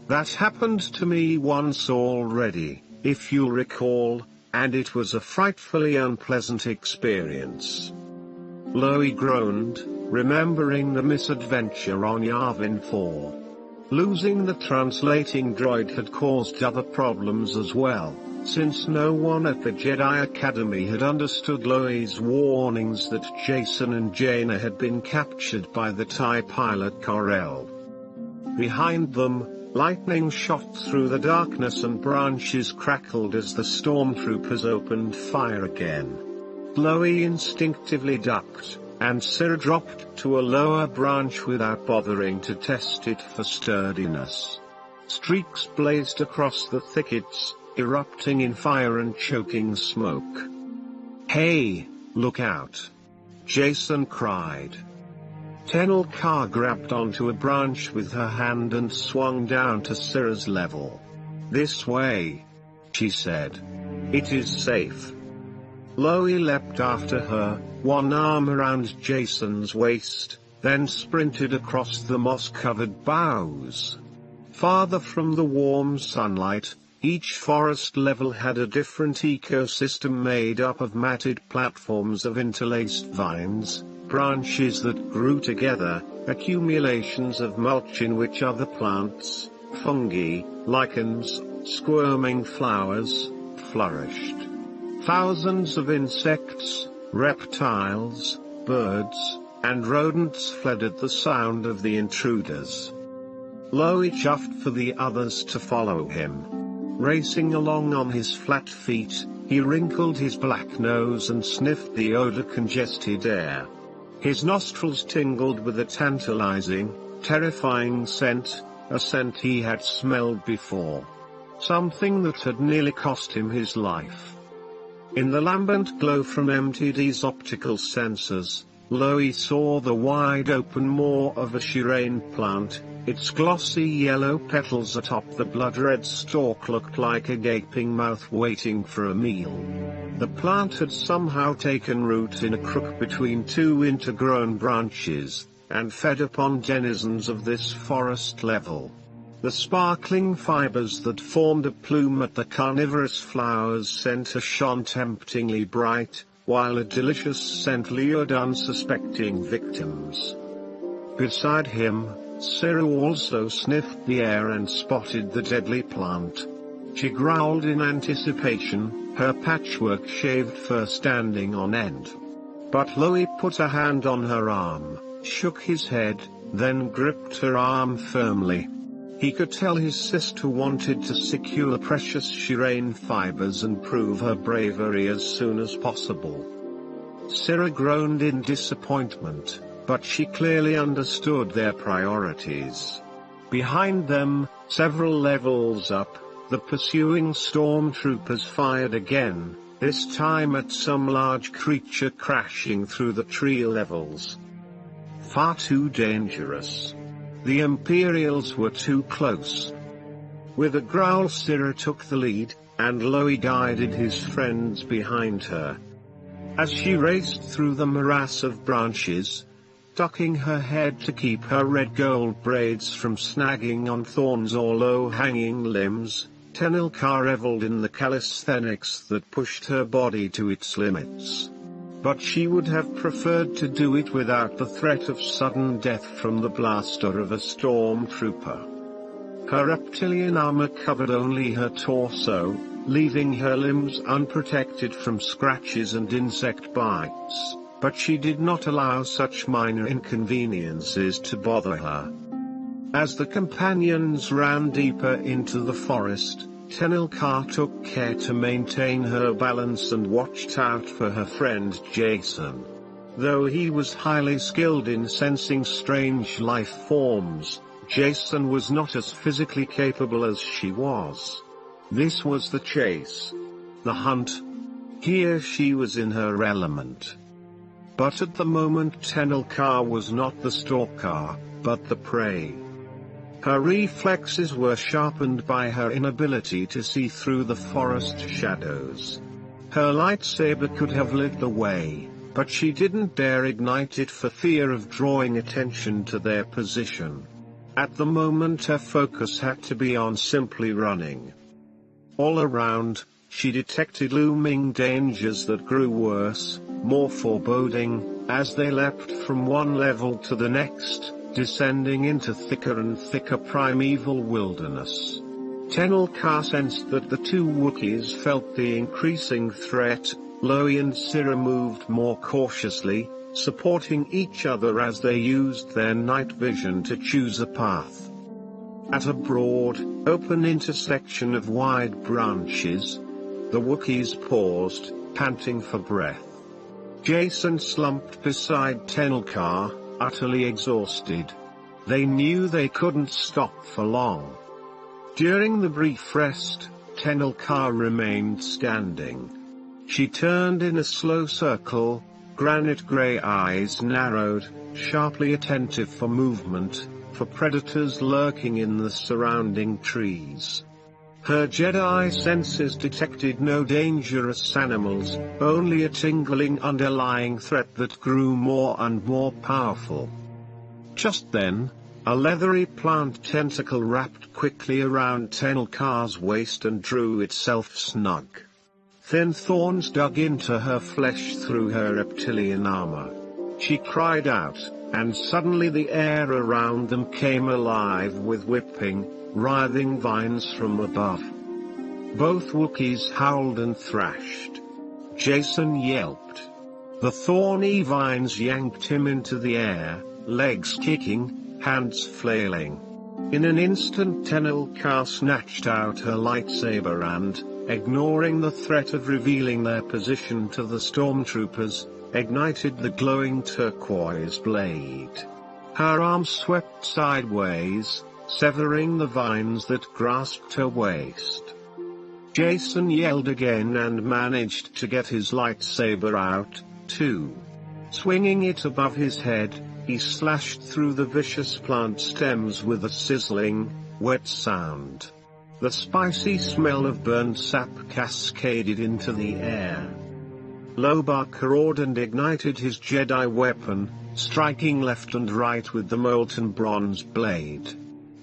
That happened to me once already, if you'll recall, and it was a frightfully unpleasant experience." Loie groaned, remembering the misadventure on Yavin 4. Losing the translating droid had caused other problems as well, since no one at the Jedi Academy had understood Loie's warnings that Jacen and Jaina had been captured by the TIE pilot Corell. Behind them, lightning shot through the darkness and branches crackled as the stormtroopers opened fire again. Loie instinctively ducked, and Syrah dropped to a lower branch without bothering to test it for sturdiness. Streaks blazed across the thickets, erupting in fire and choking smoke. "Hey, look out!" Jacen cried. Tenelkar grabbed onto a branch with her hand and swung down to Syrah's level. "This way," she said. "It is safe." Loie leapt after her, one arm around Jacen's waist, then sprinted across the moss-covered boughs. Farther from the warm sunlight, each forest level had a different ecosystem made up of matted platforms of interlaced vines, branches that grew together, accumulations of mulch in which other plants, fungi, lichens, squirming flowers, flourished. Thousands of insects, reptiles, birds, and rodents fled at the sound of the intruders. Loie chuffed for the others to follow him. Racing along on his flat feet, he wrinkled his black nose and sniffed the odor-congested air. His nostrils tingled with a tantalizing, terrifying scent, a scent he had smelled before. Something that had nearly cost him his life. In the lambent glow from MTD's optical sensors, Loie saw the wide-open maw of a shireen plant. Its glossy yellow petals atop the blood-red stalk looked like a gaping mouth waiting for a meal. The plant had somehow taken root in a crook between two intergrown branches, and fed upon denizens of this forest level. The sparkling fibers that formed a plume at the carnivorous flower's center shone temptingly bright, while a delicious scent lured unsuspecting victims. Beside him, Cyril also sniffed the air and spotted the deadly plant. She growled in anticipation, her patchwork shaved fur standing on end. But Loie put a hand on her arm, shook his head, then gripped her arm firmly. He could tell his sister wanted to secure precious shireen fibers and prove her bravery as soon as possible. Cyril groaned in disappointment, but she clearly understood their priorities. Behind them, several levels up, the pursuing stormtroopers fired again, this time at some large creature crashing through the tree levels. Far too dangerous. The Imperials were too close. With a growl, Cyril took the lead, and Loie guided his friends behind her. As she raced through the morass of branches, ducking her head to keep her red gold braids from snagging on thorns or low-hanging limbs, Tenilka reveled in the calisthenics that pushed her body to its limits. But she would have preferred to do it without the threat of sudden death from the blaster of a stormtrooper. Her reptilian armor covered only her torso, leaving her limbs unprotected from scratches and insect bites, but she did not allow such minor inconveniences to bother her. As the companions ran deeper into the forest, Tenilka took care to maintain her balance and watched out for her friend Jason. Though he was highly skilled in sensing strange life forms, Jason was not as physically capable as she was. This was the chase. The hunt. Here she was in her element. But at the moment Tenilka was not the stalker, but the prey. Her reflexes were sharpened by her inability to see through the forest shadows. Her lightsaber could have lit the way, but she didn't dare ignite it for fear of drawing attention to their position. At the moment her focus had to be on simply running. All around, she detected looming dangers that grew worse, more foreboding, as they leapt from one level to the next, descending into thicker and thicker primeval wilderness. Tenilka sensed that the two Wookiees felt the increasing threat. Loie and Cyril moved more cautiously, supporting each other as they used their night vision to choose a path. At a broad, open intersection of wide branches, the Wookiees paused, panting for breath. Jason slumped beside Tenilka, utterly exhausted. They knew they couldn't stop for long. During the brief rest, Tenilka remained standing. She turned in a slow circle, granite grey eyes narrowed, sharply attentive for movement, for predators lurking in the surrounding trees. Her Jedi senses detected no dangerous animals, only a tingling underlying threat that grew more and more powerful. Just then, a leathery plant tentacle wrapped quickly around Tenilka's waist and drew itself snug. Thin thorns dug into her flesh through her reptilian armor. She cried out, and suddenly the air around them came alive with whipping, writhing vines from above. Both Wookiees howled and thrashed. Jason yelped. The thorny vines yanked him into the air, legs kicking, hands flailing. In an instant Tenilka snatched out her lightsaber and, ignoring the threat of revealing their position to the stormtroopers, ignited the glowing turquoise blade. Her arm swept sideways, severing the vines that grasped her waist. Jason yelled again and managed to get his lightsaber out, too. Swinging it above his head, he slashed through the vicious plant stems with a sizzling, wet sound. The spicy smell of burned sap cascaded into the air. Lobak roared and ignited his Jedi weapon, striking left and right with the molten bronze blade.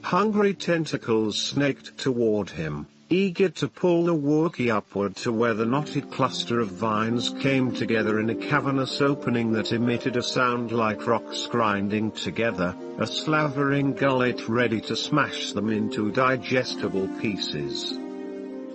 Hungry tentacles snaked toward him, eager to pull the Wookiee upward to where the knotted cluster of vines came together in a cavernous opening that emitted a sound like rocks grinding together, a slavering gullet ready to smash them into digestible pieces.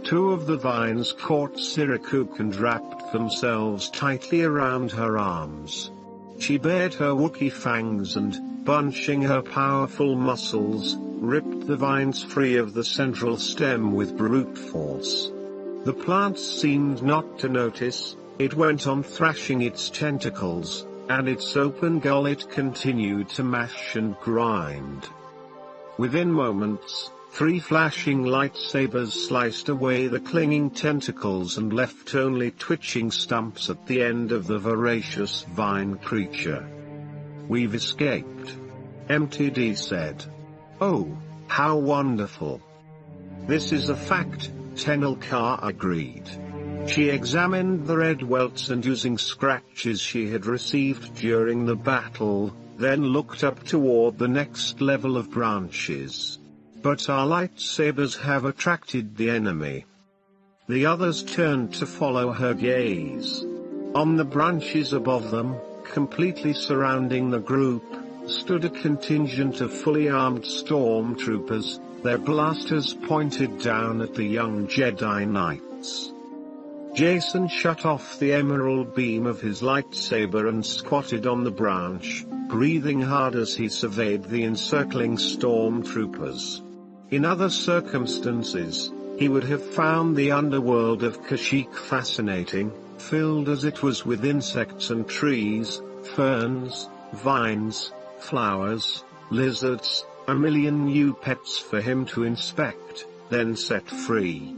Two of the vines caught Sirakook and wrapped themselves tightly around her arms. She bared her Wookiee fangs and, bunching her powerful muscles, ripped the vines free of the central stem with brute force. The plant seemed not to notice, it went on thrashing its tentacles, and its open gullet continued to mash and grind. Within moments, 3 flashing lightsabers sliced away the clinging tentacles and left only twitching stumps at the end of the voracious vine creature. "We've escaped," MTD said. "Oh, how wonderful." "This is a fact," Tenel Ka agreed. She examined the red welts and using scratches she had received during the battle, then looked up toward the next level of branches. "But our lightsabers have attracted the enemy." The others turned to follow her gaze. On the branches above them, completely surrounding the group, stood a contingent of fully armed stormtroopers, their blasters pointed down at the young Jedi Knights. Jason shut off the emerald beam of his lightsaber and squatted on the branch, breathing hard as he surveyed the encircling stormtroopers. In other circumstances, he would have found the underworld of Kashyyyk fascinating, filled as it was with insects and trees, ferns, vines, flowers, lizards, a million new pets for him to inspect, then set free.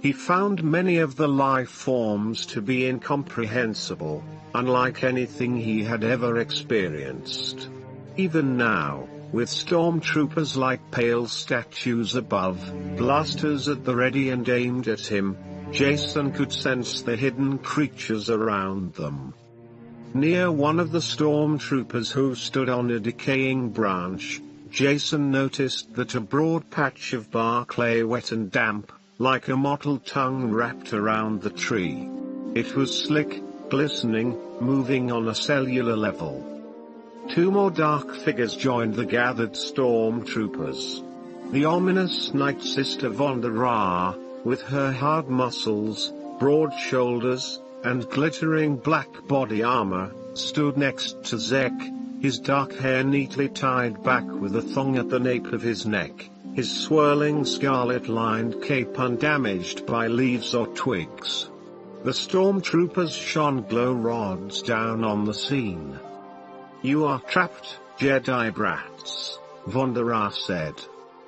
He found many of the life forms to be incomprehensible, unlike anything he had ever experienced. Even now, with stormtroopers like pale statues above, blasters at the ready and aimed at him, Jason could sense the hidden creatures around them. Near one of the stormtroopers who stood on a decaying branch, Jason noticed that a broad patch of bark lay wet and damp, like a mottled tongue wrapped around the tree. It was slick, glistening, moving on a cellular level. 2 more dark figures joined the gathered stormtroopers. The ominous Night Sister Vonda Ra, with her hard muscles, broad shoulders, and glittering black body armor, stood next to Zek, his dark hair neatly tied back with a thong at the nape of his neck, his swirling scarlet-lined cape undamaged by leaves or twigs. The stormtroopers shone glow rods down on the scene. "You are trapped, Jedi brats," Vonda Ra said.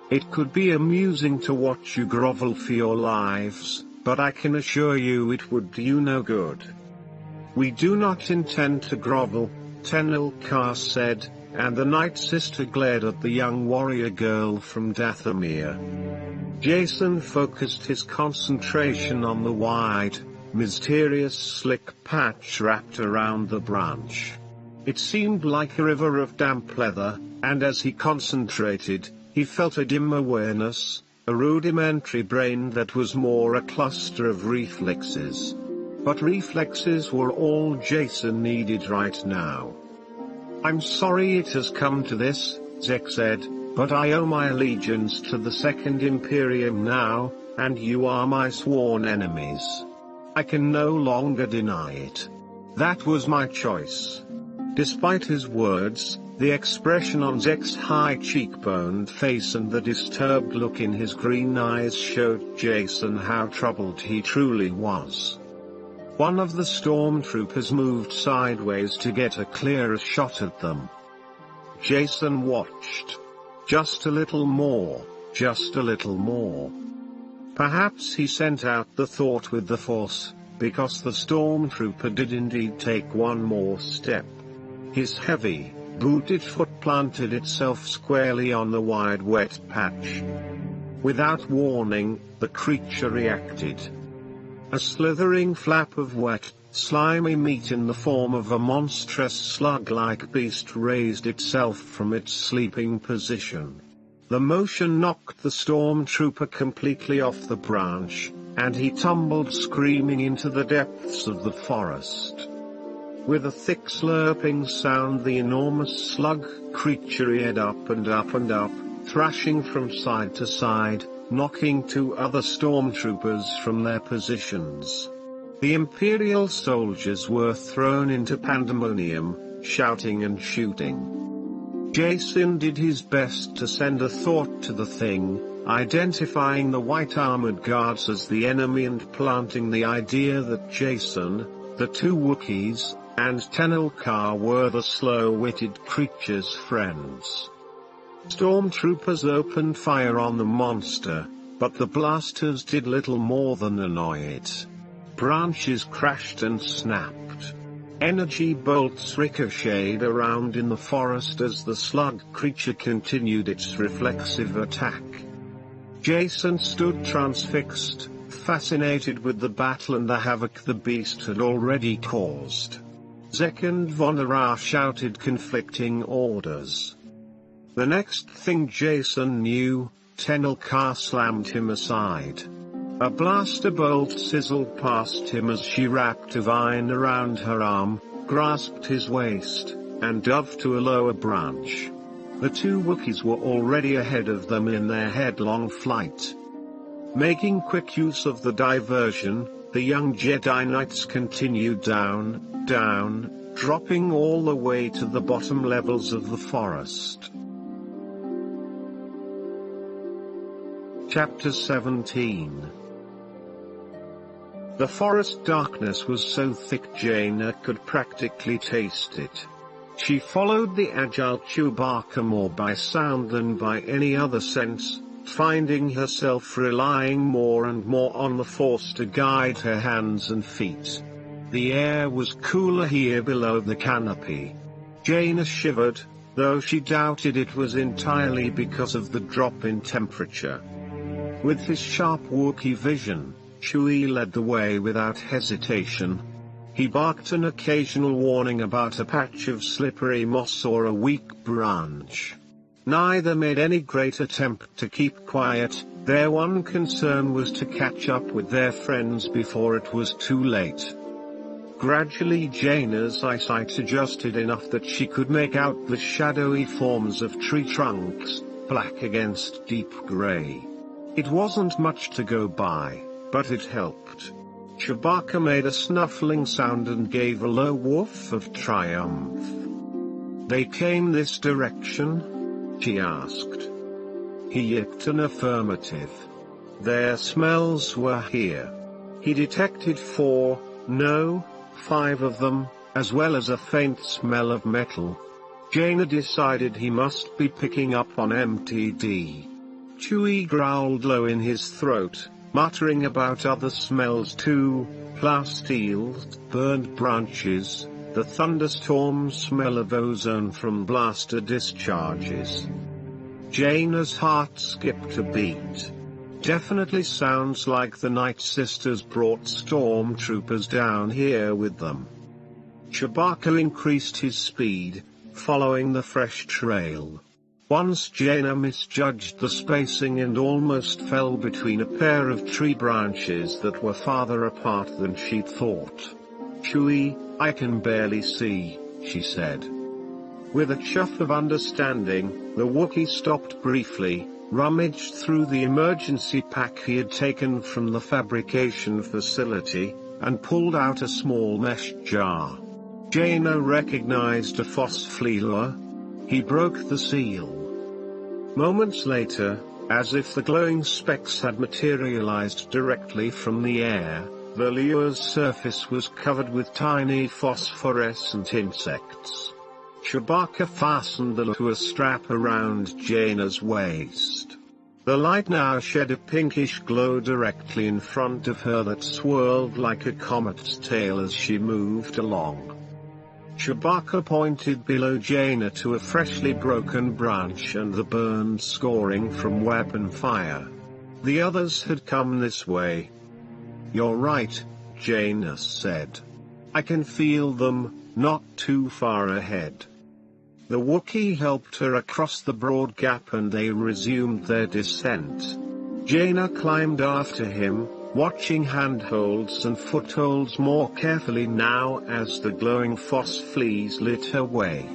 "It could be amusing to watch you grovel for your lives, but I can assure you it would do you no good." "We do not intend to grovel," Tenel Ka said, and the Night Sister glared at the young warrior girl from Dathomir. Jason focused his concentration on the wide, mysterious slick patch wrapped around the branch. It seemed like a river of damp leather, and as he concentrated, he felt a dim awareness, a rudimentary brain that was more a cluster of reflexes. But reflexes were all Jason needed right now. "I'm sorry it has come to this," Zek said, "but I owe my allegiance to the Second Imperium now, and you are my sworn enemies. I can no longer deny it. That was my choice." Despite his words, the expression on Zek's high cheekboned face and the disturbed look in his green eyes showed Jason how troubled he truly was. One of the stormtroopers moved sideways to get a clearer shot at them. Jason watched. Just a little more, just a little more. Perhaps he sent out the thought with the Force, because the stormtrooper did indeed take one more step. His heavy, booted foot planted itself squarely on the wide wet patch. Without warning, the creature reacted. A slithering flap of wet, slimy meat in the form of a monstrous slug-like beast raised itself from its sleeping position. The motion knocked the stormtrooper completely off the branch, and he tumbled screaming into the depths of the forest. With a thick slurping sound, the enormous slug creature reared up and up and up, thrashing from side to side, knocking 2 other stormtroopers from their positions. The Imperial soldiers were thrown into pandemonium, shouting and shooting. Jason did his best to send a thought to the thing, identifying the white armored guards as the enemy and planting the idea that Jason, the 2 Wookiees, and Tenel Ka were the slow-witted creature's friends. Stormtroopers opened fire on the monster, but the blasters did little more than annoy it. Branches crashed and snapped. Energy bolts ricocheted around in the forest as the slug creature continued its reflexive attack. Jason stood transfixed, fascinated with the battle and the havoc the beast had already caused. Zek and Vonera shouted conflicting orders. The next thing Jason knew, Tenel Ka slammed him aside. A blaster bolt sizzled past him as she wrapped a vine around her arm, grasped his waist, and dove to a lower branch. The 2 Wookiees were already ahead of them in their headlong flight. Making quick use of the diversion, the young Jedi Knights continued down, dropping all the way to the bottom levels of the forest. Chapter 17. The forest darkness was so thick Jaina could practically taste it. She followed the agile Chewbacca more by sound than by any other sense, finding herself relying more and more on the Force to guide her hands and feet. The air was cooler here below the canopy. Jaina shivered, though she doubted it was entirely because of the drop in temperature. With his sharp Wookiee vision, Chewie led the way without hesitation. He barked an occasional warning about a patch of slippery moss or a weak branch. Neither made any great attempt to keep quiet. Their one concern was to catch up with their friends before it was too late. Gradually Jaina's eyesight adjusted enough that she could make out the shadowy forms of tree trunks, black against deep gray. It wasn't much to go by, but it helped. Chewbacca made a snuffling sound and gave a low woof of triumph. "They came this direction?" she asked. He yipped an affirmative. Their smells were here. He detected 4, no, 5 of them, as well as a faint smell of metal. Jaina decided he must be picking up on MTD. Chewie growled low in his throat, muttering about other smells too, plastiles, burned branches, the thunderstorm smell of ozone from blaster discharges. Jaina's heart skipped a beat. Definitely sounds like the Night Sisters brought stormtroopers down here with them. Chewbacca increased his speed, following the fresh trail. Once Jaina misjudged the spacing and almost fell between a pair of tree branches that were farther apart than she'd thought. "Chewie, I can barely see," she said. With a chuff of understanding, the Wookiee stopped briefly, rummaged through the emergency pack he had taken from the fabrication facility, and pulled out a small mesh jar. Jaina recognized a phosphlelure. He broke the seal. Moments later, as if the glowing specks had materialized directly from the air, the lure's surface was covered with tiny phosphorescent insects. Chewbacca fastened the lure to a strap around Jaina's waist. The light now shed a pinkish glow directly in front of her that swirled like a comet's tail as she moved along. Chewbacca pointed below Jaina to a freshly broken branch and the burns scoring from weapon fire. The others had come this way. "You're right," Jaina said. "I can feel them, not too far ahead." The Wookiee helped her across the broad gap and they resumed their descent. Jaina climbed after him, watching handholds and footholds more carefully now as the glowing phos fleas lit her way.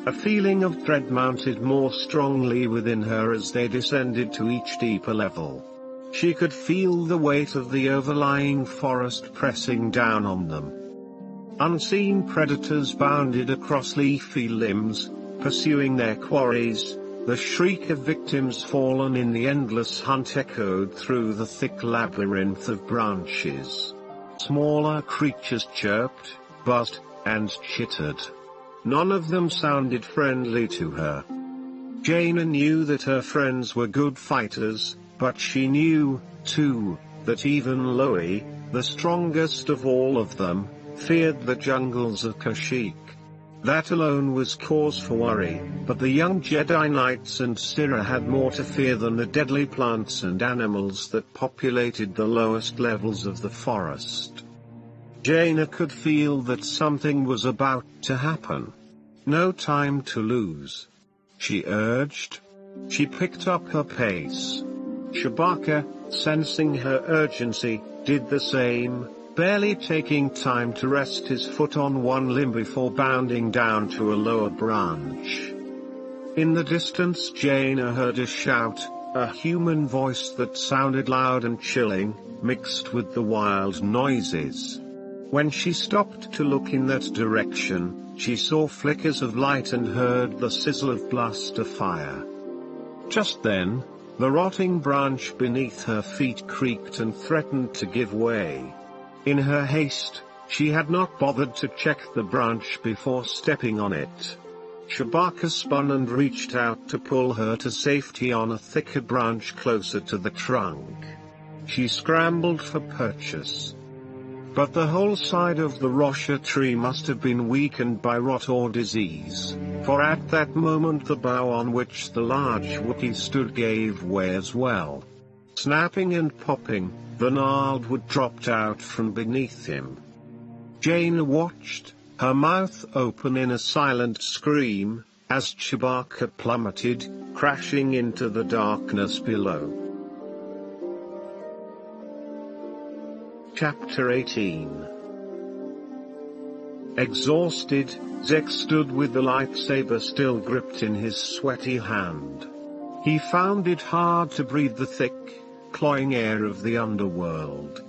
A feeling of dread mounted more strongly within her as they descended to each deeper level. She could feel the weight of the overlying forest pressing down on them. Unseen predators bounded across leafy limbs, pursuing their quarries. The shriek of victims fallen in the endless hunt echoed through the thick labyrinth of branches. Smaller creatures chirped, buzzed, and chittered. None of them sounded friendly to her. Jaina knew that her friends were good fighters, but she knew, too, that even Loie, the strongest of all of them, feared the jungles of Kashyyyk. That alone was cause for worry, but the young Jedi Knights and Sira had more to fear than the deadly plants and animals that populated the lowest levels of the forest. Jaina could feel that something was about to happen. "No time to lose," she urged. She picked up her pace. Chewbacca, sensing her urgency, did the same, barely taking time to rest his foot on one limb before bounding down to a lower branch. In the distance Jaina heard a shout, a human voice that sounded loud and chilling, mixed with the wild noises. When she stopped to look in that direction, she saw flickers of light and heard the sizzle of blaster fire. Just then, the rotting branch beneath her feet creaked and threatened to give way. In her haste, she had not bothered to check the branch before stepping on it. Chewbacca spun and reached out to pull her to safety on a thicker branch closer to the trunk. She scrambled for purchase. But the whole side of the Rosha tree must have been weakened by rot or disease, for at that moment the bough on which the large Wookiee stood gave way as well. Snapping and popping, the gnarled wood dropped out from beneath him. Jaina watched, her mouth open in a silent scream, as Chewbacca plummeted, crashing into the darkness below. Chapter 18. Exhausted, Zek stood with the lightsaber still gripped in his sweaty hand. He found it hard to breathe the thick, cloying air of the underworld.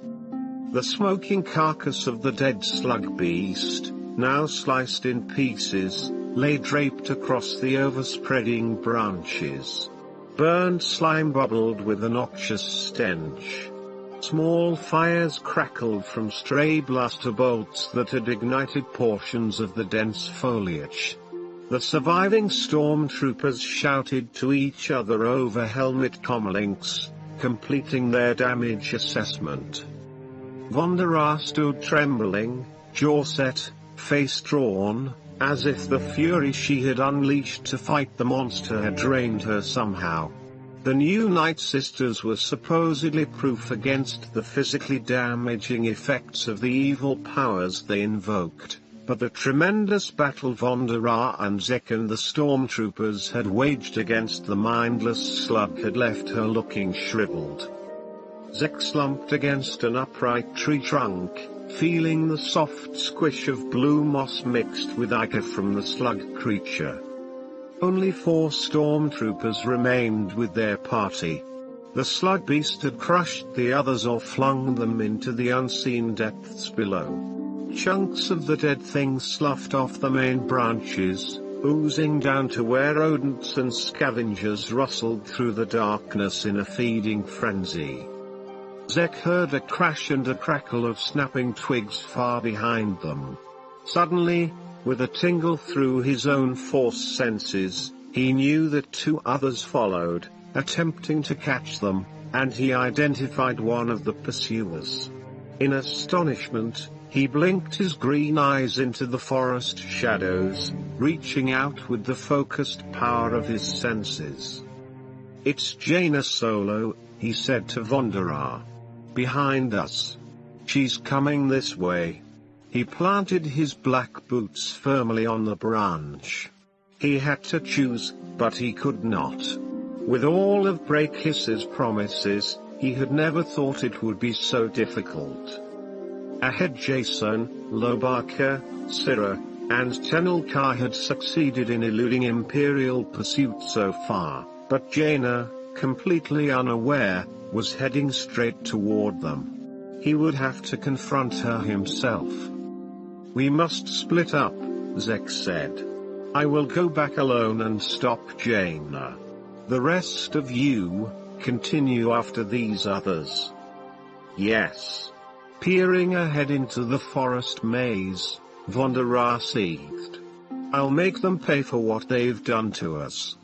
The smoking carcass of the dead slug beast, now sliced in pieces, lay draped across the overspreading branches. Burned slime bubbled with a noxious stench. Small fires crackled from stray blaster bolts that had ignited portions of the dense foliage. The surviving stormtroopers shouted to each other over helmet comlinks, completing their damage assessment. Vonda stood trembling, jaw set, face drawn, as if the fury she had unleashed to fight the monster had drained her somehow. The new Night Sisters were supposedly proof against the physically damaging effects of the evil powers they invoked, but the tremendous battle Vonda and Zek and the stormtroopers had waged against the mindless slug had left her looking shriveled. Zek slumped against an upright tree trunk, feeling the soft squish of blue moss mixed with ichor from the slug creature. Only 4 stormtroopers remained with their party. The slug beast had crushed the others or flung them into the unseen depths below. Chunks of the dead thing sloughed off the main branches, oozing down to where rodents and scavengers rustled through the darkness in a feeding frenzy. Zek heard a crash and a crackle of snapping twigs far behind them. Suddenly, with a tingle through his own force senses, he knew that 2 others followed, attempting to catch them, and he identified one of the pursuers. In astonishment, He blinked his green eyes into the forest shadows, reaching out with the focused power of his senses. "It's Jaina Solo," he said to Vonderah. "Behind us. She's coming this way." He planted his black boots firmly on the branch. He had to choose, but he could not. With all of Brakiss's promises, he had never thought it would be so difficult. Ahead Jason, Lobaka, Syrah, and Tenelka had succeeded in eluding Imperial pursuit so far, but Jaina, completely unaware, was heading straight toward them. He would have to confront her himself. "We must split up," Zek said. "I will go back alone and stop Jaina. The rest of you, continue after these others." "Yes." Peering ahead into the forest maze, Vonderah seethed. "I'll make them pay for what they've done to us."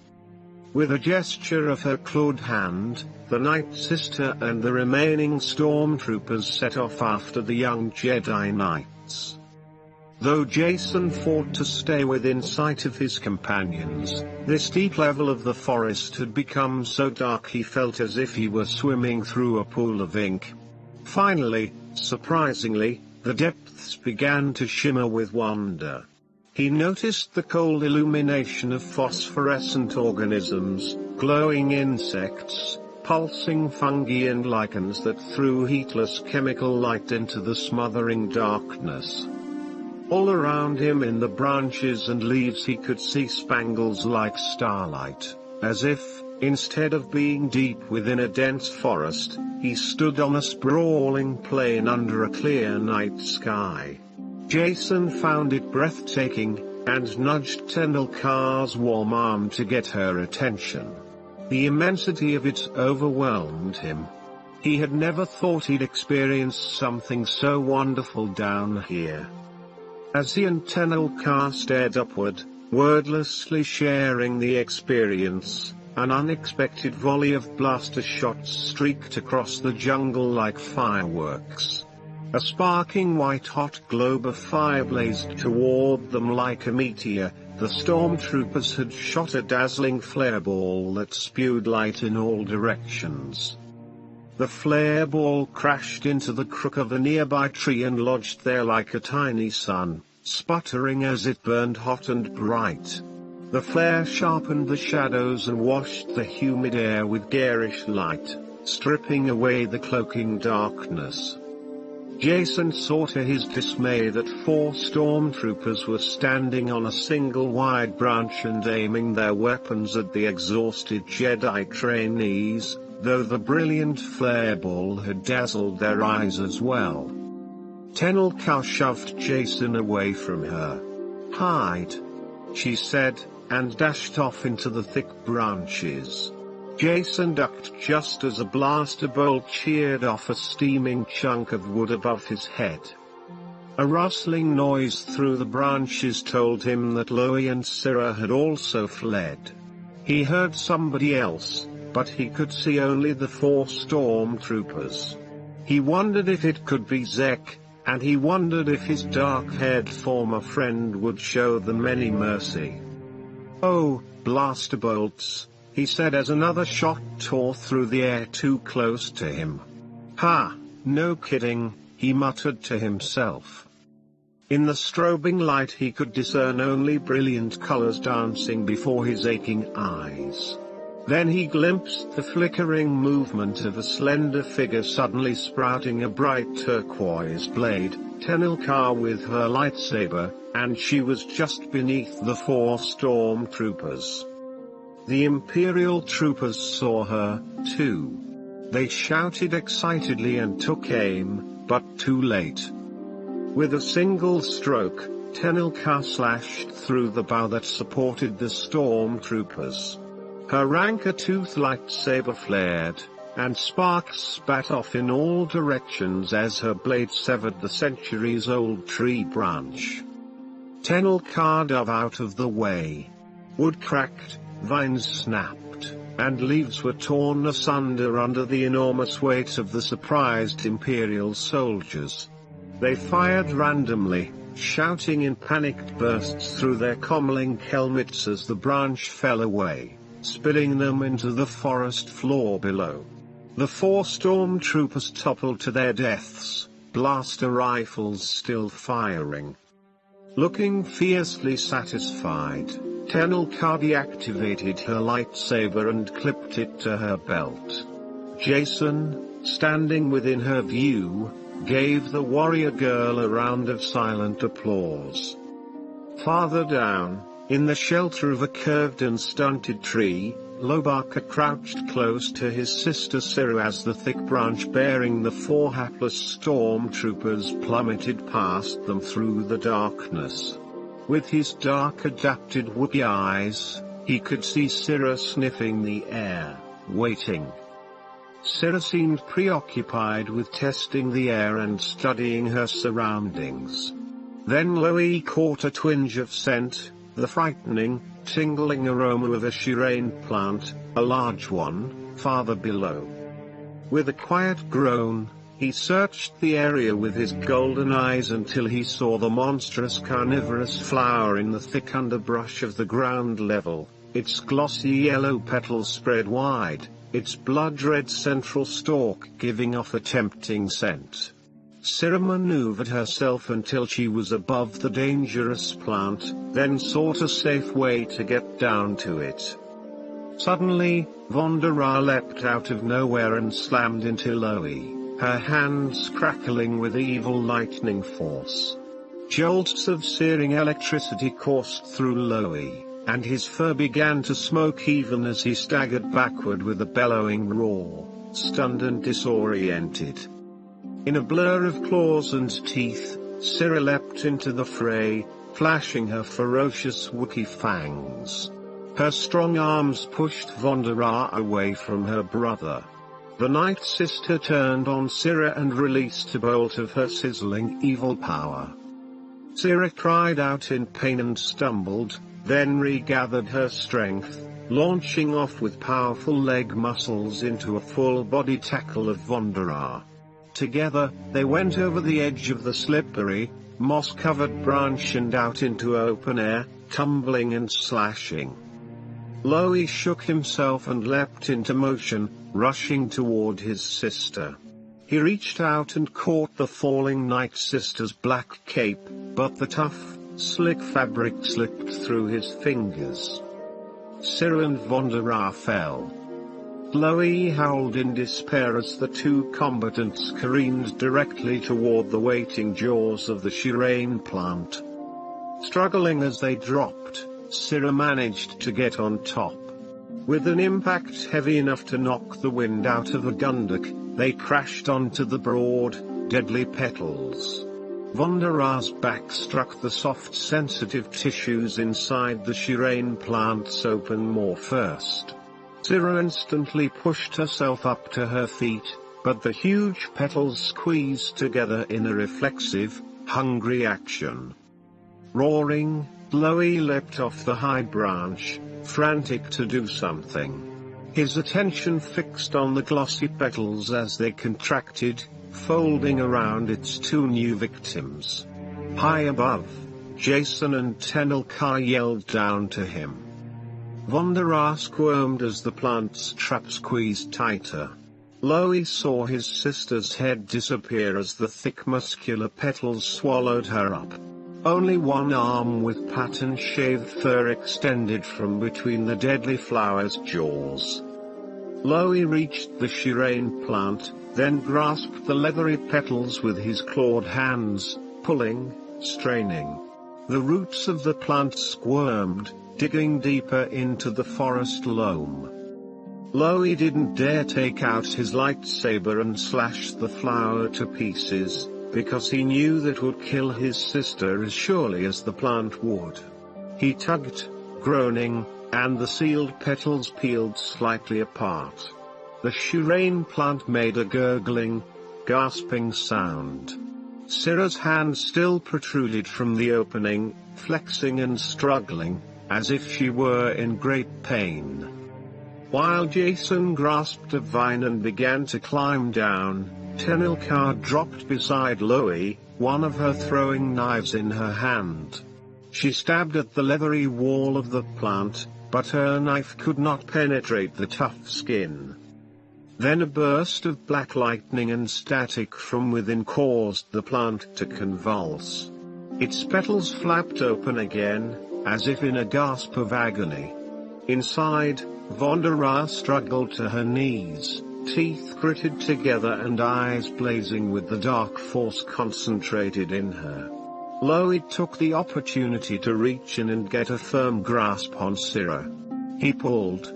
With a gesture of her clawed hand, the Night Sister and the remaining stormtroopers set off after the young Jedi Knights. Though Jason fought to stay within sight of his companions, this deep level of the forest had become so dark he felt as if he were swimming through a pool of ink. Finally, surprisingly, the depths began to shimmer with wonder. He noticed the cold illumination of phosphorescent organisms, glowing insects, pulsing fungi and lichens that threw heatless chemical light into the smothering darkness. All around him in the branches and leaves he could see spangles like starlight, as if, instead of being deep within a dense forest, he stood on a sprawling plain under a clear night sky. Jason found it breathtaking, and nudged Tenelka's warm arm to get her attention. The immensity of it overwhelmed him. He had never thought he'd experience something so wonderful down here. As he and Tenelka stared upward, wordlessly sharing the experience, an unexpected volley of blaster shots streaked across the jungle like fireworks. A sparking white-hot globe of fire blazed toward them like a meteor. The stormtroopers had shot a dazzling flare ball that spewed light in all directions. The flare ball crashed into the crook of a nearby tree and lodged there like a tiny sun, sputtering as it burned hot and bright. The flare sharpened the shadows and washed the humid air with garish light, stripping away the cloaking darkness. Jason saw to his dismay that 4 stormtroopers were standing on a single wide branch and aiming their weapons at the exhausted Jedi trainees, though the brilliant flare ball had dazzled their eyes as well. Tenelka shoved Jason away from her. "Hide," she said, and dashed off into the thick branches. Jason ducked just as a blaster bolt sheared off a steaming chunk of wood above his head. A rustling noise through the branches told him that Loie and Syrah had also fled. He heard somebody else, but he could see only the 4 stormtroopers. He wondered if it could be Zek, and he wondered if his dark-haired former friend would show them any mercy. "Oh, blaster bolts," he said as another shot tore through the air too close to him. "Ha, no kidding," he muttered to himself. In the strobing light he could discern only brilliant colors dancing before his aching eyes. Then he glimpsed the flickering movement of a slender figure suddenly sprouting a bright turquoise blade, Tenelka with her lightsaber, and she was just beneath the 4 stormtroopers. The Imperial troopers saw her, too. They shouted excitedly and took aim, but too late. With a single stroke, Tenelka slashed through the bow that supported the stormtroopers. Her rancor-tooth lightsaber flared, and sparks spat off in all directions as her blade severed the centuries-old tree branch. Tenelka dove out of the way. Wood cracked, vines snapped, and leaves were torn asunder under the enormous weight of the surprised Imperial soldiers. They fired randomly, shouting in panicked bursts through their comlink helmets as the branch fell away, spilling them into the forest floor below. The 4 stormtroopers toppled to their deaths, blaster rifles still firing. Looking fiercely satisfied, Tenel-Ka deactivated her lightsaber and clipped it to her belt. Jason, standing within her view, gave the warrior girl a round of silent applause. Farther down, in the shelter of a curved and stunted tree, Lobaka crouched close to his sister Cira as the thick branch bearing the 4 hapless stormtroopers plummeted past them through the darkness. With his dark-adapted Wookiee eyes, he could see Cira sniffing the air, waiting. Cira seemed preoccupied with testing the air and studying her surroundings. Then Loie caught a twinge of scent, the frightening, tingling aroma of a shirane plant, a large one, farther below. With a quiet groan, he searched the area with his golden eyes until he saw the monstrous carnivorous flower in the thick underbrush of the ground level, its glossy yellow petals spread wide, its blood-red central stalk giving off a tempting scent. Cira maneuvered herself until she was above the dangerous plant, then sought a safe way to get down to it. Suddenly, Vonda leapt out of nowhere and slammed into Loie, her hands crackling with evil lightning force. Jolts of searing electricity coursed through Loie, and his fur began to smoke even as he staggered backward with a bellowing roar, stunned and disoriented. In a blur of claws and teeth, Cira leapt into the fray, flashing her ferocious Wookiee fangs. Her strong arms pushed Vonda away from her brother. The Night Sister turned on Cira and released a bolt of her sizzling evil power. Cira cried out in pain and stumbled, then regathered her strength, launching off with powerful leg muscles into a full-body tackle of Vonda. Together, they went over the edge of the slippery, moss-covered branch and out into open air, tumbling and slashing. Loie shook himself and leapt into motion, rushing toward his sister. He reached out and caught the falling Night Sister's black cape, but the tough, slick fabric slipped through his fingers. Cira and Vonda fell. Loie howled in despair as the 2 combatants careened directly toward the waiting jaws of the shirane plant. Struggling as they dropped, Cira managed to get on top. With an impact heavy enough to knock the wind out of a Gunduk, they crashed onto the broad, deadly petals. Vonda's back struck the soft sensitive tissues inside the shirane plant's open maw first. Cira instantly pushed herself up to her feet, but the huge petals squeezed together in a reflexive, hungry action. Roaring, Loie leapt off the high branch, frantic to do something. His attention fixed on the glossy petals as they contracted, folding around its 2 new victims. High above, Jason and Tenel-Ka yelled down to him. Vonda squirmed as the plant's trap squeezed tighter. Loie saw his sister's head disappear as the thick muscular petals swallowed her up. Only one arm with pattern-shaved fur extended from between the deadly flower's jaws. Loie reached the shirane plant, then grasped the leathery petals with his clawed hands, pulling, straining. The roots of the plant squirmed, digging deeper into the forest loam. Loie didn't dare take out his lightsaber and slash the flower to pieces, because he knew that would kill his sister as surely as the plant would. He tugged, groaning, and the sealed petals peeled slightly apart. The shirane plant made a gurgling, gasping sound. Cira's hand still protruded from the opening, flexing and struggling, as if she were in great pain. While Jason grasped a vine and began to climb down, Tenilka dropped beside Loie, one of her throwing knives in her hand. She stabbed at the leathery wall of the plant, but her knife could not penetrate the tough skin. Then a burst of black lightning and static from within caused the plant to convulse. Its petals flapped open again, as if in a gasp of agony. Inside, Vondera struggled to her knees, teeth gritted together and eyes blazing with the dark force concentrated in her. Loie took the opportunity to reach in and get a firm grasp on Sira. He pulled.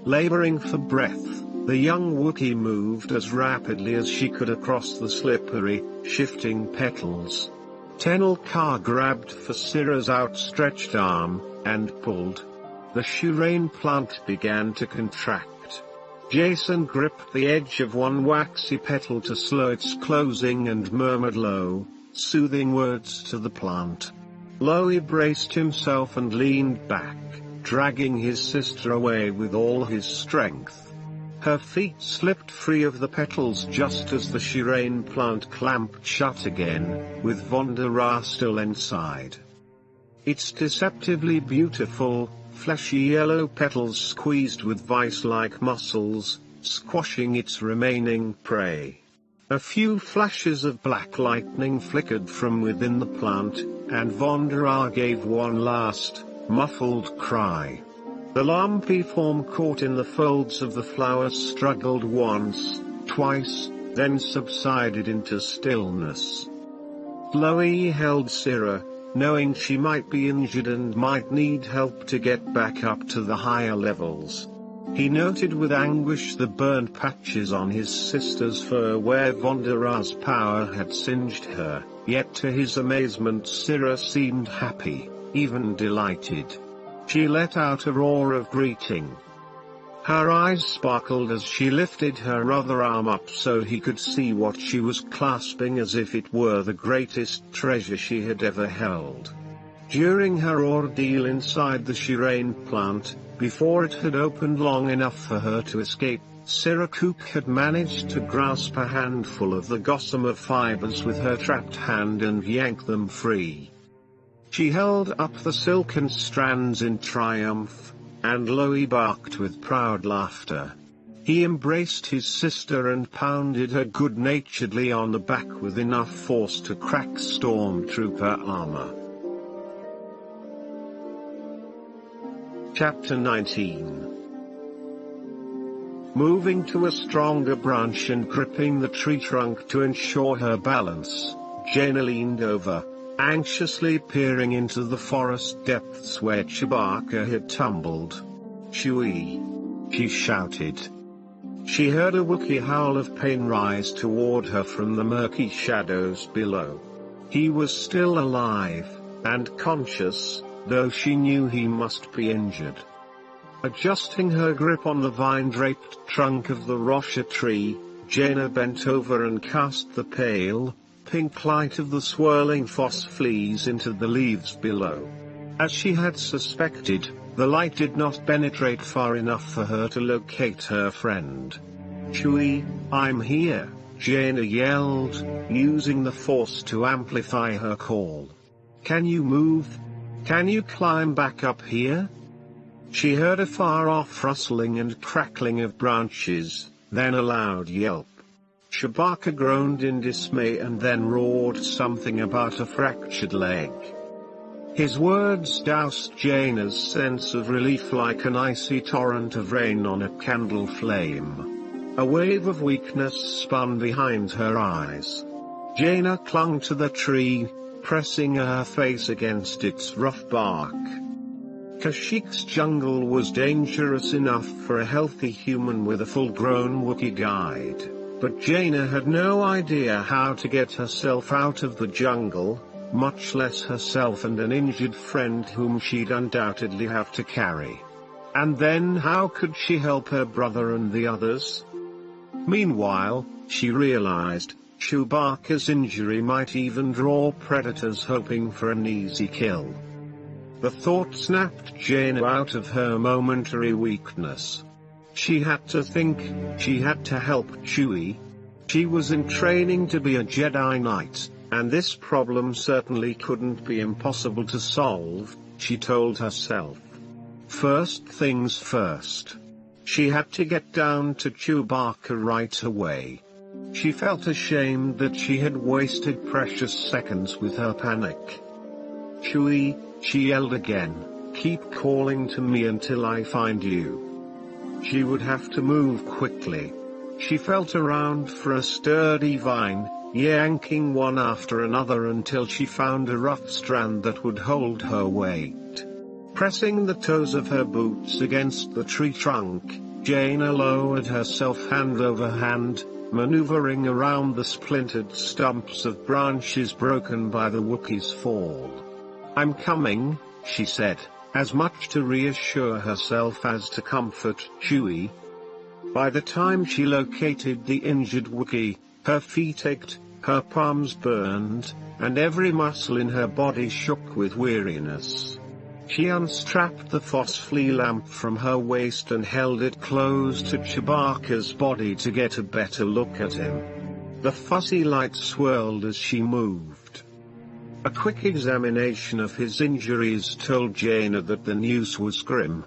Laboring for breath, the young Wookiee moved as rapidly as she could across the slippery, shifting petals. Tenilka grabbed for Sira's outstretched arm, and pulled. The Shireen plant began to contract. Jason gripped the edge of one waxy petal to slow its closing and murmured low, soothing words to the plant. Loie braced himself and leaned back, dragging his sister away with all his strength. Her feet slipped free of the petals just as the Shireen plant clamped shut again, with Vondera still inside. Its deceptively beautiful, fleshy yellow petals squeezed with vice-like muscles, squashing its remaining prey. A few flashes of black lightning flickered from within the plant, and Vondera gave one last, muffled cry. The lumpy form caught in the folds of the flowers struggled once, twice, then subsided into stillness. Loie held Sira, knowing she might be injured and might need help to get back up to the higher levels. He noted with anguish the burnt patches on his sister's fur where Vondera's power had singed her, yet to his amazement Sira seemed happy, even delighted. She let out a roar of greeting. Her eyes sparkled as she lifted her other arm up so he could see what she was clasping as if it were the greatest treasure she had ever held. During her ordeal inside the Shireen plant, before it had opened long enough for her to escape, Siracook had managed to grasp a handful of the gossamer fibers with her trapped hand and yank them free. She held up the silken strands in triumph, and Loie barked with proud laughter. He embraced his sister and pounded her good-naturedly on the back with enough force to crack stormtrooper armor. Chapter 19. Moving to a stronger branch and gripping the tree trunk to ensure her balance, Jaina leaned over, anxiously peering into the forest depths where Chewbacca had tumbled. "Chewie!" she shouted. She heard a Wookiee howl of pain rise toward her from the murky shadows below. He was still alive, and conscious, though she knew he must be injured. Adjusting her grip on the vine-draped trunk of the Rosha tree, Jaina bent over and cast the pale, pink light of the swirling phos fleas into the leaves below. As she had suspected, the light did not penetrate far enough for her to locate her friend. "Chewie, I'm here," Jaina yelled, using the force to amplify her call. "Can you move? Can you climb back up here?" She heard a far-off rustling and crackling of branches, then a loud yelp. Chewbacca groaned in dismay and then roared something about a fractured leg. His words doused Jaina's sense of relief like an icy torrent of rain on a candle flame. A wave of weakness spun behind her eyes. Jaina clung to the tree, pressing her face against its rough bark. Kashyyyk's jungle was dangerous enough for a healthy human with a full-grown Wookiee guide. But Jaina had no idea how to get herself out of the jungle, much less herself and an injured friend whom she'd undoubtedly have to carry. And then how could she help her brother and the others? Meanwhile, she realized, Chewbacca's injury might even draw predators hoping for an easy kill. The thought snapped Jaina out of her momentary weakness. She had to think, she had to help Chewie. She was in training to be a Jedi Knight, and this problem certainly couldn't be impossible to solve, she told herself. First things first. She had to get down to Chewbacca right away. She felt ashamed that she had wasted precious seconds with her panic. "Chewie," she yelled again, "keep calling to me until I find you." She would have to move quickly. She felt around for a sturdy vine, yanking one after another until she found a rough strand that would hold her weight. Pressing the toes of her boots against the tree trunk, Jaina lowered herself hand over hand, maneuvering around the splintered stumps of branches broken by the Wookiee's fall. "I'm coming," she said, as much to reassure herself as to comfort Chewie. By the time she located the injured Wookiee, her feet ached, her palms burned, and every muscle in her body shook with weariness. She unstrapped the phosphor lamp from her waist and held it close to Chewbacca's body to get a better look at him. The fuzzy light swirled as she moved. A quick examination of his injuries told Jaina that the news was grim.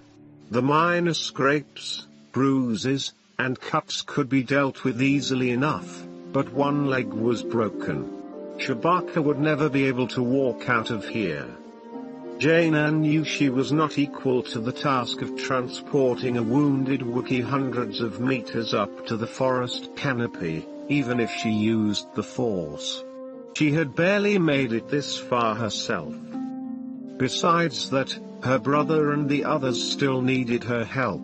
The minor scrapes, bruises, and cuts could be dealt with easily enough, but one leg was broken. Chewbacca would never be able to walk out of here. Jaina knew she was not equal to the task of transporting a wounded Wookiee hundreds of meters up to the forest canopy, even if she used the Force. She had barely made it this far herself. Besides that, her brother and the others still needed her help.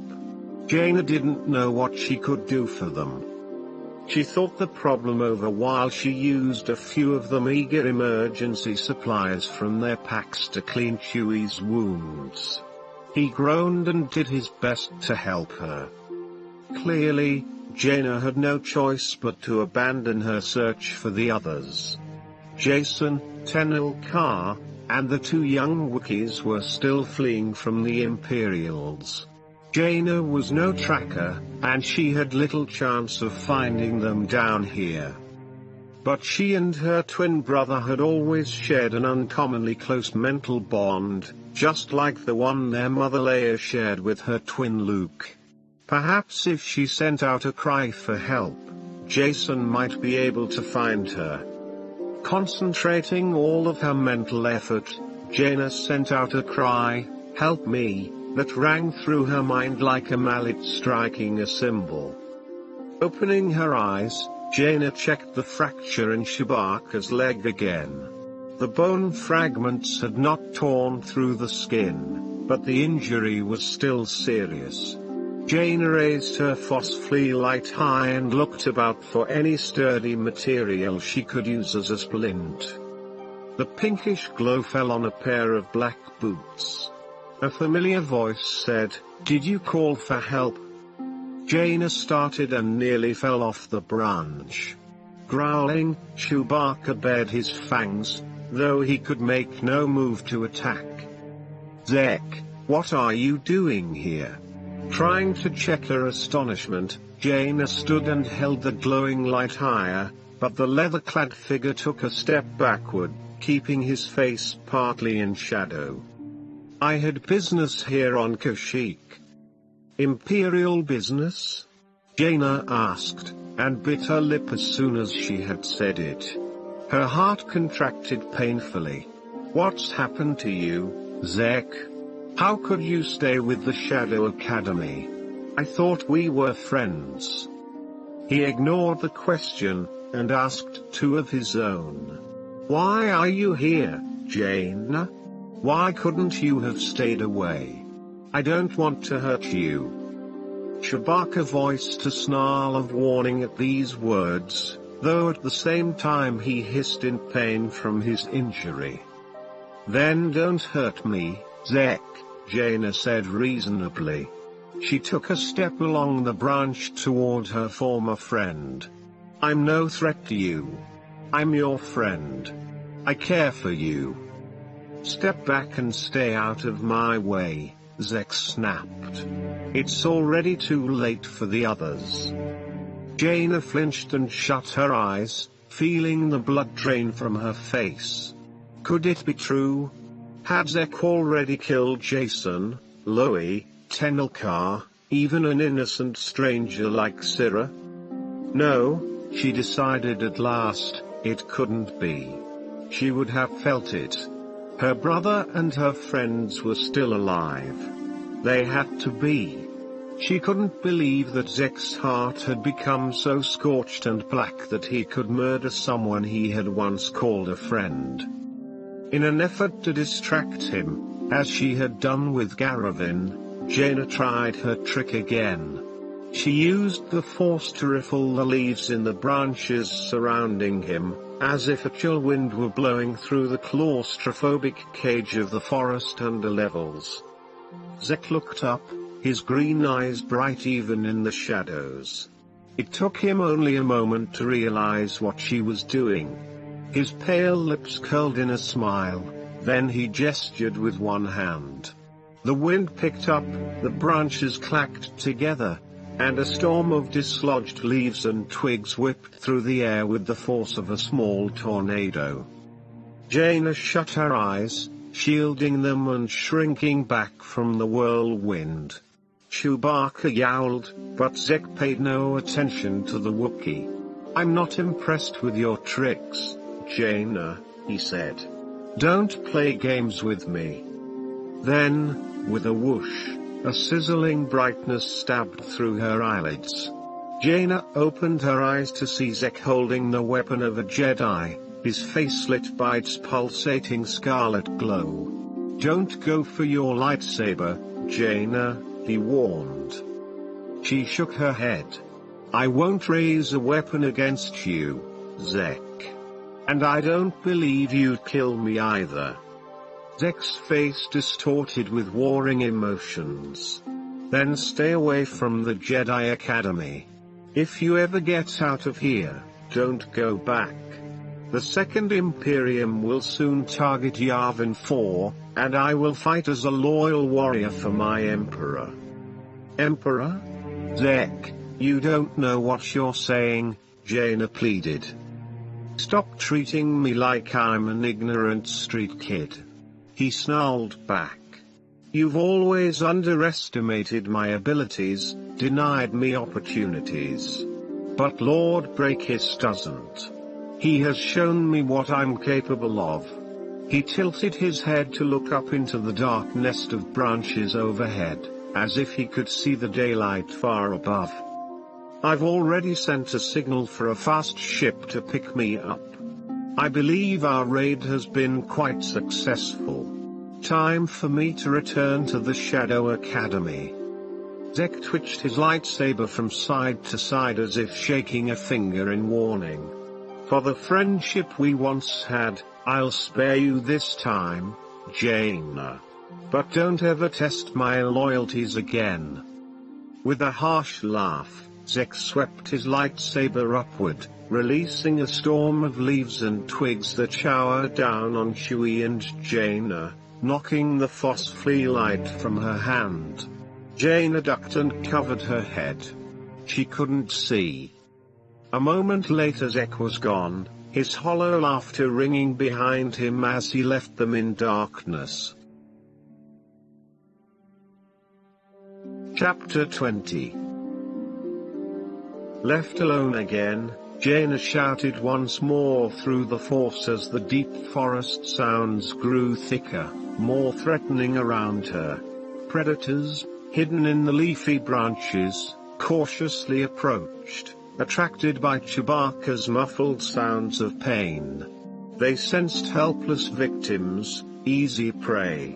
Jaina didn't know what she could do for them. She thought the problem over while she used a few of the meager emergency supplies from their packs to clean Chewie's wounds. He groaned and did his best to help her. Clearly, Jaina had no choice but to abandon her search for the others. Jason, Tenel Ka, and the two young Wookiees were still fleeing from the Imperials. Jaina was no tracker, and she had little chance of finding them down here. But she and her twin brother had always shared an uncommonly close mental bond, just like the one their mother Leia shared with her twin Luke. Perhaps if she sent out a cry for help, Jason might be able to find her. Concentrating all of her mental effort, Jaina sent out a cry, "Help me," that rang through her mind like a mallet striking a cymbal. Opening her eyes, Jaina checked the fracture in Chewbacca's leg again. The bone fragments had not torn through the skin, but the injury was still serious. Jaina raised her phosphor light high and looked about for any sturdy material she could use as a splint. The pinkish glow fell on a pair of black boots. A familiar voice said, "Did you call for help?" Jaina started and nearly fell off the branch. Growling, Chewbacca bared his fangs, though he could make no move to attack. "Zek, what are you doing here?" Trying to check her astonishment, Jaina stood and held the glowing light higher, but the leather-clad figure took a step backward, keeping his face partly in shadow. "I had business here on Kashyyyk." "Imperial business?" Jaina asked, and bit her lip as soon as she had said it. Her heart contracted painfully. "What's happened to you, Zek? How could you stay with the Shadow Academy? I thought we were friends." He ignored the question, and asked two of his own. "Why are you here, Jaina? Why couldn't you have stayed away? I don't want to hurt you." Chewbacca voiced a snarl of warning at these words, though at the same time he hissed in pain from his injury. "Then don't hurt me, Zek," Jaina said reasonably. She took a step along the branch toward her former friend. "I'm no threat to you. I'm your friend. I care for you. Step back and stay out of my way," Zek snapped. "It's already too late for the others." Jaina flinched and shut her eyes, feeling the blood drain from her face. Could it be true? Had Zek already killed Jason, Loie, Tenelkar, even an innocent stranger like Syrah? No, she decided at last, it couldn't be. She would have felt it. Her brother and her friends were still alive. They had to be. She couldn't believe that Zek's heart had become so scorched and black that he could murder someone he had once called a friend. In an effort to distract him, as she had done with Garavin, Jaina tried her trick again. She used the Force to ruffle the leaves in the branches surrounding him, as if a chill wind were blowing through the claustrophobic cage of the forest underlevels. Zek looked up, his green eyes bright even in the shadows. It took him only a moment to realize what she was doing. His pale lips curled in a smile, then he gestured with one hand. The wind picked up, the branches clacked together, and a storm of dislodged leaves and twigs whipped through the air with the force of a small tornado. Jaina shut her eyes, shielding them and shrinking back from the whirlwind. Chewbacca yowled, but Zek paid no attention to the Wookiee. "I'm not impressed with your tricks, Jaina," he said. "Don't play games with me." Then, with a whoosh, a sizzling brightness stabbed through her eyelids. Jaina opened her eyes to see Zek holding the weapon of a Jedi, his face lit by its pulsating scarlet glow. "Don't go for your lightsaber, Jaina," he warned. She shook her head. "I won't raise a weapon against you, Zek. And I don't believe you'd kill me either." Zek's face distorted with warring emotions. "Then stay away from the Jedi Academy. If you ever get out of here, don't go back. The Second Imperium will soon target Yavin 4, and I will fight as a loyal warrior for my Emperor." "Emperor? Zek, you don't know what you're saying," Jaina pleaded. "Stop treating me like I'm an ignorant street kid," he snarled back. "You've always underestimated my abilities, denied me opportunities. But Lord Breakis doesn't. He has shown me what I'm capable of." He tilted his head to look up into the dark nest of branches overhead, as if he could see the daylight far above. "I've already sent a signal for a fast ship to pick me up. I believe our raid has been quite successful. Time for me to return to the Shadow Academy." Zek twitched his lightsaber from side to side as if shaking a finger in warning. "For the friendship we once had, I'll spare you this time, Jaina. But don't ever test my loyalties again." With a harsh laugh, Zek swept his lightsaber upward, releasing a storm of leaves and twigs that showered down on Chewie and Jaina, knocking the Force flea light from her hand. Jaina ducked and covered her head. She couldn't see. A moment later Zek was gone, his hollow laughter ringing behind him as he left them in darkness. Chapter 20. Left alone again, Jaina shouted once more through the Force as the deep forest sounds grew thicker, more threatening around her. Predators, hidden in the leafy branches, cautiously approached, attracted by Chewbacca's muffled sounds of pain. They sensed helpless victims, easy prey.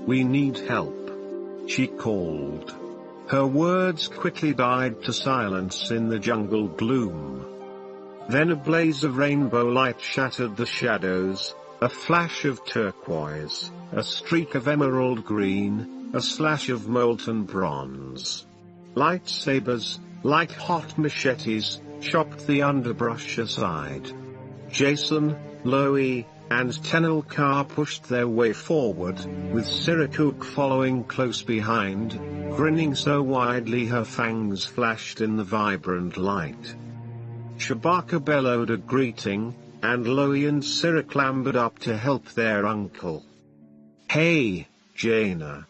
"We need help," she called. Her words quickly died to silence in the jungle gloom. Then a blaze of rainbow light shattered the shadows, a flash of turquoise, a streak of emerald green, a slash of molten bronze. Lightsabers, like hot machetes, chopped the underbrush aside. Jason, Loie, and Tenelka pushed their way forward, with Sirakook following close behind, grinning so widely her fangs flashed in the vibrant light. Chewbacca bellowed a greeting, and Loie and Sira clambered up to help their uncle. "Hey, Jaina,"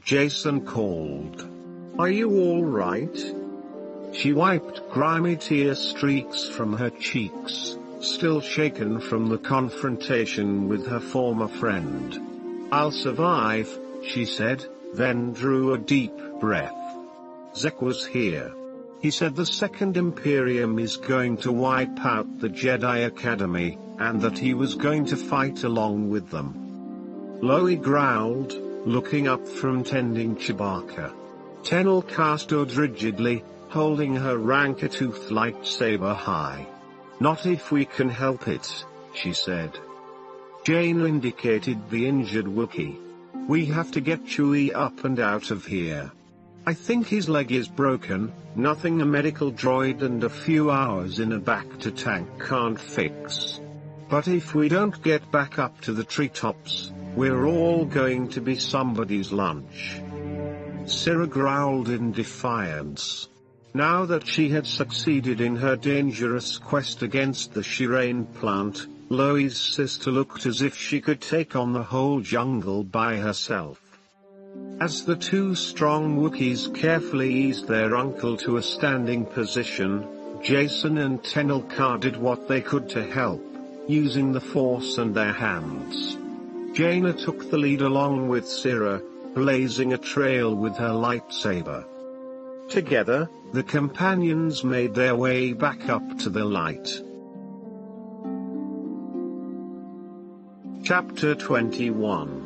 Jason called. "Are you all right?" She wiped grimy tear streaks from her cheeks, still shaken from the confrontation with her former friend. "I'll survive," she said, then drew a deep breath. Zek was here. He said the Second Imperium is going to wipe out the Jedi Academy, and that he was going to fight along with them. Loie growled, looking up from tending Chewbacca. Tenelka stood rigidly, holding her Rancor-toothed lightsaber high. "Not if we can help it," she said. Jane indicated the injured Wookiee. "We have to get Chewie up and out of here. I think his leg is broken, nothing a medical droid and a few hours in a back-to-tank can't fix. But if we don't get back up to the treetops, we're all going to be somebody's lunch." Sira growled in defiance. Now that she had succeeded in her dangerous quest against the Shireen plant, Loie's sister looked as if she could take on the whole jungle by herself. As the two strong Wookiees carefully eased their uncle to a standing position, Jason and Tenelka did what they could to help, using the Force and their hands. Jaina took the lead along with Sira, blazing a trail with her lightsaber. Together, the companions made their way back up to the light. Chapter 21.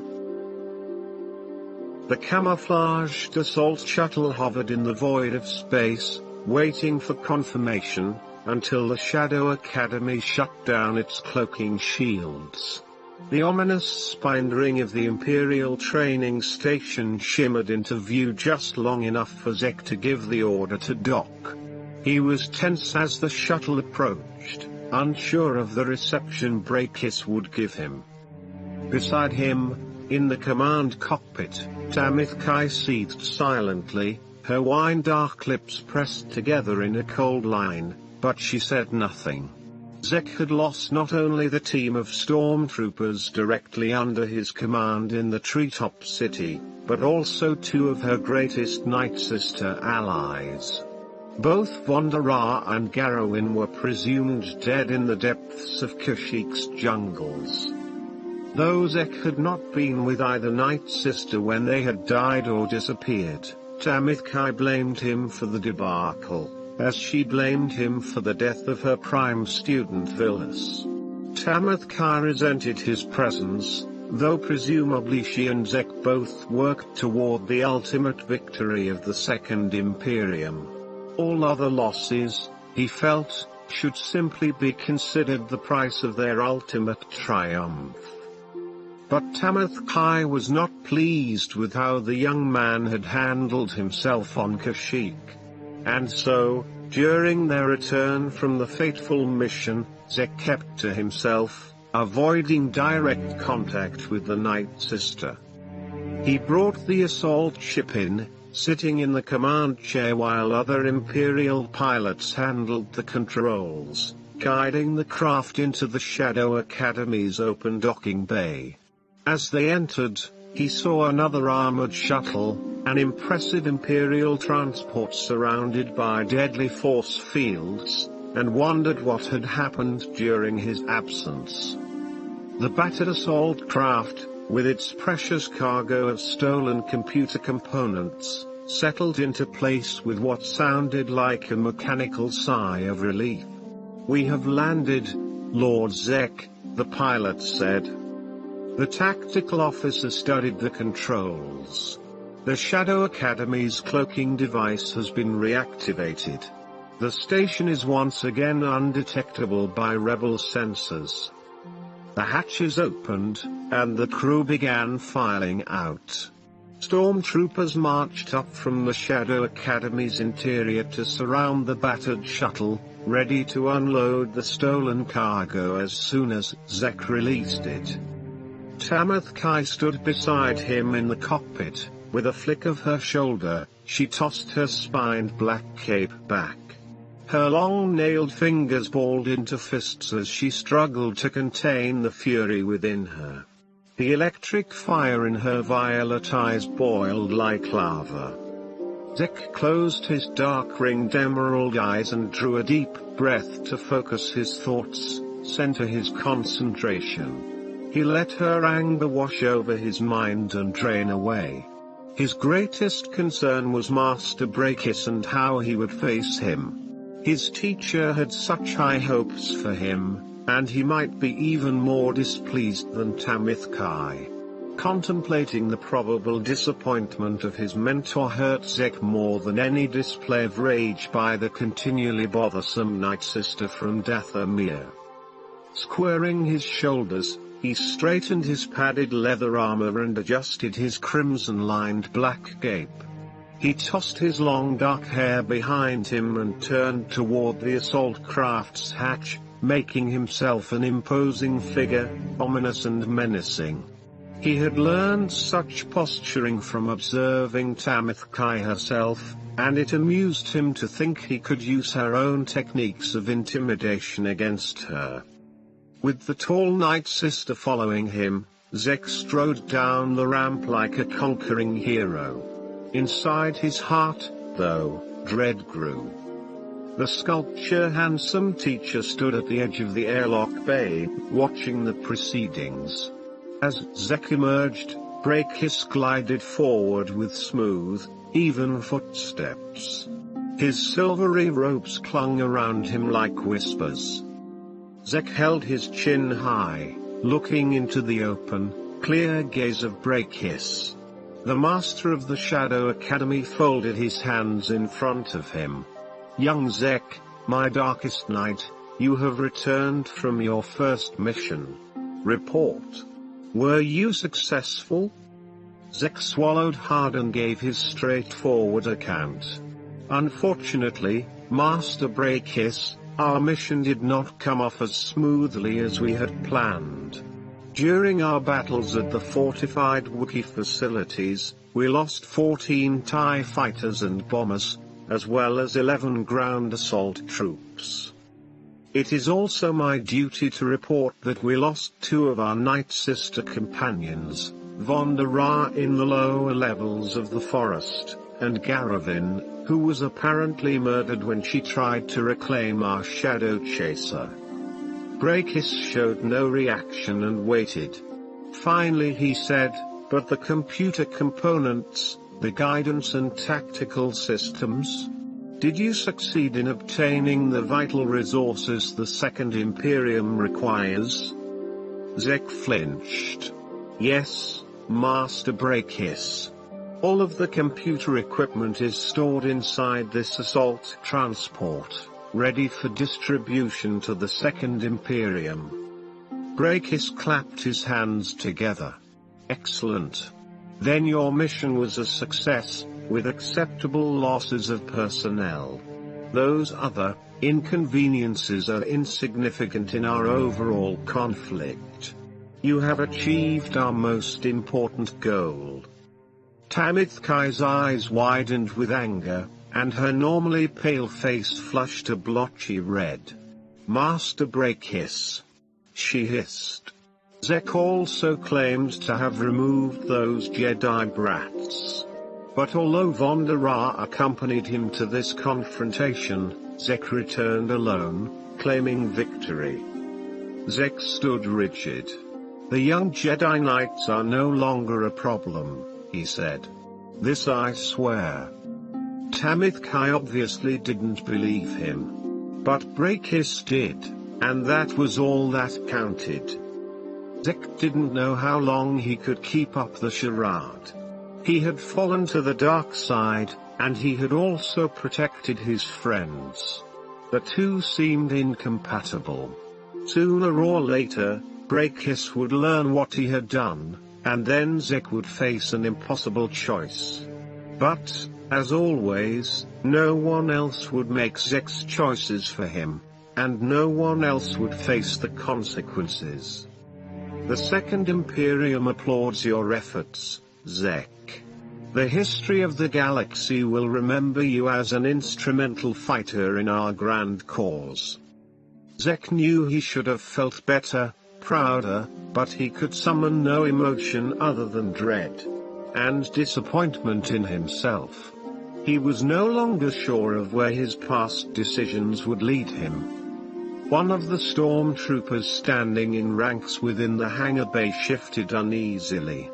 The camouflaged assault shuttle hovered in the void of space, waiting for confirmation, until the Shadow Academy shut down its cloaking shields. The ominous spined ring of the Imperial training station shimmered into view just long enough for Zek to give the order to dock. He was tense as the shuttle approached, unsure of the reception Brakis would give him. Beside him, in the command cockpit, Tamith Kai seethed silently, her wine-dark lips pressed together in a cold line, but she said nothing. Zek had lost not only the team of stormtroopers directly under his command in the Treetop City, but also two of her greatest Night Sister allies. Both Vonda and Garrowin were presumed dead in the depths of Kashyyyk's jungles. Though Zek had not been with either Night Sister when they had died or disappeared, Tamith Kai blamed him for the debacle, as she blamed him for the death of her prime student Villas. Tamith Kai resented his presence, though presumably she and Zek both worked toward the ultimate victory of the Second Imperium. All other losses, he felt, should simply be considered the price of their ultimate triumph. But Tamith Kai was not pleased with how the young man had handled himself on Kashyyyk. And so, during their return from the fateful mission, Zek kept to himself, avoiding direct contact with the Night Sister. He brought the assault ship in, sitting in the command chair while other Imperial pilots handled the controls, guiding the craft into the Shadow Academy's open docking bay. As they entered, he saw another armored shuttle, an impressive Imperial transport surrounded by deadly force fields, and wondered what had happened during his absence. The battered assault craft, with its precious cargo of stolen computer components, settled into place with what sounded like a mechanical sigh of relief. "We have landed, Lord Zek," the pilot said. The tactical officer studied the controls. The Shadow Academy's cloaking device has been reactivated. The station is once again undetectable by rebel sensors. The hatches opened, and the crew began filing out. Stormtroopers marched up from the Shadow Academy's interior to surround the battered shuttle, ready to unload the stolen cargo as soon as Zek released it. Tamith Kai stood beside him in the cockpit. With a flick of her shoulder, she tossed her spined black cape back. Her long-nailed fingers balled into fists as she struggled to contain the fury within her. The electric fire in her violet eyes boiled like lava. Zek closed his dark-ringed emerald eyes and drew a deep breath to focus his thoughts, center his concentration. He let her anger wash over his mind and drain away. His greatest concern was Master Brakis and how he would face him. His teacher had such high hopes for him, and he might be even more displeased than Tamith Kai. Contemplating the probable disappointment of his mentor hurt Zek more than any display of rage by the continually bothersome Night Sister from Dathomir. Squaring his shoulders, he straightened his padded leather armor and adjusted his crimson-lined black cape. He tossed his long dark hair behind him and turned toward the assault craft's hatch, making himself an imposing figure, ominous and menacing. He had learned such posturing from observing Tamith Kai herself, and it amused him to think he could use her own techniques of intimidation against her. With the tall Night Sister following him, Zek strode down the ramp like a conquering hero. Inside his heart, though, dread grew. The sculpture-handsome teacher stood at the edge of the airlock bay, watching the proceedings. As Zek emerged, Brakis glided forward with smooth, even footsteps. His silvery robes clung around him like whispers. Zek held his chin high, looking into the open, clear gaze of Brakis. The master of the Shadow Academy folded his hands in front of him. "Young Zek, my darkest night, you have returned from your first mission. Report. Were you successful?" Zek swallowed hard and gave his straightforward account. "Unfortunately, Master Brakis, our mission did not come off as smoothly as we had planned. During our battles at the fortified Wookiee facilities, we lost 14 TIE fighters and bombers, as well as 11 ground assault troops. It is also my duty to report that we lost 2 of our Night Sister companions, Vonda Ra in the lower levels of the forest, and Garavin, who was apparently murdered when she tried to reclaim our Shadow Chaser." Brakis showed no reaction and waited. Finally he said, "But the computer components, the guidance and tactical systems? Did you succeed in obtaining the vital resources the Second Imperium requires?" Zek flinched. "Yes, Master Brakis. All of the computer equipment is stored inside this assault transport, ready for distribution to the Second Imperium." Brakis clapped his hands together. "Excellent. Then your mission was a success, with acceptable losses of personnel. Those other inconveniences are insignificant in our overall conflict. You have achieved our most important goal." Tamith Kai's eyes widened with anger, and her normally pale face flushed a blotchy red. "Master Brakis," she hissed. "Zek also claimed to have removed those Jedi brats. But although Vonda Ra accompanied him to this confrontation, Zek returned alone, claiming victory." Zek stood rigid. "The young Jedi Knights are no longer a problem," he said. "This I swear." Tamith Kai obviously didn't believe him. But Brakis did, and that was all that counted. Zek didn't know how long he could keep up the charade. He had fallen to the dark side, and he had also protected his friends. The two seemed incompatible. Sooner or later, Brakis would learn what he had done, and then Zek would face an impossible choice. But, as always, no one else would make Zek's choices for him, and no one else would face the consequences. The Second Imperium applauds your efforts, Zek. The history of the galaxy will remember you as an instrumental fighter in our grand cause. Zek knew he should have felt better, prouder, but he could summon no emotion other than dread and disappointment in himself. He was no longer sure of where his past decisions would lead him. One of the stormtroopers standing in ranks within the hangar bay shifted uneasily.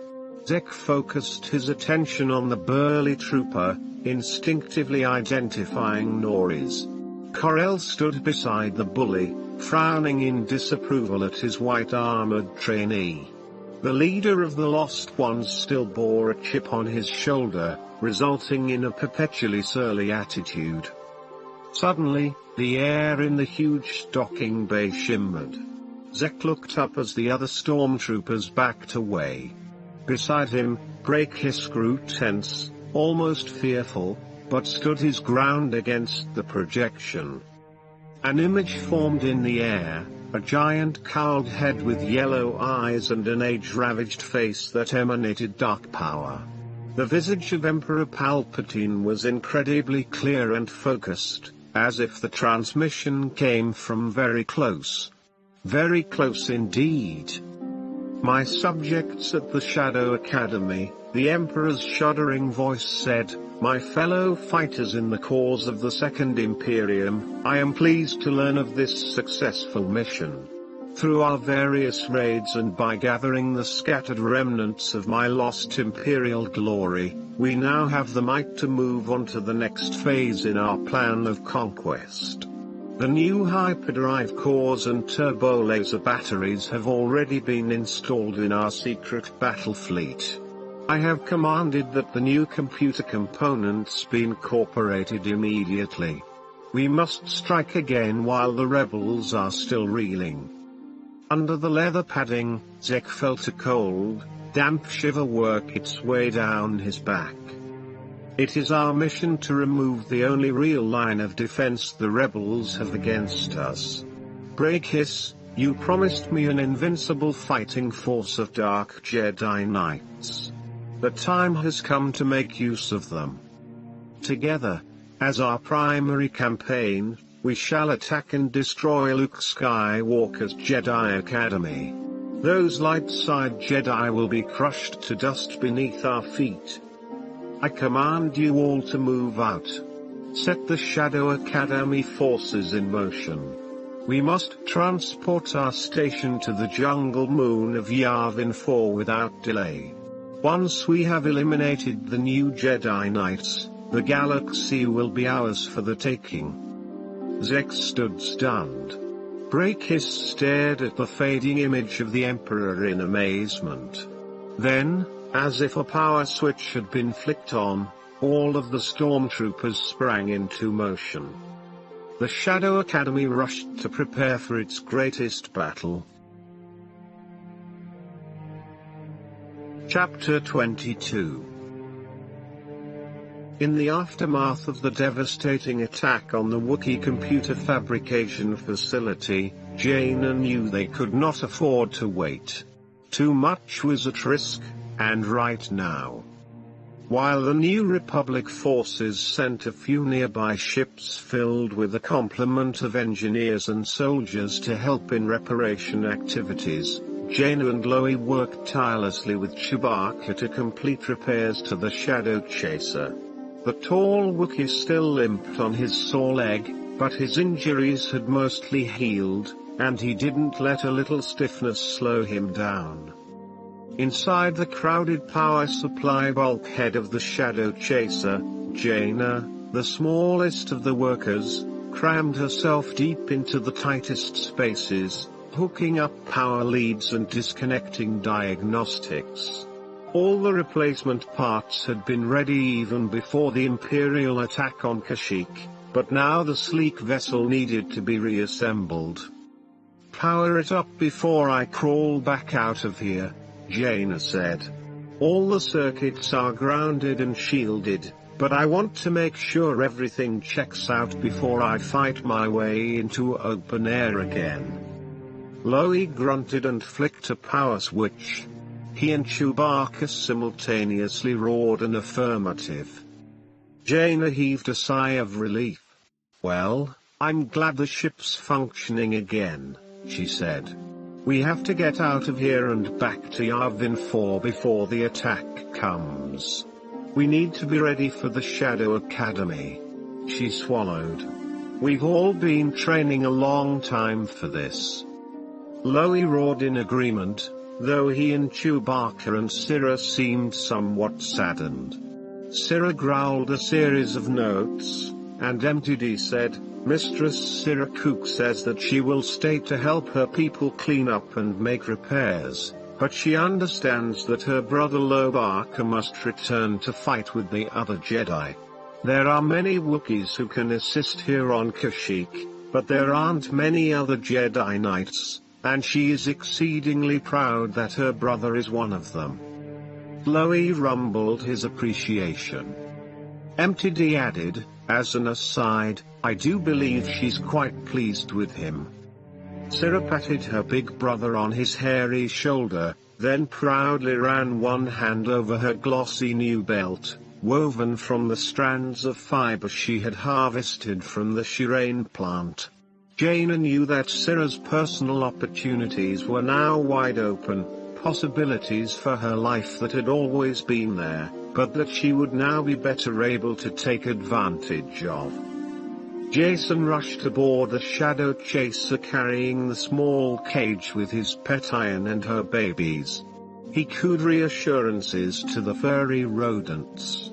Zek focused his attention on the burly trooper, instinctively identifying Norris. Corell stood beside the bully, frowning in disapproval at his white-armored trainee. The leader of the Lost Ones still bore a chip on his shoulder, resulting in a perpetually surly attitude. Suddenly, the air in the huge docking bay shimmered. Zek looked up as the other stormtroopers backed away. Beside him, Brakis grew tense, almost fearful, but stood his ground against the projection. An image formed in the air, a giant cowled head with yellow eyes and an age-ravaged face that emanated dark power. The visage of Emperor Palpatine was incredibly clear and focused, as if the transmission came from very close. Very close indeed. My subjects at the Shadow Academy, the Emperor's shuddering voice said, my fellow fighters in the cause of the Second Imperium, I am pleased to learn of this successful mission. Through our various raids and by gathering the scattered remnants of my lost Imperial glory, we now have the might to move on to the next phase in our plan of conquest. The new hyperdrive cores and turbo laser batteries have already been installed in our secret battle fleet. I have commanded that the new computer components be incorporated immediately. We must strike again while the rebels are still reeling. Under the leather padding, Zek felt a cold, damp shiver work its way down his back. It is our mission to remove the only real line of defense the rebels have against us. Brakis, you promised me an invincible fighting force of dark Jedi Knights. The time has come to make use of them. Together, as our primary campaign, we shall attack and destroy Luke Skywalker's Jedi Academy. Those light-side Jedi will be crushed to dust beneath our feet. I command you all to move out. Set the Shadow Academy forces in motion. We must transport our station to the jungle moon of Yavin 4 without delay. Once we have eliminated the new Jedi Knights, the galaxy will be ours for the taking. Zek stood stunned. Brakis stared at the fading image of the Emperor in amazement. Then, as if a power switch had been flicked on, all of the stormtroopers sprang into motion. The Shadow Academy rushed to prepare for its greatest battle. Chapter 22. In the aftermath of the devastating attack on the Wookiee computer fabrication facility, Jaina knew they could not afford to wait. Too much was at risk, and right now. While the New Republic forces sent a few nearby ships filled with a complement of engineers and soldiers to help in reparation activities, Jaina and Loie worked tirelessly with Chewbacca to complete repairs to the Shadow Chaser. The tall Wookiee still limped on his sore leg, but his injuries had mostly healed, and he didn't let a little stiffness slow him down. Inside the crowded power supply bulkhead of the Shadow Chaser, Jaina, the smallest of the workers, crammed herself deep into the tightest spaces, hooking up power leads and disconnecting diagnostics. All the replacement parts had been ready even before the Imperial attack on Kashyyyk, but now the sleek vessel needed to be reassembled. Power it up before I crawl back out of here, Jaina said. All the circuits are grounded and shielded, but I want to make sure everything checks out before I fight my way into open air again. Loie grunted and flicked a power switch. He and Chewbacca simultaneously roared an affirmative. Jaina heaved a sigh of relief. Well, I'm glad the ship's functioning again, she said. We have to get out of here and back to Yavin 4 before the attack comes. We need to be ready for the Shadow Academy. She swallowed. We've all been training a long time for this. Loie roared in agreement, though he and Chewbacca and Syrah seemed somewhat saddened. Syrah growled a series of notes, and MTD said, Mistress Syrah Cook says that she will stay to help her people clean up and make repairs, but she understands that her brother Chewbacca must return to fight with the other Jedi. There are many Wookiees who can assist here on Kashyyyk, but there aren't many other Jedi Knights, and she is exceedingly proud that her brother is one of them. Loie rumbled his appreciation. MTD added, as an aside, I do believe she's quite pleased with him. Syrah patted her big brother on his hairy shoulder, then proudly ran one hand over her glossy new belt, woven from the strands of fiber she had harvested from the Shireen plant. Jaina knew that Syrah's personal opportunities were now wide open, possibilities for her life that had always been there, but that she would now be better able to take advantage of. Jason rushed aboard the Shadow Chaser carrying the small cage with his pet Iron and her babies. He cooed reassurances to the furry rodents.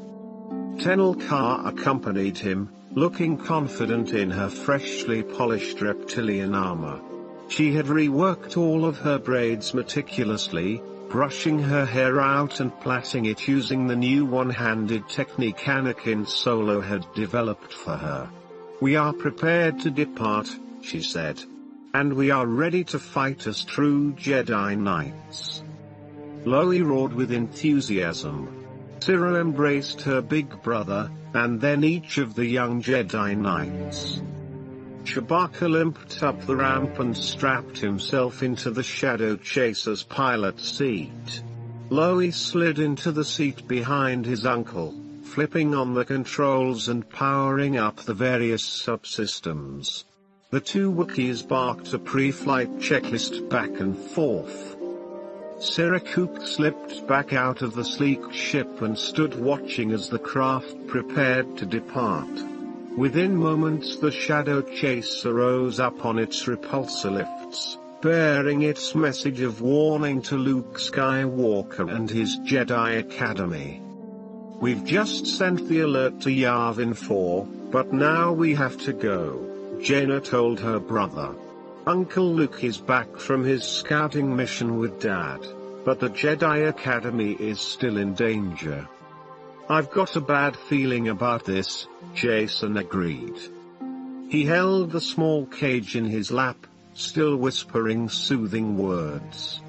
Tenel Ka accompanied him, looking confident in her freshly polished reptilian armor. She had reworked all of her braids meticulously, brushing her hair out and plaiting it using the new one-handed technique Anakin Solo had developed for her. We are prepared to depart, she said. And we are ready to fight as true Jedi Knights. Loie roared with enthusiasm. Syrah embraced her big brother, and then each of the young Jedi Knights. Chewbacca limped up the ramp and strapped himself into the Shadow Chaser's pilot seat. Loie slid into the seat behind his uncle, flipping on the controls and powering up the various subsystems. The two Wookiees barked a pre-flight checklist back and forth. Syrah Cook slipped back out of the sleek ship and stood watching as the craft prepared to depart. Within moments the Shadow Chaser rose up on its repulsor lifts, bearing its message of warning to Luke Skywalker and his Jedi Academy. We've just sent the alert to Yavin 4, but now we have to go, Jaina told her brother. Uncle Luke is back from his scouting mission with Dad, but the Jedi Academy is still in danger. I've got a bad feeling about this, Jason agreed. He held the small cage in his lap, still whispering soothing words.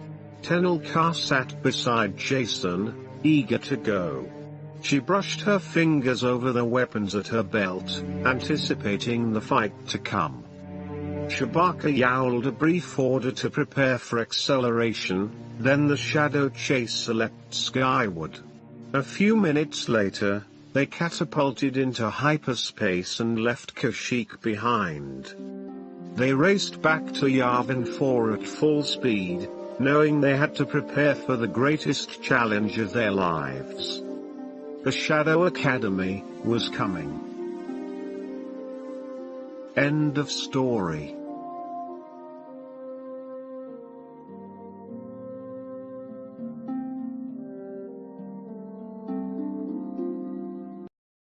Tenel Ka sat beside Jason, eager to go. She brushed her fingers over the weapons at her belt, anticipating the fight to come. Chewbacca yowled a brief order to prepare for acceleration, then the Shadow Chaser leapt skyward. A few minutes later, they catapulted into hyperspace and left Kashyyyk behind. They raced back to Yavin 4 at full speed, knowing they had to prepare for the greatest challenge of their lives. The Shadow Academy was coming. End of story.